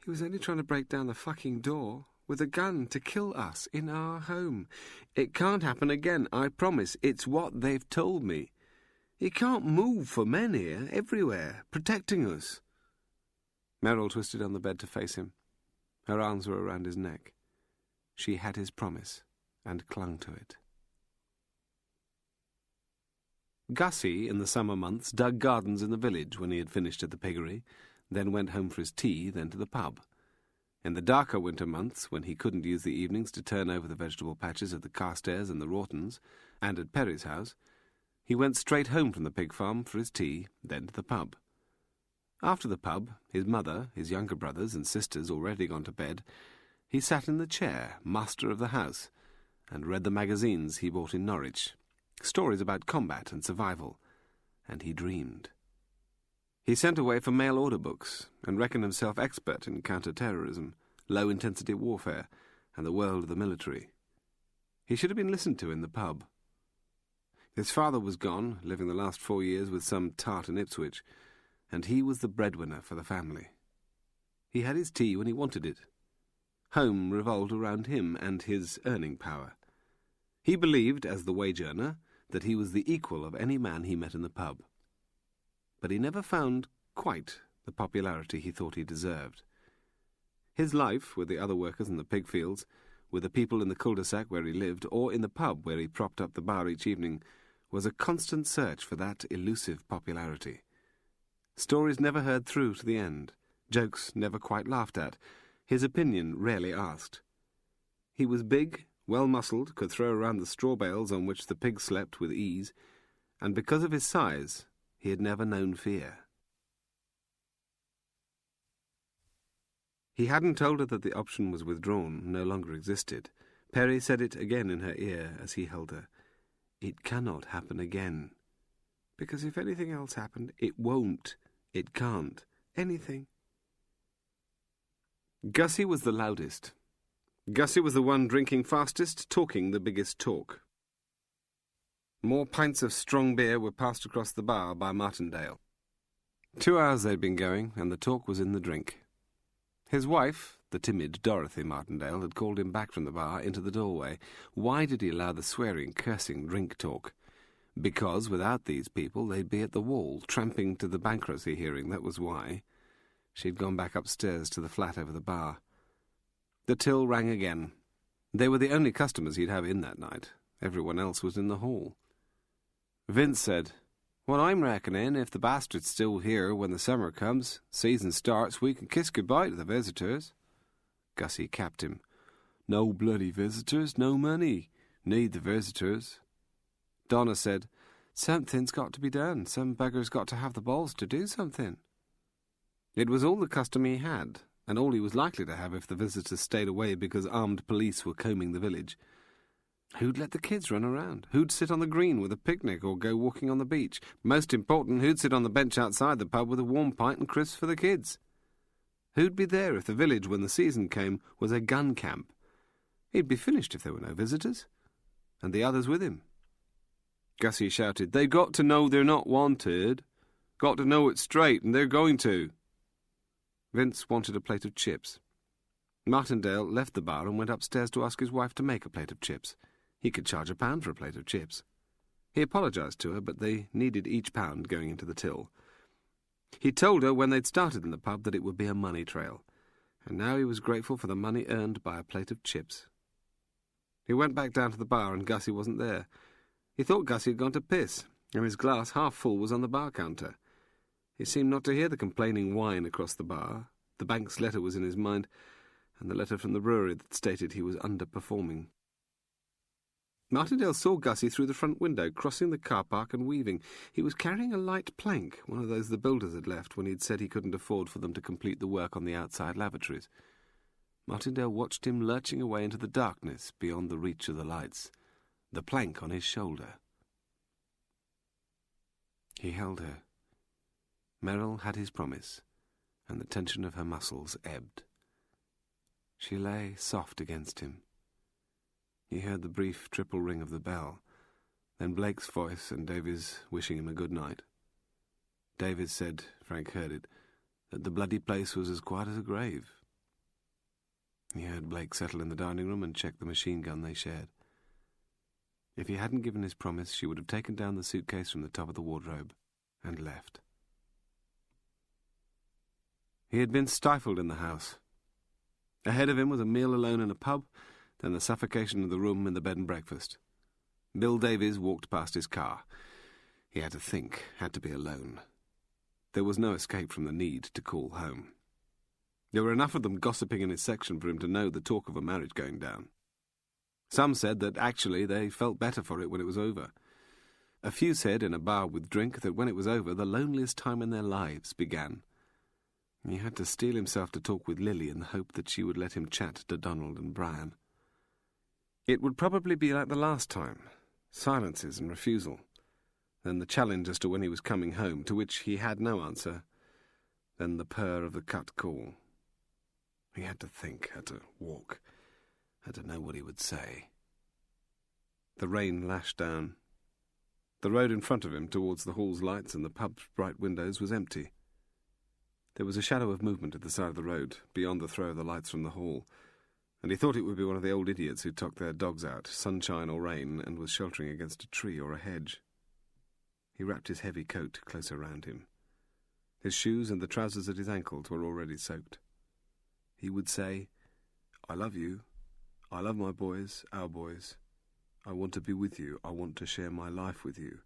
He was only trying to break down the fucking door with a gun to kill us in our home. It can't happen again, I promise. It's what they've told me. He can't move for men here, everywhere, protecting us. Merrill twisted on the bed to face him. Her arms were around his neck. She had his promise and clung to it. Gussie, in the summer months, dug gardens in the village when he had finished at the piggery, then went home for his tea, then to the pub. In the darker winter months, when he couldn't use the evenings to turn over the vegetable patches at the Carstairs and the Wroughton's, and at Perry's house, he went straight home from the pig farm for his tea, then to the pub. After the pub, his mother, his younger brothers and sisters already gone to bed, he sat in the chair, master of the house, and read the magazines he bought in Norwich, stories about combat and survival, and he dreamed. He sent away for mail order books and reckoned himself expert in counter-terrorism, low-intensity warfare, and the world of the military. He should have been listened to in the pub. His father was gone, living the last 4 years with some tart in Ipswich, and he was the breadwinner for the family. He had his tea when he wanted it. Home revolved around him and his earning power. He believed, as the wage earner, that he was the equal of any man he met in the pub. But he never found quite the popularity he thought he deserved. His life, with the other workers in the pig fields, with the people in the cul-de-sac where he lived, or in the pub where he propped up the bar each evening, was a constant search for that elusive popularity. Stories never heard through to the end, jokes never quite laughed at, his opinion rarely asked. He was big, well-muscled, could throw around the straw bales on which the pigs slept with ease, and because of his size, he had never known fear. He hadn't told her that the option was withdrawn, no longer existed. Perry said it again in her ear as he held her. It cannot happen again. Because if anything else happened, it won't. It can't. Anything. Gussie was the loudest. Gussie was the one drinking fastest, talking the biggest talk. More pints of strong beer were passed across the bar by Martindale. 2 hours they'd been going, and the talk was in the drink. His wife, the timid Dorothy Martindale, had called him back from the bar into the doorway. Why did he allow the swearing, cursing drink talk? Because, without these people, they'd be at the wall, tramping to the bankruptcy hearing, that was why. She'd gone back upstairs to the flat over the bar. The till rang again. They were the only customers he'd have in that night. Everyone else was in the hall. Vince said, "Well, I'm reckoning if the bastard's still here when the summer comes, season starts, we can kiss goodbye to the visitors." Gussie capped him. "No bloody visitors, no money. Need the visitors." Donna said, "Something's got to be done. Some bugger's got to have the balls to do something." It was all the custom he had, and all he was likely to have if the visitors stayed away because armed police were combing the village. Who'd let the kids run around? Who'd sit on the green with a picnic or go walking on the beach? Most important, who'd sit on the bench outside the pub with a warm pint and crisps for the kids? Who'd be there if the village, when the season came, was a gun camp? He'd be finished if there were no visitors, and the others with him. Gussie shouted, "They've got to know they're not wanted. Got to know it straight, and they're going to." Vince wanted a plate of chips. Martindale left the bar and went upstairs to ask his wife to make a plate of chips. He could charge £1 for a plate of chips. He apologised to her, but they needed each pound going into the till. He told her when they'd started in the pub that it would be a money trail, and now he was grateful for the money earned by a plate of chips. He went back down to the bar and Gussie wasn't there. He thought Gussie had gone to piss, and his glass, half full, was on the bar counter. He seemed not to hear the complaining whine across the bar. The bank's letter was in his mind, and the letter from the brewery that stated he was underperforming. Martindale saw Gussie through the front window, crossing the car park and weaving. He was carrying a light plank, one of those the builders had left when he'd said he couldn't afford for them to complete the work on the outside lavatories. Martindale watched him lurching away into the darkness beyond the reach of the lights, the plank on his shoulder. He held her. Merrill had his promise, and the tension of her muscles ebbed. She lay soft against him. He heard the brief triple ring of the bell, then Blake's voice and Davy's wishing him a good night. David said, Frank heard it, that the bloody place was as quiet as a grave. He heard Blake settle in the dining room and check the machine gun they shared. If he hadn't given his promise, she would have taken down the suitcase from the top of the wardrobe and left. He had been stifled in the house. Ahead of him was a meal alone in a pub, then the suffocation of the room in the bed and breakfast. Bill Davies walked past his car. He had to think, had to be alone. There was no escape from the need to call home. There were enough of them gossiping in his section for him to know the talk of a marriage going down. Some said that actually they felt better for it when it was over. A few said in a bar with drink that when it was over, the loneliest time in their lives began. He had to steel himself to talk with Lily in the hope that she would let him chat to Donald and Brian. It would probably be like the last time, silences and refusal, then the challenge as to when he was coming home, to which he had no answer, then the purr of the cut call. He had to think, had to walk, had to know what he would say. The rain lashed down. The road in front of him, towards the hall's lights and the pub's bright windows, was empty. There was a shadow of movement at the side of the road, beyond the throw of the lights from the hall, and he thought it would be one of the old idiots who took their dogs out, sunshine or rain, and was sheltering against a tree or a hedge. He wrapped his heavy coat closer round him. His shoes and the trousers at his ankles were already soaked. He would say, "I love you. I love my boys, our boys. I want to be with you. I want to share my life with you.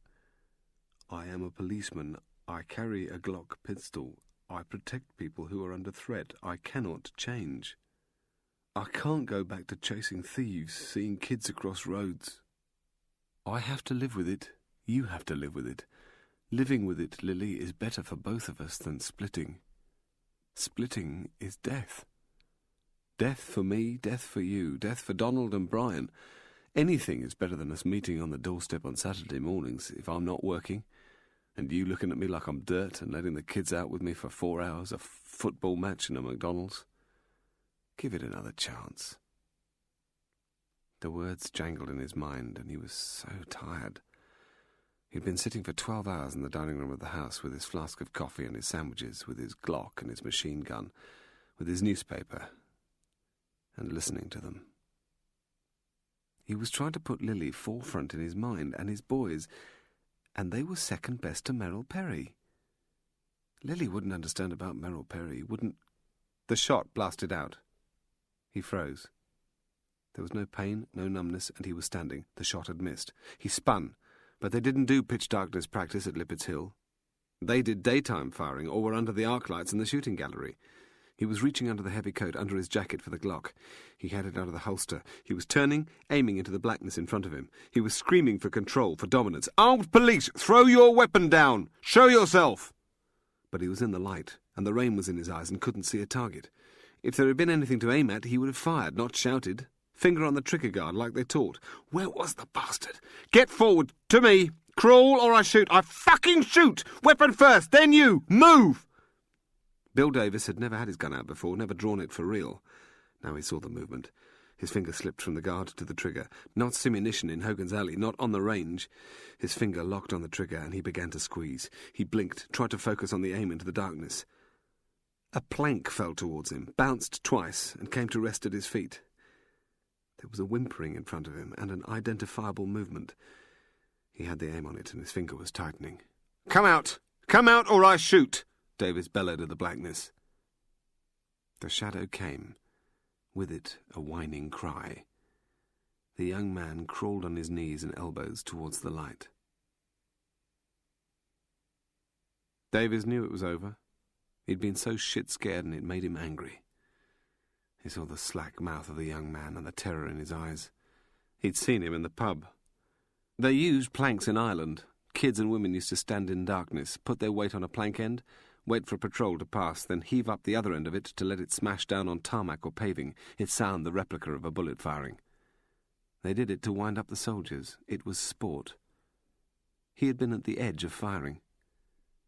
I am a policeman. I carry a Glock pistol. I protect people who are under threat. I cannot change. I can't go back to chasing thieves, seeing kids across roads. I have to live with it. You have to live with it. Living with it, Lily, is better for both of us than splitting. Splitting is death. Death for me, death for you, death for Donald and Brian. Anything is better than us meeting on the doorstep on Saturday mornings if I'm not working, and you looking at me like I'm dirt and letting the kids out with me for 4 hours, a football match in a McDonald's. Give it another chance. The words jangled in his mind, and he was so tired. He'd been sitting for 12 hours in the dining room of the house with his flask of coffee and his sandwiches, with his Glock and his machine gun, with his newspaper, and listening to them. He was trying to put Lily forefront in his mind, and his boys, and they were second best to Merrill Perry. Lily wouldn't understand about Merrill Perry, wouldn't... The shot blasted out. He froze. There was no pain, no numbness, and he was standing. The shot had missed. He spun, but they didn't do pitch darkness practice at Lippett's Hill. They did daytime firing, or were under the arc lights in the shooting gallery. He was reaching under the heavy coat, under his jacket for the Glock. He had it out of the holster. He was turning, aiming into the blackness in front of him. He was screaming for control, for dominance. "Armed police, throw your weapon down! Show yourself!" But he was in the light, and the rain was in his eyes and couldn't see a target. If there had been anything to aim at, he would have fired, not shouted. Finger on the trigger guard like they taught. Where was the bastard? "Get forward! To me! Crawl or I shoot! I fucking shoot! Weapon first, then you! Move!" Bill Davis had never had his gun out before, never drawn it for real. Now he saw the movement. His finger slipped from the guard to the trigger. Not simunition in Hogan's Alley, not on the range. His finger locked on the trigger, and he began to squeeze. He blinked, tried to focus on the aim into the darkness. A plank fell towards him, bounced twice, and came to rest at his feet. There was a whimpering in front of him, and an identifiable movement. He had the aim on it, and his finger was tightening. "Come out! Come out, or I shoot!" Davis bellowed at the blackness. The shadow came, with it a whining cry. The young man crawled on his knees and elbows towards the light. Davis knew it was over. He'd been so shit-scared, and it made him angry. He saw the slack mouth of the young man and the terror in his eyes. He'd seen him in the pub. They used planks in Ireland. Kids and women used to stand in darkness, put their weight on a plank end, wait for a patrol to pass, then heave up the other end of it to let it smash down on tarmac or paving, its sound the replica of a bullet firing. They did it to wind up the soldiers. It was sport. He had been at the edge of firing.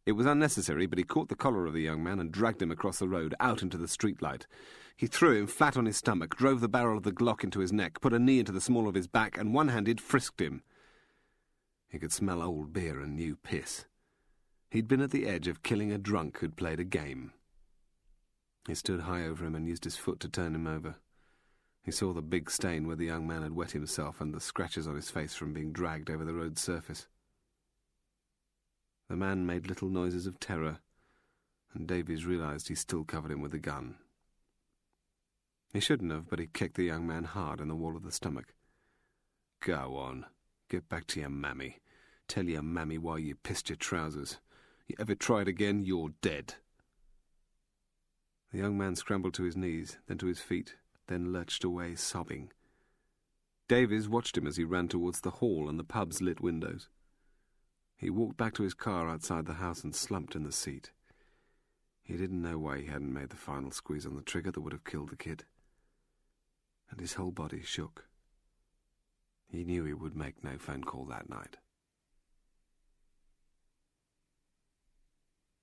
It was unnecessary, but he caught the collar of the young man and dragged him across the road, out into the streetlight. He threw him flat on his stomach, drove the barrel of the Glock into his neck, put a knee into the small of his back, and one-handed frisked him. He could smell old beer and new piss. He'd been at the edge of killing a drunk who'd played a game. He stood high over him and used his foot to turn him over. He saw the big stain where the young man had wet himself and the scratches on his face from being dragged over the road's surface. The man made little noises of terror, and Davies realized he still covered him with the gun. He shouldn't have, but he kicked the young man hard in the wall of the stomach. "Go on. Get back to your mammy. Tell your mammy why you pissed your trousers. You ever try it again, you're dead." The young man scrambled to his knees, then to his feet, then lurched away, sobbing. Davies watched him as he ran towards the hall and the pub's lit windows. He walked back to his car outside the house and slumped in the seat. He didn't know why he hadn't made the final squeeze on the trigger that would have killed the kid. And his whole body shook. He knew he would make no phone call that night.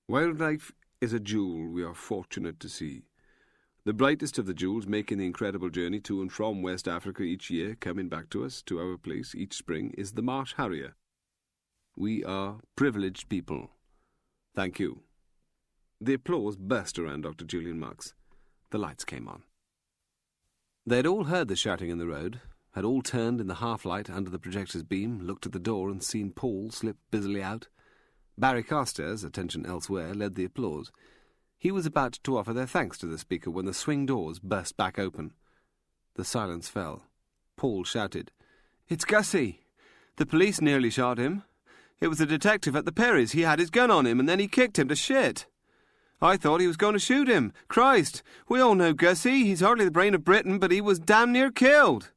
Wildlife is a jewel we are fortunate to see. The brightest of the jewels making the incredible journey to and from West Africa each year, coming back to us, to our place each spring, is the marsh harrier. We are privileged people. Thank you. The applause burst around Dr. Julian Marks. The lights came on. They had all heard the shouting in the road, had all turned in the half-light under the projector's beam, looked at the door and seen Paul slip busily out. Barry Carstairs, attention elsewhere, led the applause. He was about to offer their thanks to the speaker when the swing doors burst back open. The silence fell. Paul shouted, "It's Gussie! The police nearly shot him. It was a detective at the Perrys. He had his gun on him, and then he kicked him to shit. I thought he was going to shoot him. Christ, we all know Gussie. He's hardly the brain of Britain, but he was damn near killed."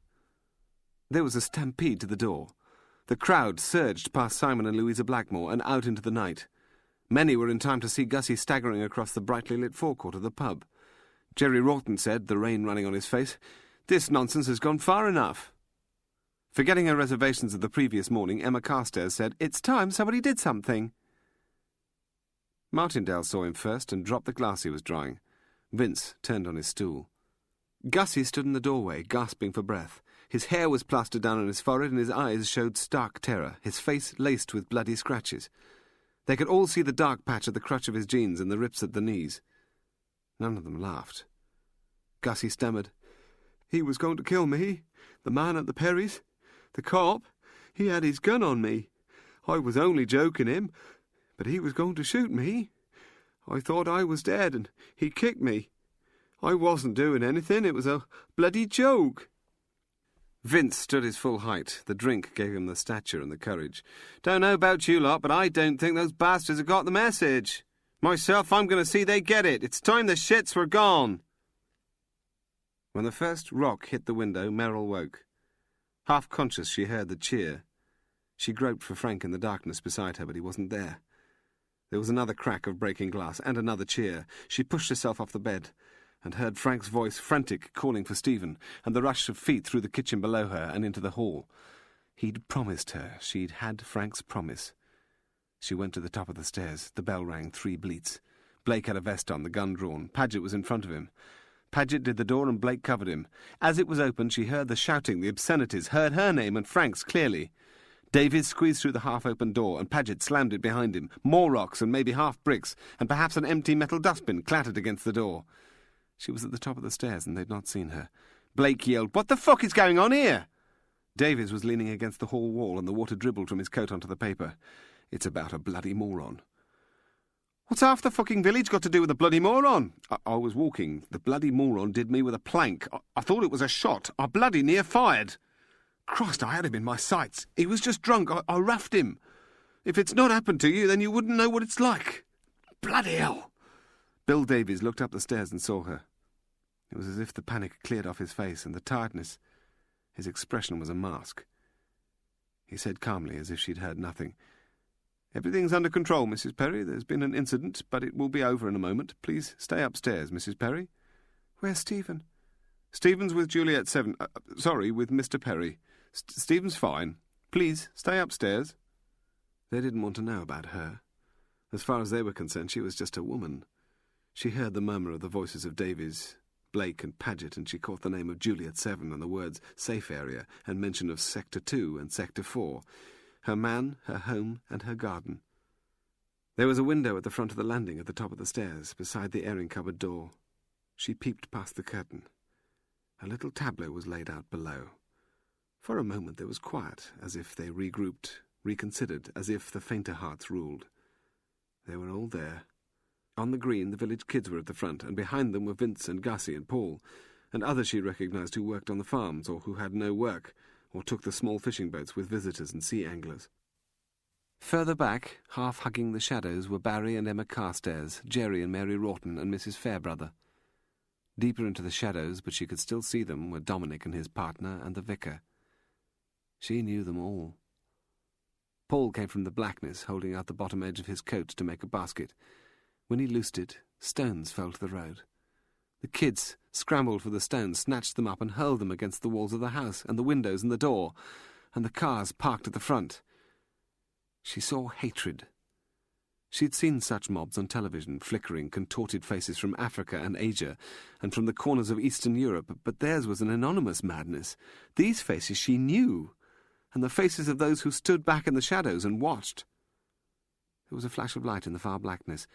There was a stampede to the door. The crowd surged past Simon and Louisa Blackmore and out into the night. Many were in time to see Gussie staggering across the brightly lit forecourt of the pub. Jerry Wroughton said, the rain running on his face, "This nonsense has gone far enough." Forgetting her reservations of the previous morning, Emma Carstairs said, "It's time somebody did something." Martindale saw him first and dropped the glass he was drying. Vince turned on his stool. Gussie stood in the doorway, gasping for breath. His hair was plastered down on his forehead and his eyes showed stark terror, his face laced with bloody scratches. They could all see the dark patch at the crotch of his jeans and the rips at the knees. None of them laughed. Gussie stammered, "He was going to kill me. The man at the Perrys. The cop. He had his gun on me. I was only joking him, but he was going to shoot me. I thought I was dead and he kicked me. I wasn't doing anything. It was a bloody joke." Vince stood his full height. The drink gave him the stature and the courage. "Don't know about you lot, but I don't think those bastards have got the message. Myself, I'm going to see they get it. It's time the shits were gone." When the first rock hit the window, Merrill woke. Half conscious, she heard the cheer. She groped for Frank in the darkness beside her, but he wasn't there. There was another crack of breaking glass, and another cheer. She pushed herself off the bed, and heard Frank's voice frantic, calling for Stephen, and the rush of feet through the kitchen below her and into the hall. He'd promised her. She'd had Frank's promise. She went to the top of the stairs. The bell rang 3 bleats. Blake had a vest on, the gun drawn. Paget was in front of him. Paget did the door and Blake covered him. As it was opened, she heard the shouting, the obscenities, heard her name and Frank's clearly. Davies squeezed through the half-open door, and Paget slammed it behind him. More rocks and maybe half bricks, and perhaps an empty metal dustbin clattered against the door. She was at the top of the stairs, and they'd not seen her. Blake yelled, "What the fuck is going on here?" Davies was leaning against the hall wall, and the water dribbled from his coat onto the paper. "It's about a bloody moron." "What's half the fucking village got to do with a bloody moron?" I was walking. The bloody moron did me with a plank. I thought it was a shot. I bloody near fired. Christ, I had him in my sights. He was just drunk. I roughed him. If it's not happened to you, then you wouldn't know what it's like. Bloody hell." Bill Davies looked up the stairs and saw her. It was as if the panic cleared off his face, and the tiredness. His expression was a mask. He said calmly, as if she'd heard nothing, "Everything's under control, Mrs. Perry. There's been an incident, but it will be over in a moment. Please stay upstairs, Mrs. Perry." "Where's Stephen?" "Stephen's with Juliet 7. With Mr. Perry. Stephen's fine. Please stay upstairs." They didn't want to know about her. As far as they were concerned, she was just a woman. She heard the murmur of the voices of Davies, Blake and Paget, and she caught the name of Juliet 7 and the words "safe area" and mention of Sector 2 and Sector 4. Her man, her home, and her garden. There was a window at the front of the landing at the top of the stairs, beside the airing cupboard door. She peeped past the curtain. A little tableau was laid out below. For a moment there was quiet, as if they regrouped, reconsidered, as if the fainter hearts ruled. They were all there. On the green, the village kids were at the front, and behind them were Vince and Gussie and Paul, and others she recognised who worked on the farms, or who had no work, or took the small fishing boats with visitors and sea anglers. Further back, half-hugging the shadows, were Barry and Emma Carstairs, Jerry and Mary Wroughton, and Mrs. Fairbrother. Deeper into the shadows, but she could still see them, were Dominic and his partner and the vicar. She knew them all. Paul came from the blackness, holding out the bottom edge of his coat to make a basket. When he loosed it, stones fell to the road. The kids scrambled for the stones, snatched them up and hurled them against the walls of the house and the windows and the door, and the cars parked at the front. She saw hatred. She'd seen such mobs on television, flickering, contorted faces from Africa and Asia, and from the corners of Eastern Europe, but theirs was an anonymous madness. These faces she knew, and the faces of those who stood back in the shadows and watched. There was a flash of light in the far blackness.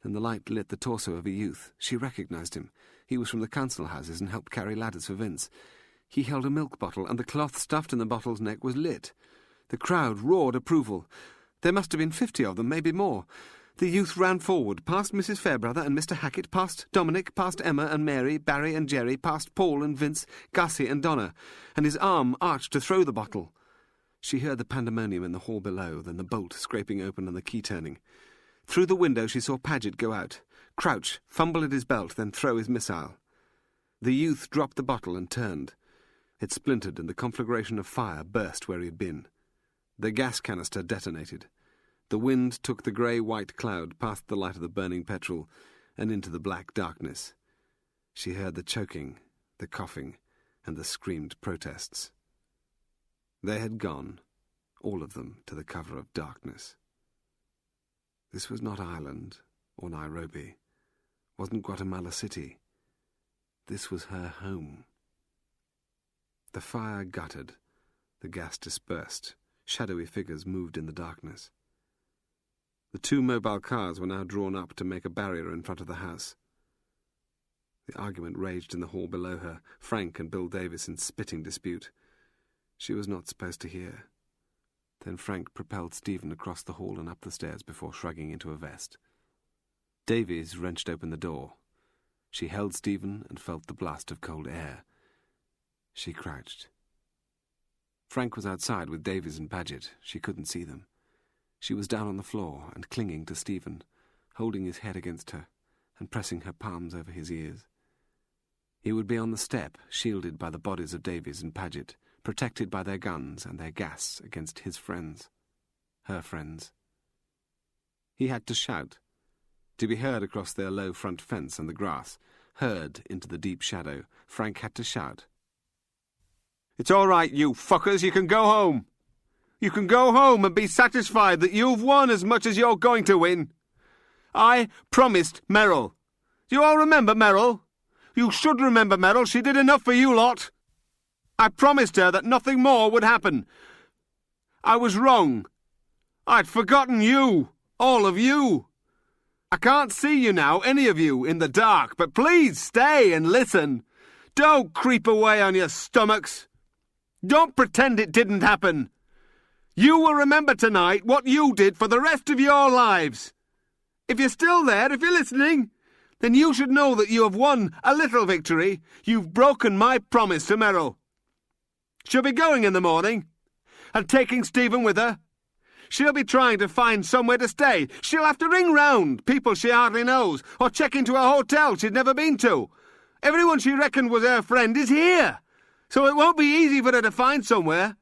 Then the light lit the torso of a youth. She recognised him. He was from the council houses and helped carry ladders for Vince. He held a milk bottle, and the cloth stuffed in the bottle's neck was lit. The crowd roared approval. There must have been 50 of them, maybe more. The youth ran forward, past Mrs. Fairbrother and Mr. Hackett, past Dominic, past Emma and Mary, Barry and Jerry, past Paul and Vince, Gussie and Donna, and his arm arched to throw the bottle. She heard the pandemonium in the hall below, then the bolt scraping open and the key turning. Through the window she saw Paget go out, crouch, fumble at his belt, then throw his missile. The youth dropped the bottle and turned. It splintered, and the conflagration of fire burst where he had been. The gas canister detonated. The wind took the grey-white cloud past the light of the burning petrol and into the black darkness. She heard the choking, the coughing, and the screamed protests. They had gone, all of them, to the cover of darkness. This was not Ireland or Nairobi, wasn't Guatemala City. This was her home. The fire guttered. The gas dispersed. Shadowy figures moved in the darkness. The 2 mobile cars were now drawn up to make a barrier in front of the house. The argument raged in the hall below her, Frank and Bill Davis in spitting dispute. She was not supposed to hear. Then Frank propelled Stephen across the hall and up the stairs before shrugging into a vest. Davies wrenched open the door. She held Stephen and felt the blast of cold air. She crouched. Frank was outside with Davies and Paget. She couldn't see them. She was down on the floor and clinging to Stephen, holding his head against her and pressing her palms over his ears. He would be on the step, shielded by the bodies of Davies and Paget, protected by their guns and their gas against his friends, her friends. He had to shout, to be heard across their low front fence and the grass, heard into the deep shadow. Frank had to shout. "It's all right, you fuckers, you can go home. You can go home and be satisfied that you've won as much as you're going to win. I promised Merrill. Do you all remember Merrill? You should remember Merrill. She did enough for you lot. I promised her that nothing more would happen. I was wrong. I'd forgotten you, all of you. I can't see you now, any of you, in the dark, but please stay and listen. Don't creep away on your stomachs. Don't pretend it didn't happen. You will remember tonight what you did for the rest of your lives. If you're still there, if you're listening, then you should know that you have won a little victory. You've broken my promise to Merrill. She'll be going in the morning, and taking Stephen with her. She'll be trying to find somewhere to stay. She'll have to ring round people she hardly knows, or check into a hotel she'd never been to. Everyone she reckoned was her friend is here, so it won't be easy for her to find somewhere.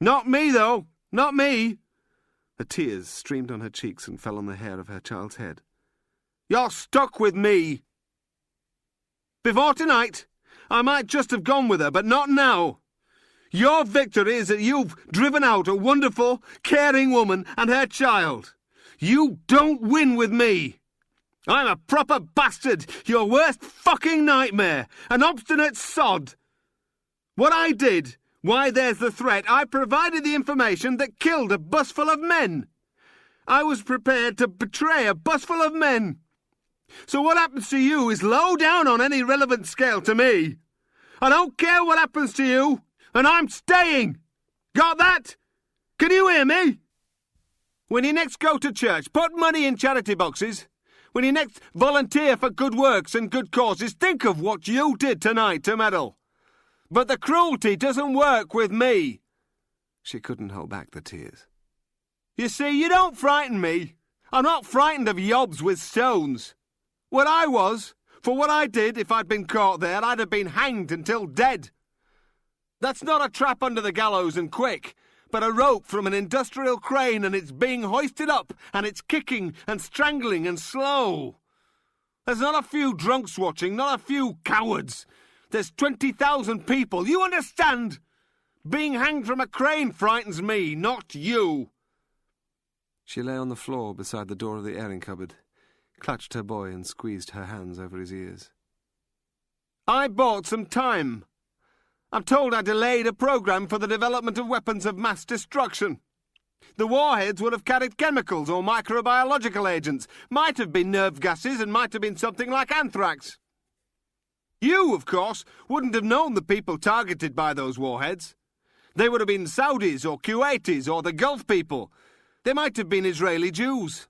Not me, though. Not me." The tears streamed on her cheeks and fell on the hair of her child's head. "You're stuck with me. Before tonight, I might just have gone with her, but not now. Your victory is that you've driven out a wonderful, caring woman and her child. You don't win with me. I'm a proper bastard, your worst fucking nightmare, an obstinate sod. What I did, why there's the threat, I provided the information that killed a bus full of men. I was prepared to betray a bus full of men. So what happens to you is low down on any relevant scale to me. I don't care what happens to you. And I'm staying. Got that? Can you hear me? When you next go to church, put money in charity boxes. When you next volunteer for good works and good causes, think of what you did tonight to Merrill. But the cruelty doesn't work with me." She couldn't hold back the tears. "You see, you don't frighten me. I'm not frightened of yobs with stones. What I was, for what I did, if I'd been caught there, I'd have been hanged until dead. That's not a trap under the gallows and quick, but a rope from an industrial crane, and it's being hoisted up, and it's kicking and strangling and slow. There's not a few drunks watching, not a few cowards. There's 20,000 people, you understand? Being hanged from a crane frightens me, not you." She lay on the floor beside the door of the airing cupboard, clutched her boy and squeezed her hands over his ears. "I bought some time. I'm told I delayed a program for the development of weapons of mass destruction. The warheads would have carried chemicals or microbiological agents, might have been nerve gases and might have been something like anthrax. You, of course, wouldn't have known the people targeted by those warheads. They would have been Saudis or Kuwaitis or the Gulf people. They might have been Israeli Jews.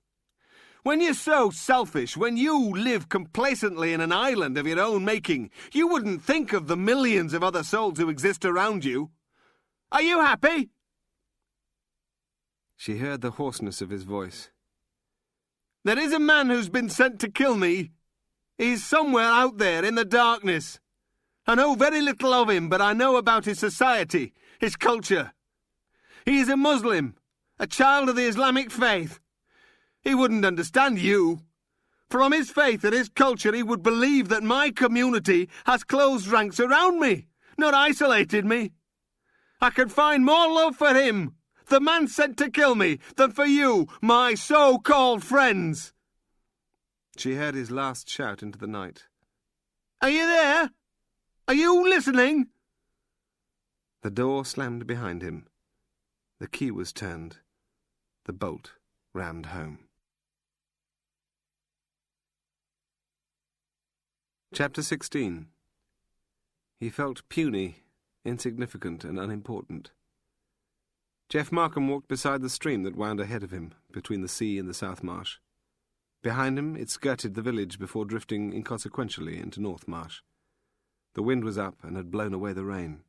When you're so selfish, when you live complacently in an island of your own making, you wouldn't think of the millions of other souls who exist around you. Are you happy?" She heard the hoarseness of his voice. "There is a man who's been sent to kill me. He's somewhere out there in the darkness. I know very little of him, but I know about his society, his culture. He is a Muslim, a child of the Islamic faith. He wouldn't understand you. From his faith and his culture, he would believe that my community has closed ranks around me, not isolated me. I could find more love for him, the man sent to kill me, than for you, my so-called friends." She heard his last shout into the night. Are you there? Are you listening? The door slammed behind him. The key was turned. The bolt rammed home. Chapter 16. He felt puny, insignificant, and unimportant. Jeff Markham walked beside the stream that wound ahead of him, between the sea and the South Marsh. Behind him, it skirted the village before drifting inconsequentially into North Marsh. The wind was up and had blown away the rain.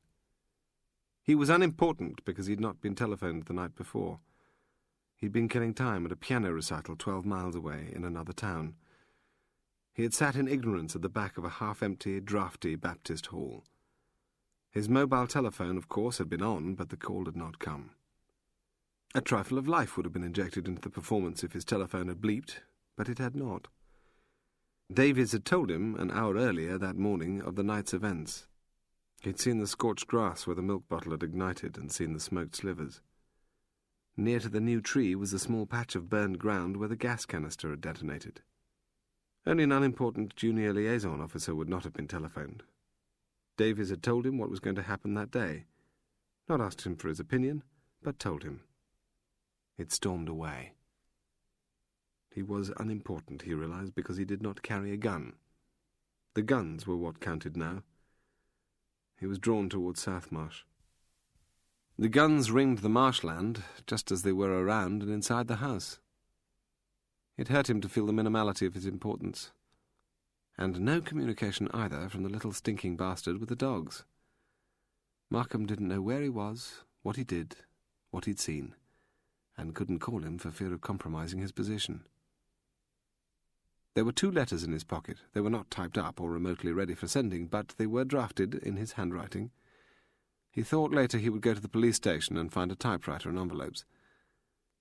He was unimportant because he had not been telephoned the night before. He'd been killing time at a piano recital 12 miles away in another town. He had sat in ignorance at the back of a half-empty, draughty Baptist hall. His mobile telephone, of course, had been on, but the call had not come. A trifle of life would have been injected into the performance if his telephone had bleeped, but it had not. Davies had told him, an hour earlier that morning, of the night's events. He'd seen the scorched grass where the milk bottle had ignited and seen the smoked slivers. Near to the new tree was a small patch of burned ground where the gas canister had detonated. Only an unimportant junior liaison officer would not have been telephoned. Davies had told him what was going to happen that day. Not asked him for his opinion, but told him. It stormed away. He was unimportant, he realized, because he did not carry a gun. The guns were what counted now. He was drawn towards South Marsh. The guns ringed the marshland, just as they were around and inside the house. It hurt him to feel the minimality of his importance. And no communication either from the little stinking bastard with the dogs. Markham didn't know where he was, what he did, what he'd seen, and couldn't call him for fear of compromising his position. There were 2 letters in his pocket. They were not typed up or remotely ready for sending, but they were drafted in his handwriting. He thought later he would go to the police station and find a typewriter and envelopes.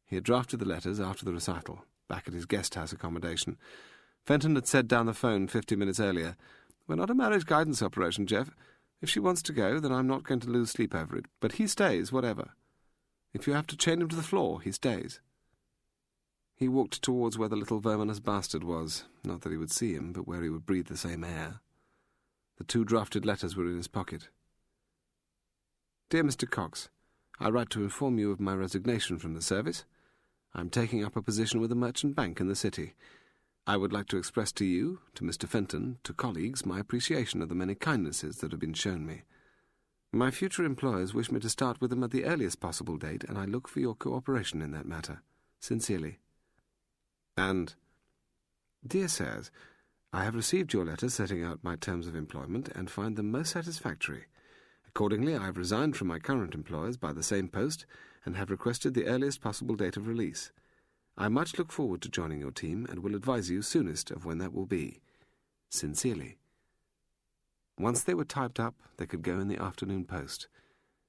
He had drafted the letters after the recital, back at his guest-house accommodation. Fenton had said down the phone 50 minutes earlier, "We're not a marriage guidance operation, Jeff. If she wants to go, then I'm not going to lose sleep over it. But he stays, whatever. If you have to chain him to the floor, he stays." He walked towards where the little verminous bastard was, not that he would see him, but where he would breathe the same air. The 2 drafted letters were in his pocket. "Dear Mr. Cox, I write to inform you of my resignation from the service. I am taking up a position with a merchant bank in the city. I would like to express to you, to Mr. Fenton, to colleagues, my appreciation of the many kindnesses that have been shown me. My future employers wish me to start with them at the earliest possible date, and I look for your cooperation in that matter. Sincerely." And, "Dear Sirs, I have received your letter setting out my terms of employment and find them most satisfactory. Accordingly, I have resigned from my current employers by the same post and have requested the earliest possible date of release. I much look forward to joining your team and will advise you soonest of when that will be. Sincerely." Once they were typed up, they could go in the afternoon post,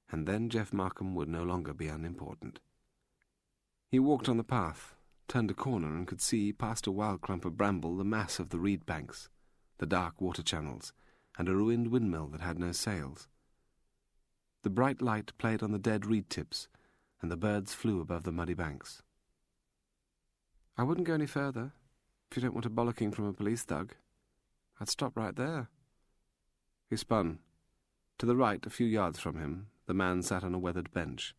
and then Jeff Markham would no longer be unimportant. He walked on the path, turned a corner, and could see, past a wild clump of bramble, the mass of the reed banks, the dark water channels, and a ruined windmill that had no sails. The bright light played on the dead reed tips, and the birds flew above the muddy banks. "I wouldn't go any further, if you don't want a bollocking from a police thug. I'd stop right there." He spun. To the right, a few yards from him, the man sat on a weathered bench.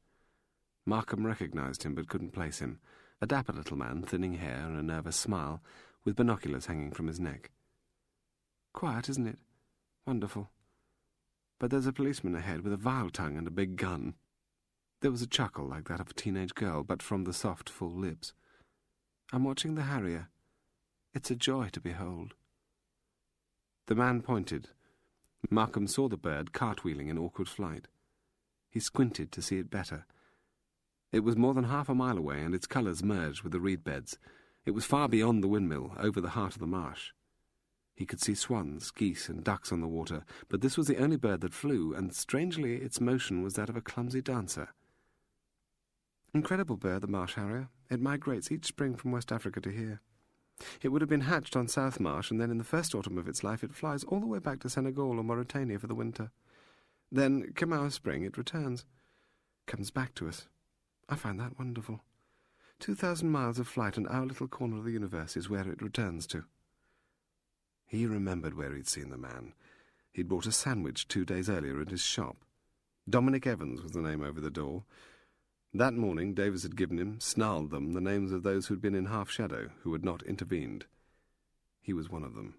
Markham recognized him, but couldn't place him. A dapper little man, thinning hair and a nervous smile, with binoculars hanging from his neck. "Quiet, isn't it? Wonderful. But there's a policeman ahead with a vile tongue and a big gun." There was a chuckle like that of a teenage girl, but from the soft, full lips. "I'm watching the harrier. It's a joy to behold." The man pointed. Markham saw the bird cartwheeling in awkward flight. He squinted to see it better. It was more than half a mile away, and its colours merged with the reed beds. It was far beyond the windmill, over the heart of the marsh. He could see swans, geese, and ducks on the water, but this was the only bird that flew, and strangely its motion was that of a clumsy dancer. "Incredible bird, the marsh harrier. It migrates each spring from West Africa to here. It would have been hatched on South Marsh, and then in the first autumn of its life it flies all the way back to Senegal or Mauritania for the winter. Then, come our spring, it returns. Comes back to us. I find that wonderful. 2,000 miles of flight, and our little corner of the universe is where it returns to." He remembered where he'd seen the man. He'd bought a sandwich 2 days earlier at his shop. Dominic Evans was the name over the door. That morning Davis had given him, snarled them, the names of those who'd been in half-shadow, who had not intervened. He was one of them.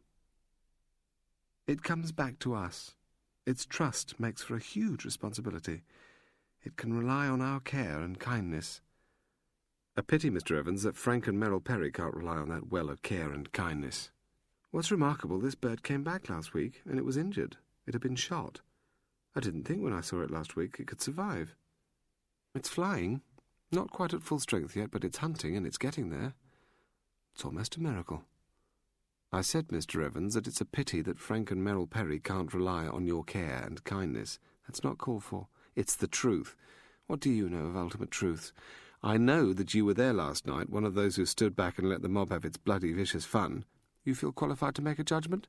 It comes back to us. Its trust makes for a huge responsibility. It can rely on our care and kindness. A pity, Mr. Evans, that Frank and Merrill Perry can't rely on that well of care and kindness. What's remarkable, this bird came back last week, and it was injured. It had been shot. I didn't think when I saw it last week it could survive. It's flying. Not quite at full strength yet, but it's hunting, and it's getting there. It's almost a miracle. I said, Mr. Evans, that it's a pity that Frank and Merrill Perry can't rely on your care and kindness. That's not called for. It's the truth. What do you know of ultimate truths? I know that you were there last night, one of those who stood back and let the mob have its bloody vicious fun. You feel qualified to make a judgment?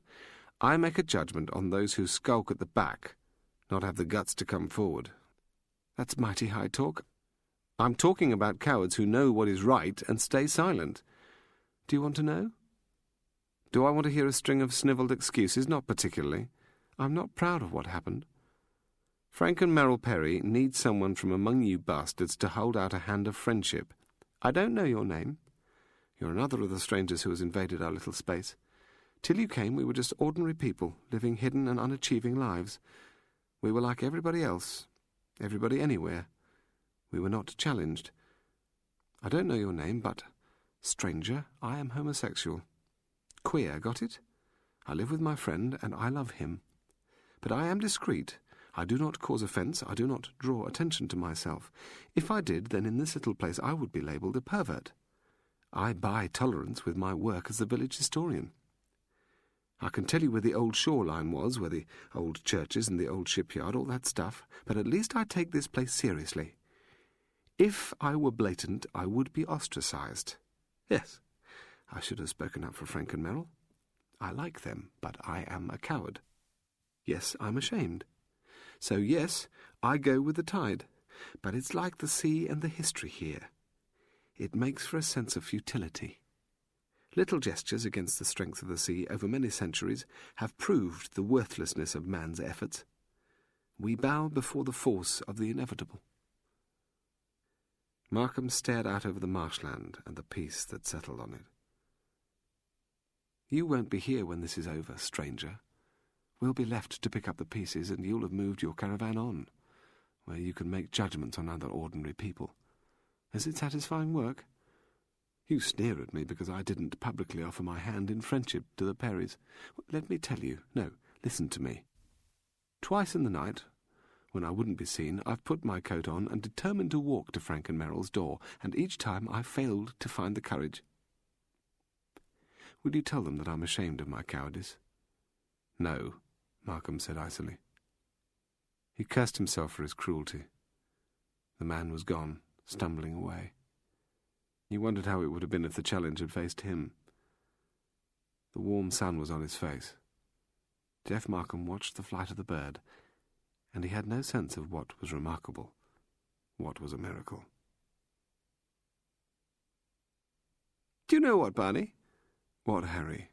I make a judgment on those who skulk at the back, not have the guts to come forward. That's mighty high talk. I'm talking about cowards who know what is right and stay silent. Do you want to know? Do I want to hear a string of snivelled excuses? Not particularly. I'm not proud of what happened. Frank and Merrill Perry need someone from among you bastards to hold out a hand of friendship. I don't know your name. You're another of the strangers who has invaded our little space. Till you came, we were just ordinary people, living hidden and unachieving lives. We were like everybody else, everybody anywhere. We were not challenged. I don't know your name, but, stranger, I am homosexual. Queer, got it? I live with my friend, and I love him. But I am discreet. I do not cause offence. I do not draw attention to myself. If I did, then in this little place I would be labelled a pervert. I buy tolerance with my work as the village historian. I can tell you where the old shoreline was, where the old churches and the old shipyard, all that stuff, but at least I take this place seriously. If I were blatant, I would be ostracised. Yes, I should have spoken up for Frank and Merrill. I like them, but I am a coward. Yes, I'm ashamed. So yes, I go with the tide, but it's like the sea and the history here. It makes for a sense of futility. Little gestures against the strength of the sea over many centuries have proved the worthlessness of man's efforts. We bow before the force of the inevitable. Markham stared out over the marshland and the peace that settled on it. You won't be here when this is over, stranger. We'll be left to pick up the pieces, and you'll have moved your caravan on, where you can make judgments on other ordinary people. Is it satisfying work? You sneer at me because I didn't publicly offer my hand in friendship to the Perrys. Let me tell you. No, listen to me. Twice in the night, when I wouldn't be seen, I've put my coat on and determined to walk to Frank and Merrill's door, and each time I failed to find the courage. Will you tell them that I'm ashamed of my cowardice? No, Markham said icily. He cursed himself for his cruelty. The man was gone, stumbling away. He wondered how it would have been if the challenge had faced him. The warm sun was on his face. Jeff Markham watched the flight of the bird, and he had no sense of what was remarkable, what was a miracle. Do you know what, Barney? What, Harry?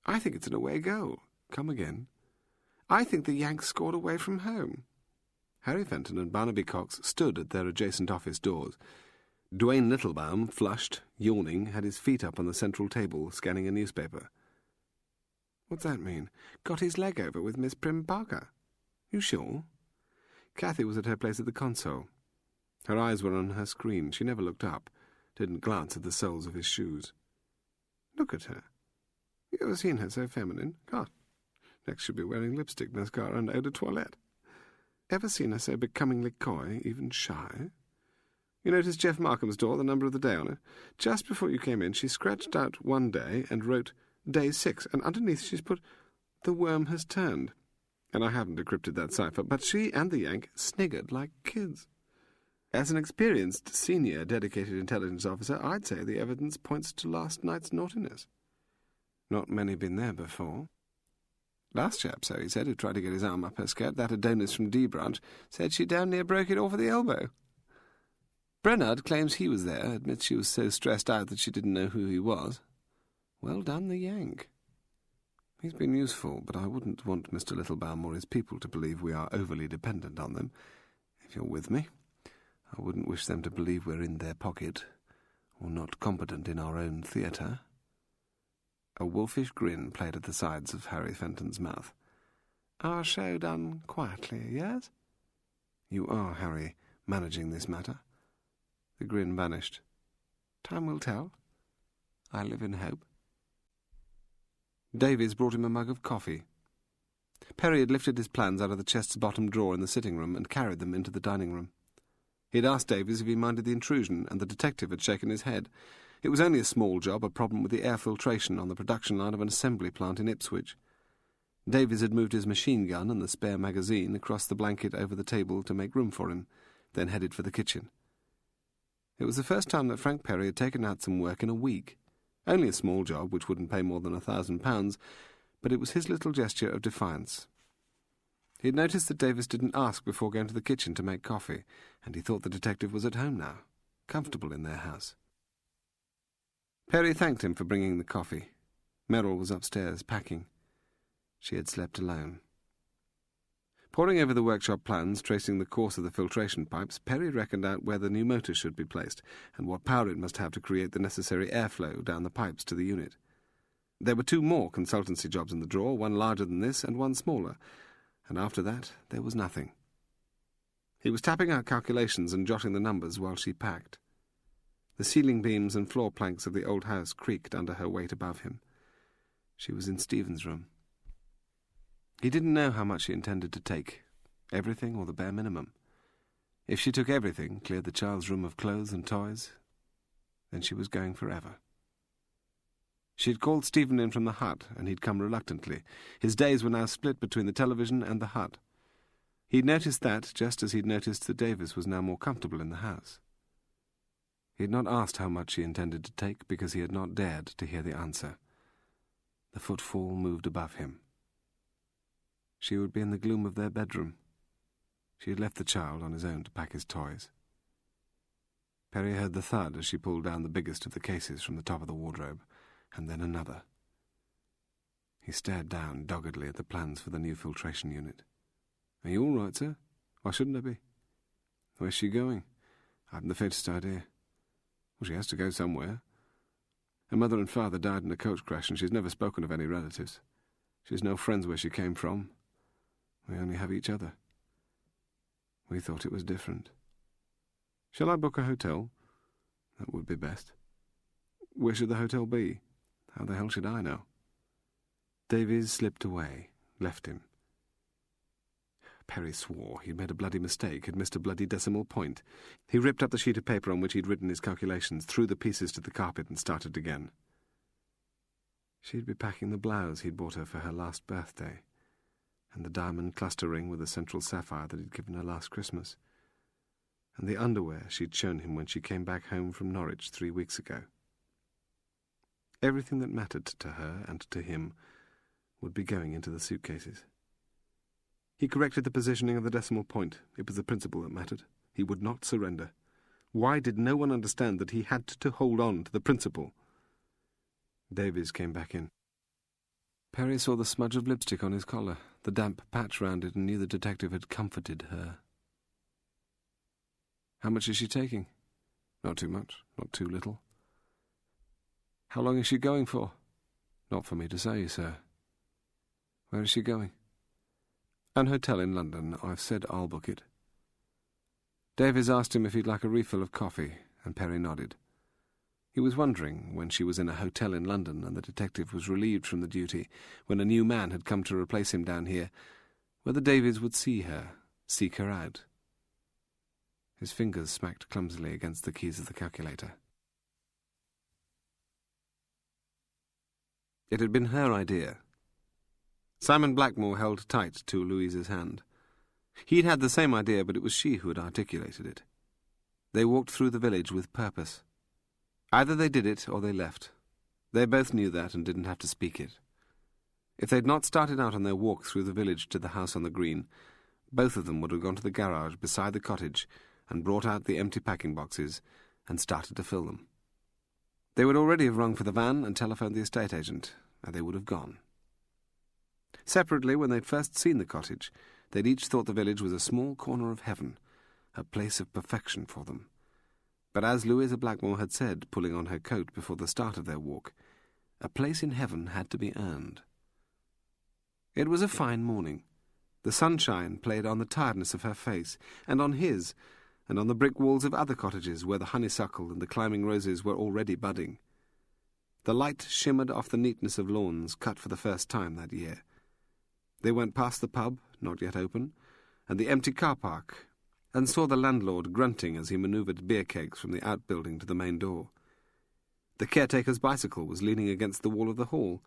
I think it's an away goal. Come again. I think the Yanks scored away from home. Harry Fenton and Barnaby Cox stood at their adjacent office doors. Dwayne Littlebaum, flushed, yawning, had his feet up on the central table, scanning a newspaper. What's that mean? Got his leg over with Miss Prim Parker? You sure? Cathy was at her place at the console. Her eyes were on her screen. She never looked up, didn't glance at the soles of his shoes. Look at her. You ever seen her so feminine? God, next she'll be wearing lipstick, mascara, and eau de toilette. Ever seen her so becomingly coy, even shy? You noticed Jeff Markham's door, the number of the day on it? Just before you came in, she scratched out one day and wrote Day 6, and underneath she's put, The worm has turned. And I haven't decrypted that cipher, but she and the Yank sniggered like kids. As an experienced, senior, dedicated intelligence officer, I'd say the evidence points to last night's naughtiness. Not many been there before. Last chap, so he said, who tried to get his arm up her skirt, that Adonis from D Branch, said she damn near broke it off at the elbow. Brennard claims he was there, admits she was so stressed out that she didn't know who he was. Well done, the Yank. He's been useful, but I wouldn't want Mr. Littlebaum or his people to believe we are overly dependent on them. If you're with me, I wouldn't wish them to believe we're in their pocket, or not competent in our own theatre." A wolfish grin played at the sides of Harry Fenton's mouth. "Our show done quietly, yes?" "You are, Harry, managing this matter." The grin vanished. "Time will tell. I live in hope." Davies brought him a mug of coffee. Perry had lifted his plans out of the chest's bottom drawer in the sitting-room and carried them into the dining-room. He had asked Davies if he minded the intrusion, and the detective had shaken his head. It was only a small job, a problem with the air filtration on the production line of an assembly plant in Ipswich. Davies had moved his machine gun and the spare magazine across the blanket over the table to make room for him, then headed for the kitchen. It was the first time that Frank Perry had taken out some work in a week. Only a small job, which wouldn't pay more than £1,000, but it was his little gesture of defiance. He had noticed that Davies didn't ask before going to the kitchen to make coffee, and he thought the detective was at home now, comfortable in their house. Perry thanked him for bringing the coffee. Merrill was upstairs, packing. She had slept alone. Poring over the workshop plans, tracing the course of the filtration pipes, Perry reckoned out where the new motor should be placed, and what power it must have to create the necessary airflow down the pipes to the unit. There were 2 more consultancy jobs in the drawer, one larger than this and one smaller, and after that there was nothing. He was tapping out calculations and jotting the numbers while she packed. The ceiling beams and floor planks of the old house creaked under her weight above him. She was in Stephen's room. He didn't know how much she intended to take, everything or the bare minimum. If she took everything, cleared the child's room of clothes and toys, then she was going forever. She had called Stephen in from the hut, and he'd come reluctantly. His days were now split between the television and the hut. He'd noticed that, just as he'd noticed that Davies was now more comfortable in the house. He had not asked how much she intended to take, because he had not dared to hear the answer. The footfall moved above him. She would be in the gloom of their bedroom. She had left the child on his own to pack his toys. Perry heard the thud as she pulled down the biggest of the cases from the top of the wardrobe, and then another. He stared down doggedly at the plans for the new filtration unit. "Are you all right, sir? Why shouldn't I be?" "Where's she going?" "I haven't the faintest idea." "Well, she has to go somewhere. Her mother and father died in a coach crash, and she's never spoken of any relatives. She has no friends where she came from. We only have each other. We thought it was different. Shall I book a hotel?" "That would be best." "Where should the hotel be?" "How the hell should I know?" Davies slipped away, left him. Perry swore he'd made a bloody mistake, had missed a bloody decimal point. He ripped up the sheet of paper on which he'd written his calculations, threw the pieces to the carpet, and started again. She'd be packing the blouse he'd bought her for her last birthday, and the diamond cluster ring with the central sapphire that he'd given her last Christmas, and the underwear she'd shown him when she came back home from Norwich 3 weeks ago. Everything that mattered to her and to him would be going into the suitcases. He corrected the positioning of the decimal point. It was the principle that mattered. He would not surrender. Why did no one understand that he had to hold on to the principle? Davies came back in. Perry saw the smudge of lipstick on his collar, the damp patch round it, and knew the detective had comforted her. "How much is she taking?" "Not too much, not too little." "How long is she going for?" "Not for me to say, sir." "Where is she going?" "An hotel in London. I've said I'll book it." Davies asked him if he'd like a refill of coffee, and Perry nodded. He was wondering, when she was in a hotel in London and the detective was relieved from the duty, when a new man had come to replace him down here, whether Davies would see her, seek her out. His fingers smacked clumsily against the keys of the calculator. It had been her idea. Simon Blackmore held tight to Louise's hand. He'd had the same idea, but it was she who had articulated it. They walked through the village with purpose. Either they did it or they left. They both knew that and didn't have to speak it. If they'd not started out on their walk through the village to the house on the green, both of them would have gone to the garage beside the cottage and brought out the empty packing boxes and started to fill them. They would already have rung for the van and telephoned the estate agent, and they would have gone. Separately, when they'd first seen the cottage, they'd each thought the village was a small corner of heaven, a place of perfection for them. But as Louisa Blackmore had said, pulling on her coat before the start of their walk, a place in heaven had to be earned. It was a fine morning. The sunshine played on the tiredness of her face, and on his, and on the brick walls of other cottages where the honeysuckle and the climbing roses were already budding. The light shimmered off the neatness of lawns cut for the first time that year. They went past the pub, not yet open, and the empty car park, and saw the landlord grunting as he manoeuvred beer kegs from the outbuilding to the main door. The caretaker's bicycle was leaning against the wall of the hall.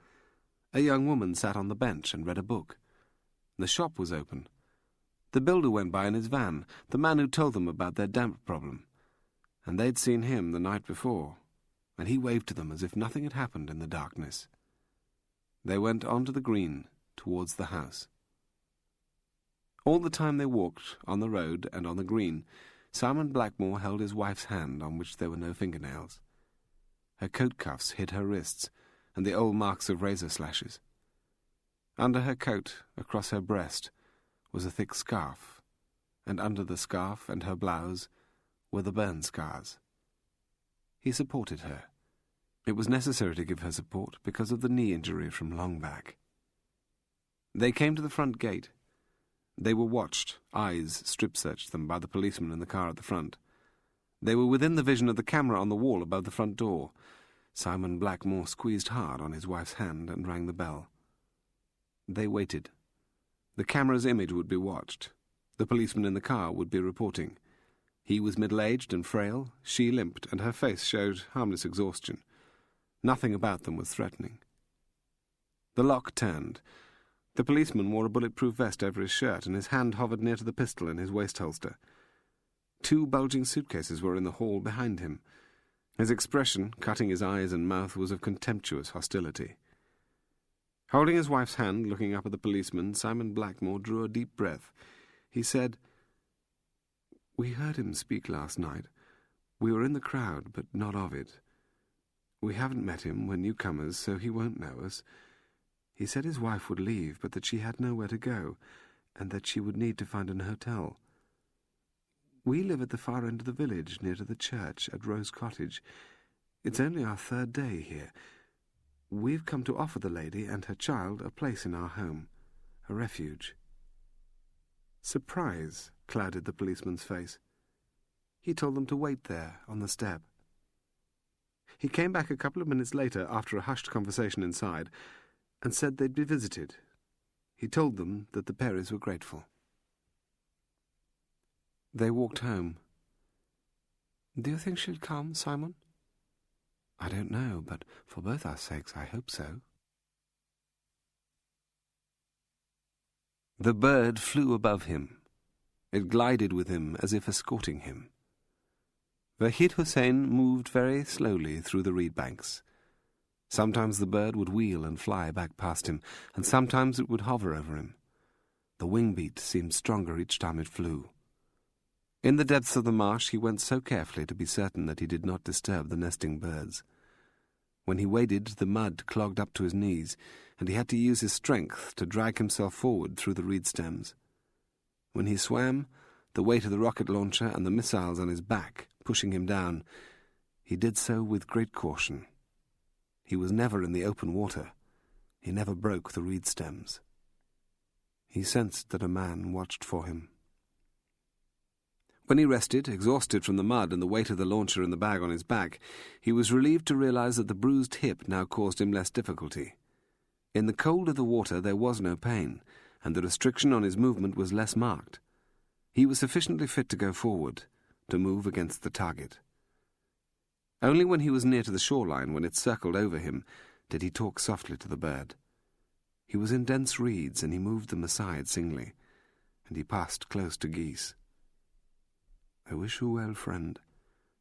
A young woman sat on the bench and read a book. The shop was open. The builder went by in his van, the man who told them about their damp problem, and they'd seen him the night before, and he waved to them as if nothing had happened in the darkness. They went on to the green, towards the house. All the time they walked, on the road and on the green, Simon Blackmore held his wife's hand on which there were no fingernails. Her coat cuffs hid her wrists, and the old marks of razor slashes. Under her coat, across her breast, was a thick scarf, and under the scarf and her blouse were the burn scars. He supported her. It was necessary to give her support because of the knee injury from long back. They came to the front gate. They were watched, eyes strip-searched them by the policeman in the car at the front. They were within the vision of the camera on the wall above the front door. Simon Blackmore squeezed hard on his wife's hand and rang the bell. They waited. The camera's image would be watched. The policeman in the car would be reporting. He was middle-aged and frail, she limped, and her face showed harmless exhaustion. Nothing about them was threatening. The lock turned. The policeman wore a bulletproof vest over his shirt, and his hand hovered near to the pistol in his waist holster. 2 bulging suitcases were in the hall behind him. His expression, cutting his eyes and mouth, was of contemptuous hostility. Holding his wife's hand, looking up at the policeman, Simon Blackmore drew a deep breath. He said, "We heard him speak last night. We were in the crowd, but not of it. We haven't met him, we're newcomers, so he won't know us. He said his wife would leave, but that she had nowhere to go, and that she would need to find an hotel. We live at the far end of the village, near to the church, at Rose Cottage. It's only our 3rd day here. We've come to offer the lady and her child a place in our home, a refuge." Surprise clouded the policeman's face. He told them to wait there, on the step. He came back a couple of minutes later, after a hushed conversation inside, and said they'd be visited. He told them that the Perrys were grateful. They walked home. "Do you think she'll come, Simon?" "I don't know, but for both our sakes I hope so." The bird flew above him. It glided with him as if escorting him. Vahid Hussein moved very slowly through the reed banks. Sometimes the bird would wheel and fly back past him, and sometimes it would hover over him. The wing beat seemed stronger each time it flew. In the depths of the marsh he went so carefully to be certain that he did not disturb the nesting birds. When he waded, the mud clogged up to his knees, and he had to use his strength to drag himself forward through the reed stems. When he swam, the weight of the rocket launcher and the missiles on his back pushing him down, he did so with great caution. He was never in the open water. He never broke the reed stems. He sensed that a man watched for him. When he rested, exhausted from the mud and the weight of the launcher and the bag on his back, he was relieved to realize that the bruised hip now caused him less difficulty. In the cold of the water there was no pain, and the restriction on his movement was less marked. He was sufficiently fit to go forward, to move against the target. Only when he was near to the shoreline, when it circled over him, did he talk softly to the bird. He was in dense reeds, and he moved them aside singly, and he passed close to Geese. "I wish you well, friend,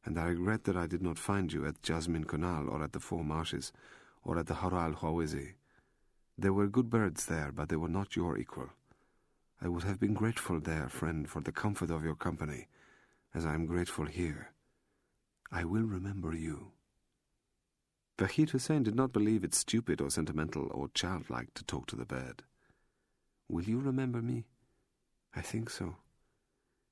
and I regret that I did not find you at Jasmine Canal or at the Four Marshes, or at the Har al-Hawizi. There were good birds there, but they were not your equal. I would have been grateful there, friend, for the comfort of your company, as I am grateful here. I will remember you." Vahid Hussein did not believe it stupid or sentimental or childlike to talk to the bird. Will you remember me? I think so.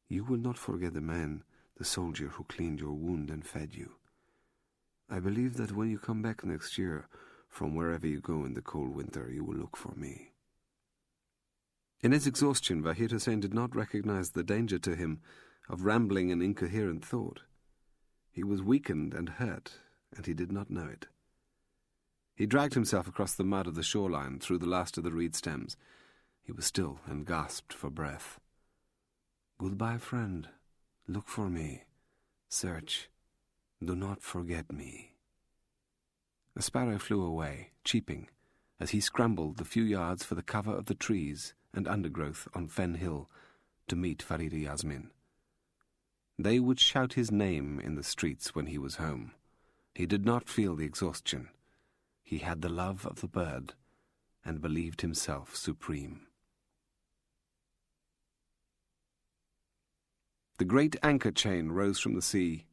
You will not forget the man, the soldier who cleaned your wound and fed you. I believe that when you come back next year, from wherever you go in the cold winter, you will look for me." In his exhaustion, Vahid Hussein did not recognize the danger to him of rambling and incoherent thought. He was weakened and hurt, and he did not know it. He dragged himself across the mud of the shoreline through the last of the reed stems. He was still and gasped for breath. "Goodbye, friend. Look for me. Search. Do not forget me." A sparrow flew away, cheeping, as he scrambled the few yards for the cover of the trees and undergrowth on Fen Hill to meet Farida Yasmin. They would shout his name in the streets when he was home. He did not feel the exhaustion. He had the love of the bird and believed himself supreme. The great anchor chain rose from the sea.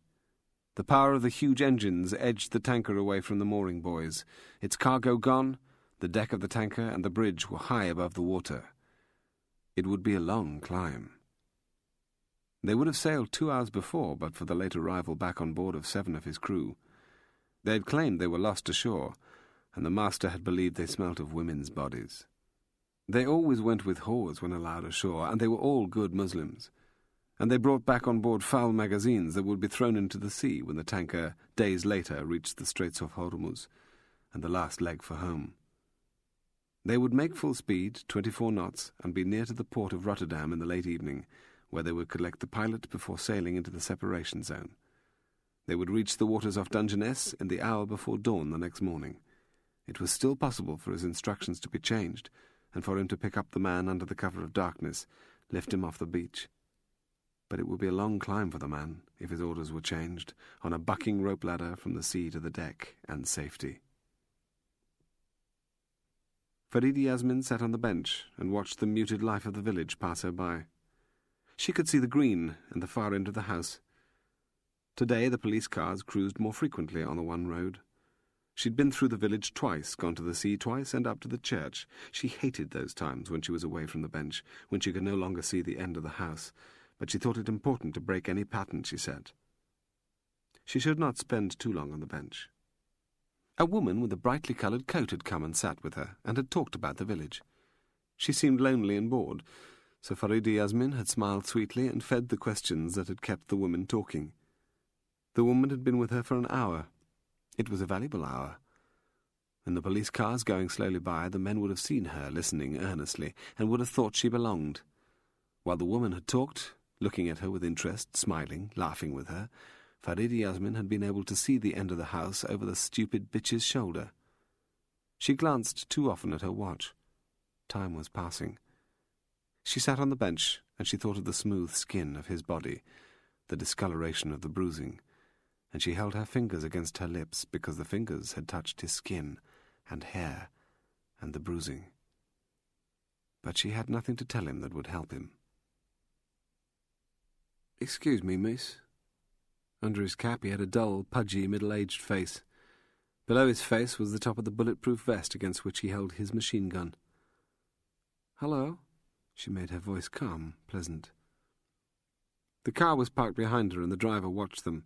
The power of the huge engines edged the tanker away from the mooring buoys. Its cargo gone, the deck of the tanker and the bridge were high above the water. It would be a long climb. They would have sailed 2 hours before, but for the late arrival back on board of 7 of his crew. They had claimed they were lost ashore, and the master had believed they smelt of women's bodies. They always went with whores when allowed ashore, and they were all good Muslims. And they brought back on board foul magazines that would be thrown into the sea when the tanker, days later, reached the Straits of Hormuz, and the last leg for home. They would make full speed, 24 knots, and be near to the port of Rotterdam in the late evening, where they would collect the pilot before sailing into the separation zone. They would reach the waters off Dungeness in the hour before dawn the next morning. It was still possible for his instructions to be changed, and for him to pick up the man under the cover of darkness, lift him off the beach. But it would be a long climb for the man, if his orders were changed, on a bucking rope ladder from the sea to the deck and safety. Farida Yasmin sat on the bench and watched the muted life of the village pass her by. She could see the green and the far end of the house. Today the police cars cruised more frequently on the one road. She'd been through the village twice, gone to the sea twice, and up to the church. She hated those times when she was away from the bench, when she could no longer see the end of the house, but she thought it important to break any pattern she set. She should not spend too long on the bench. A woman with a brightly coloured coat had come and sat with her, and had talked about the village. She seemed lonely and bored, so Farida Yasmin had smiled sweetly and fed the questions that had kept the woman talking. The woman had been with her for an hour. It was a valuable hour. In the police cars going slowly by, the men would have seen her listening earnestly, and would have thought she belonged. While the woman had talked, looking at her with interest, smiling, laughing with her, Farida Yasmin had been able to see the end of the house over the stupid bitch's shoulder. She glanced too often at her watch. Time was passing. She sat on the bench, and she thought of the smooth skin of his body, the discoloration of the bruising, and she held her fingers against her lips because the fingers had touched his skin and hair and the bruising. But she had nothing to tell him that would help him. "Excuse me, miss." Under his cap he had a dull, pudgy, middle-aged face. Below his face was the top of the bulletproof vest against which he held his machine gun. "Hello." She made her voice calm, pleasant. The car was parked behind her, and the driver watched them.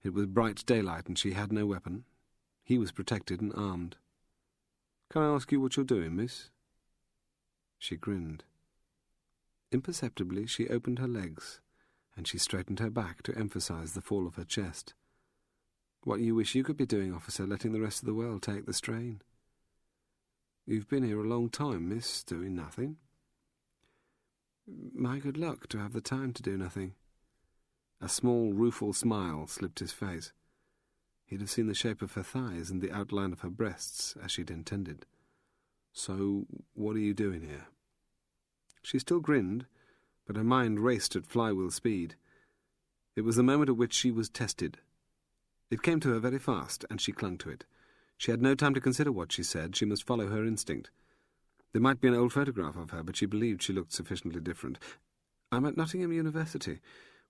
It was bright daylight, and she had no weapon. He was protected and armed. "Can I ask you what you're doing, miss?" She grinned. Imperceptibly she opened her legs, and she straightened her back to emphasize the fall of her chest. "What you wish you could be doing, officer, letting the rest of the world take the strain." "You've been here a long time, miss, doing nothing." "My good luck to have the time to do nothing." A small, rueful smile slipped his face. He'd have seen the shape of her thighs and the outline of her breasts as she'd intended. "So, what are you doing here?" She still grinned, but her mind raced at flywheel speed. It was the moment at which she was tested. It came to her very fast, and she clung to it. She had no time to consider what she said. She must follow her instinct. There might be an old photograph of her, but she believed she looked sufficiently different. "I'm at Nottingham University.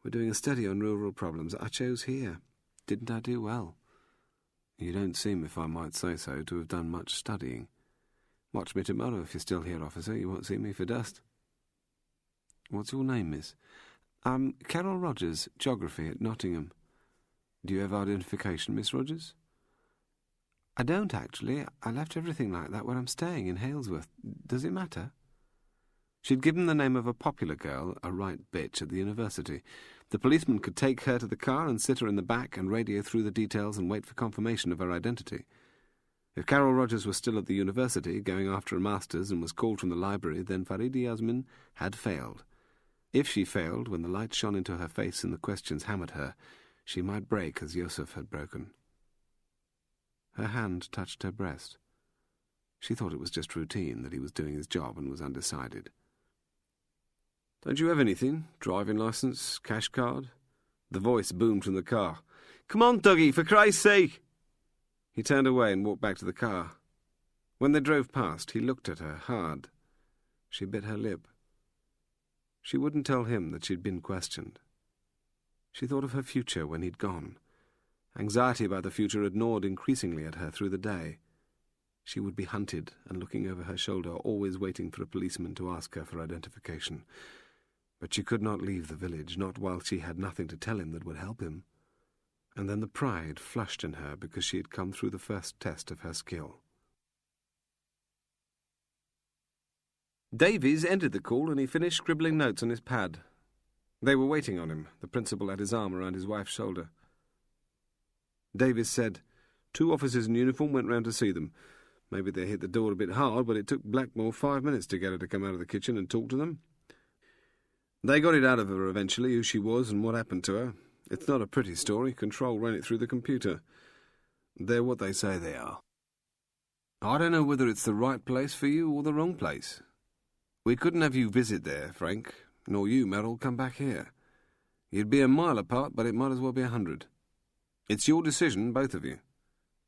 We're doing a study on rural problems. I chose here. Didn't I do well?" "You don't seem, if I might say so, to have done much studying." Watch me tomorrow if you're still here, officer. You won't see me for dust. What's your name, miss? Carol Rogers, geography at Nottingham. Do you have identification, Miss Rogers? I don't, actually. I left everything like that where I'm staying in Halesworth. Does it matter? She'd given the name of a popular girl, a right bitch, at the university. The policeman could take her to the car and sit her in the back and radio through the details and wait for confirmation of her identity. If Carol Rogers was still at the university, going after a master's, and was called from the library, then Faridi Yasmin had failed. If she failed, when the light shone into her face and the questions hammered her, she might break as Yusuf had broken. Her hand touched her breast. She thought it was just routine, that he was doing his job and was undecided. "Don't you have anything? Driving licence? Cash card?" The voice boomed from the car. "Come on, Dougie, for Christ's sake!" He turned away and walked back to the car. When they drove past, he looked at her hard. She bit her lip. She wouldn't tell him that she'd been questioned. She thought of her future when he'd gone. Anxiety about the future had gnawed increasingly at her through the day. She would be hunted and looking over her shoulder, always waiting for a policeman to ask her for identification. But she could not leave the village, not while she had nothing to tell him that would help him. And then the pride flushed in her because she had come through the first test of her skill. Davies ended the call and he finished scribbling notes on his pad. They were waiting on him, the principal had his arm around his wife's shoulder. Davies said, 2 officers in uniform went round to see them. Maybe they hit the door a bit hard, but it took Blackmore 5 minutes to get her to come out of the kitchen and talk to them. They got it out of her eventually, who she was and what happened to her. It's not a pretty story. Control ran it through the computer. They're what they say they are. I don't know whether it's the right place for you or the wrong place. We couldn't have you visit there, Frank, nor you, Merrill, come back here. You'd be a mile apart, but it might as well be 100. It's your decision, both of you.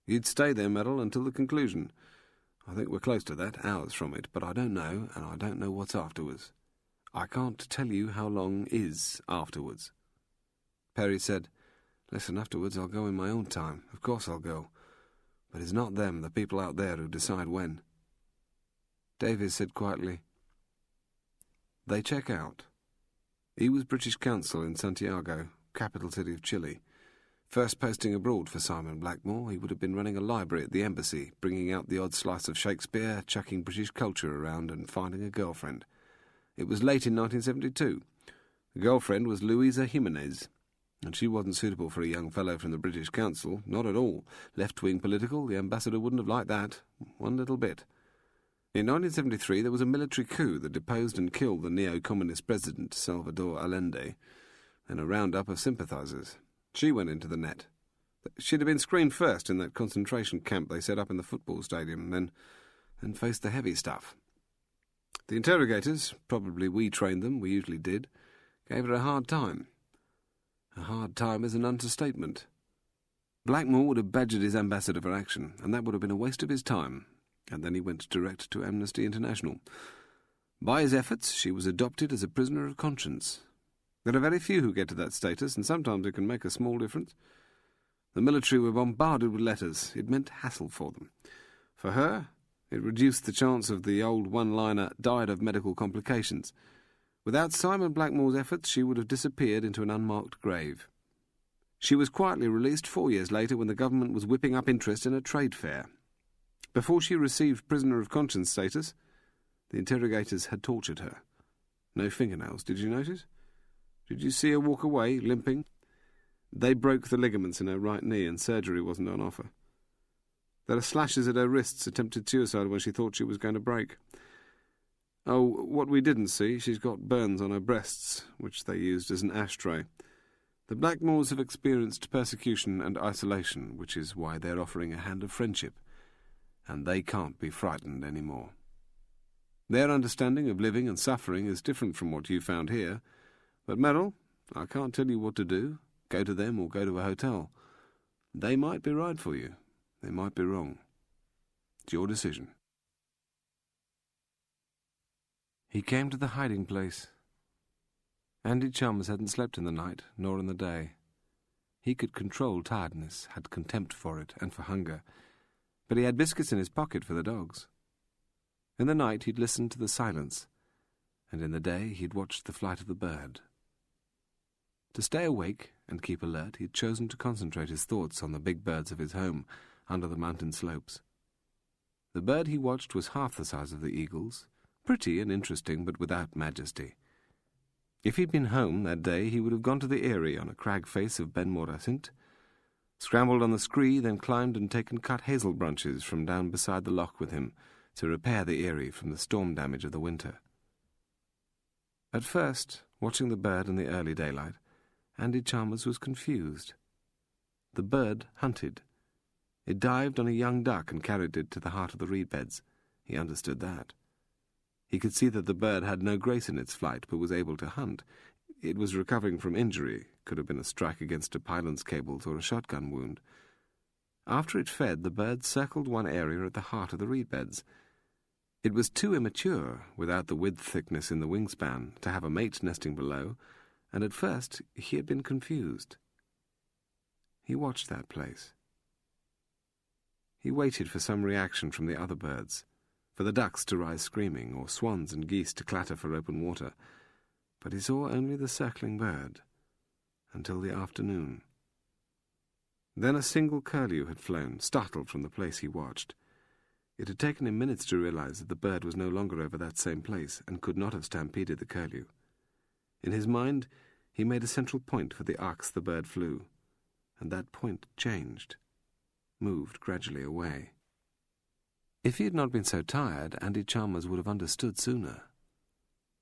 You'd stay there, Merrill, until the conclusion. I think we're close to that, hours from it, but I don't know, and I don't know what's afterwards. I can't tell you how long is afterwards. Perry said, Listen, afterwards I'll go in my own time. Of course I'll go. But it's not them, the people out there, who decide when. Davies said quietly, They check out. He was British consul in Santiago, capital city of Chile. First posting abroad for Simon Blackmore, he would have been running a library at the embassy, bringing out the odd slice of Shakespeare, chucking British culture around and finding a girlfriend. It was late in 1972. The girlfriend was Luisa Jimenez, and she wasn't suitable for a young fellow from the British Council, not at all. Left-wing political, the ambassador wouldn't have liked that, one little bit. In 1973 there was a military coup that deposed and killed the neo-communist president, Salvador Allende, and a roundup of sympathisers. She went into the net. She'd have been screened first in that concentration camp they set up in the football stadium, then faced the heavy stuff. The interrogators, probably we trained them, we usually did, gave her a hard time. A hard time is an understatement. Blackmore would have badgered his ambassador for action, and that would have been a waste of his time, and then he went direct to Amnesty International. By his efforts, she was adopted as a prisoner of conscience. There are very few who get to that status, and sometimes it can make a small difference. The military were bombarded with letters. It meant hassle for them. For her, it reduced the chance of the old one-liner, died of medical complications. Without Simon Blackmore's efforts, she would have disappeared into an unmarked grave. She was quietly released 4 years later when the government was whipping up interest in a trade fair. Before she received prisoner of conscience status, the interrogators had tortured her. No fingernails, did you notice? Did you see her walk away, limping? They broke the ligaments in her right knee and surgery wasn't on offer. There are slashes at her wrists, attempted suicide when she thought she was going to break. Oh, what we didn't see, she's got burns on her breasts, which they used as an ashtray. The Blackmores have experienced persecution and isolation, which is why they're offering a hand of friendship, and they can't be frightened any more. Their understanding of living and suffering is different from what you found here, but Merrill, I can't tell you what to do, go to them or go to a hotel. They might be right for you, they might be wrong. It's your decision. He came to the hiding place. Andy Chalmers hadn't slept in the night, nor in the day. He could control tiredness, had contempt for it and for hunger, but he had biscuits in his pocket for the dogs. In the night he'd listened to the silence, and in the day he'd watched the flight of the bird. To stay awake and keep alert, he'd chosen to concentrate his thoughts on the big birds of his home under the mountain slopes. The bird he watched was half the size of the eagles, pretty and interesting, but without majesty. If he'd been home that day, he would have gone to the eyrie on a crag face of Ben Morasint, scrambled on the scree, then climbed and taken cut hazel branches from down beside the loch with him to repair the eyrie from the storm damage of the winter. At first, watching the bird in the early daylight, Andy Chalmers was confused. The bird hunted. It dived on a young duck and carried it to the heart of the reed beds. He understood that. He could see that the bird had no grace in its flight, but was able to hunt. It was recovering from injury, could have been a strike against a pylon's cables or a shotgun wound. After it fed, the bird circled one area at the heart of the reed beds. It was too immature, without the width thickness in the wingspan, to have a mate nesting below, and at first he had been confused. He watched that place. He waited for some reaction from the other birds, for the ducks to rise screaming, or swans and geese to clatter for open water, but he saw only the circling bird, until the afternoon. Then a single curlew had flown, startled from the place he watched. It had taken him minutes to realize that the bird was no longer over that same place, and could not have stampeded the curlew. In his mind, he made a central point for the arcs the bird flew, and that point changed, moved gradually away. If he had not been so tired, Andy Chalmers would have understood sooner.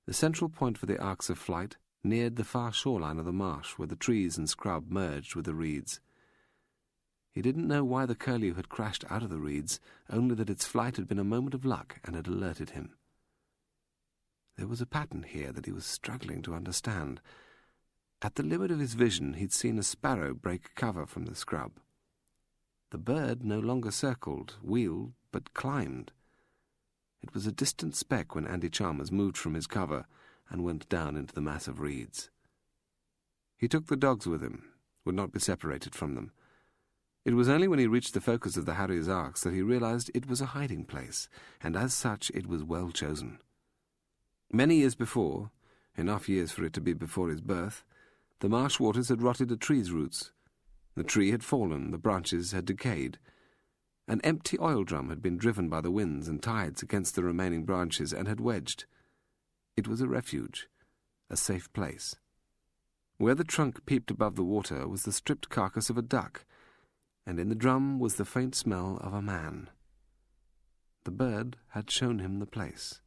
The central point for the arcs of flight neared the far shoreline of the marsh, where the trees and scrub merged with the reeds. He didn't know why the curlew had crashed out of the reeds, only that its flight had been a moment of luck and had alerted him. There was a pattern here that he was struggling to understand. At the limit of his vision, he'd seen a sparrow break cover from the scrub. The bird no longer circled, wheeled, but climbed. It was a distant speck when Andy Chalmers moved from his cover and went down into the mass of reeds. He took the dogs with him, would not be separated from them. It was only when he reached the focus of the Harrier's arcs that he realized it was a hiding place, and as such it was well chosen. Many years before, enough years for it to be before his birth, the marsh waters had rotted a tree's roots. The tree had fallen, the branches had decayed. An empty oil drum had been driven by the winds and tides against the remaining branches and had wedged. It was a refuge, a safe place. Where the trunk peeped above the water was the stripped carcass of a duck, and in the drum was the faint smell of a man. The bird had shown him the place.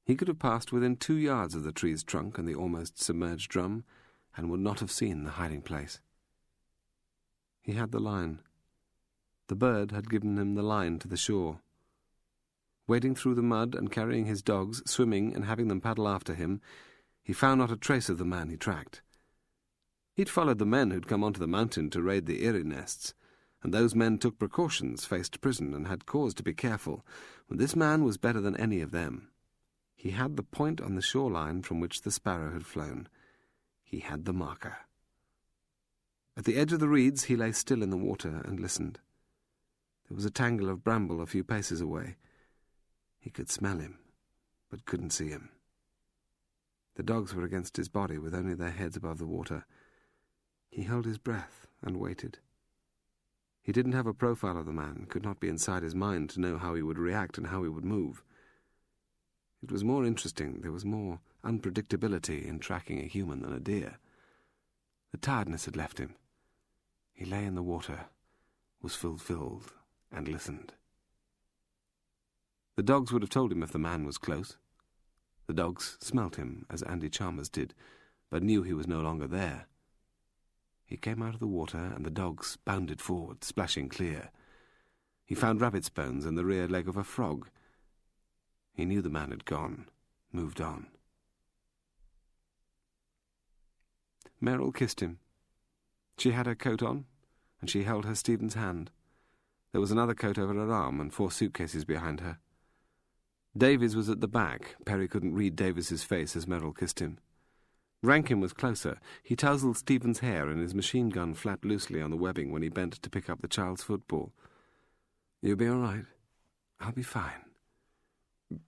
He could have passed within 2 yards of the tree's trunk and the almost submerged drum, and would not have seen the hiding place. He had the line. The bird had given him the line to the shore. Wading through the mud and carrying his dogs, swimming and having them paddle after him, he found not a trace of the man he tracked. He'd followed the men who'd come onto the mountain to raid the eyrie nests, and those men took precautions, faced prison, and had cause to be careful, but this man was better than any of them. He had the point on the shoreline from which the sparrow had flown. He had the marker. At the edge of the reeds he lay still in the water and listened. There was a tangle of bramble a few paces away. He could smell him, but couldn't see him. The dogs were against his body, with only their heads above the water. He held his breath and waited. He didn't have a profile of the man, could not be inside his mind to know how he would react and how he would move. It was more interesting, there was more unpredictability in tracking a human than a deer. The tiredness had left him. He lay in the water, was fulfilled, and listened. The dogs would have told him if the man was close. The dogs smelt him, as Andy Chalmers did, but knew he was no longer there. He came out of the water, and the dogs bounded forward, splashing clear. He found rabbit's bones and the rear leg of a frog. He knew the man had gone, moved on. Merrill kissed him. She had her coat on, and she held her Stephen's hand. There was another coat over her arm and 4 suitcases behind her. Davies was at the back. Perry couldn't read Davies's face as Merrill kissed him. Rankin was closer. He tousled Stephen's hair, and his machine gun flapped loosely on the webbing when he bent to pick up the child's football. "You'll be all right. I'll be fine.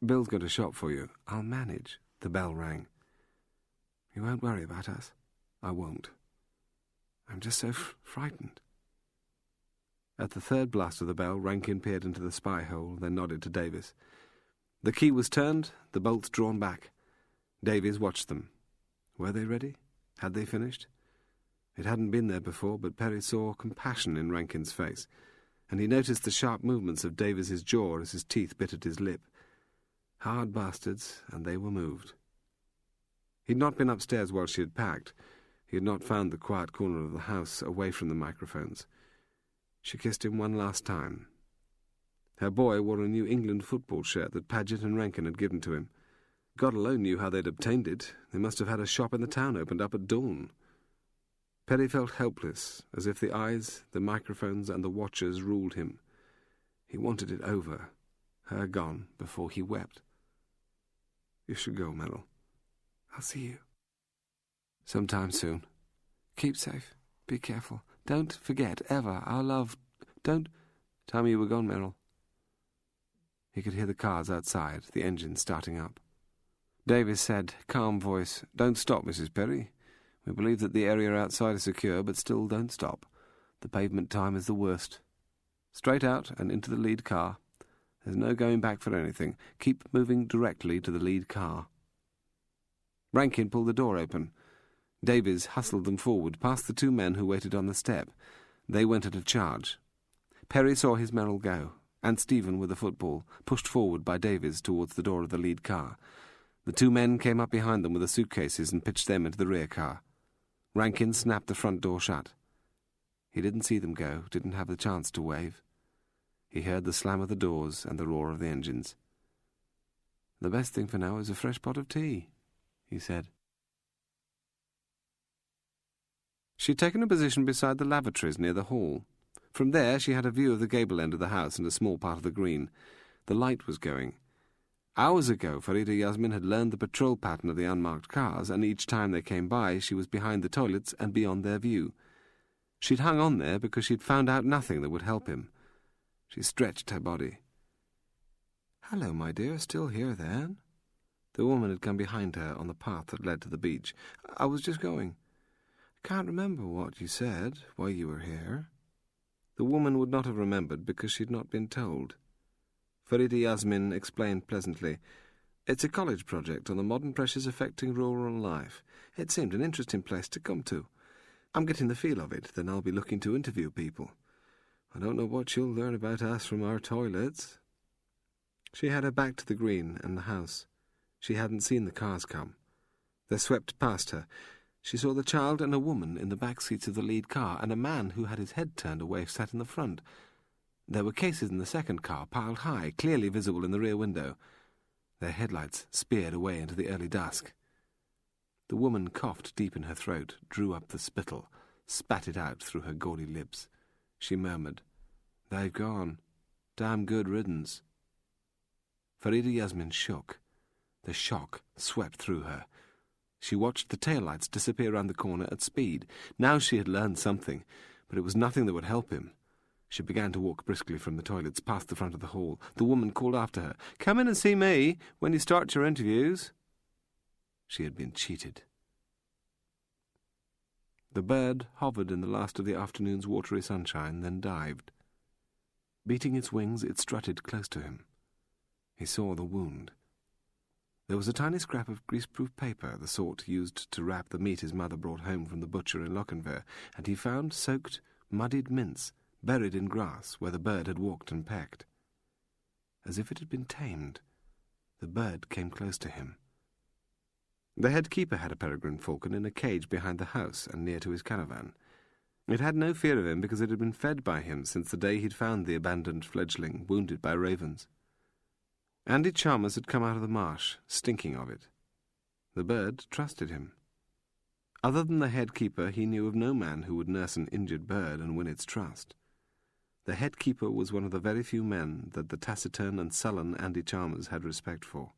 Bill's got a shop for you. I'll manage. The bell rang. You won't worry about us? I won't. I'm just so frightened. At the third blast of the bell, Rankin peered into the spy hole, then nodded to Davies. The key was turned, the bolts drawn back. Davies watched them. Were they ready? Had they finished? It hadn't been there before, but Perry saw compassion in Rankin's face, and he noticed the sharp movements of Davies's jaw as his teeth bit at his lip. Hard bastards, and they were moved. He'd not been upstairs while she had packed. He had not found the quiet corner of the house away from the microphones. She kissed him one last time. Her boy wore a New England football shirt that Paget and Rankin had given to him. God alone knew how they'd obtained it. They must have had a shop in the town opened up at dawn. Perry felt helpless, as if the eyes, the microphones, and the watchers ruled him. He wanted it over, her gone, before he wept. You should go, Merrill. I'll see you. Sometime soon. Keep safe. Be careful. Don't forget, ever, our love. Don't tell me you were gone, Merrill. He could hear the cars outside, the engine starting up. Davies said, calm voice, "Don't stop, Mrs. Perry. We believe that the area outside is secure, but still don't stop. The pavement time is the worst. Straight out and into the lead car. There's no going back for anything. Keep moving directly to the lead car." Rankin pulled the door open. Davies hustled them forward, past the two men who waited on the step. They went at a charge. Perry saw his Merrill go, and Stephen with the football, pushed forward by Davies towards the door of the lead car. The two men came up behind them with the suitcases and pitched them into the rear car. Rankin snapped the front door shut. He didn't see them go, didn't have the chance to wave. He heard the slam of the doors and the roar of the engines. "The best thing for now is a fresh pot of tea," he said. She'd taken a position beside the lavatories near the hall. From there she had a view of the gable end of the house and a small part of the green. The light was going. Hours ago, Farida Yasmin had learned the patrol pattern of the unmarked cars, and each time they came by, she was behind the toilets and beyond their view. She'd hung on there because she'd found out nothing that would help him. She stretched her body. "Hello, my dear, still here, then?" The woman had come behind her on the path that led to the beach. "I was just going. Can't remember what you said, why you were here." The woman would not have remembered because she'd not been told. Farida Yasmin explained pleasantly, "It's a college project on the modern pressures affecting rural life. It seemed an interesting place to come to. I'm getting the feel of it, then I'll be looking to interview people. I don't know what you'll learn about us from our toilets." She had her back to the green and the house. She hadn't seen the cars come. They swept past her. She saw the child and a woman in the back seats of the lead car, and a man who had his head turned away sat in the front. There were cases in the second car, piled high, clearly visible in the rear window. Their headlights speared away into the early dusk. The woman coughed deep in her throat, drew up the spittle, spat it out through her gaudy lips. She murmured, "They've gone. Damn good riddance." Farida Yasmin shook. The shock swept through her. She watched the taillights disappear round the corner at speed. Now she had learned something, but it was nothing that would help him. She began to walk briskly from the toilets past the front of the hall. The woman called after her, "Come in and see me when you start your interviews." She had been cheated. The bird hovered in the last of the afternoon's watery sunshine, then dived. Beating its wings, it strutted close to him. He saw the wound. There was a tiny scrap of greaseproof paper, the sort used to wrap the meat his mother brought home from the butcher in Lochinver, and he found soaked, muddied mince, buried in grass where the bird had walked and pecked. As if it had been tamed, the bird came close to him. The head keeper had a peregrine falcon in a cage behind the house and near to his caravan. It had no fear of him because it had been fed by him since the day he'd found the abandoned fledgling, wounded by ravens. Andy Chalmers had come out of the marsh, stinking of it. The bird trusted him. Other than the head keeper, he knew of no man who would nurse an injured bird and win its trust. The head keeper was one of the very few men that the taciturn and sullen Andy Chalmers had respect for.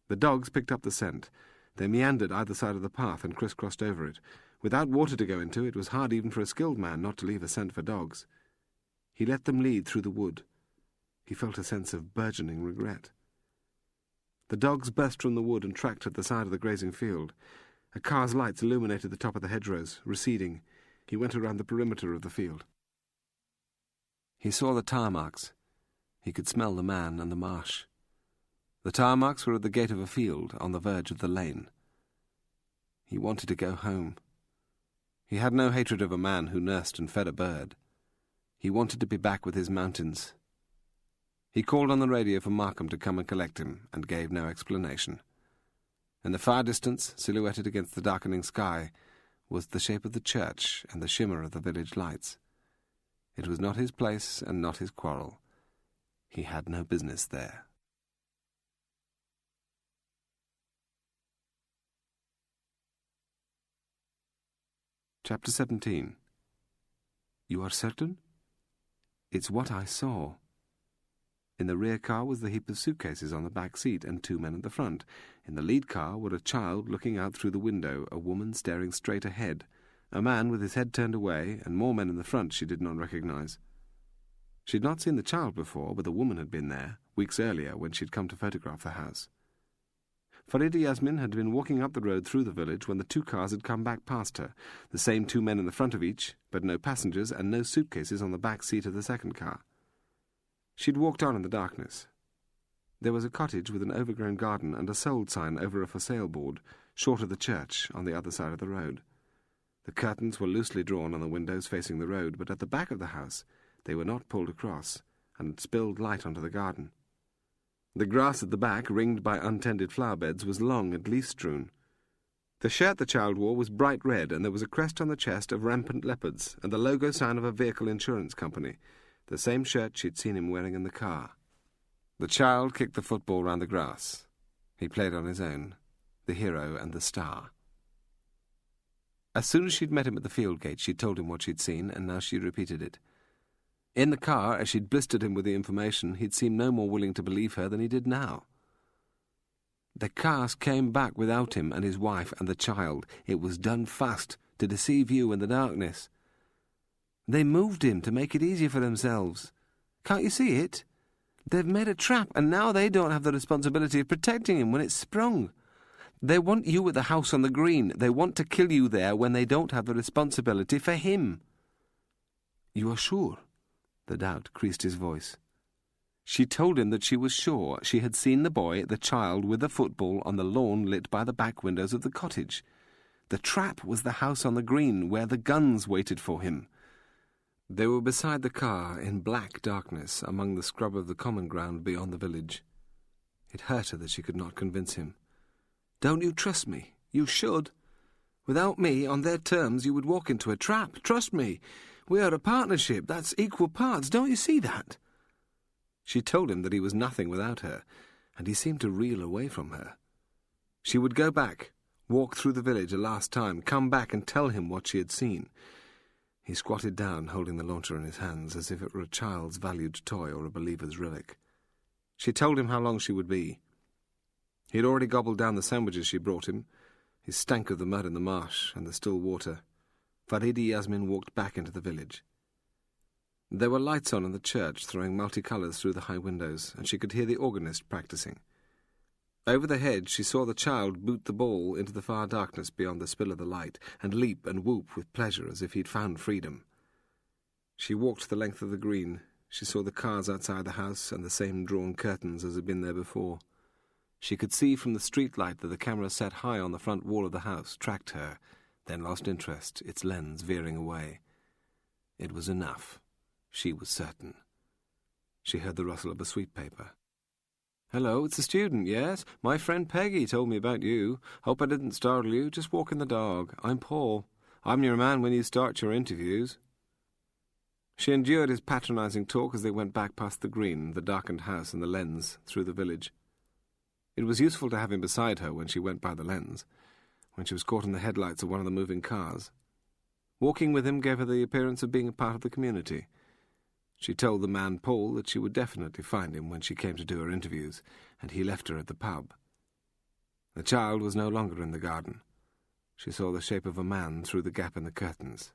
The dogs picked up the scent. They meandered either side of the path and crisscrossed over it. Without water to go into, it was hard even for a skilled man not to leave a scent for dogs. He let them lead through the wood. He felt a sense of burgeoning regret. The dogs burst from the wood and tracked at the side of the grazing field. A car's lights illuminated the top of the hedgerows, receding. He went around the perimeter of the field. He saw the tire marks. He could smell the man and the marsh. The tire marks were at the gate of a field, on the verge of the lane. He wanted to go home. He had no hatred of a man who nursed and fed a bird. He wanted to be back with his mountains. He called on the radio for Markham to come and collect him, and gave no explanation. In the far distance, silhouetted against the darkening sky, was the shape of the church and the shimmer of the village lights. It was not his place and not his quarrel. He had no business there. Chapter 17. You are certain? It's what I saw. In the rear car was the heap of suitcases on the back seat and 2 men at the front. In the lead car were a child looking out through the window, a woman staring straight ahead, a man with his head turned away, and more men in the front she did not recognize. She had not seen the child before, but the woman had been there, weeks earlier, when she had come to photograph the house. Farida Yasmin had been walking up the road through the village when the 2 cars had come back past her, the same 2 men in the front of each, but no passengers and no suitcases on the back seat of the second car. She'd walked on in the darkness. There was a cottage with an overgrown garden and a sold sign over a for sale board, short of the church, on the other side of the road. The curtains were loosely drawn on the windows facing the road, but at the back of the house they were not pulled across, and spilled light onto the garden. The grass at the back, ringed by untended flower beds, was long and leaf-strewn. The shirt the child wore was bright red, and there was a crest on the chest of rampant leopards, and the logo sign of a vehicle insurance company, the same shirt she'd seen him wearing in the car. The child kicked the football round the grass. He played on his own, the hero and the star. As soon as she'd met him at the field gate, she'd told him what she'd seen, and now she repeated it. In the car, as she'd blistered him with the information, he'd seemed no more willing to believe her than he did now. The cars came back without him and his wife and the child. It was done fast, to deceive you in the darkness. They moved him to make it easier for themselves. Can't you see it? They've made a trap, and now they don't have the responsibility of protecting him when it's sprung. They want you at the house on the green. They want to kill you there when they don't have the responsibility for him. You are sure? The doubt creased his voice. She told him that she was sure. She had seen the boy, the child, with the football on the lawn lit by the back windows of the cottage. The trap was the house on the green, where the guns waited for him. They were beside the car, in black darkness, among the scrub of the common ground beyond the village. It hurt her that she could not convince him. Don't you trust me? You should. Without me, on their terms, you would walk into a trap. Trust me. We are a partnership. That's equal parts. Don't you see that? She told him that he was nothing without her, and he seemed to reel away from her. She would go back, walk through the village a last time, come back and tell him what she had seen. He squatted down, holding the launcher in his hands, as if it were a child's valued toy or a believer's relic. She told him how long she would be. He had already gobbled down the sandwiches she brought him. He stank of the mud in the marsh and the still water. Farida Yasmin walked back into the village. There were lights on in the church, throwing multicolours through the high windows, and she could hear the organist practising. Over the hedge she saw the child boot the ball into the far darkness beyond the spill of the light, and leap and whoop with pleasure as if he'd found freedom. She walked the length of the green. She saw the cars outside the house and the same drawn curtains as had been there before. She could see from the street light that the camera set high on the front wall of the house tracked her, then lost interest, its lens veering away. It was enough. She was certain. She heard the rustle of a sweet paper. Hello, it's a student, yes? My friend Peggy told me about you. Hope I didn't startle you. Just walking the dog. I'm Paul. I'm your man when you start your interviews. She endured his patronising talk as they went back past the green, the darkened house and the lens, through the village. It was useful to have him beside her when she went by the lens, when she was caught in the headlights of one of the moving cars. Walking with him gave her the appearance of being a part of the community. She told the man Paul that she would definitely find him when she came to do her interviews, and he left her at the pub. The child was no longer in the garden. She saw the shape of a man through the gap in the curtains.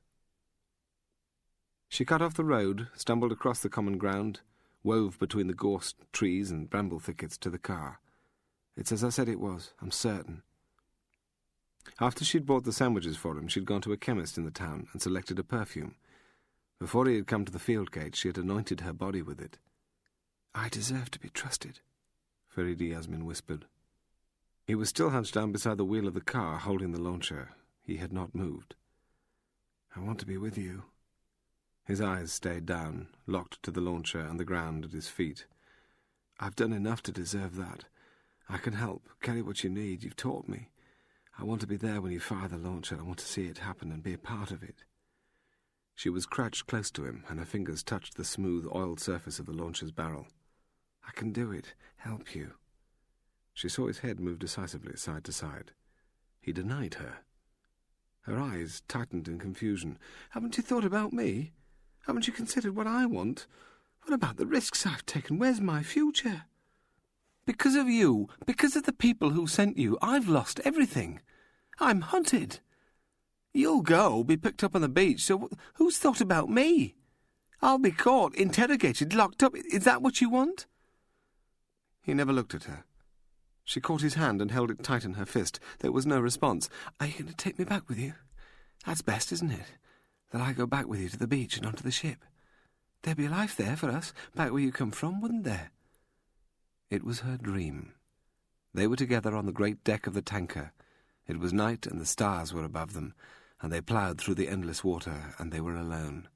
She cut off the road, stumbled across the common ground, wove between the gorse trees and bramble thickets to the car. It's as I said it was, I'm certain. After she'd bought the sandwiches for him, she'd gone to a chemist in the town and selected a perfume. Before he had come to the field gate, she had anointed her body with it. "I deserve to be trusted," Faridi Yasmin whispered. He was still hunched down beside the wheel of the car, holding the launcher. He had not moved. "I want to be with you." His eyes stayed down, locked to the launcher and the ground at his feet. "I've done enough to deserve that. I can help, carry what you need. You've taught me. I want to be there when you fire the launcher. I want to see it happen and be a part of it." She was crouched close to him, and her fingers touched the smooth, oiled surface of the launcher's barrel. "I can do it. Help you." She saw his head move decisively side to side. He denied her. Her eyes tightened in confusion. "Haven't you thought about me? Haven't you considered what I want? What about the risks I've taken? Where's my future? Because of you, because of the people who sent you, I've lost everything. I'm hunted. You'll go, be picked up on the beach, so who's thought about me? I'll be caught, interrogated, locked up. Is that what you want?" He never looked at her. She caught his hand and held it tight in her fist. There was no response. "Are you going to take me back with you? That's best, isn't it? That I go back with you to the beach and onto the ship. There'd be life there for us, back where you come from, wouldn't there?" It was her dream. They were together on the great deck of the tanker. It was night and the stars were above them, and they ploughed through the endless water, and they were alone.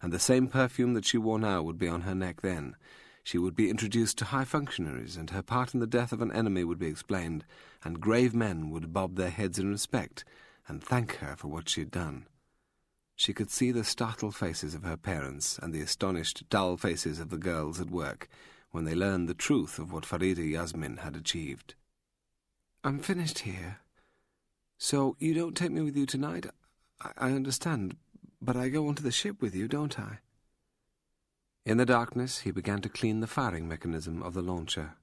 And the same perfume that she wore now would be on her neck then. She would be introduced to high functionaries, and her part in the death of an enemy would be explained, and grave men would bob their heads in respect and thank her for what she had done. She could see the startled faces of her parents and the astonished, dull faces of the girls at work when they learned the truth of what Faridi Yasmin had achieved. "I'm finished here. So you don't take me with you tonight? I understand, but I go onto the ship with you, don't I?" In the darkness, he began to clean the firing mechanism of the launcher.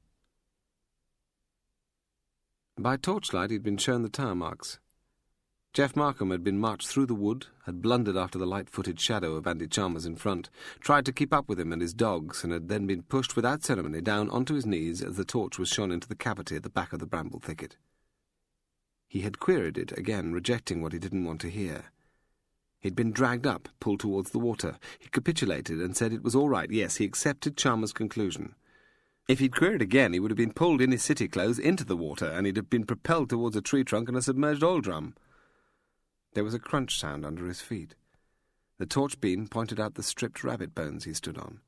By torchlight, he'd been shown the tire marks. Jeff Markham had been marched through the wood, had blundered after the light-footed shadow of Andy Chalmers in front, tried to keep up with him and his dogs, and had then been pushed without ceremony down onto his knees as the torch was shone into the cavity at the back of the bramble thicket. He had queried it again, rejecting what he didn't want to hear. He'd been dragged up, pulled towards the water. He capitulated and said it was all right. Yes, he accepted Chalmers' conclusion. If he'd queried again, he would have been pulled in his city clothes into the water, and he'd have been propelled towards a tree trunk and a submerged oil drum. There was a crunch sound under his feet. The torch beam pointed out the stripped rabbit bones he stood on.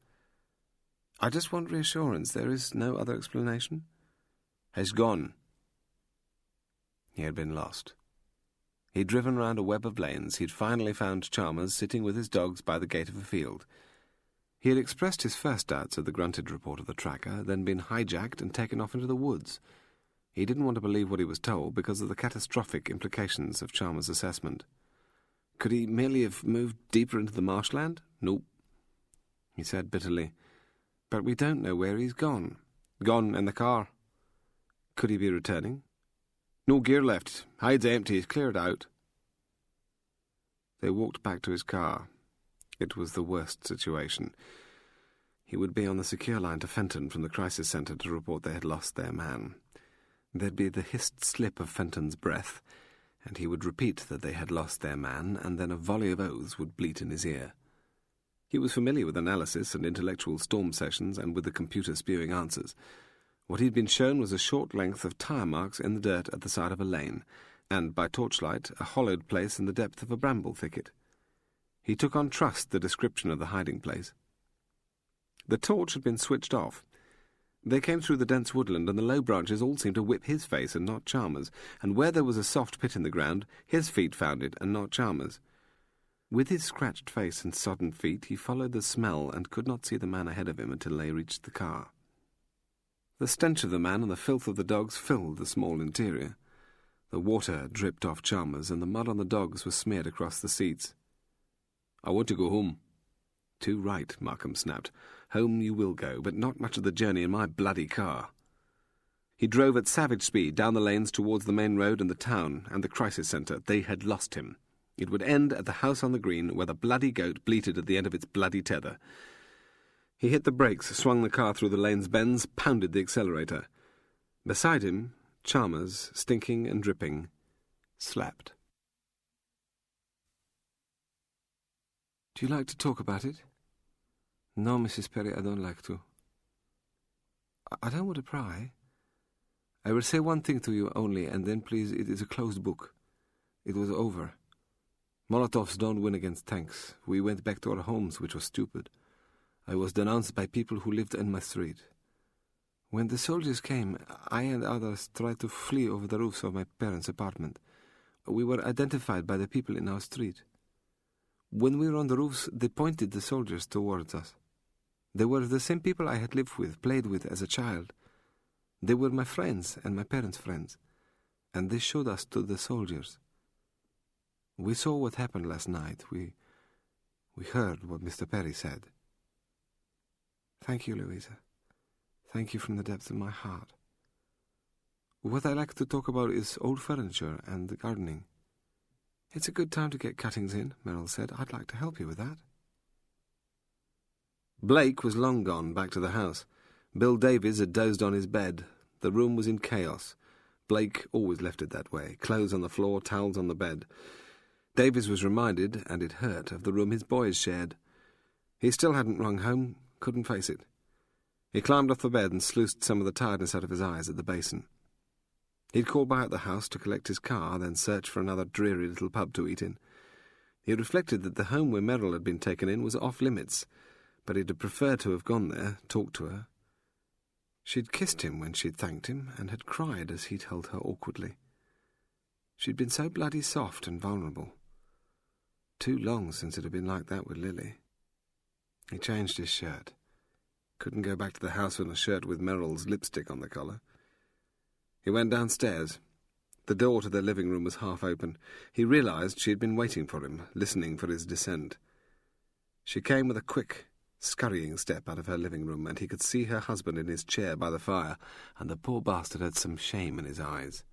"I just want reassurance. There is no other explanation?" "Has gone." He had been lost. He'd driven round a web of lanes. He'd finally found Chalmers sitting with his dogs by the gate of a field. He had expressed his first doubts at the grunted report of the tracker, then been hijacked and taken off into the woods. He didn't want to believe what he was told because of the catastrophic implications of Chalmers' assessment. Could he merely have moved deeper into the marshland? Nope. He said bitterly, "But we don't know where he's gone." "Gone in the car." Could he be returning? "No gear left. Hide's empty. He's cleared out." They walked back to his car. It was the worst situation. He would be on the secure line to Fenton from the crisis centre to report they had lost their man. There'd be the hissed slip of Fenton's breath, and he would repeat that they had lost their man, and then a volley of oaths would bleat in his ear. He was familiar with analysis and intellectual storm sessions and with the computer spewing answers. What he'd been shown was a short length of tire marks in the dirt at the side of a lane, and, by torchlight, a hollowed place in the depth of a bramble thicket. He took on trust the description of the hiding place. The torch had been switched off. They came through the dense woodland, and the low branches all seemed to whip his face and not Chalmers, and where there was a soft pit in the ground, his feet found it and not Chalmers. With his scratched face and sodden feet, he followed the smell and could not see the man ahead of him until they reached the car. The stench of the man and the filth of the dogs filled the small interior. The water dripped off Chalmers, and the mud on the dogs was smeared across the seats. "I want to go home." "Too right," Markham snapped. "Home you will go, but not much of the journey in my bloody car." He drove at savage speed down the lanes towards the main road and the town and the crisis centre. They had lost him. It would end at the house on the green where the bloody goat bleated at the end of its bloody tether. He hit the brakes, swung the car through the lane's bends, pounded the accelerator. Beside him, Chalmers, stinking and dripping, slept. "Do you like to talk about it?" "No, Mrs. Perry, I don't like to." "I don't want to pry. I will say one thing to you only, and then please, it is a closed book. It was over. Molotovs don't win against tanks. We went back to our homes, which was stupid. I was denounced by people who lived in my street. When the soldiers came, I and others tried to flee over the roofs of my parents' apartment. We were identified by the people in our street. When we were on the roofs, they pointed the soldiers towards us. They were the same people I had lived with, played with as a child. They were my friends and my parents' friends, and they showed us to the soldiers. We saw what happened last night. We heard what Mr. Perry said." "Thank you, Louisa. Thank you from the depths of my heart. What I like to talk about is old furniture and gardening." "It's a good time to get cuttings in," Merrill said. "I'd like to help you with that." Blake was long gone back to the house. Bill Davies had dozed on his bed. The room was in chaos. Blake always left it that way, clothes on the floor, towels on the bed. Davies was reminded, and it hurt, of the room his boys shared. He still hadn't rung home, couldn't face it. He climbed off the bed and sluiced some of the tiredness out of his eyes at the basin. He'd called by at the house to collect his car, then search for another dreary little pub to eat in. He reflected that the home where Merrill had been taken in was off-limits, but he'd have preferred to have gone there, talked to her. She'd kissed him when she'd thanked him, and had cried as he'd held her awkwardly. She'd been so bloody soft and vulnerable. Too long since it had been like that with Lily. He changed his shirt. Couldn't go back to the house in a shirt with Merrill's lipstick on the collar. He went downstairs. The door to their living room was half open. He realized she had been waiting for him, listening for his descent. She came with a quick, scurrying step out of her living room, and he could see her husband in his chair by the fire, and the poor bastard had some shame in his eyes.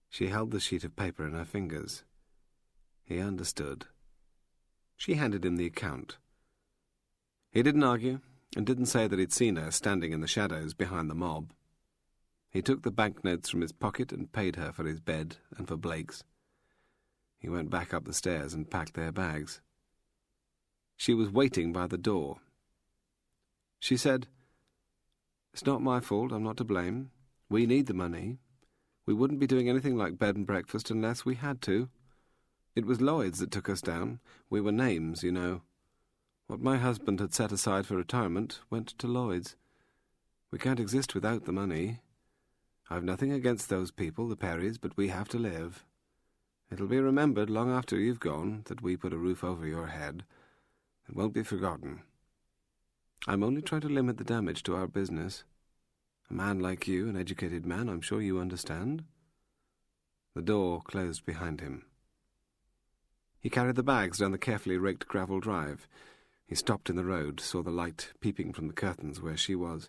She held the sheet of paper in her fingers. He understood. She handed him the account. He didn't argue, and didn't say that he'd seen her standing in the shadows behind the mob. He took the banknotes from his pocket and paid her for his bed and for Blake's. He went back up the stairs and packed their bags. She was waiting by the door. She said, "It's not my fault, I'm not to blame. We need the money. We wouldn't be doing anything like bed and breakfast unless we had to. It was Lloyd's that took us down. We were names, you know. What my husband had set aside for retirement went to Lloyd's. We can't exist without the money. I've nothing against those people, the Perrys, but we have to live. It'll be remembered long after you've gone that we put a roof over your head. It won't be forgotten. I'm only trying to limit the damage to our business. A man like you, an educated man, I'm sure you understand." The door closed behind him. He carried the bags down the carefully raked gravel drive. He stopped in the road, saw the light peeping from the curtains where she was,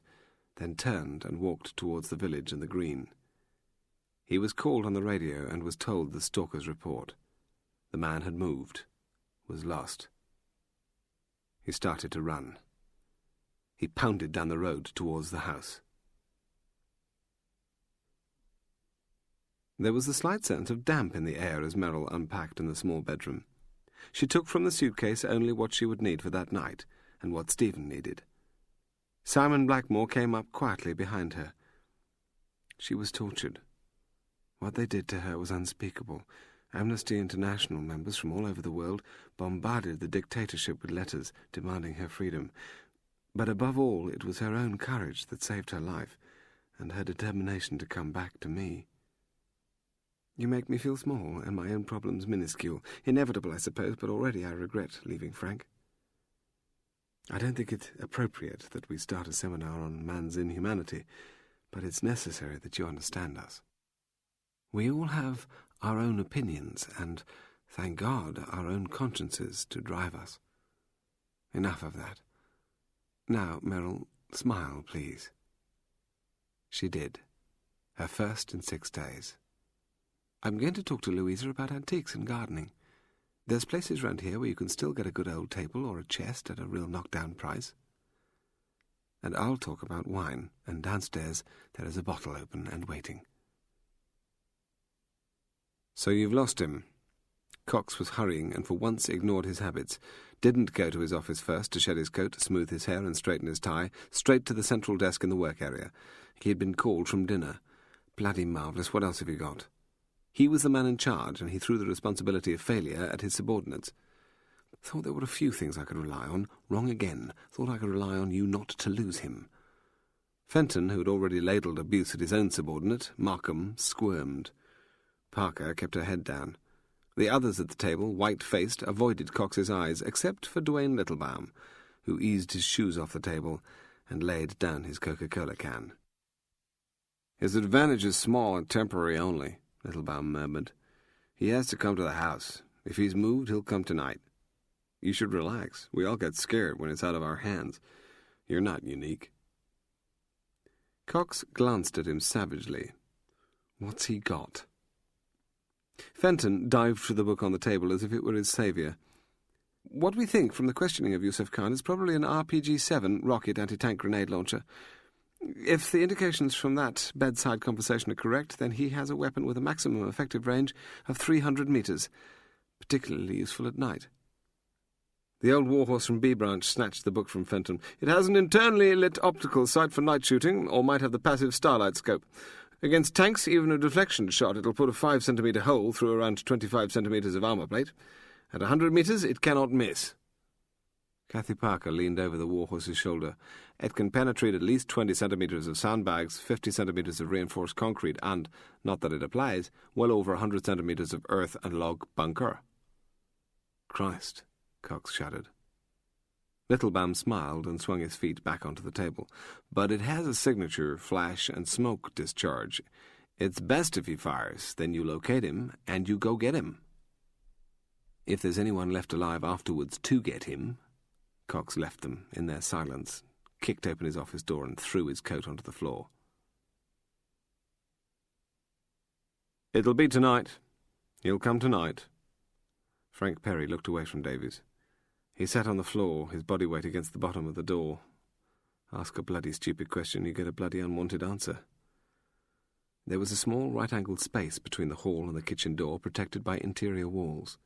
then turned and walked towards the village and the green. He was called on the radio and was told the stalker's report. The man had moved, was lost. He started to run. He pounded down the road towards the house. There was a slight sense of damp in the air as Merrill unpacked in the small bedroom. She took from the suitcase only what she would need for that night, and what Stephen needed. Simon Blackmore came up quietly behind her. She was tortured. What they did to her was unspeakable. Amnesty International members from all over the world bombarded the dictatorship with letters demanding her freedom. But above all, it was her own courage that saved her life, and her determination to come back to me. You make me feel small, and my own problems minuscule. Inevitable, I suppose, but already I regret leaving Frank. I don't think it appropriate that we start a seminar on man's inhumanity, but it's necessary that you understand us. We all have our own opinions, and, thank God, our own consciences to drive us. Enough of that. Now, Merrill, smile, please. She did. Her first in 6 days. I'm going to talk to Louisa about antiques and gardening. There's places round here where you can still get a good old table or a chest at a real knock-down price. and I'll talk about wine, and downstairs there is a bottle open and waiting." "So you've lost him." Cox was hurrying and for once ignored his habits, didn't go to his office first to shed his coat, smooth his hair and straighten his tie, straight to the central desk in the work area. He had been called from dinner. Bloody marvellous, what else have you got? He was the man in charge, and he threw the responsibility of failure at his subordinates. "Thought there were a few things I could rely on. Wrong again. Thought I could rely on you not to lose him." Fenton, who had already ladled abuse at his own subordinate, Markham, squirmed. Parker kept her head down. The others at the table, white-faced, avoided Cox's eyes, except for Duane Littlebaum, who eased his shoes off the table and laid down his Coca-Cola can. "His advantage is small and temporary only," Littlebaum murmured. "He has to come to the house. If he's moved, he'll come tonight. You should relax. We all get scared when it's out of our hands. You're not unique." Cox glanced at him savagely. What's he got? Fenton dived for the book on the table as if it were his saviour. "What we think from the questioning of Yusuf Khan is probably an RPG-7 rocket anti-tank grenade launcher. If the indications from that bedside conversation are correct, then he has a weapon with a maximum effective range of 300 metres, particularly useful at night." The old warhorse from B Branch snatched the book from Fenton. "It has an internally lit optical sight for night shooting, or might have the passive starlight scope. Against tanks, even a deflection shot, it'll put a 5-centimetre hole through around 25 centimetres of armour plate. At 100 metres, it cannot miss." Kathy Parker leaned over the warhorse's shoulder. "It can penetrate at least 20 centimetres of sandbags, 50 centimetres of reinforced concrete, and, not that it applies, well over 100 centimetres of earth and log bunker." "Christ," Cox shuddered. Littlebaum smiled and swung his feet back onto the table. "But it has a signature flash and smoke discharge. It's best if he fires, then you locate him, and you go get him." "If there's anyone left alive afterwards to get him..." Cox left them in their silence, kicked open his office door and threw his coat onto the floor. "It'll be tonight. He'll come tonight." Frank Perry looked away from Davies. He sat on the floor, his body weight against the bottom of the door. Ask a bloody stupid question, you get a bloody unwanted answer. There was a small right-angled space between the hall and the kitchen door, protected by interior walls.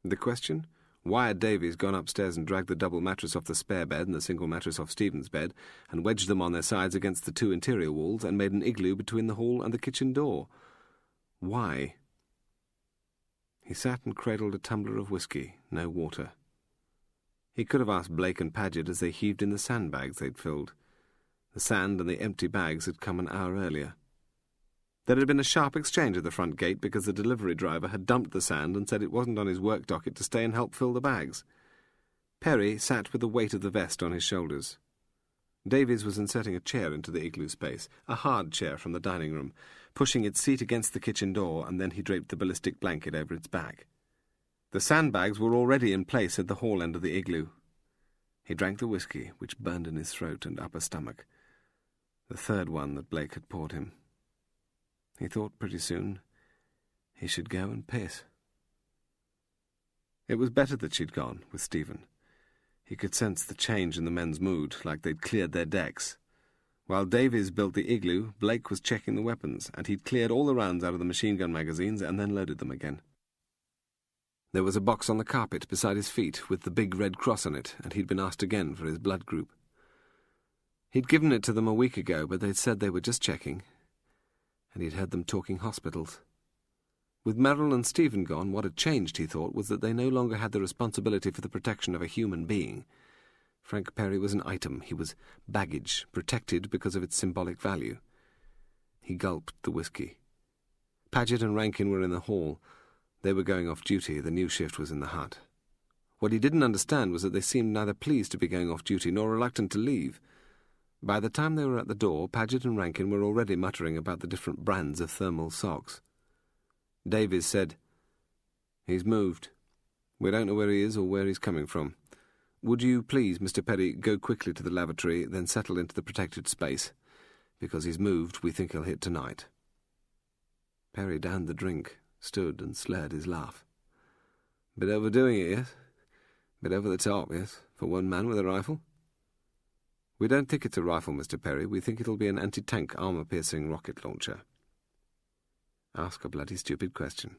The question? Why had Davies gone upstairs and dragged the double mattress off the spare bed and the single mattress off Stephen's bed, and wedged them on their sides against the two interior walls, and made an igloo between the hall and the kitchen door? Why? He sat and cradled a tumbler of whiskey, no water. He could have asked Blake and Paget as they heaved in the sandbags they'd filled. The sand and the empty bags had come an hour earlier. There had been a sharp exchange at the front gate because the delivery driver had dumped the sand and said it wasn't on his work docket to stay and help fill the bags. Perry sat with the weight of the vest on his shoulders. Davies was inserting a chair into the igloo space, a hard chair from the dining room, pushing its seat against the kitchen door, and then he draped the ballistic blanket over its back. The sandbags were already in place at the hall end of the igloo. He drank the whiskey, which burned in his throat and upper stomach, the third one that Blake had poured him. He thought pretty soon he should go and piss. It was better that she'd gone with Stephen. He could sense the change in the men's mood, like they'd cleared their decks. While Davies built the igloo, Blake was checking the weapons, and he'd cleared all the rounds out of the machine-gun magazines and then loaded them again. There was a box on the carpet beside his feet with the big red cross on it, and he'd been asked again for his blood group. He'd given it to them a week ago, but they'd said they were just checking, and he'd heard them talking hospitals. With Merrill and Stephen gone, what had changed, he thought, was that they no longer had the responsibility for the protection of a human being. Frank Perry was an item. He was baggage, protected because of its symbolic value. He gulped the whiskey. Paget and Rankin were in the hall. They were going off duty. The new shift was in the hut. What he didn't understand was that they seemed neither pleased to be going off duty nor reluctant to leave. By the time they were at the door, Paget and Rankin were already muttering about the different brands of thermal socks. Davies said, "He's moved. We don't know where he is or where he's coming from. Would you please, Mr. Perry, go quickly to the lavatory, then settle into the protected space? Because he's moved, we think he'll hit tonight." Perry downed the drink, stood and slurred his laugh. "Bit overdoing it, yes? Bit over the top, yes, for one man with a rifle?" "We don't think it's a rifle, Mr. Perry. We think it'll be an anti-tank armour-piercing rocket launcher." Ask a bloody stupid question.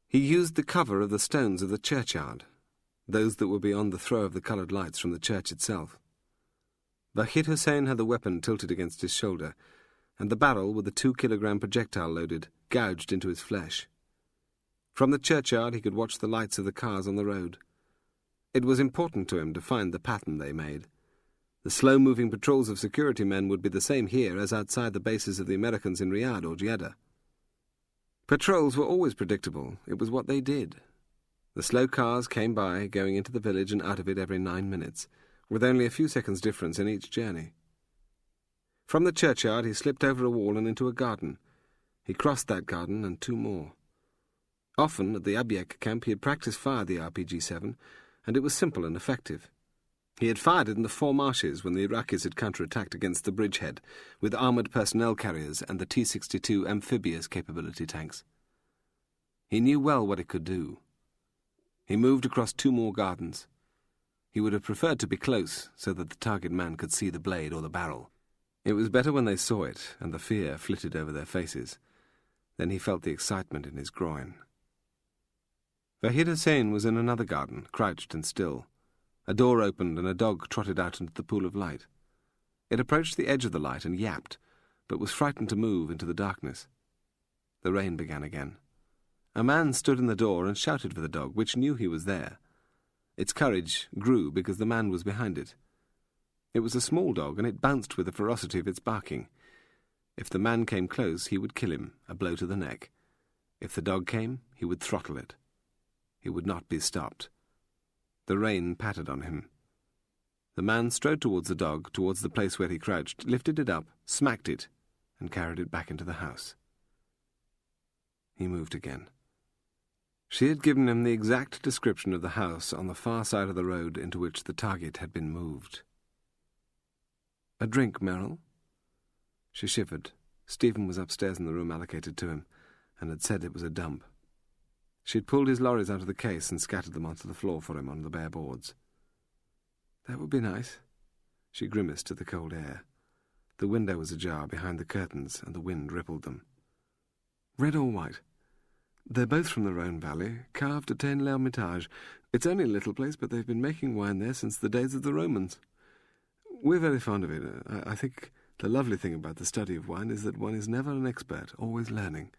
He used the cover of the stones of the churchyard, those that were beyond the throw of the coloured lights from the church itself. Vahid Hussein had the weapon tilted against his shoulder, and the barrel, with the 2-kilogram projectile loaded, gouged into his flesh. From the churchyard he could watch the lights of the cars on the road. It was important to him to find the pattern they made. The slow-moving patrols of security men would be the same here as outside the bases of the Americans in Riyadh or Jeddah. Patrols were always predictable. It was what they did. The slow cars came by, going into the village and out of it every 9 minutes, with only a few seconds' difference in each journey. From the churchyard he slipped over a wall and into a garden. He crossed that garden and 2 more. Often, at the Abyek camp, he had practice-fired the RPG-7, and it was simple and effective. He had fired it in the 4 marshes when the Iraqis had counter-attacked against the bridgehead, with armoured personnel carriers and the T-62 amphibious capability tanks. He knew well what it could do. He moved across 2 more gardens. He would have preferred to be close, so that the target man could see the blade or the barrel. It was better when they saw it, and the fear flitted over their faces. Then he felt the excitement in his groin. Vahid Hussein was in another garden, crouched and still. A door opened and a dog trotted out into the pool of light. It approached the edge of the light and yapped, but was frightened to move into the darkness. The rain began again. A man stood in the door and shouted for the dog, which knew he was there. Its courage grew because the man was behind it. It was a small dog, and it bounced with the ferocity of its barking. If the man came close, he would kill him, a blow to the neck. If the dog came, he would throttle it. He would not be stopped. The rain pattered on him. The man strode towards the dog, towards the place where he crouched, lifted it up, smacked it, and carried it back into the house. He moved again. She had given him the exact description of the house on the far side of the road into which the target had been moved. "A drink, Merrill?" She shivered. Stephen was upstairs in the room allocated to him, and had said it was a dump. She had pulled his lorries out of the case and scattered them onto the floor for him on the bare boards. "That would be nice." She grimaced at the cold air. The window was ajar behind the curtains, and the wind rippled them. "Red or white?" "They're both from the Rhone Valley, carved at Tain-l'Hermitage. It's only a little place, but they've been making wine there since the days of the Romans. We're very fond of it. I think the lovely thing about the study of wine is that one is never an expert, always learning.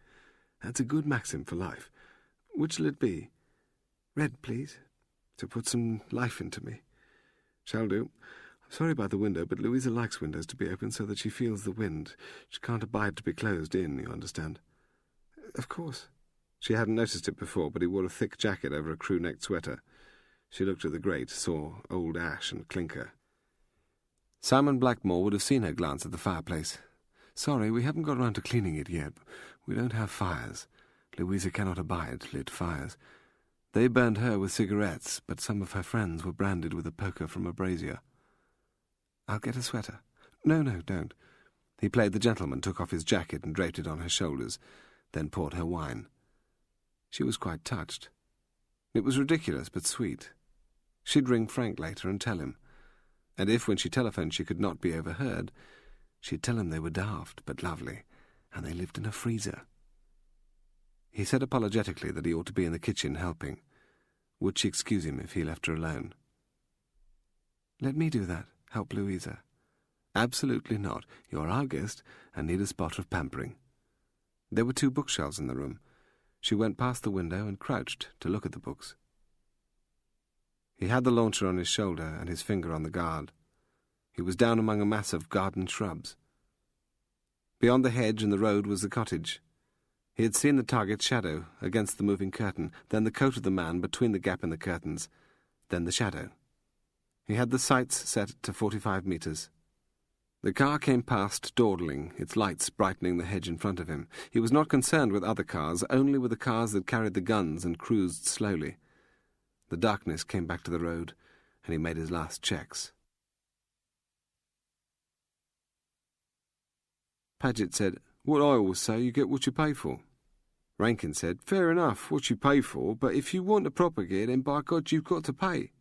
That's a good maxim for life. Which'll it be?" "Red, please, to put some life into me." "Shall do. I'm sorry about the window, but Louisa likes windows to be open so that she feels the wind. She can't abide to be closed in, you understand." "Of course." She hadn't noticed it before, but he wore a thick jacket over a crew-necked sweater. She looked at the grate, saw old ash and clinker. Simon Blackmore would have seen her glance at the fireplace. "Sorry, we haven't got round to cleaning it yet. We don't have fires. Louisa cannot abide lit fires. They burned her with cigarettes, but some of her friends were branded with a poker from a brazier." "I'll get a sweater." No, don't." He played the gentleman, took off his jacket and draped it on her shoulders, then poured her wine. She was quite touched. It was ridiculous, but sweet. She'd ring Frank later and tell him. And if, when she telephoned, she could not be overheard, she'd tell him they were daft, but lovely, and they lived in a freezer. He said apologetically that he ought to be in the kitchen helping. Would she excuse him if he left her alone? "Let me do that, help Louisa." "Absolutely not. You're our guest, and need a spot of pampering." There were 2 bookshelves in the room. She went past the window and crouched to look at the books. He had the launcher on his shoulder and his finger on the guard. He was down among a mass of garden shrubs. Beyond the hedge and the road was the cottage. He had seen the target's shadow against the moving curtain, then the coat of the man between the gap in the curtains, then the shadow. He had the sights set to 45 metres. The car came past, dawdling, its lights brightening the hedge in front of him. He was not concerned with other cars, only with the cars that carried the guns and cruised slowly. The darkness came back to the road, and he made his last checks. Paget said, "What I always say, you get what you pay for." Rankin said, "Fair enough, what you pay for, but if you want a proper gear, then by God you've got to pay."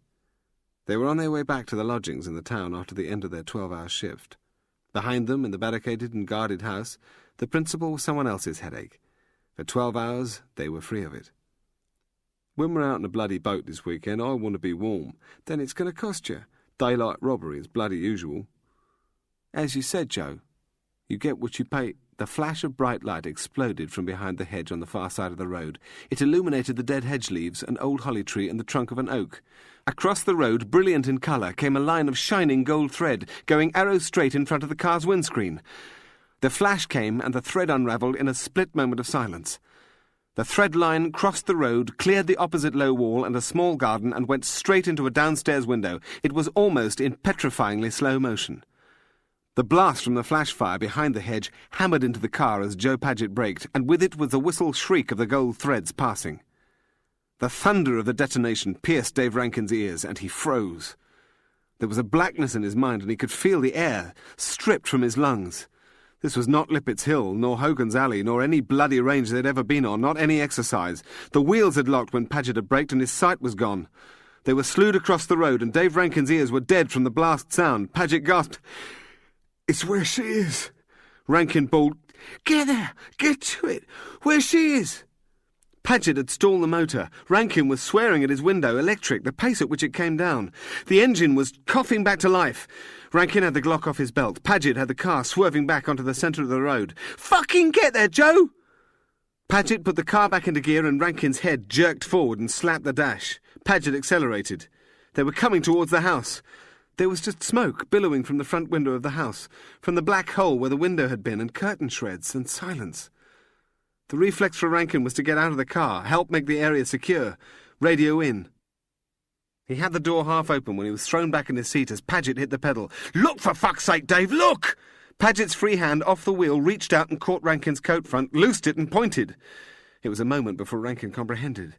They were on their way back to the lodgings in the town after the end of their 12-hour shift. Behind them, in the barricaded and guarded house, the principal was someone else's headache. For 12 hours, they were free of it. When we're out in a bloody boat this weekend, I want to be warm. Then it's going to cost you. Daylight robbery is bloody usual. As you said, Joe, you get what you pay. The flash of bright light exploded from behind the hedge on the far side of the road. It illuminated the dead hedge leaves, an old holly tree, and the trunk of an oak. Across the road, brilliant in colour, came a line of shining gold thread, going arrow straight in front of the car's windscreen. The flash came, and the thread unravelled in a split moment of silence. The thread line crossed the road, cleared the opposite low wall and a small garden, and went straight into a downstairs window. It was almost in petrifyingly slow motion. The blast from the flash fire behind the hedge hammered into the car as Joe Paget braked, and with it was the whistle shriek of the gold threads passing. The thunder of the detonation pierced Dave Rankin's ears, and he froze. There was a blackness in his mind, and he could feel the air stripped from his lungs. This was not Lippett's Hill, nor Hogan's Alley, nor any bloody range they'd ever been on, not any exercise. The wheels had locked when Paget had braked, and his sight was gone. They were slewed across the road, and Dave Rankin's ears were dead from the blast sound. Paget gasped, "It's where she is." Rankin bawled, "Get there! Get to it! Where she is!" Paget had stalled the motor. Rankin was swearing at his window, electric, the pace at which it came down. The engine was coughing back to life. Rankin had the Glock off his belt. Paget had the car swerving back onto the centre of the road. "Fucking get there, Joe!" Paget put the car back into gear, and Rankin's head jerked forward and slapped the dash. Paget accelerated. They were coming towards the house. There was just smoke billowing from the front window of the house, from the black hole where the window had been, and curtain shreds, and silence. The reflex for Rankin was to get out of the car, help make the area secure, radio in. He had the door half open when he was thrown back in his seat as Paget hit the pedal. "Look, for fuck's sake, Dave, look!" Paget's free hand off the wheel reached out and caught Rankin's coat front, loosed it and pointed. It was a moment before Rankin comprehended.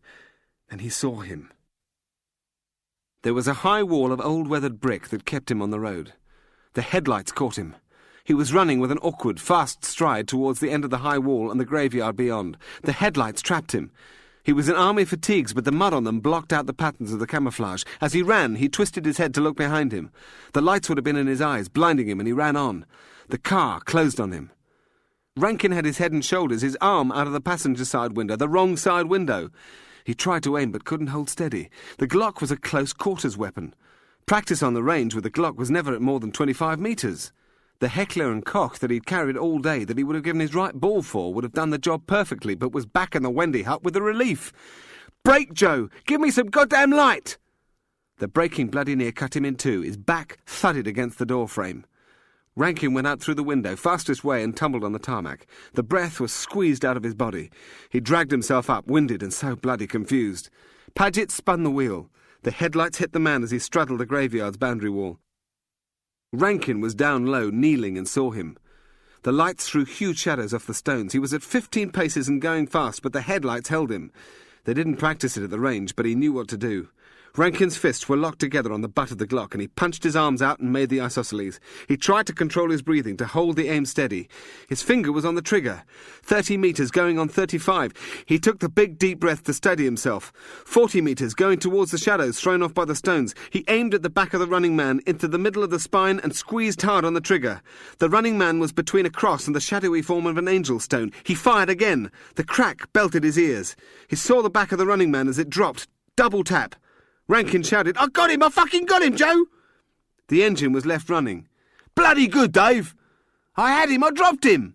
Then he saw him. There was a high wall of old weathered brick that kept him on the road. The headlights caught him. He was running with an awkward, fast stride towards the end of the high wall and the graveyard beyond. The headlights trapped him. He was in army fatigues, but the mud on them blocked out the patterns of the camouflage. As he ran, he twisted his head to look behind him. The lights would have been in his eyes, blinding him, and he ran on. The car closed on him. Rankin had his head and shoulders, his arm out of the passenger side window, the wrong side window. He tried to aim but couldn't hold steady. The Glock was a close-quarters weapon. Practice on the range with the Glock was never at more than 25 metres. The Heckler and Koch that he'd carried all day, that he would have given his right ball for, would have done the job perfectly, but was back in the Wendy hut with a relief. "Brake, Joe! Give me some goddamn light!" The braking bloody near cut him in two. His back thudded against the door frame. Rankin went out through the window, fastest way, and tumbled on the tarmac. The breath was squeezed out of his body. He dragged himself up, winded and so bloody confused. Paget spun the wheel. The headlights hit the man as he straddled the graveyard's boundary wall. Rankin was down low, kneeling, and saw him. The lights threw huge shadows off the stones. He was at 15 paces and going fast, but the headlights held him. They didn't practice it at the range, but he knew what to do. Rankin's fists were locked together on the butt of the Glock, and he punched his arms out and made the isosceles. He tried to control his breathing, to hold the aim steady. His finger was on the trigger. 30 metres, going on 35. He took the big, deep breath to steady himself. 40 metres, going towards the shadows thrown off by the stones. He aimed at the back of the running man, into the middle of the spine, and squeezed hard on the trigger. The running man was between a cross and the shadowy form of an angel stone. He fired again. The crack belted his ears. He saw the back of the running man as it dropped. Double tap. Rankin shouted, "I got him! I fucking got him, Joe!" The engine was left running. "Bloody good, Dave! I had him! I dropped him!"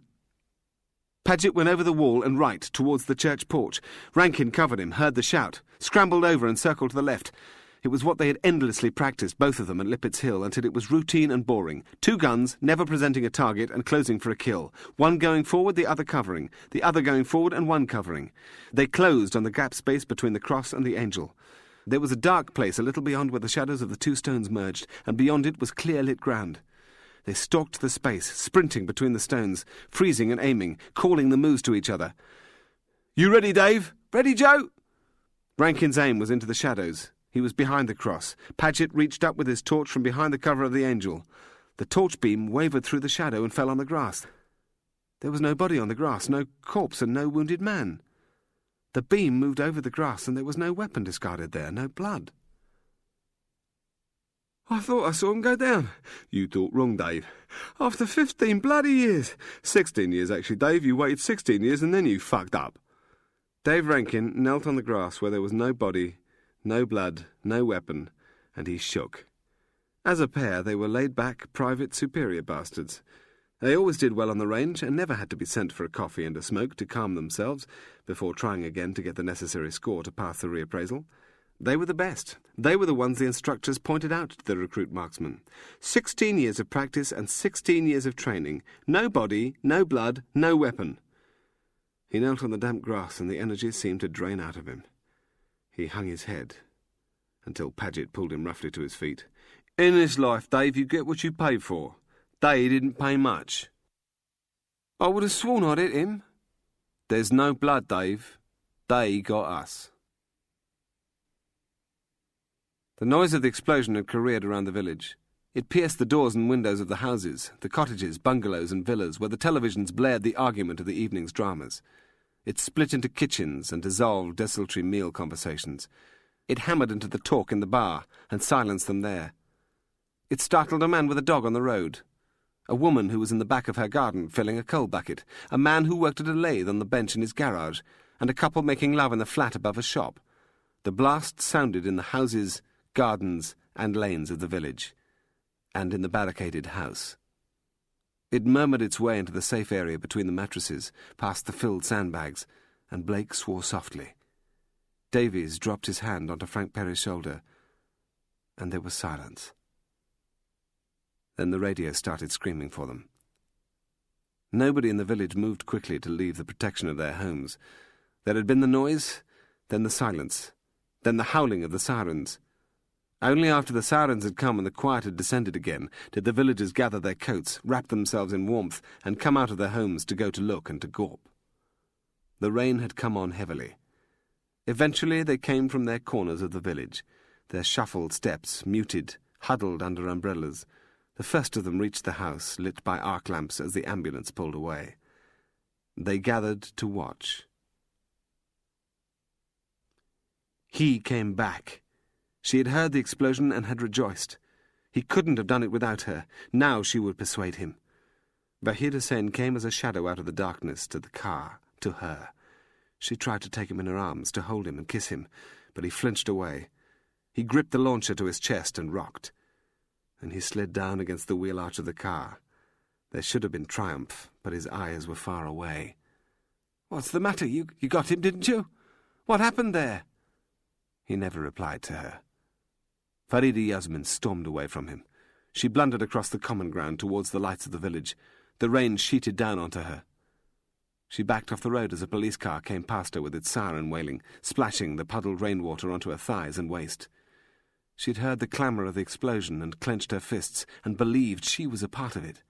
Paget went over the wall and right, towards the church porch. Rankin covered him, heard the shout, scrambled over and circled to the left. It was what they had endlessly practiced, both of them, at Lippett's Hill, until it was routine and boring. 2 guns, never presenting a target and closing for a kill. One going forward, the other covering. The other going forward and one covering. They closed on the gap space between the cross and the angel. There was a dark place a little beyond where the shadows of the 2 stones merged, and beyond it was clear-lit ground. They stalked the space, sprinting between the stones, freezing and aiming, calling the moves to each other. "You ready, Dave? Ready, Joe?" Rankin's aim was into the shadows. He was behind the cross. Paget reached up with his torch from behind the cover of the angel. The torch beam wavered through the shadow and fell on the grass. There was no body on the grass, no corpse and no wounded man. The beam moved over the grass, and there was no weapon discarded there, no blood. I thought I saw him go down. You thought wrong, Dave. After 15 bloody years. 16 years, actually, Dave. You waited 16 years and then you fucked up. Dave Rankin knelt on the grass where there was no body, no blood, no weapon, and he shook. As a pair, they were laid-back, private, superior bastards. They always did well on the range and never had to be sent for a coffee and a smoke to calm themselves before trying again to get the necessary score to pass the reappraisal. They were the best. They were the ones the instructors pointed out to the recruit marksman. 16 years of practice and 16 years of training. No body, no blood, no weapon. He knelt on the damp grass and the energy seemed to drain out of him. He hung his head until Paget pulled him roughly to his feet. In this life, Dave, you get what you pay for. They didn't pay much. I would have sworn I'd hit him. There's no blood, Dave. They got us. The noise of the explosion had careered around the village. It pierced the doors and windows of the houses, the cottages, bungalows and villas where the televisions blared the argument of the evening's dramas. It split into kitchens and dissolved desultory meal conversations. It hammered into the talk in the bar and silenced them there. It startled a man with a dog on the road, a woman who was in the back of her garden filling a coal bucket, a man who worked at a lathe on the bench in his garage, and a couple making love in the flat above a shop. The blast sounded in the houses, gardens and lanes of the village, and in the barricaded house. It murmured its way into the safe area between the mattresses, past the filled sandbags, and Blake swore softly. Davies dropped his hand onto Frank Perry's shoulder, and there was silence. Then the radio started screaming for them. Nobody in the village moved quickly to leave the protection of their homes. There had been the noise, then the silence, then the howling of the sirens. Only after the sirens had come and the quiet had descended again did the villagers gather their coats, wrap themselves in warmth, and come out of their homes to go to look and to gawp. The rain had come on heavily. Eventually they came from their corners of the village, their shuffled steps muted, huddled under umbrellas. The first of them reached the house, lit by arc lamps as the ambulance pulled away. They gathered to watch. He came back. She had heard the explosion and had rejoiced. He couldn't have done it without her. Now she would persuade him. Bahir Hussain came as a shadow out of the darkness to the car, to her. She tried to take him in her arms, to hold him and kiss him, but he flinched away. He gripped the launcher to his chest and rocked. And he slid down against the wheel arch of the car. There should have been triumph, but his eyes were far away. "What's the matter? You got him, didn't you? What happened there?" He never replied to her. Farida Yasmin stormed away from him. She blundered across the common ground towards the lights of the village. The rain sheeted down onto her. She backed off the road as a police car came past her with its siren wailing, splashing the puddled rainwater onto her thighs and waist. She'd heard the clamour of the explosion and clenched her fists and believed she was a part of it.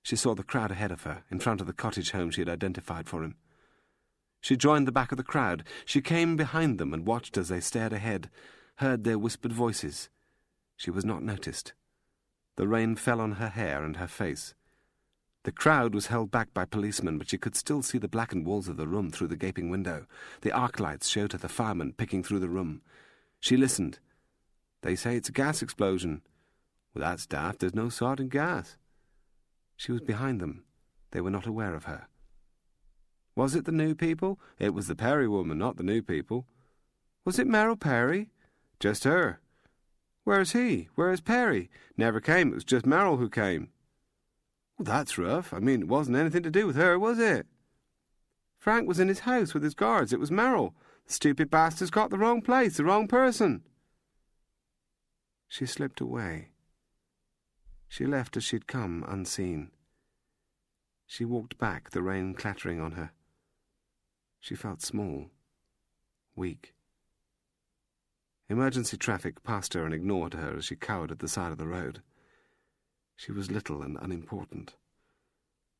She saw the crowd ahead of her, in front of the cottage home she had identified for him. She joined the back of the crowd. She came behind them and watched as they stared ahead, heard their whispered voices. She was not noticed. The rain fell on her hair and her face. The crowd was held back by policemen, but she could still see the blackened walls of the room through the gaping window. The arc lights showed her the firemen picking through the room. She listened. "They say it's a gas explosion." "Well, that's daft. There's no sort in gas." She was behind them. They were not aware of her. "Was it the new people?" "It was the Perry woman, not the new people." "Was it Merrill Perry?" "Just her." "Where's he? Where's Perry?" "Never came. It was just Merrill who came." "Well, that's rough. I mean, it wasn't anything to do with her, was it?" "Frank was in his house with his guards. It was Merrill. The stupid bastard's got the wrong place, the wrong person." She slipped away. She left as she'd come, unseen. She walked back, the rain clattering on her. She felt small, weak. Emergency traffic passed her and ignored her as she cowered at the side of the road. She was little and unimportant.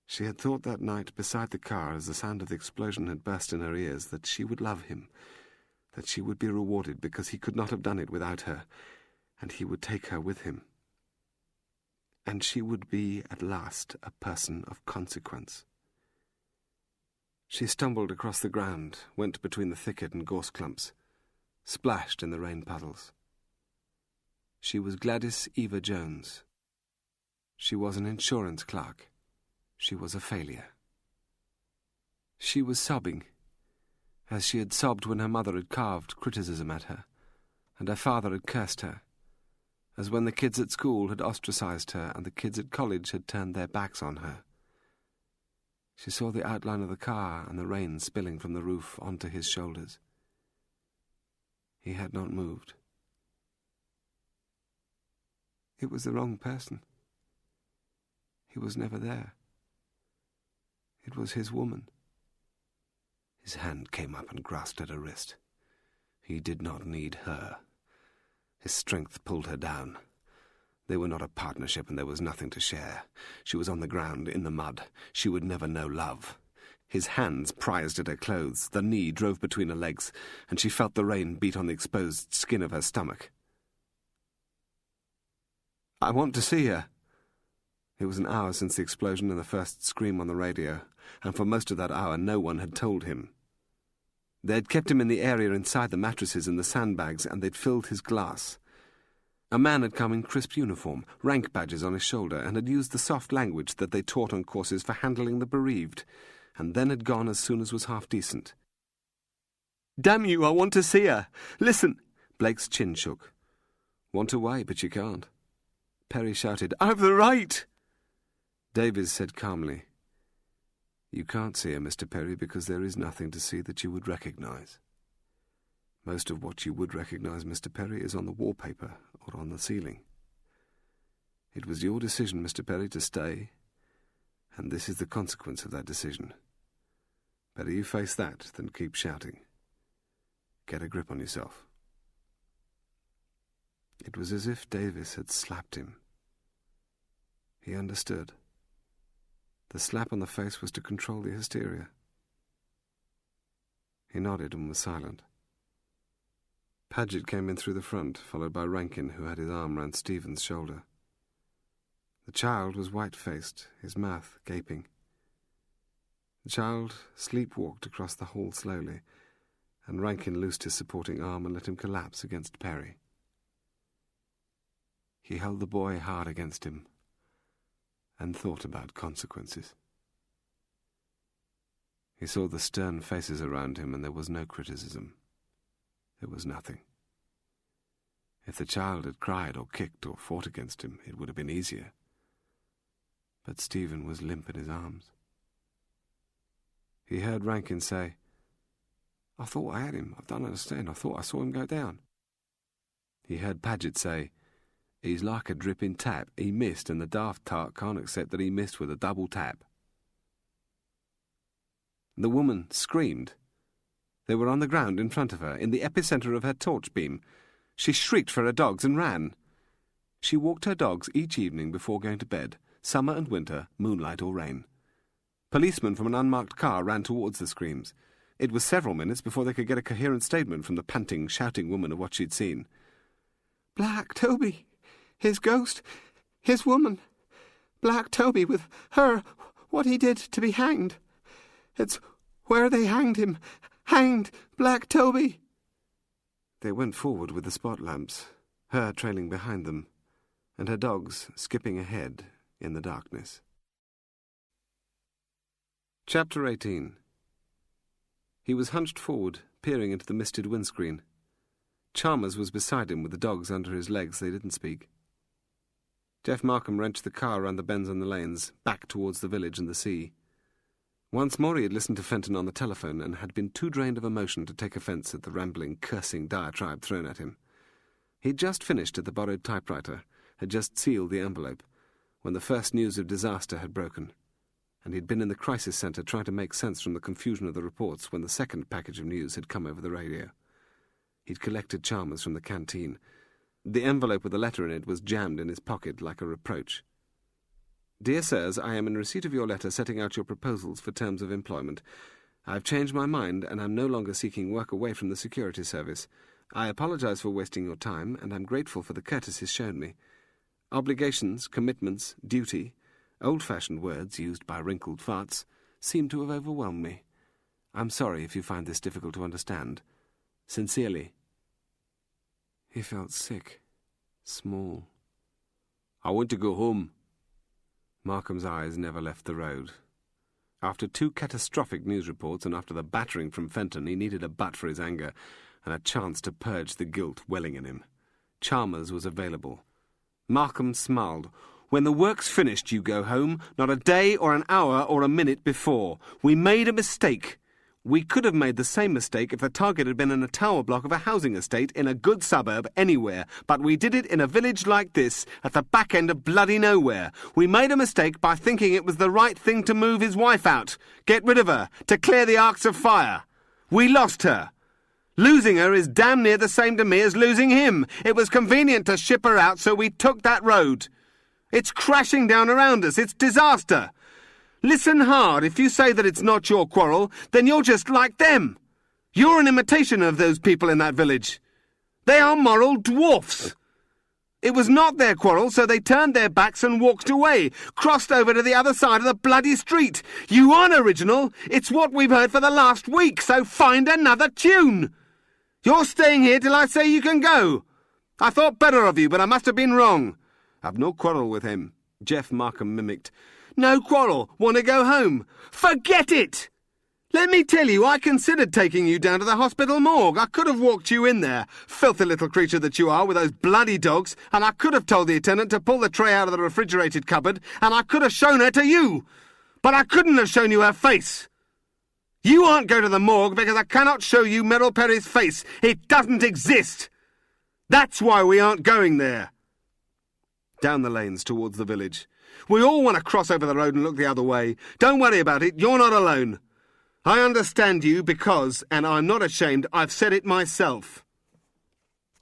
She had thought that night beside the car as the sound of the explosion had burst in her ears that she would love him, that she would be rewarded because he could not have done it without her, and he would take her with him. And she would be at last a person of consequence. She stumbled across the ground, went between the thicket and gorse clumps, splashed in the rain puddles. She was Gladys Eva Jones. She was an insurance clerk. She was a failure. She was sobbing, as she had sobbed when her mother had carved criticism at her, and her father had cursed her, as when the kids at school had ostracized her and the kids at college had turned their backs on her. She saw the outline of the car and the rain spilling from the roof onto his shoulders. He had not moved. It was the wrong person. He was never there. It was his woman. His hand came up and grasped at her wrist. He did not need her. His strength pulled her down. They were not a partnership and there was nothing to share. She was on the ground, in the mud. She would never know love. His hands prized at her clothes. The knee drove between her legs, and she felt the rain beat on the exposed skin of her stomach. "I want to see her." It was an hour since the explosion and the first scream on the radio, and for most of that hour no one had told him. They had kept him in the area inside the mattresses and the sandbags, and they'd filled his glass. A man had come in crisp uniform, rank badges on his shoulder, and had used the soft language that they taught on courses for handling the bereaved, and then had gone as soon as was half decent. "Damn you, I want to see her! Listen!" Blake's chin shook. "Want away, but you can't." Perry shouted, "I've the right!" Davies said calmly, "You can't see her, Mr. Perry, because there is nothing to see that you would recognise. Most of what you would recognise, Mr. Perry, is on the wallpaper or on the ceiling. It was your decision, Mr. Perry, to stay, and this is the consequence of that decision. Better you face that than keep shouting. Get a grip on yourself." It was as if Davies had slapped him. He understood. The slap on the face was to control the hysteria. He nodded and was silent. Paget came in through the front, followed by Rankin, who had his arm round Stephen's shoulder. The child was white-faced, his mouth gaping. The child sleepwalked across the hall slowly, and Rankin loosed his supporting arm and let him collapse against Perry. He held the boy hard against him and thought about consequences. He saw the stern faces around him, and there was no criticism. There was nothing. If the child had cried or kicked or fought against him, it would have been easier. But Stephen was limp in his arms. He heard Rankin say, "I thought I had him. I don't understand. I thought I saw him go down." He heard Paget say, "He's like a dripping tap. He missed, and the daft tart can't accept that he missed with a double tap." The woman screamed. They were on the ground in front of her, in the epicentre of her torch beam. She shrieked for her dogs and ran. She walked her dogs each evening before going to bed, summer and winter, moonlight or rain. Policemen from an unmarked car ran towards the screams. It was several minutes before they could get a coherent statement from the panting, shouting woman of what she'd seen. "Black Toby! His ghost! His woman! Black Toby with her! What he did to be hanged! It's where they hanged him! Hanged Black Toby!" They went forward with the spot lamps, her trailing behind them, and her dogs skipping ahead in the darkness. Chapter 18. He was hunched forward, peering into the misted windscreen. Chalmers was beside him with the dogs under his legs. They didn't speak. Jeff Markham wrenched the car around the bends and the lanes, back towards the village and the sea. Once more he had listened to Fenton on the telephone and had been too drained of emotion to take offence at the rambling, cursing diatribe thrown at him. He'd just finished at the borrowed typewriter, had just sealed the envelope, when the first news of disaster had broken, and he'd been in the crisis centre trying to make sense from the confusion of the reports when the second package of news had come over the radio. He'd collected Chalmers from the canteen. The envelope with the letter in it was jammed in his pocket like a reproach. "Dear Sirs, I am in receipt of your letter setting out your proposals for terms of employment. I have changed my mind and am no longer seeking work away from the security service. I apologise for wasting your time, and am grateful for the courtesies shown me. Obligations, commitments, duty, old-fashioned words used by wrinkled farts, seem to have overwhelmed me. I'm sorry if you find this difficult to understand. Sincerely." He felt sick. Small. I want to go home. Markham's eyes never left the road. After 2 catastrophic news reports and after the battering from Fenton, he needed a butt for his anger and a chance to purge the guilt welling in him. Chalmers was available. Markham smiled. When the work's finished, you go home, not a day or an hour or a minute before. We made a mistake. We could have made the same mistake if the target had been in a tower block of a housing estate in a good suburb anywhere, but we did it in a village like this, at the back end of bloody nowhere. We made a mistake by thinking it was the right thing to move his wife out, get rid of her, to clear the arcs of fire. We lost her. Losing her is damn near the same to me as losing him. It was convenient to ship her out, so we took that road. It's crashing down around us. It's disaster. Listen hard. If you say that it's not your quarrel, then you're just like them. You're an imitation of those people in that village. They are moral dwarfs. It was not their quarrel, so they turned their backs and walked away, crossed over to the other side of the bloody street. You aren't original. It's what we've heard for the last week, so find another tune. You're staying here till I say you can go. I thought better of you, but I must have been wrong. I've no quarrel with him, Jeff Markham mimicked. No quarrel. Want to go home? Forget it! Let me tell you, I considered taking you down to the hospital morgue. I could have walked you in there, filthy little creature that you are, with those bloody dogs, and I could have told the attendant to pull the tray out of the refrigerated cupboard, and I could have shown her to you. But I couldn't have shown you her face. You aren't going to the morgue because I cannot show you Merrill Perry's face. It doesn't exist. That's why we aren't going there. Down the lanes towards the village. We all want to cross over the road and look the other way. Don't worry about it. You're not alone. I understand you because, and I'm not ashamed, I've said it myself.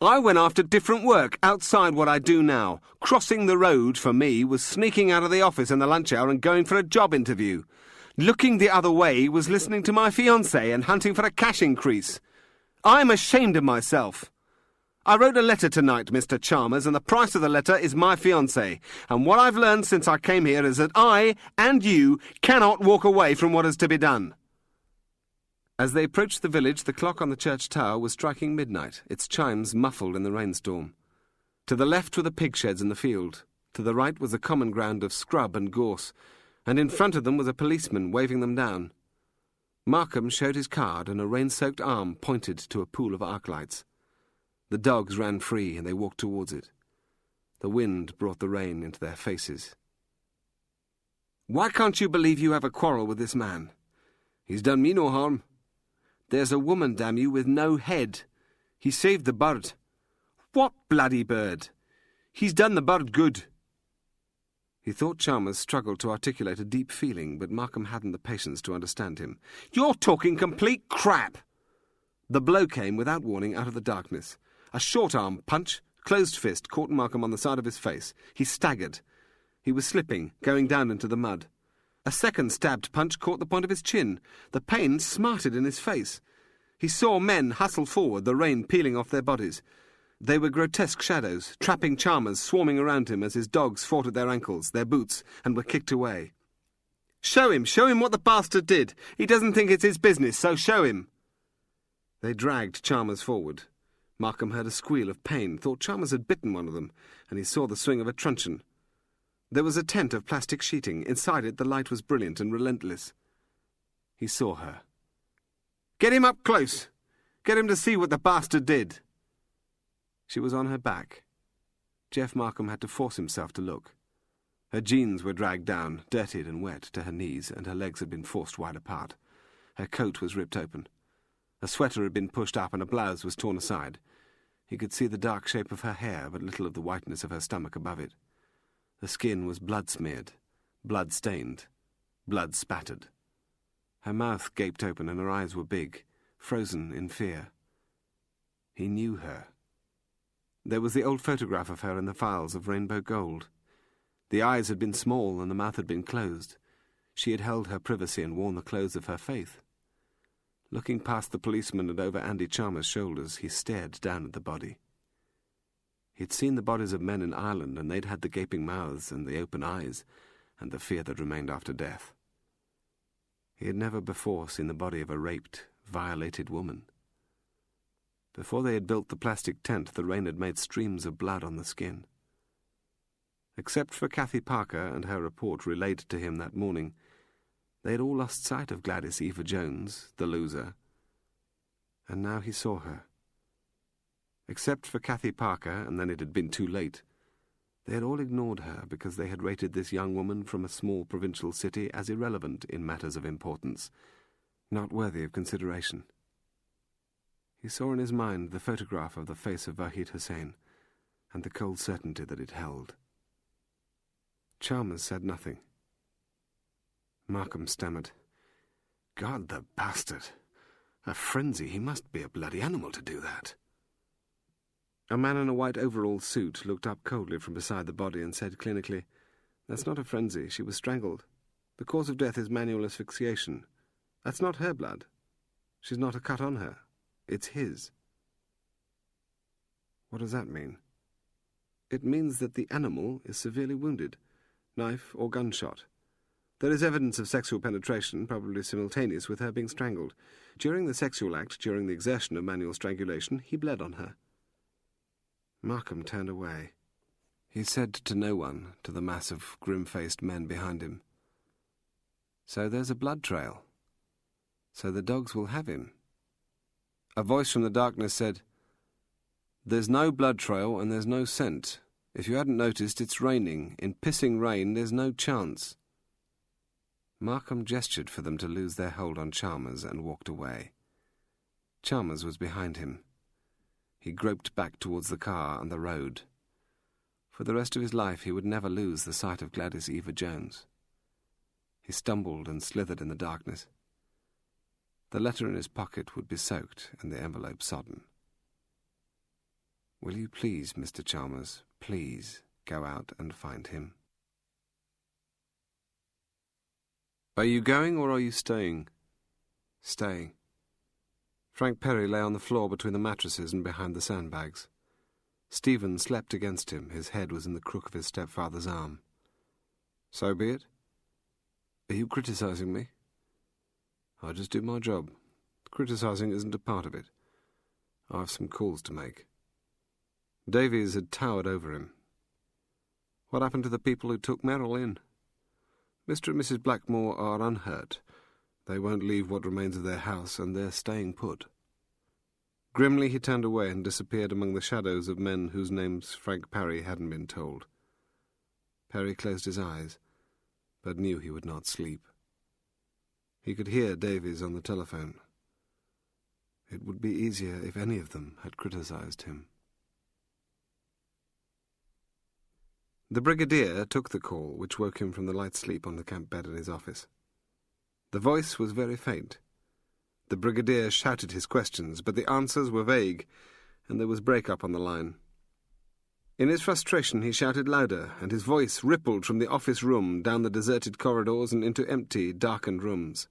I went after different work outside what I do now. Crossing the road, for me, was sneaking out of the office in the lunch hour and going for a job interview. Looking the other way was listening to my fiancée and hunting for a cash increase. I'm ashamed of myself. I wrote a letter tonight, Mr. Chalmers, and the price of the letter is my fiancée. And what I've learned since I came here is that I, and you, cannot walk away from what is to be done. As they approached the village, the clock on the church tower was striking midnight, its chimes muffled in the rainstorm. To the left were the pig sheds in the field. To the right was a common ground of scrub and gorse, and in front of them was a policeman waving them down. Markham showed his card, and a rain-soaked arm pointed to a pool of arc lights. The dogs ran free, and they walked towards it. The wind brought the rain into their faces. Why can't you believe you have a quarrel with this man? He's done me no harm. There's a woman, damn you, with no head. He saved the bird. What bloody bird? He's done the bird good. He thought Chalmers struggled to articulate a deep feeling, but Markham hadn't the patience to understand him. You're talking complete crap! The blow came without warning out of the darkness. A short-arm punch, closed fist, caught Markham on the side of his face. He staggered. He was slipping, going down into the mud. A second stabbed punch caught the point of his chin. The pain smarted in his face. He saw men hustle forward, the rain peeling off their bodies. They were grotesque shadows, trapping Chalmers, swarming around him as his dogs fought at their ankles, their boots, and were kicked away. Show him what the bastard did. He doesn't think it's his business, so show him. They dragged Chalmers forward. Markham heard a squeal of pain, thought Chalmers had bitten one of them, and he saw the swing of a truncheon. There was a tent of plastic sheeting. Inside it the light was brilliant and relentless. He saw her. Get him up close. Get him to see what the bastard did. She was on her back. Jeff Markham had to force himself to look. Her jeans were dragged down, dirtied and wet, to her knees, and her legs had been forced wide apart. Her coat was ripped open. A sweater had been pushed up and a blouse was torn aside. He could see the dark shape of her hair, but little of the whiteness of her stomach above it. The skin was blood-smeared, blood-stained, blood-spattered. Her mouth gaped open and her eyes were big, frozen in fear. He knew her. There was the old photograph of her in the files of Rainbow Gold. The eyes had been small and the mouth had been closed. She had held her privacy and worn the clothes of her faith. Looking past the policeman and over Andy Chalmers' shoulders, he stared down at the body. He'd seen the bodies of men in Ireland, and they'd had the gaping mouths and the open eyes, and the fear that remained after death. He had never before seen the body of a raped, violated woman. Before they had built the plastic tent, the rain had made streams of blood on the skin. Except for Kathy Parker and her report relayed to him that morning, they had all lost sight of Gladys Eva Jones, the loser. And now he saw her. Except for Kathy Parker, and then it had been too late, they had all ignored her because they had rated this young woman from a small provincial city as irrelevant in matters of importance, not worthy of consideration. He saw in his mind the photograph of the face of Vahid Hussein, and the cold certainty that it held. Chalmers said nothing. Markham stammered, "God, the bastard! A frenzy! He must be a bloody animal to do that." A man in a white overall suit looked up coldly from beside the body and said clinically, "That's not a frenzy. She was strangled. The cause of death is manual asphyxiation. That's not her blood. She's not a cut on her. It's his." What does that mean? It means that the animal is severely wounded, knife or gunshot. There is evidence of sexual penetration, probably simultaneous with her being strangled. During the sexual act, during the exertion of manual strangulation, he bled on her. Markham turned away. He said to no one, to the mass of grim-faced men behind him, "So there's a blood trail. So the dogs will have him." A voice from the darkness said, "There's no blood trail and there's no scent. If you hadn't noticed, it's raining. In pissing rain, there's no chance." Markham gestured for them to lose their hold on Chalmers and walked away. Chalmers was behind him. He groped back towards the car and the road. For the rest of his life he would never lose the sight of Gladys Eva Jones. He stumbled and slithered in the darkness. The letter in his pocket would be soaked and the envelope sodden. "Will you please, Mr. Chalmers, please go out and find him?" "Are you going or are you staying?" "Staying." Frank Perry lay on the floor between the mattresses and behind the sandbags. Stephen slept against him. His head was in the crook of his stepfather's arm. "So be it. Are you criticising me?" "I just do my job. Criticising isn't a part of it. I have some calls to make." Davies had towered over him. "What happened to the people who took Merrill in?" "Mr. and Mrs. Blackmore are unhurt. They won't leave what remains of their house, and they're staying put." Grimly he turned away and disappeared among the shadows of men whose names Frank Perry hadn't been told. Perry closed his eyes, but knew he would not sleep. He could hear Davies on the telephone. It would be easier if any of them had criticised him. The Brigadier took the call, which woke him from the light sleep on the camp bed in his office. The voice was very faint. The Brigadier shouted his questions, but the answers were vague, and there was break-up on the line. In his frustration he shouted louder, and his voice rippled from the office room down the deserted corridors and into empty, darkened rooms.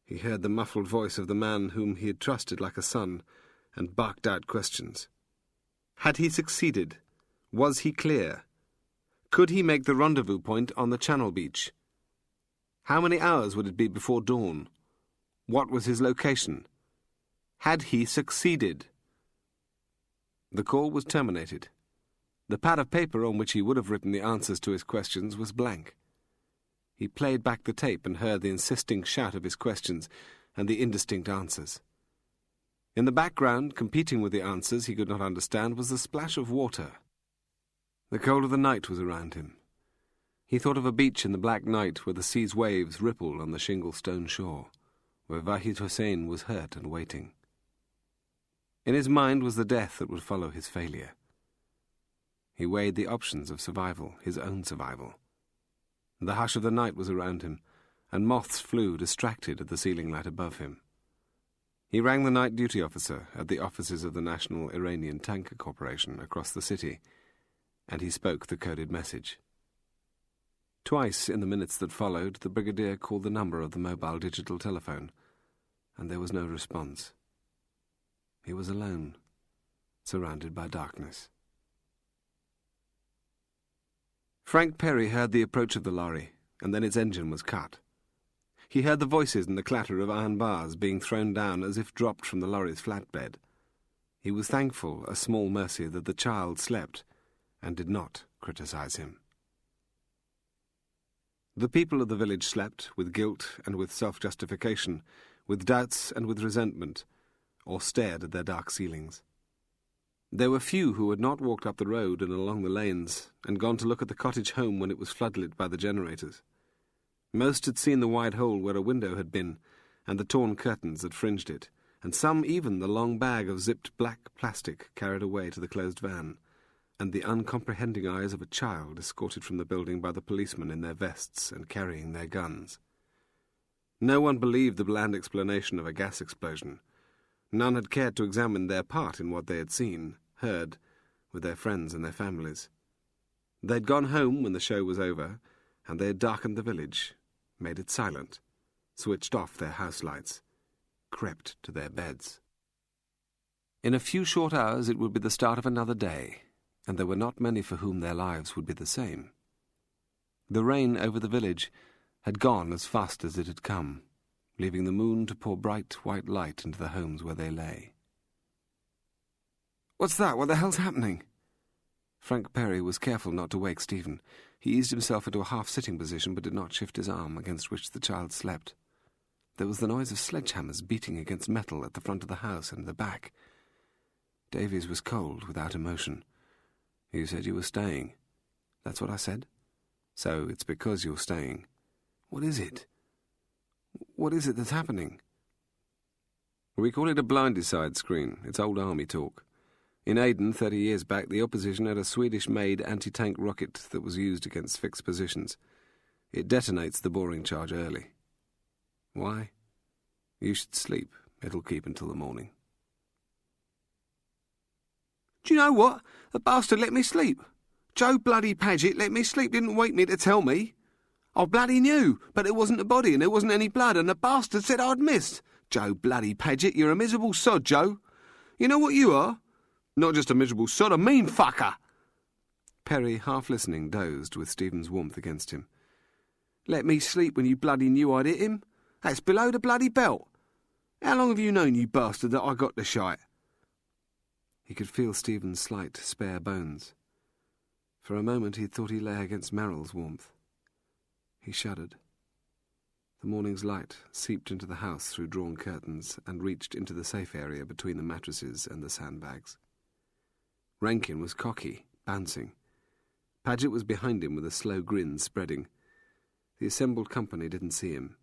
He heard the muffled voice of the man whom he had trusted like a son, and barked out questions. Had he succeeded? Was he clear? Could he make the rendezvous point on the Channel Beach? How many hours would it be before dawn? What was his location? Had he succeeded? The call was terminated. The pad of paper on which he would have written the answers to his questions was blank. He played back the tape and heard the insisting shout of his questions and the indistinct answers. In the background, competing with the answers he could not understand, was the splash of water. The cold of the night was around him. He thought of a beach in the black night where the sea's waves rippled on the shingle-stone shore, where Vahid Hussein was hurt and waiting. In his mind was the death that would follow his failure. He weighed the options of survival, his own survival. The hush of the night was around him, and moths flew distracted at the ceiling light above him. He rang the night duty officer at the offices of the National Iranian Tanker Corporation across the city, and he spoke the coded message. Twice in the minutes that followed, the Brigadier called the number of the mobile digital telephone, and there was no response. He was alone, surrounded by darkness. Frank Perry heard the approach of the lorry, and then its engine was cut. He heard the voices and the clatter of iron bars being thrown down as if dropped from the lorry's flatbed. He was thankful, a small mercy, that the child slept and did not criticize him. The people of the village slept, with guilt and with self-justification, with doubts and with resentment, or stared at their dark ceilings. There were few who had not walked up the road and along the lanes and gone to look at the cottage home when it was floodlit by the generators. Most had seen the wide hole where a window had been and the torn curtains that fringed it, and some even the long bag of zipped black plastic carried away to the closed van, and the uncomprehending eyes of a child escorted from the building by the policemen in their vests and carrying their guns. No one believed the bland explanation of a gas explosion. None had cared to examine their part in what they had seen, heard, with their friends and their families. They'd gone home when the show was over, and they had darkened the village, made it silent, switched off their house lights, crept to their beds. In a few short hours it would be the start of another day, and there were not many for whom their lives would be the same. The rain over the village had gone as fast as it had come, leaving the moon to pour bright white light into the homes where they lay. "What's that? What the hell's happening?" Frank Perry was careful not to wake Stephen. He eased himself into a half-sitting position but did not shift his arm, against which the child slept. There was the noise of sledgehammers beating against metal at the front of the house and the back. Davies was cold, without emotion. "You said you were staying." "That's what I said." "So it's because you're staying." "What is it? What is it that's happening?" "We call it a blindeside screen. It's old army talk. In Aden, 30 years back, the opposition had a Swedish-made anti-tank rocket that was used against fixed positions. It detonates the boring charge early." "Why?" "You should sleep. It'll keep until the morning." "Do you know what? The bastard let me sleep. Joe bloody Paget let me sleep, didn't wake me to tell me. I bloody knew, but there wasn't a body and there wasn't any blood, and the bastard said I'd missed. Joe bloody Paget, you're a miserable sod, Joe. You know what you are? Not just a miserable sod, a mean fucker." Perry, half listening, dozed with Stephen's warmth against him. "Let me sleep when you bloody knew I'd hit him? That's below the bloody belt. How long have you known, you bastard, that I got the shite?" He could feel Stephen's slight, spare bones. For a moment he thought he lay against Merrill's warmth. He shuddered. The morning's light seeped into the house through drawn curtains and reached into the safe area between the mattresses and the sandbags. Rankin was cocky, bouncing. Paget was behind him with a slow grin spreading. The assembled company didn't see him.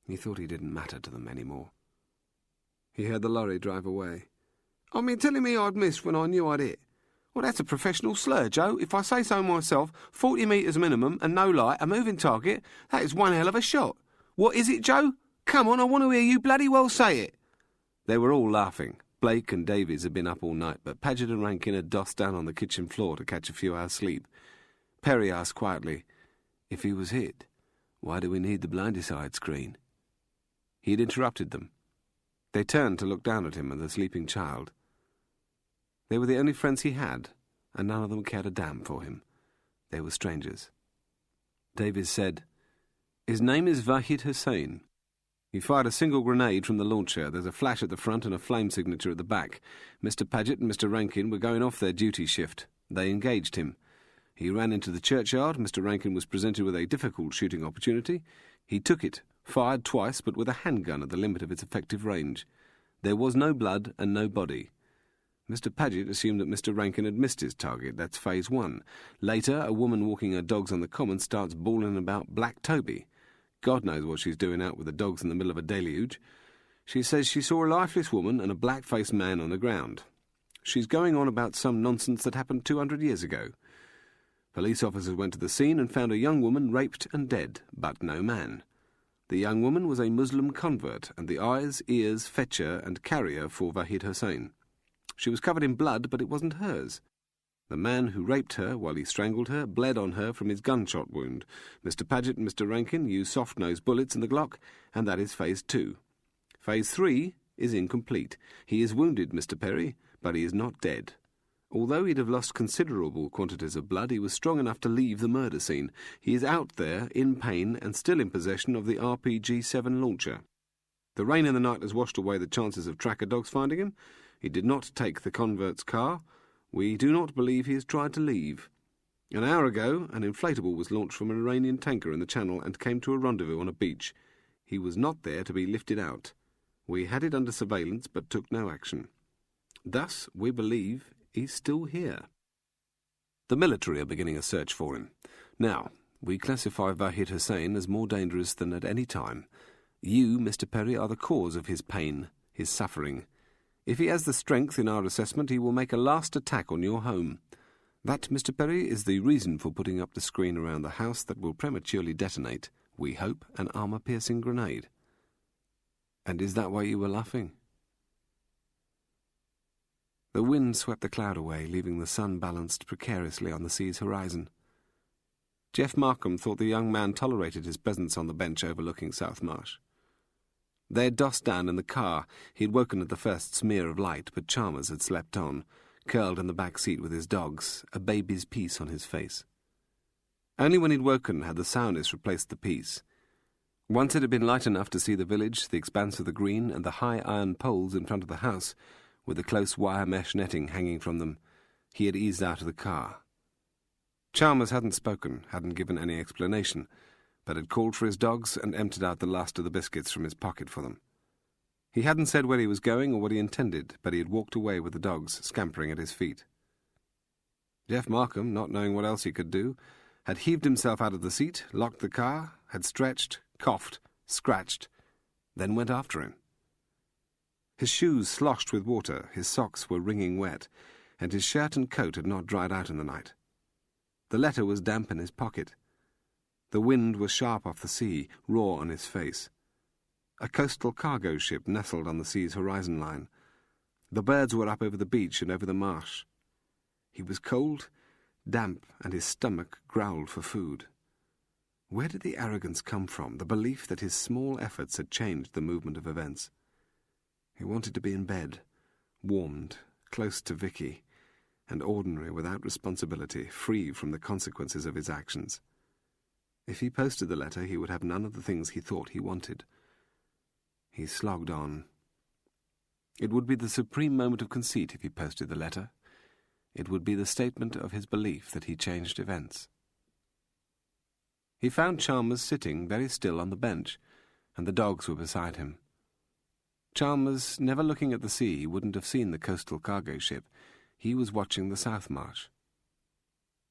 He thought he didn't matter to them any more. He heard the lorry drive away. "I mean, telling me I'd missed when I knew I'd hit. Well, that's a professional slur, Joe. If I say so myself, 40 metres minimum and no light, a moving target, that is one hell of a shot. What is it, Joe? Come on, I want to hear you bloody well say it." They were all laughing. Blake and Davies had been up all night, but Paget and Rankin had dossed down on the kitchen floor to catch a few hours' sleep. Perry asked quietly, "If he was hit, why do we need the blindeside screen?" He had interrupted them. They turned to look down at him and the sleeping child. They were the only friends he had, and none of them cared a damn for him. They were strangers. Davies said, "His name is Vahid Hussein. He fired a single grenade from the launcher. There's a flash at the front and a flame signature at the back. Mr. Paget and Mr. Rankin were going off their duty shift. They engaged him. He ran into the churchyard. Mr. Rankin was presented with a difficult shooting opportunity. He took it, fired twice, but with a handgun at the limit of its effective range. There was no blood and no body. Mr. Paget assumed that Mr. Rankin had missed his target. That's phase one. Later, a woman walking her dogs on the common starts bawling about Black Toby. God knows what she's doing out with the dogs in the middle of a deluge. She says she saw a lifeless woman and a black-faced man on the ground. She's going on about some nonsense that happened 200 years ago. Police officers went to the scene and found a young woman raped and dead, but no man. The young woman was a Muslim convert, and the eyes, ears, fetcher and carrier for Vahid Hussein. She was covered in blood, but it wasn't hers. The man who raped her while he strangled her bled on her from his gunshot wound. Mr. Paget and Mr. Rankin used soft-nosed bullets in the Glock, and that is phase 2. Phase 3 is incomplete. He is wounded, Mr. Perry, but he is not dead. Although he'd have lost considerable quantities of blood, he was strong enough to leave the murder scene. He is out there, in pain, and still in possession of the RPG-7 launcher. The rain in the night has washed away the chances of tracker dogs finding him. He did not take the convert's car. We do not believe he has tried to leave. An hour ago, an inflatable was launched from an Iranian tanker in the Channel and came to a rendezvous on a beach. He was not there to be lifted out. We had it under surveillance but took no action. Thus, we believe he's still here. The military are beginning a search for him. Now, we classify Vahid Hussein as more dangerous than at any time. You, Mr. Perry, are the cause of his pain, his suffering. If he has the strength in our assessment, he will make a last attack on your home. That, Mr. Perry, is the reason for putting up the screen around the house that will prematurely detonate, we hope, an armour-piercing grenade. And is that why you were laughing? The wind swept the cloud away, leaving the sun balanced precariously on the sea's horizon. Jeff Markham thought the young man tolerated his presence on the bench overlooking South Marsh. They had dossed down in the car. He had woken at the first smear of light, but Chalmers had slept on, curled in the back seat with his dogs, a baby's peace on his face. Only when he'd woken had the sourness replaced the peace. Once it had been light enough to see the village, the expanse of the green, and the high iron poles in front of the house, with the close wire mesh netting hanging from them, he had eased out of the car. Chalmers hadn't spoken, hadn't given any explanation, but had called for his dogs and emptied out the last of the biscuits from his pocket for them. He hadn't said where he was going or what he intended, but he had walked away with the dogs scampering at his feet. Jeff Markham, not knowing what else he could do, had heaved himself out of the seat, locked the car, had stretched, coughed, scratched, then went after him. His shoes sloshed with water, his socks were wringing wet, and his shirt and coat had not dried out in the night. The letter was damp in his pocket. The wind was sharp off the sea, raw on his face. A coastal cargo ship nestled on the sea's horizon line. The birds were up over the beach and over the marsh. He was cold, damp, and his stomach growled for food. Where did the arrogance come from, the belief that his small efforts had changed the movement of events? He wanted to be in bed, warmed, close to Vicky, and ordinary without responsibility, free from the consequences of his actions. If he posted the letter, he would have none of the things he thought he wanted. He slogged on. It would be the supreme moment of conceit if he posted the letter. It would be the statement of his belief that he changed events. He found Chalmers sitting very still on the bench, and the dogs were beside him. Chalmers, never looking at the sea, wouldn't have seen the coastal cargo ship. He was watching the South Marsh.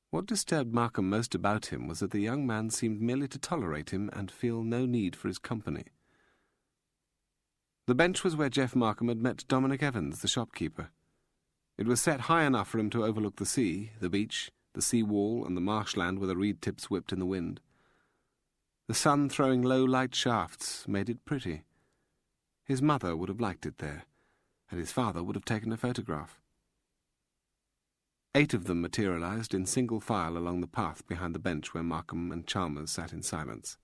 What disturbed Markham most about him was that the young man seemed merely to tolerate him and feel no need for his company. The bench was where Jeff Markham had met Dominic Evans, the shopkeeper. It was set high enough for him to overlook the sea, the beach, the sea wall, and the marshland where the reed tips whipped in the wind. The sun throwing low light shafts made it pretty. His mother would have liked it there, and his father would have taken a photograph. 8 of them materialized in single file along the path behind the bench where Markham and Chalmers sat in silence.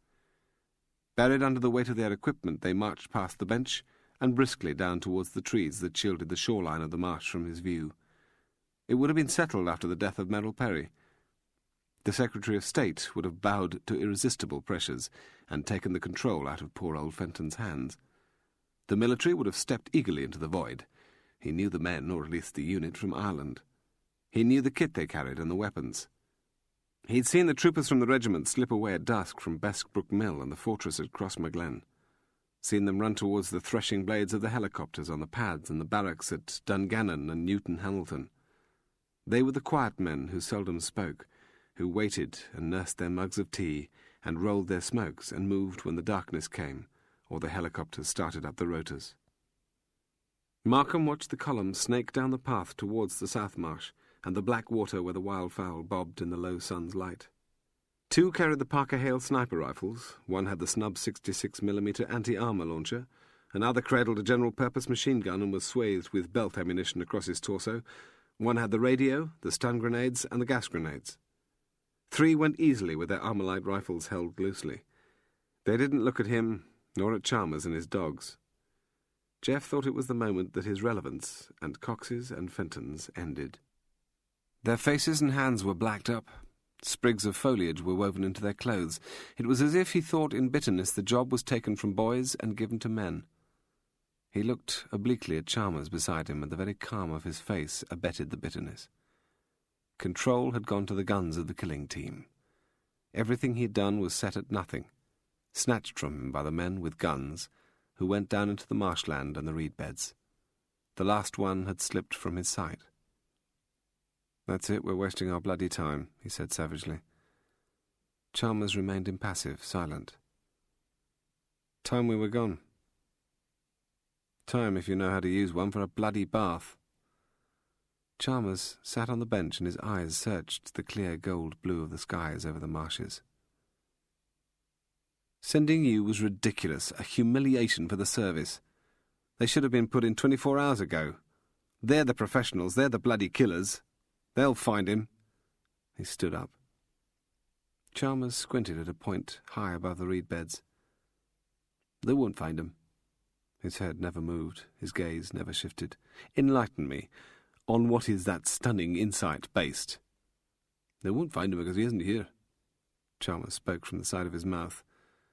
Buried under the weight of their equipment, they marched past the bench and briskly down towards the trees that shielded the shoreline of the marsh from his view. It would have been settled after the death of Merrill Perry. The Secretary of State would have bowed to irresistible pressures and taken the control out of poor old Fenton's hands. The military would have stepped eagerly into the void. He knew the men, or at least the unit, from Ireland. He knew the kit they carried and the weapons. He'd seen the troopers from the regiment slip away at dusk from Beskbrook Mill and the fortress at Crossmaglen. Seen them run towards the threshing blades of the helicopters on the pads and the barracks at Dungannon and Newton Hamilton. They were the quiet men who seldom spoke, who waited and nursed their mugs of tea and rolled their smokes and moved when the darkness came or the helicopters started up the rotors. Markham watched the column snake down the path towards the South Marsh and the black water where the wildfowl bobbed in the low sun's light. 2 carried the Parker Hale sniper rifles, one had the snub 66mm anti-armour launcher, another cradled a general-purpose machine gun and was swathed with belt ammunition across his torso, one had the radio, the stun grenades, and the gas grenades. 3 went easily with their Armalite rifles held loosely. They didn't look at him, nor at Chalmers and his dogs. Jeff thought it was the moment that his relevance, and Cox's and Fenton's, ended. Their faces and hands were blacked up. Sprigs of foliage were woven into their clothes. It was as if he thought in bitterness the job was taken from boys and given to men. He looked obliquely at Chalmers beside him, and the very calm of his face abetted the bitterness. Control had gone to the guns of the killing team. Everything he had done was set at nothing, snatched from him by the men with guns who went down into the marshland and the reed beds. The last one had slipped from his sight. "That's it, we're wasting our bloody time," he said savagely. Chalmers remained impassive, silent. "Time we were gone. Time, if you know how to use one, for a bloody bath." Chalmers sat on the bench and his eyes searched the clear gold blue of the skies over the marshes. "Sending you was ridiculous, a humiliation for the service. They should have been put in 24 hours ago. They're the professionals, they're the bloody killers. They'll find him." He stood up. Chalmers squinted at a point high above the reed beds. "They won't find him." His head never moved, his gaze never shifted. "Enlighten me. On what is that stunning insight based?" "They won't find him because he isn't here." Chalmers spoke from the side of his mouth.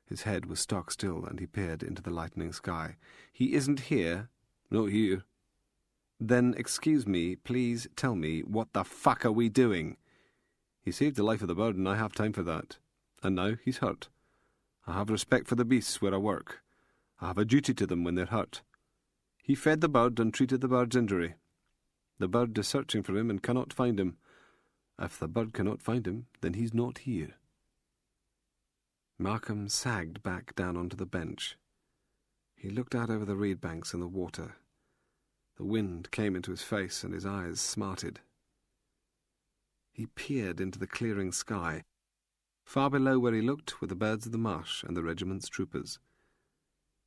His head was stock still, and he peered into the lightening sky. "He isn't here?" "Not here." "Then, excuse me, please tell me, what the fuck are we doing?" "He saved the life of the bird, and I have time for that. And now he's hurt. I have respect for the beasts where I work. I have a duty to them when they're hurt. He fed the bird and treated the bird's injury. The bird is searching for him and cannot find him. If the bird cannot find him, then he's not here." Markham sagged back down onto the bench. He looked out over the reed banks and the water. The wind came into his face and his eyes smarted. He peered into the clearing sky. Far below where he looked were the birds of the marsh and the regiment's troopers.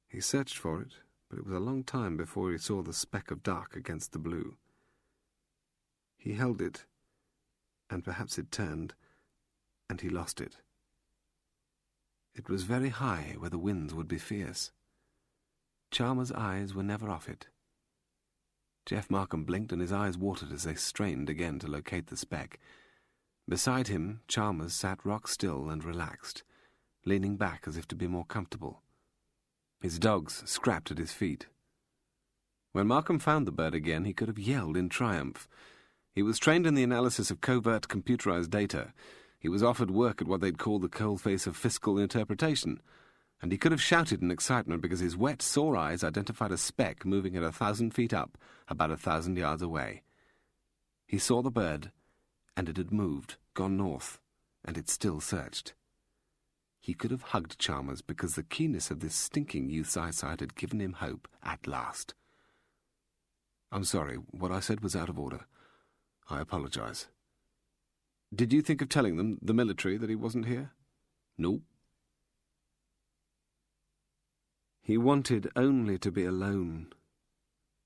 He searched for it, but it was a long time before he saw the speck of dark against the blue. He held it, and perhaps it turned, and he lost it. It was very high where the winds would be fierce. Chalmers' eyes were never off it. Jeff Markham blinked and his eyes watered as they strained again to locate the speck. Beside him, Chalmers sat rock still and relaxed, leaning back as if to be more comfortable. His dogs scrapped at his feet. When Markham found the bird again, he could have yelled in triumph. He was trained in the analysis of covert computerized data. He was offered work at what they'd call the coalface of fiscal interpretation, and he could have shouted in excitement because his wet, sore eyes identified a speck moving at 1,000 feet up, about 1,000 yards away. He saw the bird, and it had moved, gone north, and it still searched. He could have hugged Chalmers because the keenness of this stinking youth's eyesight had given him hope at last. "I'm sorry, what I said was out of order. I apologize. Did you think of telling them, the military, that he wasn't here?" "No." He wanted only to be alone.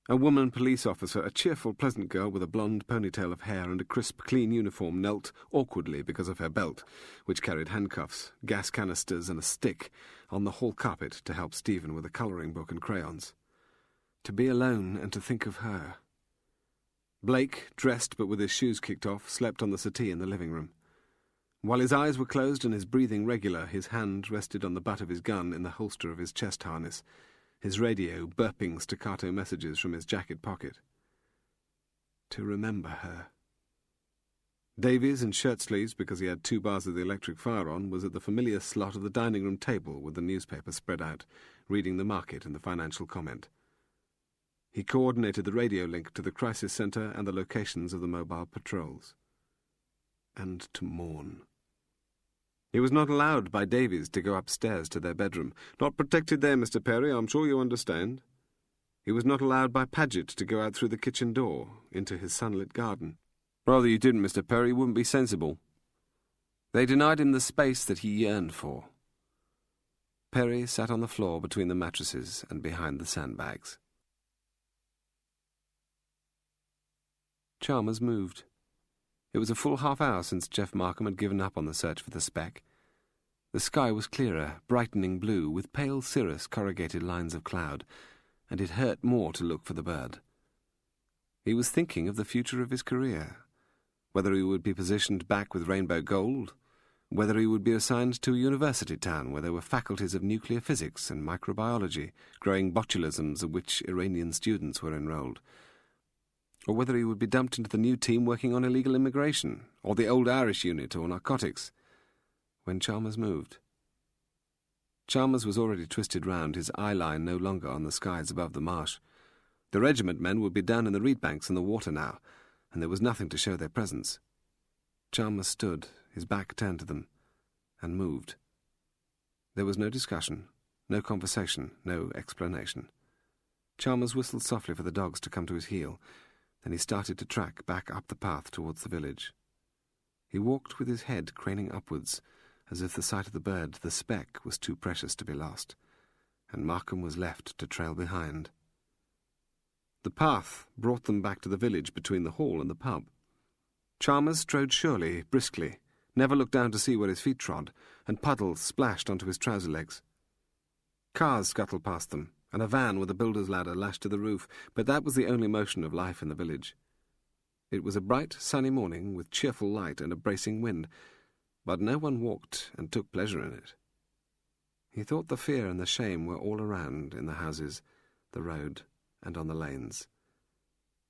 A woman police officer, a cheerful, pleasant girl with a blonde ponytail of hair and a crisp, clean uniform, knelt awkwardly because of her belt, which carried handcuffs, gas canisters and a stick, on the hall carpet to help Stephen with a colouring book and crayons. To be alone and to think of her. Blake, dressed but with his shoes kicked off, slept on the settee in the living room. While his eyes were closed and his breathing regular, his hand rested on the butt of his gun in the holster of his chest harness, his radio burping staccato messages from his jacket pocket. To remember her. Davies, in shirt-sleeves because he had 2 bars of the electric fire on, was at the familiar slot of the dining-room table with the newspaper spread out, reading the market and the financial comment. He coordinated the radio link to the crisis centre and the locations of the mobile patrols. And to mourn. He was not allowed by Davies to go upstairs to their bedroom. Not protected there, Mr. Perry, I'm sure you understand. He was not allowed by Paget to go out through the kitchen door into his sunlit garden. Rather you didn't, Mr. Perry, wouldn't be sensible. They denied him the space that he yearned for. Perry sat on the floor between the mattresses and behind the sandbags. Chalmers moved. It was a full half-hour since Jeff Markham had given up on the search for the speck. The sky was clearer, brightening blue, with pale cirrus corrugated lines of cloud, and it hurt more to look for the bird. He was thinking of the future of his career, whether he would be positioned back with Rainbow Gold, whether he would be assigned to a university town where there were faculties of nuclear physics and microbiology, growing botulisms of which Iranian students were enrolled, or whether he would be dumped into the new team working on illegal immigration, or the old Irish unit, or narcotics, when Chalmers moved. Chalmers was already twisted round, his eye line no longer on the skies above the marsh. The regiment men would be down in the reed banks in the water now, and there was nothing to show their presence. Chalmers stood, his back turned to them, and moved. There was no discussion, no conversation, no explanation. Chalmers whistled softly for the dogs to come to his heel. Then he started to track back up the path towards the village. He walked with his head craning upwards, as if the sight of the bird, the speck, was too precious to be lost, and Markham was left to trail behind. The path brought them back to the village between the hall and the pub. Chalmers strode surely, briskly, never looked down to see where his feet trod, and puddles splashed onto his trouser legs. Cars scuttled past them, and a van with a builder's ladder lashed to the roof, but that was the only motion of life in the village. It was a bright, sunny morning with cheerful light and a bracing wind, but no one walked and took pleasure in it. He thought the fear and the shame were all around, in the houses, the road, and on the lanes,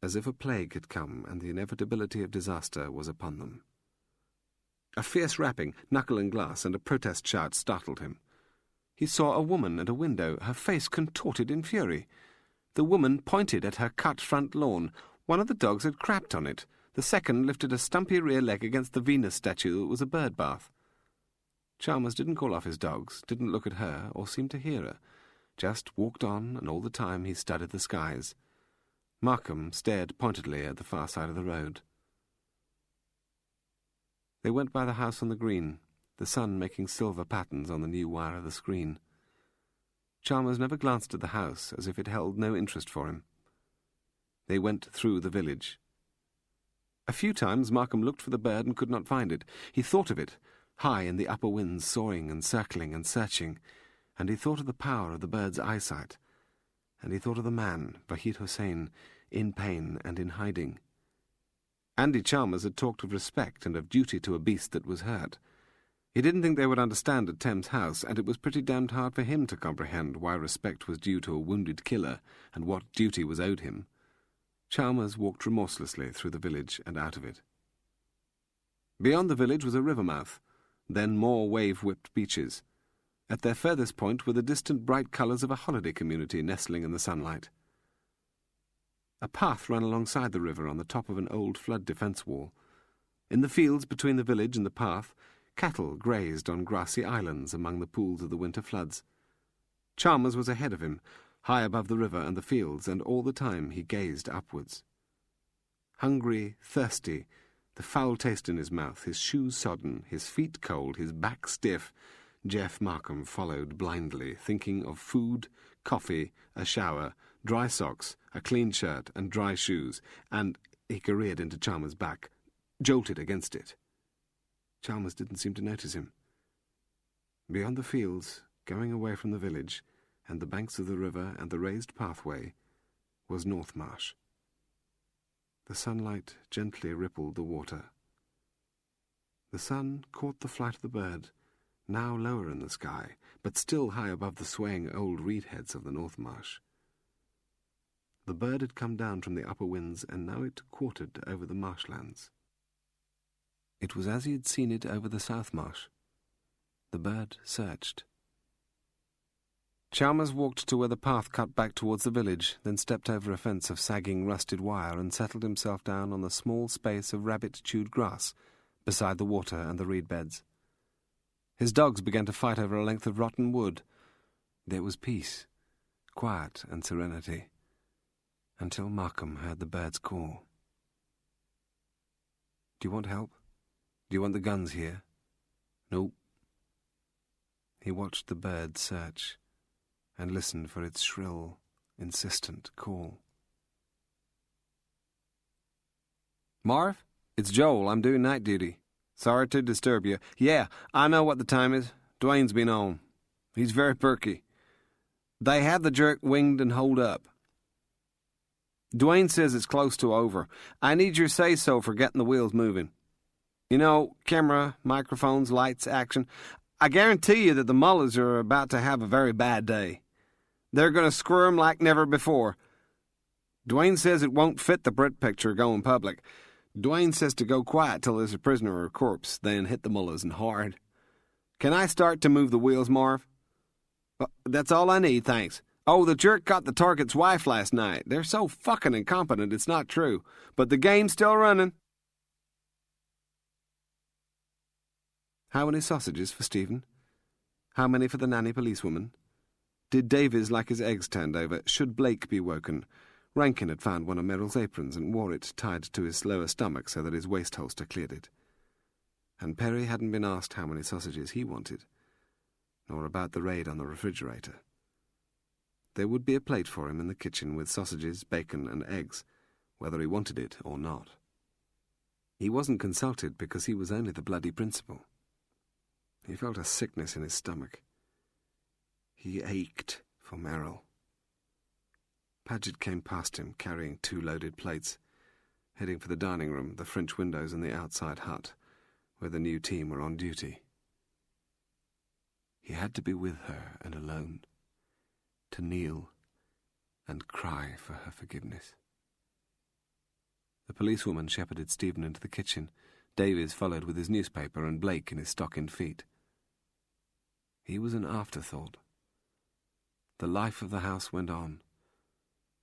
as if a plague had come and the inevitability of disaster was upon them. A fierce rapping, knuckle and glass, and a protest shout startled him. He saw a woman at a window, her face contorted in fury. The woman pointed at her cut front lawn. One of the dogs had crapped on it. The second lifted a stumpy rear leg against the Venus statue that was a bird bath. Chalmers didn't call off his dogs, didn't look at her, or seem to hear her. Just walked on, and all the time he studied the skies. Markham stared pointedly at the far side of the road. They went by the house on the green, the sun making silver patterns on the new wire of the screen. Chalmers never glanced at the house, as if it held no interest for him. They went through the village. A few times Markham looked for the bird and could not find it. He thought of it, high in the upper winds, soaring and circling and searching, and he thought of the power of the bird's eyesight, and he thought of the man, Vahid Hussein, in pain and in hiding. Andy Chalmers had talked of respect and of duty to a beast that was hurt. He didn't think they would understand at Thames House, and it was pretty damned hard for him to comprehend why respect was due to a wounded killer and what duty was owed him. Chalmers walked remorselessly through the village and out of it. Beyond the village was a river mouth, then more wave-whipped beaches. At their furthest point were the distant bright colours of a holiday community nestling in the sunlight. A path ran alongside the river on the top of an old flood defence wall. In the fields between the village and the path, cattle grazed on grassy islands among the pools of the winter floods. Chalmers was ahead of him, high above the river and the fields, and all the time he gazed upwards. Hungry, thirsty, the foul taste in his mouth, his shoes sodden, his feet cold, his back stiff, Jeff Markham followed blindly, thinking of food, coffee, a shower, dry socks, a clean shirt, and dry shoes, and he careered into Chalmers' back, jolted against it. Chalmers didn't seem to notice him. Beyond the fields, going away from the village, and the banks of the river and the raised pathway, was North Marsh. The sunlight gently rippled the water. The sun caught the flight of the bird, now lower in the sky, but still high above the swaying old reed heads of the North Marsh. The bird had come down from the upper winds, and now it quartered over the marshlands. It was as he had seen it over the South Marsh. The bird searched. Chalmers walked to where the path cut back towards the village, then stepped over a fence of sagging, rusted wire and settled himself down on the small space of rabbit-chewed grass beside the water and the reed beds. His dogs began to fight over a length of rotten wood. There was peace, quiet and serenity, until Markham heard the bird's call. "Do you want help? Do you want the guns here?" "No." He watched the bird search and listened for its shrill, insistent call. "Marv, it's Joel. I'm doing night duty. Sorry to disturb you. Yeah, I know what the time is. Dwayne's been on. He's very perky. They have the jerk winged and holed up. Dwayne says it's close to over. I need your say-so for getting the wheels moving. You know, camera, microphones, lights, action. I guarantee you that the Mullers are about to have a very bad day. They're going to squirm like never before. Dwayne says it won't fit the Brit picture going public. Dwayne says to go quiet till there's a prisoner or a corpse, then hit the Mullers and hard. Can I start to move the wheels, Marv? Well, that's all I need, thanks. Oh, the jerk got the target's wife last night. They're so fucking incompetent, it's not true. But the game's still running. How many sausages for Stephen? How many for the nanny policewoman? Did Davies like his eggs turned over? Should Blake be woken? Rankin had found one of Merrill's aprons and wore it tied to his lower stomach so that his waist holster cleared it. And Perry hadn't been asked how many sausages he wanted, nor about the raid on the refrigerator. There would be a plate for him in the kitchen with sausages, bacon, and eggs, whether he wanted it or not. He wasn't consulted because he was only the bloody principal. He felt a sickness in his stomach. He ached for Merrill. Paget came past him, carrying 2 loaded plates, heading for the dining room, the French windows, and the outside hut, where the new team were on duty. He had to be with her and alone, to kneel and cry for her forgiveness. The policewoman shepherded Stephen into the kitchen. Davies followed with his newspaper and Blake in his stockinged feet. He was an afterthought. The life of the house went on.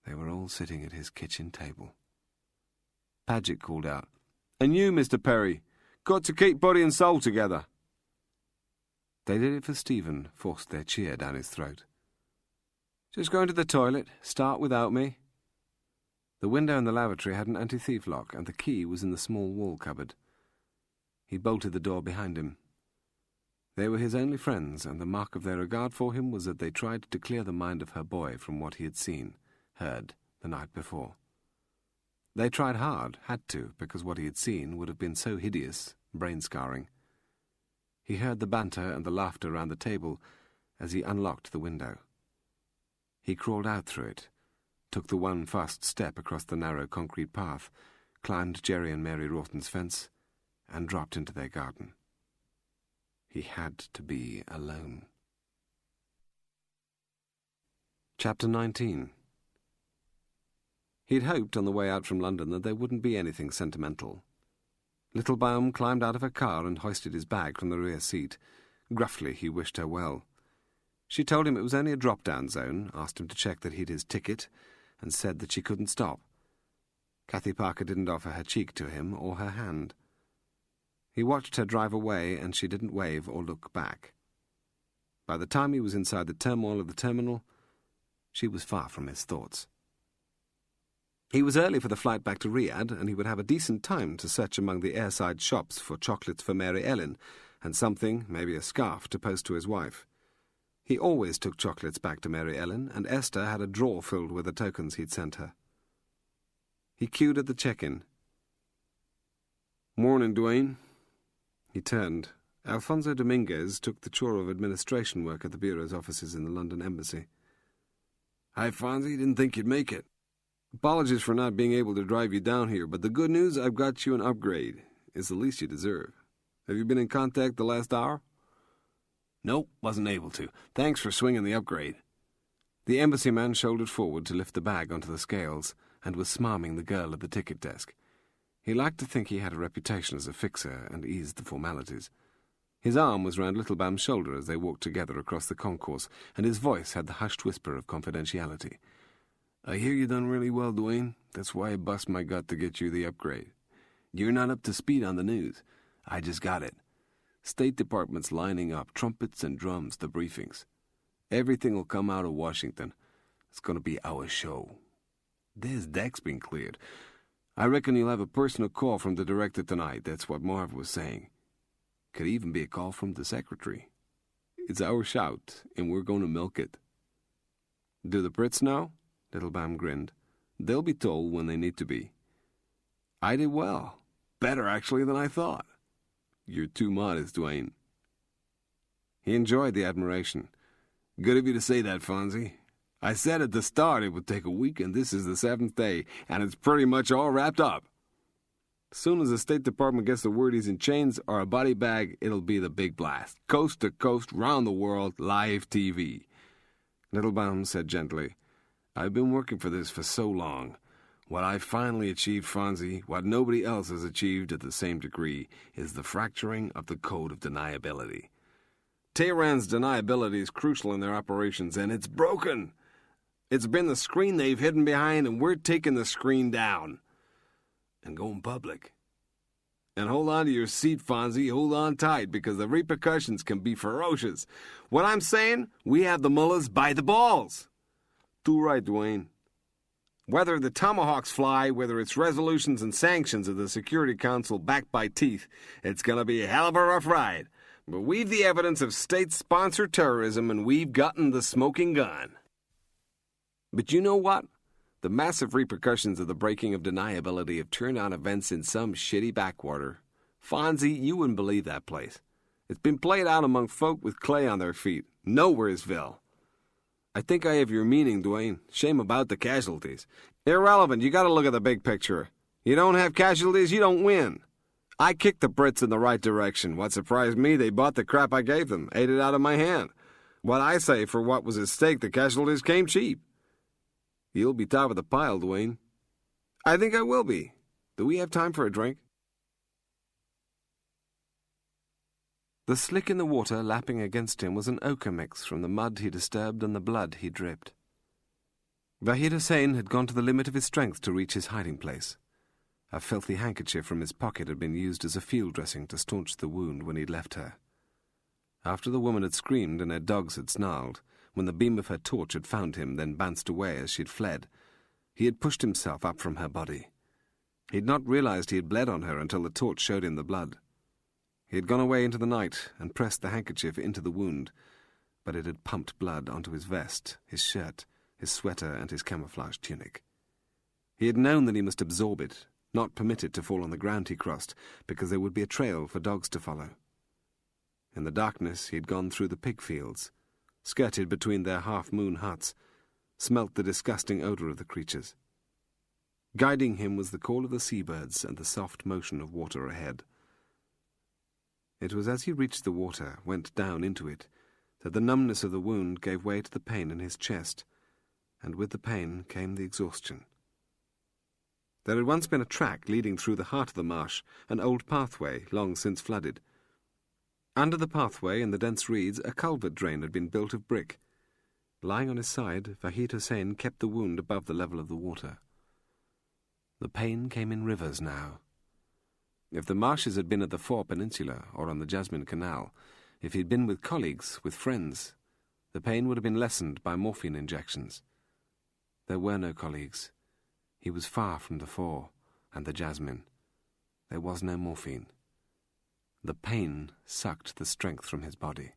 They were all sitting at his kitchen table. Paget called out, "And you, Mr. Perry, got to keep body and soul together." They did it for Stephen, forced their cheer down his throat. "Just going to the toilet. Start without me." The window in the lavatory had an anti-thief lock, and the key was in the small wall cupboard. He bolted the door behind him. They were his only friends, and the mark of their regard for him was that they tried to clear the mind of her boy from what he had seen, heard, the night before. They tried hard, had to, because what he had seen would have been so hideous, brain-scarring. He heard the banter and the laughter round the table as he unlocked the window. He crawled out through it, took the one fast step across the narrow concrete path, climbed Jerry and Mary Rawton's fence, and dropped into their garden. He had to be alone. Chapter 19. He'd hoped on the way out from London that there wouldn't be anything sentimental. Littlebaum climbed out of her car and hoisted his bag from the rear seat. Gruffly he wished her well. She told him it was only a drop-down zone, asked him to check that he'd his ticket, and said that she couldn't stop. Kathy Parker didn't offer her cheek to him or her hand. He watched her drive away, and she didn't wave or look back. By the time he was inside the turmoil of the terminal, she was far from his thoughts. He was early for the flight back to Riyadh, and he would have a decent time to search among the airside shops for chocolates for Mary Ellen, and something, maybe a scarf, to post to his wife. He always took chocolates back to Mary Ellen, and Esther had a drawer filled with the tokens he'd sent her. He queued at the check-in. "Morning, Dwayne." He turned. Alfonso Dominguez took the chore of administration work at the Bureau's offices in the London Embassy. "Hi, Fonzie. Didn't think you'd make it. Apologies for not being able to drive you down here, but the good news, I've got you an upgrade. It's the least you deserve. Have you been in contact the last hour?" "Nope, wasn't able to. Thanks for swinging the upgrade." The embassy man shouldered forward to lift the bag onto the scales, and was smarming the girl at the ticket desk. He liked to think he had a reputation as a fixer, and eased the formalities. His arm was round Littlebaum's shoulder as they walked together across the concourse, and his voice had the hushed whisper of confidentiality. "I hear you done really well, Dwayne. That's why I bust my gut to get you the upgrade. You're not up to speed on the news. I just got it. State Department's lining up, trumpets and drums, the briefings. Everything will come out of Washington. It's going to be our show. This deck's been cleared. I reckon you'll have a personal call from the director tonight. That's what Marv was saying. Could even be a call from the secretary. It's our shout, and we're going to milk it." "Do the Brits know?" Littlebaum grinned. "They'll be told when they need to be." "I did well. Better, actually, than I thought." "You're too modest, Dwayne." He enjoyed the admiration. "Good of you to say that, Fonzie. I said at the start it would take a week, and this is the 7th day, and it's pretty much all wrapped up." As soon as the State Department gets the word he's in chains or a body bag, it'll be the big blast. Coast to coast, round the world, live TV. Littlebaum said gently, I've been working for this for so long. What I finally achieved, Fonzie, what nobody else has achieved at the same degree, is the fracturing of the code of deniability. Tehran's deniability is crucial in their operations, and it's broken. It's been the screen they've hidden behind, and we're taking the screen down. And going public. And hold on to your seat, Fonzie. Hold on tight, because the repercussions can be ferocious. What I'm saying, we have the mullahs by the balls. Too right, Dwayne. Whether the tomahawks fly, whether it's resolutions and sanctions of the Security Council backed by teeth, it's going to be a hell of a rough ride. But we've the evidence of state-sponsored terrorism, and we've gotten the smoking gun. But you know what? The massive repercussions of the breaking of deniability have turned on events in some shitty backwater. Fonzie, you wouldn't believe that place. It's been played out among folk with clay on their feet. Nowheresville. I think I have your meaning, Dwayne. Shame about the casualties. Irrelevant. You gotta look at the big picture. You don't have casualties, you don't win. I kicked the Brits in the right direction. What surprised me, they bought the crap I gave them, ate it out of my hand. What I say, for what was at stake, the casualties came cheap. You'll be top of the pile, Dwayne. I think I will be. Do we have time for a drink? The slick in the water lapping against him was an ochre mix from the mud he disturbed and the blood he dripped. Vahid Hussain had gone to the limit of his strength to reach his hiding place. A filthy handkerchief from his pocket had been used as a field dressing to staunch the wound when he'd left her. After the woman had screamed and her dogs had snarled, when the beam of her torch had found him, then bounced away as she'd fled, he had pushed himself up from her body. He had not realized he had bled on her until the torch showed him the blood. He had gone away into the night and pressed the handkerchief into the wound, but it had pumped blood onto his vest, his shirt, his sweater, and his camouflage tunic. He had known that he must absorb it, not permit it to fall on the ground he crossed, because there would be a trail for dogs to follow. In the darkness he had gone through the pig fields, skirted between their half-moon huts, smelt the disgusting odour of the creatures. Guiding him was the call of the seabirds and the soft motion of water ahead. It was as he reached the water, went down into it, that the numbness of the wound gave way to the pain in his chest, and with the pain came the exhaustion. There had once been a track leading through the heart of the marsh, an old pathway, long since flooded. Under the pathway, in the dense reeds, a culvert drain had been built of brick. Lying on his side, Vahid Hussain kept the wound above the level of the water. The pain came in rivers now. If the marshes had been at the Fore Peninsula or on the Jasmine Canal, if he had been with colleagues, with friends, the pain would have been lessened by morphine injections. There were no colleagues. He was far from the Fore and the Jasmine. There was no morphine. The pain sucked the strength from his body.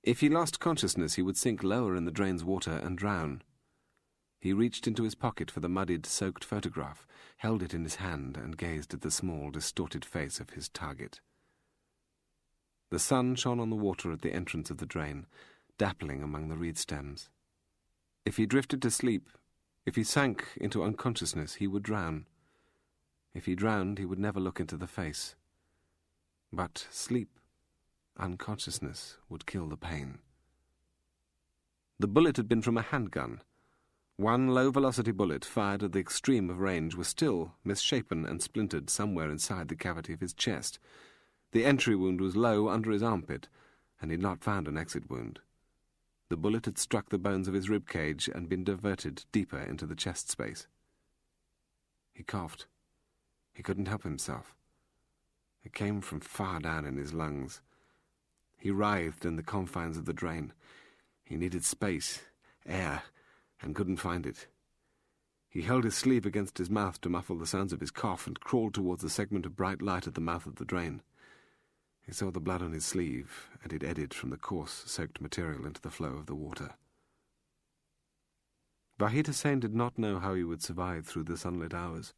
If he lost consciousness, he would sink lower in the drain's water and drown. He reached into his pocket for the muddied, soaked photograph, held it in his hand, and gazed at the small, distorted face of his target. The sun shone on the water at the entrance of the drain, dappling among the reed stems. If he drifted to sleep, if he sank into unconsciousness, he would drown. If he drowned, he would never look into the face. But sleep, unconsciousness, would kill the pain. The bullet had been from a handgun. One low-velocity bullet, fired at the extreme of range, was still misshapen and splintered somewhere inside the cavity of his chest. The entry wound was low under his armpit, and he had not found an exit wound. The bullet had struck the bones of his rib cage and been diverted deeper into the chest space. He coughed. He couldn't help himself. It came from far down in his lungs. He writhed in the confines of the drain. He needed space, air, and couldn't find it. He held his sleeve against his mouth to muffle the sounds of his cough and crawled towards the segment of bright light at the mouth of the drain. He saw the blood on his sleeve, and it eddied from the coarse, soaked material into the flow of the water. Vahid Hussain did not know how he would survive through the sunlit hours.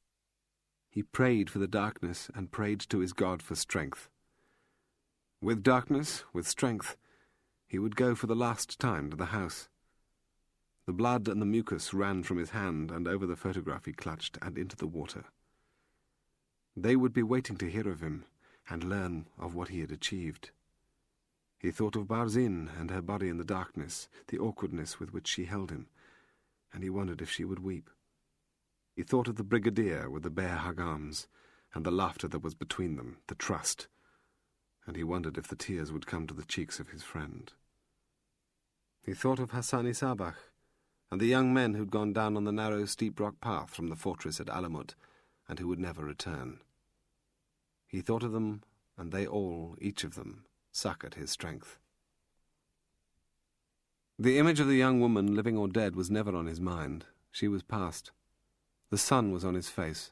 He prayed for the darkness and prayed to his God for strength. With darkness, with strength, he would go for the last time to the house. The blood and the mucus ran from his hand and over the photograph he clutched and into the water. They would be waiting to hear of him and learn of what he had achieved. He thought of Barzin and her body in the darkness, the awkwardness with which she held him, and he wondered if she would weep. He thought of the brigadier with the bare hug arms, and the laughter that was between them, the trust, and he wondered if the tears would come to the cheeks of his friend. He thought of Hassani Sabach, and the young men who'd gone down on the narrow, steep rock path from the fortress at Alamut, and who would never return. He thought of them, and they all, each of them, succored his strength. The image of the young woman, living or dead, was never on his mind. She was past. The sun was on his face.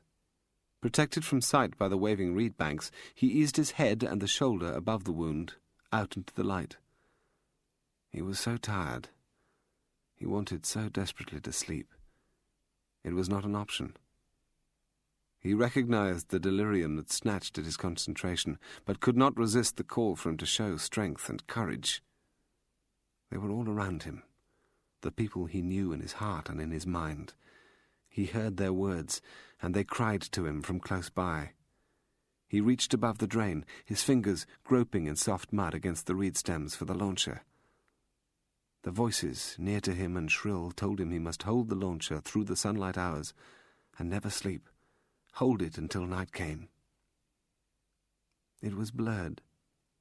Protected from sight by the waving reed banks, he eased his head and the shoulder above the wound, out into the light. He was so tired. He wanted so desperately to sleep. It was not an option. He recognized the delirium that snatched at his concentration, but could not resist the call for him to show strength and courage. They were all around him, the people he knew in his heart and in his mind. He heard their words, and they cried to him from close by. He reached above the drain, his fingers groping in soft mud against the reed stems for the launcher. The voices, near to him and shrill, told him he must hold the launcher through the sunlight hours and never sleep. Hold it until night came. It was blurred,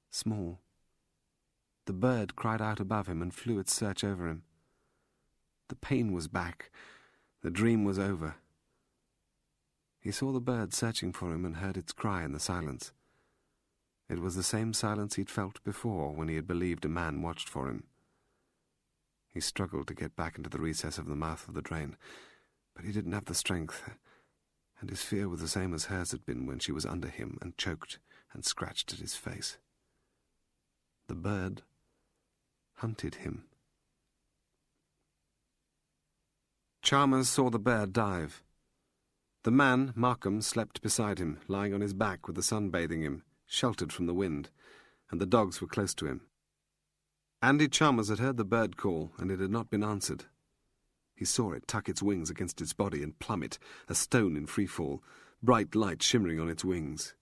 small. The bird cried out above him and flew its search over him. The pain was back. The dream was over. He saw the bird searching for him and heard its cry in the silence. It was the same silence he'd felt before when he had believed a man watched for him. He struggled to get back into the recess of the mouth of the drain, but he didn't have the strength, and his fear was the same as hers had been when she was under him and choked and scratched at his face. The bird hunted him. Chalmers saw the bird dive. The man, Markham, slept beside him, lying on his back with the sun bathing him, sheltered from the wind, and the dogs were close to him. Andy Chalmers had heard the bird call, and it had not been answered. He saw it tuck its wings against its body and plummet, a stone in free fall, bright light shimmering on its wings.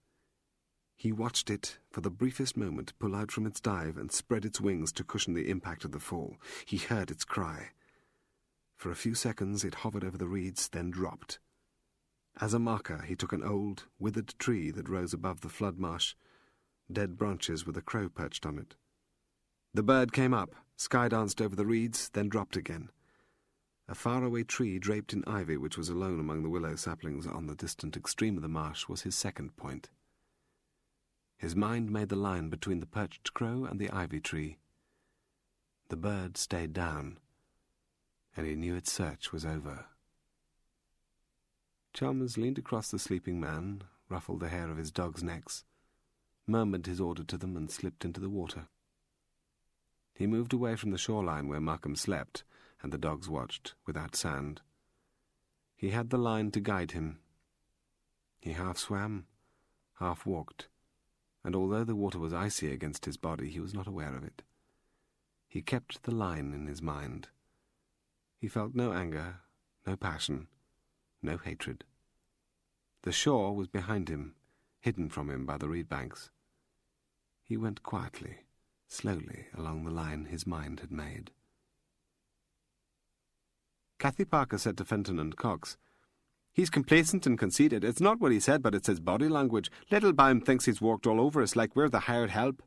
He watched it, for the briefest moment, pull out from its dive and spread its wings to cushion the impact of the fall. He heard its cry. For a few seconds it hovered over the reeds, then dropped. As a marker, he took an old, withered tree that rose above the flood marsh, dead branches with a crow perched on it. The bird came up, sky-danced over the reeds, then dropped again. A faraway tree draped in ivy, which was alone among the willow saplings on the distant extreme of the marsh, was his second point. His mind made the line between the perched crow and the ivy tree. The bird stayed down, and he knew its search was over. Chalmers leaned across the sleeping man, ruffled the hair of his dogs' necks, murmured his order to them, and slipped into the water. He moved away from the shoreline where Markham slept, and the dogs watched, without sound. He had the line to guide him. He half swam, half walked, and although the water was icy against his body, he was not aware of it. He kept the line in his mind. He felt no anger, no passion, no hatred. The shore was behind him, hidden from him by the reed banks. He went quietly, slowly along the line his mind had made. Cathy Parker said to Fenton and Cox, "He's complacent and conceited. It's not what he said, but it's his body language. Littlebaum thinks he's walked all over us like we're the hired help."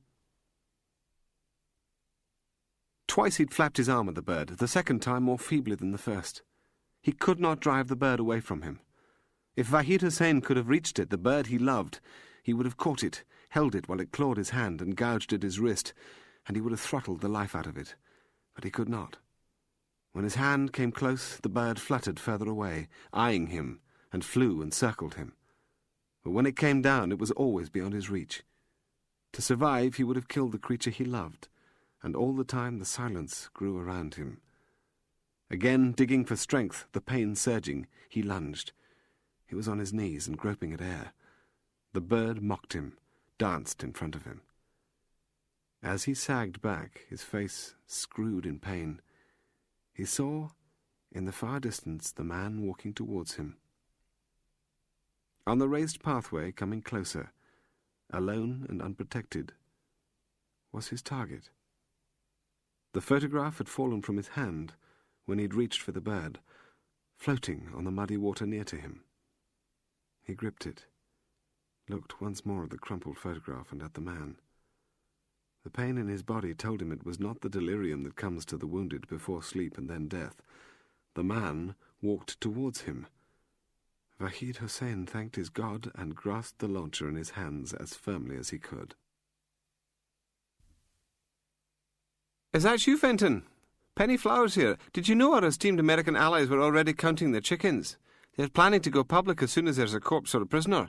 Twice he'd flapped his arm at the bird, the second time more feebly than the first. He could not drive the bird away from him. If Vahid Hussain could have reached it, the bird he loved, he would have caught it, held it while it clawed his hand and gouged at his wrist, and he would have throttled the life out of it. But he could not. When his hand came close, the bird fluttered further away, eyeing him, and flew and circled him. But when it came down, it was always beyond his reach. To survive, he would have killed the creature he loved, and all the time the silence grew around him. Again, digging for strength, the pain surging, he lunged. He was on his knees and groping at air. The bird mocked him, danced in front of him. As he sagged back, his face screwed in pain, he saw, in the far distance, the man walking towards him. On the raised pathway, coming closer, alone and unprotected, was his target. The photograph had fallen from his hand when he had reached for the bird, floating on the muddy water near to him. He gripped it, looked once more at the crumpled photograph and at the man. The pain in his body told him it was not the delirium that comes to the wounded before sleep and then death. The man walked towards him. Vahid Hussein thanked his God and grasped the launcher in his hands as firmly as he could. Is that you, Fenton? Penny Flowers here. Did you know our esteemed American allies were already counting their chickens? They're planning to go public as soon as there's a corpse or a prisoner.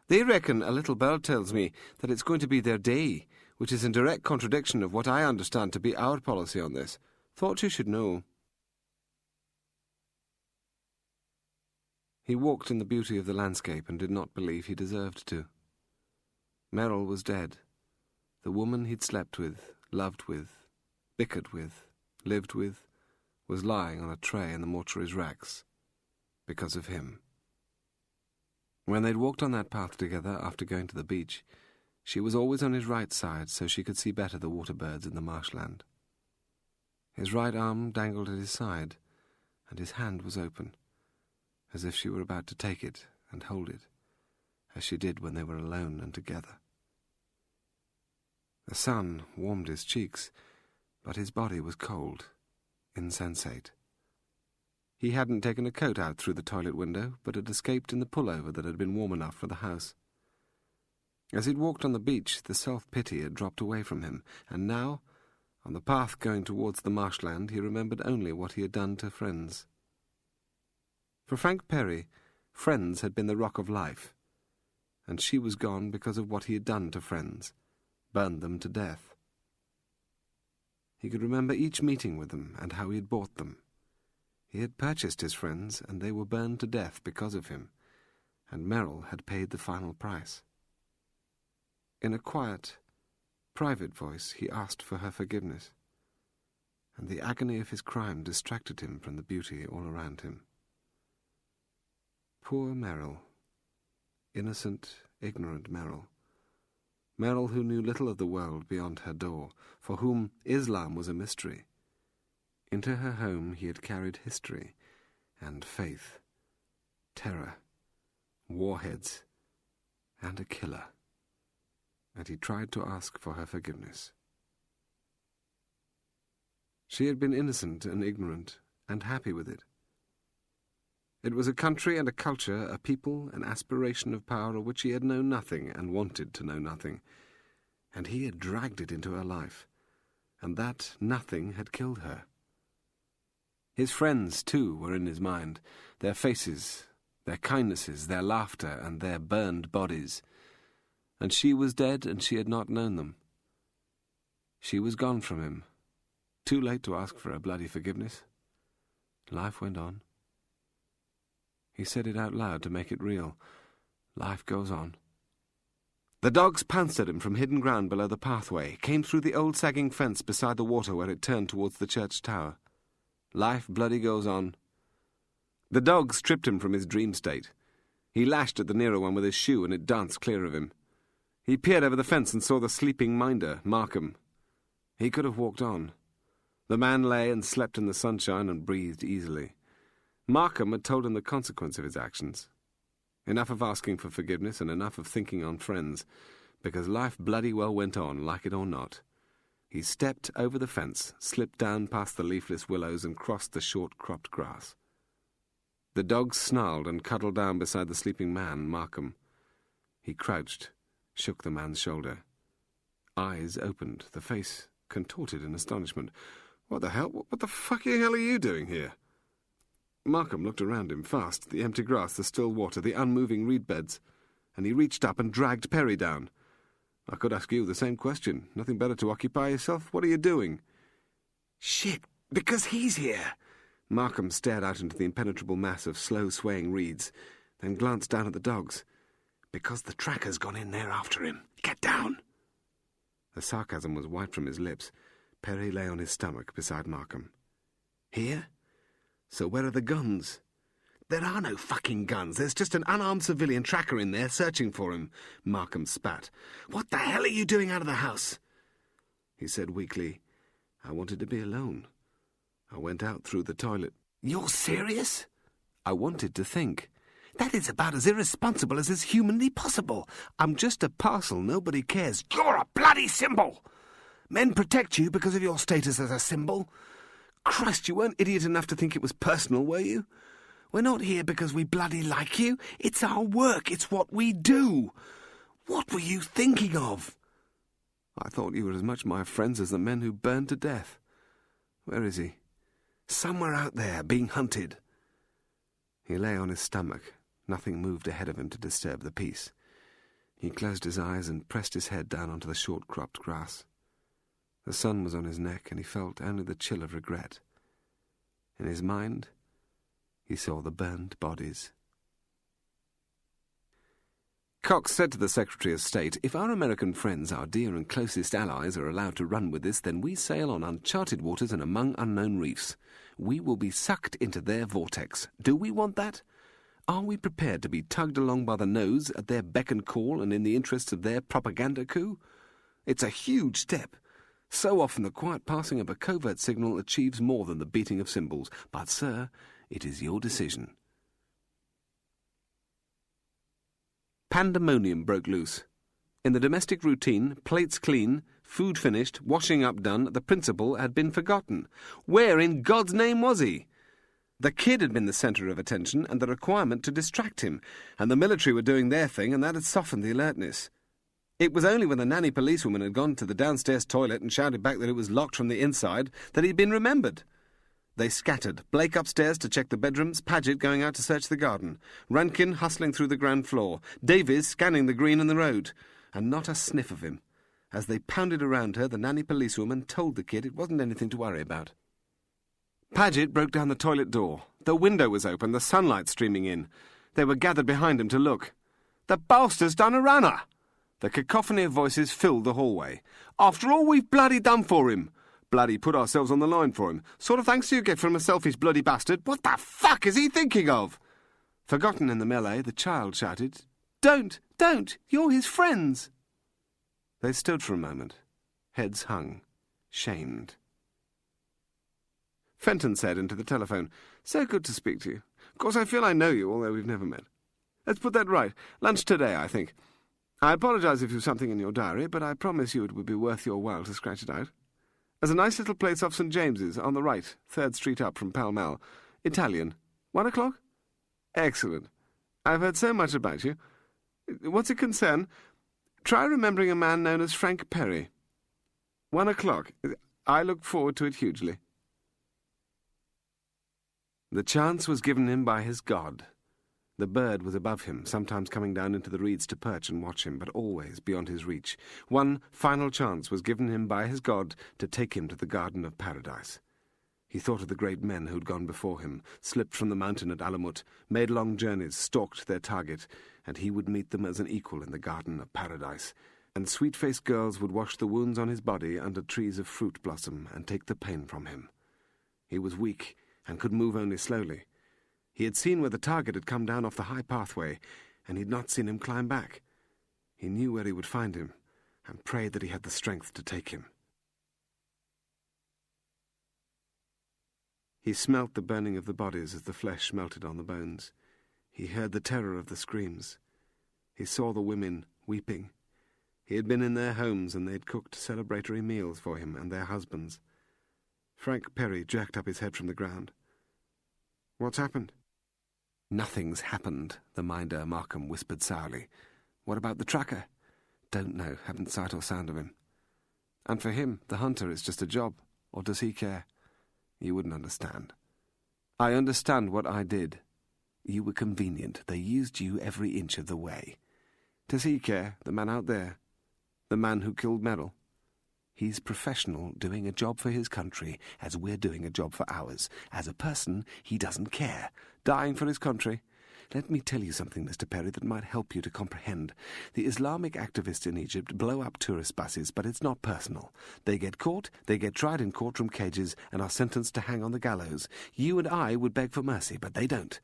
They reckon, a little bird tells me, that it's going to be their day, which is in direct contradiction of what I understand to be our policy on this. Thought you should know. He walked in the beauty of the landscape and did not believe he deserved to. Merrill was dead. The woman he'd slept with, loved with, bickered with, lived with, was lying on a tray in the mortuary's racks because of him. When they'd walked on that path together after going to the beach, she was always on his right side so she could see better the water birds in the marshland. His right arm dangled at his side, and his hand was open, as if she were about to take it and hold it, as she did when they were alone and together. The sun warmed his cheeks, but his body was cold, insensate. He hadn't taken a coat out through the toilet window, but had escaped in the pullover that had been warm enough for the house. As he'd walked on the beach, the self-pity had dropped away from him, and now, on the path going towards the marshland, he remembered only what he had done to friends. For Frank Perry, friends had been the rock of life, and she was gone because of what he had done to friends, burned them to death. He could remember each meeting with them and how he had bought them. He had purchased his friends, and they were burned to death because of him, and Merrill had paid the final price. In a quiet, private voice, he asked for her forgiveness, and the agony of his crime distracted him from the beauty all around him. Poor Merrill. Innocent, ignorant Merrill. Merrill who knew little of the world beyond her door, for whom Islam was a mystery. Into her home he had carried history and faith, terror, warheads, and a killer, and he tried to ask for her forgiveness. She had been innocent and ignorant, and happy with it. It was a country and a culture, a people, an aspiration of power of which he had known nothing and wanted to know nothing, and he had dragged it into her life, and that nothing had killed her. His friends, too, were in his mind, their faces, their kindnesses, their laughter, and their burned bodies. And she was dead, and she had not known them. She was gone from him, too late to ask for her bloody forgiveness. Life went on. He said it out loud to make it real. Life goes on. The dogs pounced at him from hidden ground below the pathway, came through the old sagging fence beside the water where it turned towards the church tower. Life bloody goes on. The dogs stripped him from his dream state. He lashed at the nearer one with his shoe, and it danced clear of him. He peered over the fence and saw the sleeping minder, Markham. He could have walked on. The man lay and slept in the sunshine and breathed easily. Markham had told him the consequence of his actions. Enough of asking for forgiveness and enough of thinking on friends, because life bloody well went on, like it or not. He stepped over the fence, slipped down past the leafless willows, and crossed the short-cropped grass. The dogs snarled and cuddled down beside the sleeping man, Markham. He crouched, shook the man's shoulder. Eyes opened, the face contorted in astonishment. "What the hell? What the fucking hell are you doing here?" Markham looked around him fast, the empty grass, the still water, the unmoving reed beds, and he reached up and dragged Perry down. "I could ask you the same question. Nothing better to occupy yourself? What are you doing?" "Shit, because he's here." Markham stared out into the impenetrable mass of slow-swaying reeds, then glanced down at the dogs. "Because the tracker's gone in there after him. Get down." The sarcasm was wiped from his lips. Perry lay on his stomach beside Markham. "Here? So where are the guns?" There are no fucking guns. There's just an unarmed civilian tracker in there searching for him. Markham spat. What the hell are you doing out of the house? He said weakly, I wanted to be alone. I went out through the toilet. You're serious? I wanted to think. That is about as irresponsible as is humanly possible. I'm just a parcel. Nobody cares. You're a bloody symbol. Men protect you because of your status as a symbol. Christ, you weren't idiot enough to think it was personal, were you? We're not here because we bloody like you. It's our work. It's what we do. What were you thinking of? I thought you were as much my friends as the men who burned to death. Where is he? Somewhere out there, being hunted. He lay on his stomach. Nothing moved ahead of him to disturb the peace. He closed his eyes and pressed his head down onto the short-cropped grass. The sun was on his neck, and he felt only the chill of regret. In his mind, he saw the burned bodies. Cox said to the Secretary of State, if our American friends, our dear and closest allies, are allowed to run with this, then we sail on uncharted waters and among unknown reefs. We will be sucked into their vortex. Do we want that? Are we prepared to be tugged along by the nose at their beck and call and in the interests of their propaganda coup? It's a huge step. So often the quiet passing of a covert signal achieves more than the beating of cymbals. But, sir, it is your decision. Pandemonium broke loose. In the domestic routine, plates clean, food finished, washing up done, the principal had been forgotten. Where in God's name was he? The kid had been the centre of attention and the requirement to distract him, and the military were doing their thing, and that had softened the alertness. It was only when the nanny policewoman had gone to the downstairs toilet and shouted back that it was locked from the inside that he'd been remembered. They scattered, Blake upstairs to check the bedrooms, Paget going out to search the garden, Rankin hustling through the ground floor, Davies scanning the green and the road, and not a sniff of him. As they pounded around her, the nanny policewoman told the kid it wasn't anything to worry about. Paget broke down the toilet door. The window was open, the sunlight streaming in. They were gathered behind him to look. The bastard's done a runner! The cacophony of voices filled the hallway. After all we've bloody done for him! Bloody put ourselves on the line for him. Sort of thanks you get from a selfish bloody bastard. What the fuck is he thinking of? Forgotten in the melee, the child shouted, Don't! You're his friends! They stood for a moment, heads hung, shamed. Fenton said into the telephone, So good to speak to you. Of course I feel I know you, although we've never met. Let's put that right. Lunch today, I think. I apologise if you've something in your diary, but I promise you it would be worth your while to scratch it out. There's a nice little place off St. James's, on the right, 3rd Street up from Pall Mall. Italian. 1 o'clock? Excellent. I've heard so much about you. What's it concern? Try remembering a man known as Frank Perry. 1 o'clock. I look forward to it hugely. The chance was given him by his God. The bird was above him, sometimes coming down into the reeds to perch and watch him, but always beyond his reach. One final chance was given him by his God to take him to the Garden of Paradise. He thought of the great men who'd gone before him, slipped from the mountain at Alamut, made long journeys, stalked their target, and he would meet them as an equal in the Garden of Paradise. And sweet-faced girls would wash the wounds on his body under trees of fruit blossom and take the pain from him. He was weak and could move only slowly. He had seen where the target had come down off the high pathway, and he'd not seen him climb back. He knew where he would find him, and prayed that he had the strength to take him. He smelt the burning of the bodies as the flesh melted on the bones. He heard the terror of the screams. He saw the women weeping. He had been in their homes, and they'd cooked celebratory meals for him and their husbands. Frank Perry jerked up his head from the ground. What's happened? Nothing's happened, the minder Markham whispered sourly. What about the tracker? Don't know, haven't sight or sound of him. And for him, the hunter is just a job, or does he care? You wouldn't understand. I understand what I did. You were convenient. They used you every inch of the way. Does he care, the man out there? The man who killed Merrill? He's professional, doing a job for his country, as we're doing a job for ours. As a person, he doesn't care. Dying for his country. Let me tell you something, Mr. Perry, that might help you to comprehend. The Islamic activists in Egypt blow up tourist buses, but it's not personal. They get caught, they get tried in courtroom cages, and are sentenced to hang on the gallows. You and I would beg for mercy, but they don't.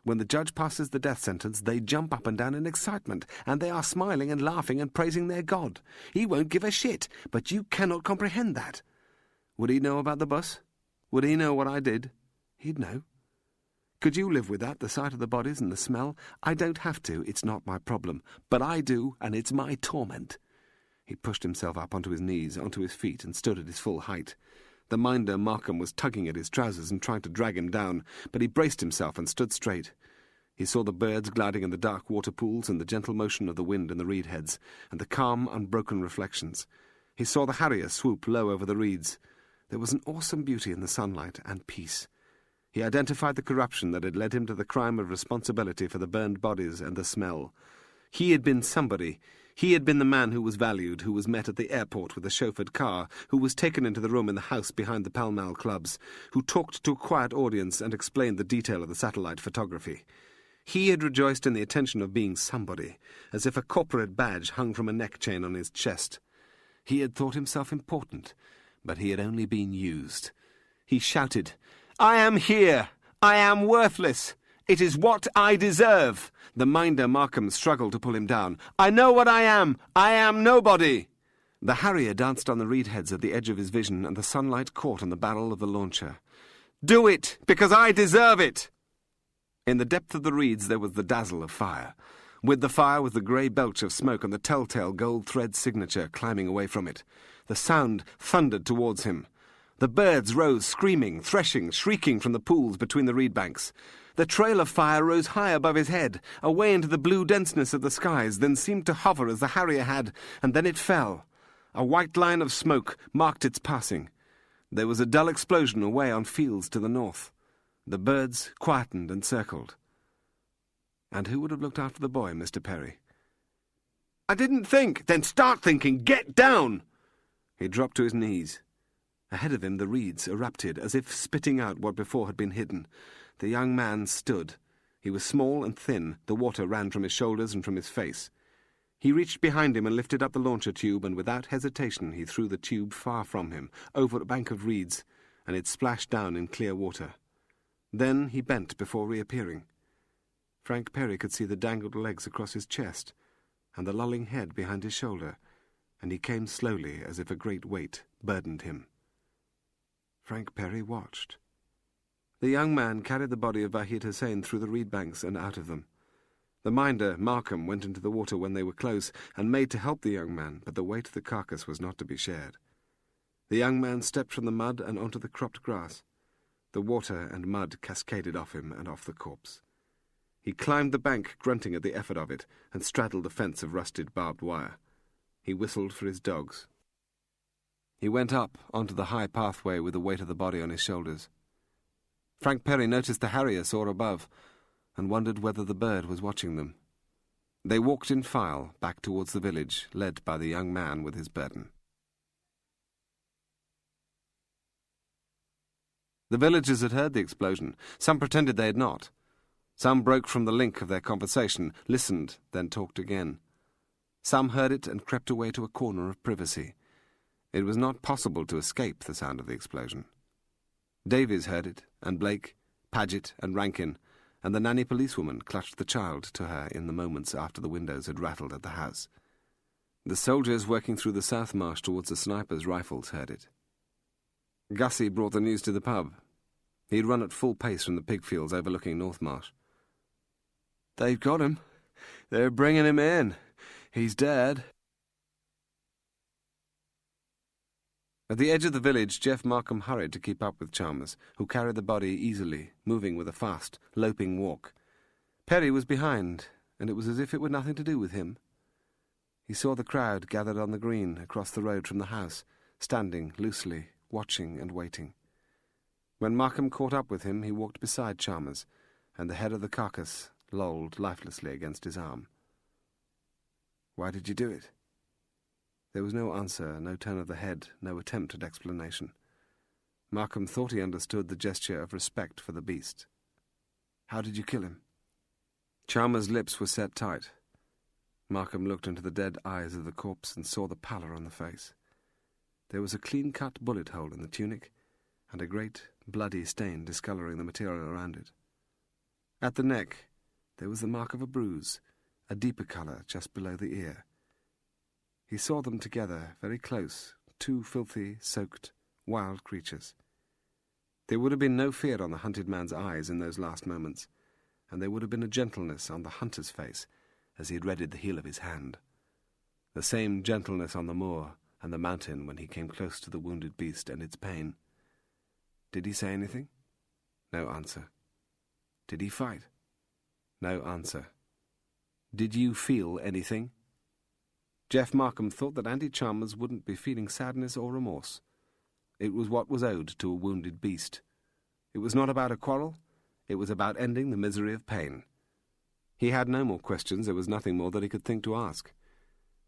When the judge passes the death sentence, they jump up and down in excitement, and they are smiling and laughing and praising their God. He won't give a shit, but you cannot comprehend that. Would he know about the bus? Would he know what I did? He'd know. Could you live with that, the sight of the bodies and the smell? I don't have to, it's not my problem. But I do, and it's my torment. He pushed himself up onto his knees, onto his feet, and stood at his full height. The minder, Markham, was tugging at his trousers and trying to drag him down, but he braced himself and stood straight. He saw the birds gliding in the dark water pools and the gentle motion of the wind in the reed heads, and the calm, unbroken reflections. He saw the harrier swoop low over the reeds. There was an awesome beauty in the sunlight and peace. He identified the corruption that had led him to the crime of responsibility for the burned bodies and the smell. He had been somebody. He had been the man who was valued, who was met at the airport with a chauffeured car, who was taken into the room in the house behind the Pall Mall clubs, who talked to a quiet audience and explained the detail of the satellite photography. He had rejoiced in the attention of being somebody, as if a corporate badge hung from a neck chain on his chest. He had thought himself important, but he had only been used. He shouted, "I am here! I am worthless! It is what I deserve!" The minder, Markham, struggled to pull him down. "I know what I am! I am nobody!" The harrier danced on the reed heads at the edge of his vision, and the sunlight caught on the barrel of the launcher. "Do it, because I deserve it!" In the depth of the reeds there was the dazzle of fire. With the fire was the grey belch of smoke and the telltale gold thread signature climbing away from it. The sound thundered towards him. The birds rose screaming, threshing, shrieking from the pools between the reed banks. The trail of fire rose high above his head, away into the blue denseness of the skies, then seemed to hover as the harrier had, and then it fell. A white line of smoke marked its passing. There was a dull explosion away on fields to the north. The birds quietened and circled. And who would have looked after the boy, Mr. Perry? "I didn't think." "Then start thinking! Get down!" He dropped to his knees. Ahead of him the reeds erupted, as if spitting out what before had been hidden. The young man stood. He was small and thin. The water ran from his shoulders and from his face. He reached behind him and lifted up the launcher tube, and without hesitation he threw the tube far from him, over a bank of reeds, and it splashed down in clear water. Then he bent before reappearing. Frank Perry could see the dangled legs across his chest, and the lolling head behind his shoulder, and he came slowly as if a great weight burdened him. Frank Perry watched. The young man carried the body of Vahid Hussein through the reed banks and out of them. The minder, Markham, went into the water when they were close and made to help the young man, but the weight of the carcass was not to be shared. The young man stepped from the mud and onto the cropped grass. The water and mud cascaded off him and off the corpse. He climbed the bank, grunting at the effort of it, and straddled a fence of rusted barbed wire. He whistled for his dogs. He went up onto the high pathway with the weight of the body on his shoulders. Frank Perry noticed the harrier soar above, and wondered whether the bird was watching them. They walked in file back towards the village, led by the young man with his burden. The villagers had heard the explosion. Some pretended they had not. Some broke from the link of their conversation, listened, then talked again. Some heard it and crept away to a corner of privacy. It was not possible to escape the sound of the explosion. Davies heard it, and Blake, Paget, and Rankin, and the nanny policewoman clutched the child to her in the moments after the windows had rattled at the house. The soldiers working through the South Marsh towards the snipers' rifles heard it. Gussie brought the news to the pub. He'd run at full pace from the pig fields overlooking North Marsh. "They've got him. They're bringing him in. He's dead." At the edge of the village, Jeff Markham hurried to keep up with Chalmers, who carried the body easily, moving with a fast, loping walk. Perry was behind, and it was as if it were nothing to do with him. He saw the crowd gathered on the green across the road from the house, standing loosely, watching and waiting. When Markham caught up with him, he walked beside Chalmers, and the head of the carcass lolled lifelessly against his arm. "Why did you do it?" There was no answer, no turn of the head, no attempt at explanation. Markham thought he understood the gesture of respect for the beast. "How did you kill him?" Chalmers' lips were set tight. Markham looked into the dead eyes of the corpse and saw the pallor on the face. There was a clean-cut bullet hole in the tunic, and a great, bloody stain discolouring the material around it. At the neck, there was the mark of a bruise, a deeper colour just below the ear. He saw them together, very close, two filthy, soaked, wild creatures. There would have been no fear on the hunted man's eyes in those last moments, and there would have been a gentleness on the hunter's face as he had readied the heel of his hand. The same gentleness on the moor and the mountain when he came close to the wounded beast and its pain. Did he say anything? No answer. Did he fight? No answer. Did you feel anything? Jeff Markham thought that Andy Chalmers wouldn't be feeling sadness or remorse. It was what was owed to a wounded beast. It was not about a quarrel. It was about ending the misery of pain. He had no more questions. There was nothing more that he could think to ask.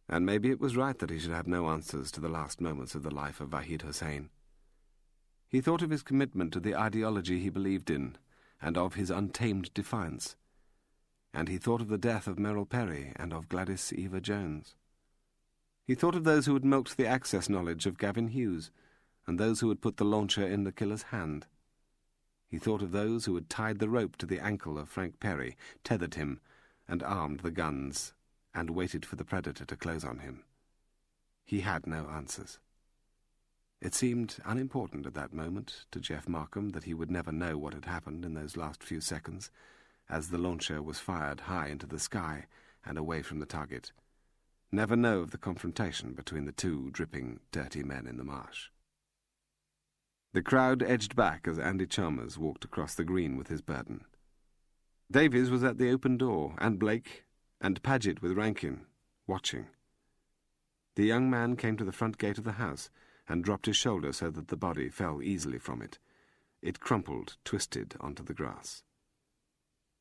And maybe it was right that he should have no answers to the last moments of the life of Vahid Hussain. He thought of his commitment to the ideology he believed in, and of his untamed defiance. And he thought of the death of Merrill Perry and of Gladys Eva Jones. He thought of those who had milked the access knowledge of Gavin Hughes, and those who had put the launcher in the killer's hand. He thought of those who had tied the rope to the ankle of Frank Perry, tethered him, and armed the guns, and waited for the predator to close on him. He had no answers. It seemed unimportant at that moment to Jeff Markham that he would never know what had happened in those last few seconds, as the launcher was fired high into the sky and away from the target. Never know of the confrontation between the two dripping, dirty men in the marsh. The crowd edged back as Andy Chalmers walked across the green with his burden. Davies was at the open door, and Blake, and Paget with Rankin, watching. The young man came to the front gate of the house and dropped his shoulder so that the body fell easily from it. It crumpled, twisted onto the grass.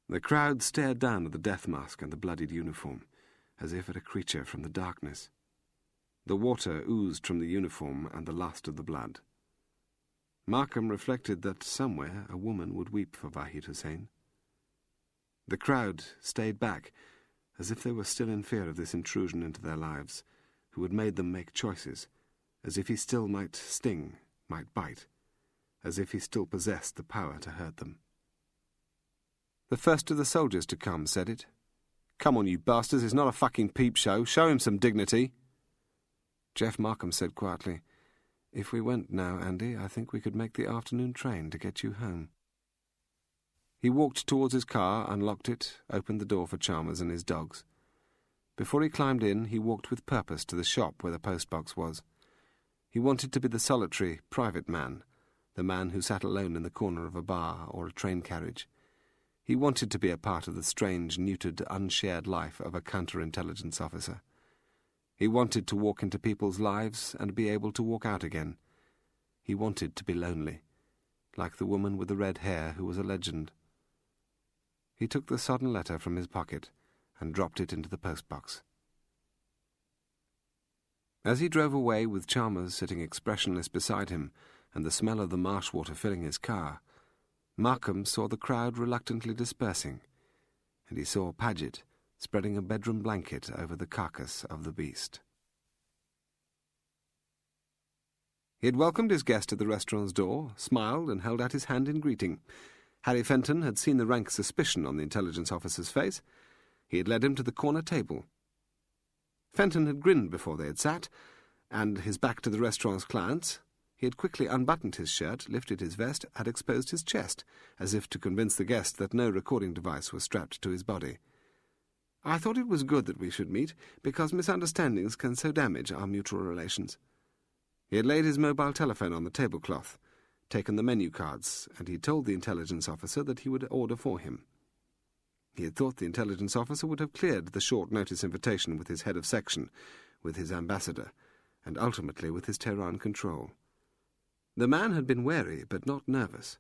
The crowd stared down at the death mask and the bloodied uniform, as if at a creature from the darkness. The water oozed from the uniform and the last of the blood. Markham reflected that somewhere a woman would weep for Vahid Hussain. The crowd stayed back, as if they were still in fear of this intrusion into their lives, who had made them make choices, as if he still might sting, might bite, as if he still possessed the power to hurt them. The first of the soldiers to come said it. "Come on, you bastards, it's not a fucking peep show. Show him some dignity." Jeff Markham said quietly, "If we went now, Andy, I think we could make the afternoon train to get you home." He walked towards his car, unlocked it, opened the door for Chalmers and his dogs. Before he climbed in, he walked with purpose to the shop where the postbox was. He wanted to be the solitary, private man, the man who sat alone in the corner of a bar or a train carriage. He wanted to be a part of the strange, neutered, unshared life of a counterintelligence officer. He wanted to walk into people's lives and be able to walk out again. He wanted to be lonely, like the woman with the red hair who was a legend. He took the sodden letter from his pocket and dropped it into the postbox. As he drove away with Chalmers sitting expressionless beside him and the smell of the marsh water filling his car, Markham saw the crowd reluctantly dispersing, and he saw Paget spreading a bedroom blanket over the carcass of the beast. He had welcomed his guest at the restaurant's door, smiled and held out his hand in greeting. Harry Fenton had seen the rank suspicion on the intelligence officer's face. He had led him to the corner table. Fenton had grinned before they had sat, and, his back to the restaurant's clients, he had quickly unbuttoned his shirt, lifted his vest, had exposed his chest, as if to convince the guest that no recording device was strapped to his body. "I thought it was good that we should meet, because misunderstandings can so damage our mutual relations." He had laid his mobile telephone on the tablecloth, taken the menu cards, and he told the intelligence officer that he would order for him. He had thought the intelligence officer would have cleared the short-notice invitation with his head of section, with his ambassador, and ultimately with his Tehran control. The man had been wary but not nervous,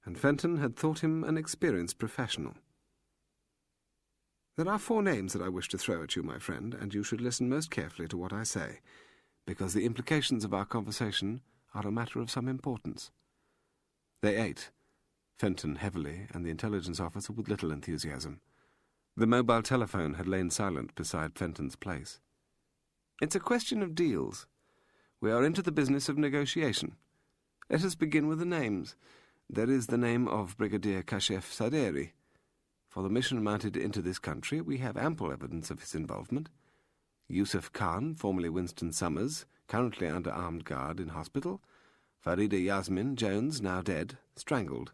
and Fenton had thought him an experienced professional. "There are 4 names that I wish to throw at you, my friend, and you should listen most carefully to what I say, because the implications of our conversation are a matter of some importance." They ate, Fenton heavily and the intelligence officer with little enthusiasm. The mobile telephone had lain silent beside Fenton's place. "It's a question of deals. We are into the business of negotiation. Let us begin with the names. There is the name of Brigadier Kashef Saderi. For the mission mounted into this country, we have ample evidence of his involvement. Yusuf Khan, formerly Winston Summers, currently under armed guard in hospital. Farida Yasmin Jones, now dead, strangled.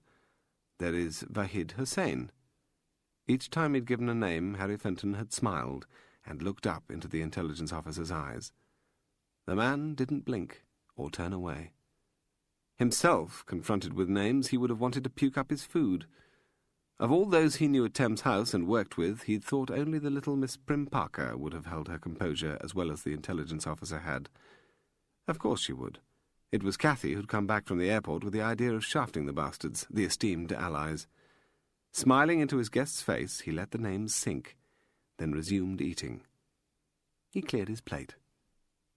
There is Vahid Hussain. Each time he'd given a name, Harry Fenton had smiled and looked up into the intelligence officer's eyes. The man didn't blink or turn away. Himself, confronted with names, he would have wanted to puke up his food. Of all those he knew at Thames House and worked with, he'd thought only the little Miss Prim Parker would have held her composure as well as the intelligence officer had. Of course she would. It was Cathy who'd come back from the airport with the idea of shafting the bastards, the esteemed allies. Smiling into his guest's face, he let the names sink, then resumed eating. He cleared his plate.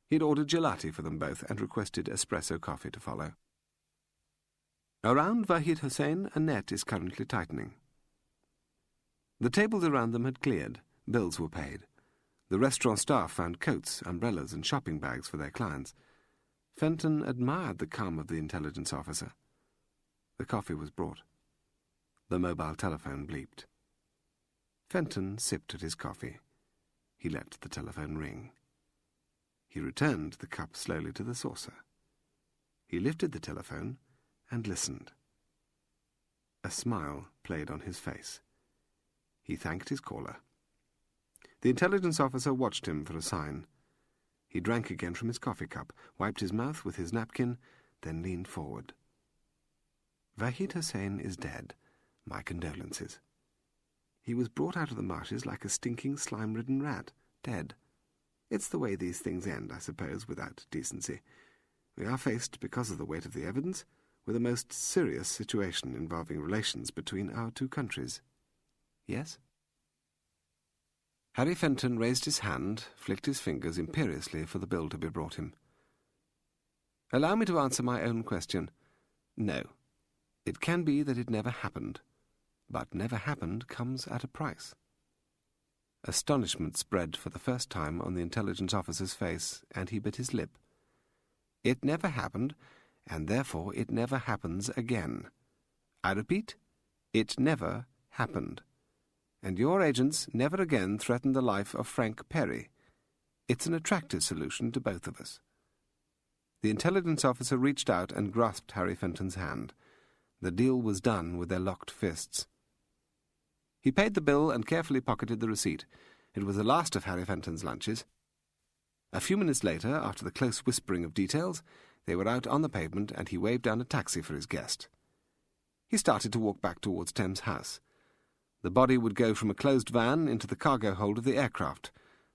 He'd ordered gelati for them both and requested espresso coffee to follow. Around Vahid Hussain, a net is currently tightening. The tables around them had cleared. Bills were paid. The restaurant staff found coats, umbrellas, and shopping bags for their clients. Fenton admired the calm of the intelligence officer. The coffee was brought. The mobile telephone bleeped. Fenton sipped at his coffee. He let the telephone ring. He returned the cup slowly to the saucer. He lifted the telephone and listened. A smile played on his face. He thanked his caller. The intelligence officer watched him for a sign. He drank again from his coffee cup, wiped his mouth with his napkin, then leaned forward. Vahid Hussain is dead. My condolences. He was brought out of the marshes like a stinking, slime-ridden rat, dead. It's the way these things end, I suppose, without decency. We are faced, because of the weight of the evidence, with a most serious situation involving relations between our two countries. Yes? Harry Fenton raised his hand, flicked his fingers imperiously for the bill to be brought him. Allow me to answer my own question. No. It can be that it never happened. But never happened comes at a price. Astonishment spread for the first time on the intelligence officer's face, and he bit his lip. It never happened, and therefore it never happens again. I repeat, it never happened. And your agents never again threatened the life of Frank Perry. It's an attractive solution to both of us. The intelligence officer reached out and grasped Harry Fenton's hand. The deal was done with their locked fists. He paid the bill and carefully pocketed the receipt. It was the last of Harry Fenton's lunches. A few minutes later, after the close whispering of details, they were out on the pavement and he waved down a taxi for his guest. He started to walk back towards Thames House. The body would go from a closed van into the cargo hold of the aircraft.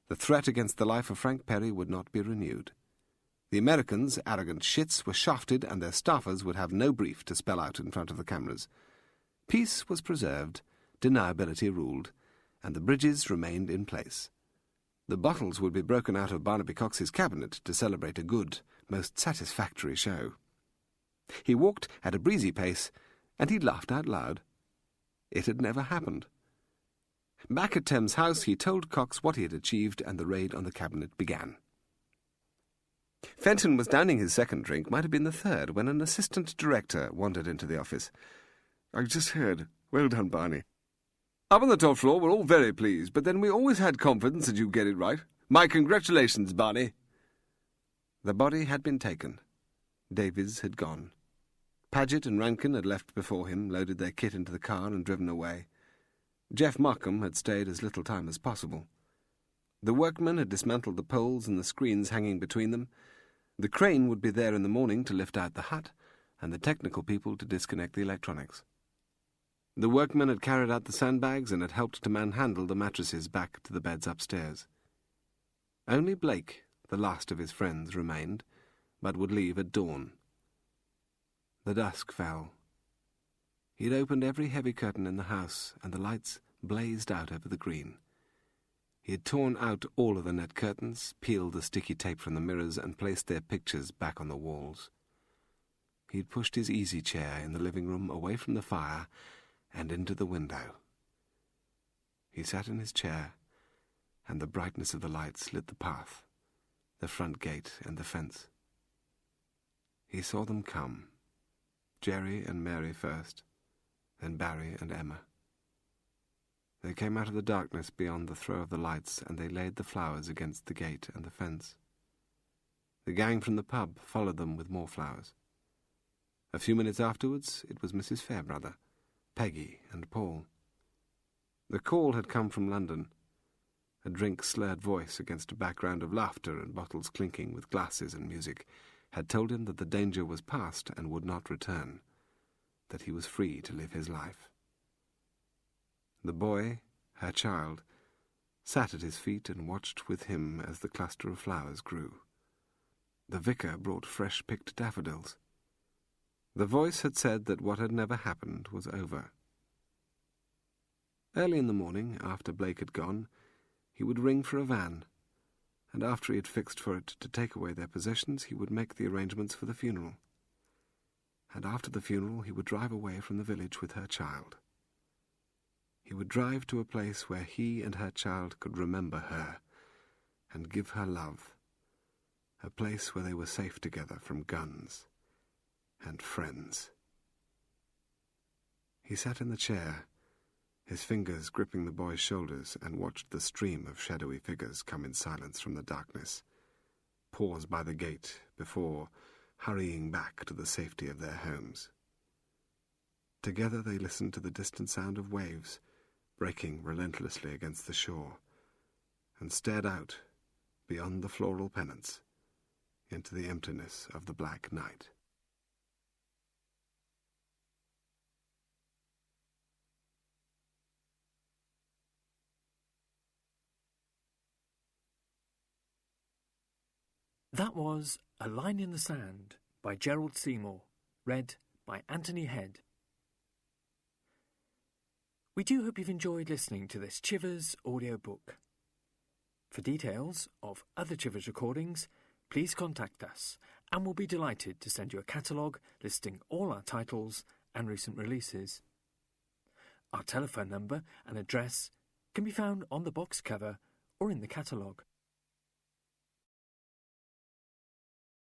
The threat against the life of Frank Perry would not be renewed. The Americans, arrogant shits, were shafted and their staffers would have no brief to spell out in front of the cameras. Peace was preserved, deniability ruled, and the bridges remained in place. The bottles would be broken out of Barnaby Cox's cabinet to celebrate a good, most satisfactory show. He walked at a breezy pace, and he laughed out loud. It had never happened. Back at Thames House, he told Cox what he had achieved, and the raid on the cabinet began. Fenton was downing his second drink, might have been the third, when an assistant director wandered into the office. I just heard. Well done, Barney. Up on the top floor, we're all very pleased, but then we always had confidence that you'd get it right. My congratulations, Barney. The body had been taken. Davies had gone. Paget and Rankin had left before him, loaded their kit into the car and driven away. Jeff Markham had stayed as little time as possible. The workmen had dismantled the poles and the screens hanging between them. The crane would be there in the morning to lift out the hut, and the technical people to disconnect the electronics. The workmen had carried out the sandbags and had helped to manhandle the mattresses back to the beds upstairs. Only Blake, the last of his friends, remained, but would leave at dawn. The dusk fell. He had opened every heavy curtain in the house, and the lights blazed out over the green. He had torn out all of the net curtains, peeled the sticky tape from the mirrors, and placed their pictures back on the walls. He had pushed his easy chair in the living room away from the fire and into the window. He sat in his chair, and the brightness of the lights lit the path, the front gate and the fence. He saw them come, Jerry and Mary first, then Barry and Emma. They came out of the darkness beyond the throw of the lights, and they laid the flowers against the gate and the fence. The gang from the pub followed them with more flowers. A few minutes afterwards, it was Mrs. Fairbrother, Peggy, and Paul. The call had come from London. A drink-slurred voice against a background of laughter and bottles clinking with glasses and music had told him that the danger was past and would not return, that he was free to live his life. The boy, her child, sat at his feet and watched with him as the cluster of flowers grew. The vicar brought fresh-picked daffodils. The voice had said that what had never happened was over. Early in the morning, after Blake had gone, he would ring for a van, and after he had fixed for it to take away their possessions, he would make the arrangements for the funeral. And after the funeral, he would drive away from the village with her child. He would drive to a place where he and her child could remember her and give her love, a place where they were safe together from guns and friends. He sat in the chair, his fingers gripping the boy's shoulders, and watched the stream of shadowy figures come in silence from the darkness, pause by the gate before hurrying back to the safety of their homes. Together they listened to the distant sound of waves breaking relentlessly against the shore, and stared out, beyond the floral pennants, into the emptiness of the black night. That was A Line in the Sand by Gerald Seymour, read by Anthony Head. We do hope you've enjoyed listening to this Chivers audiobook. For details of other Chivers recordings, please contact us, and we'll be delighted to send you a catalogue listing all our titles and recent releases. Our telephone number and address can be found on the box cover or in the catalogue.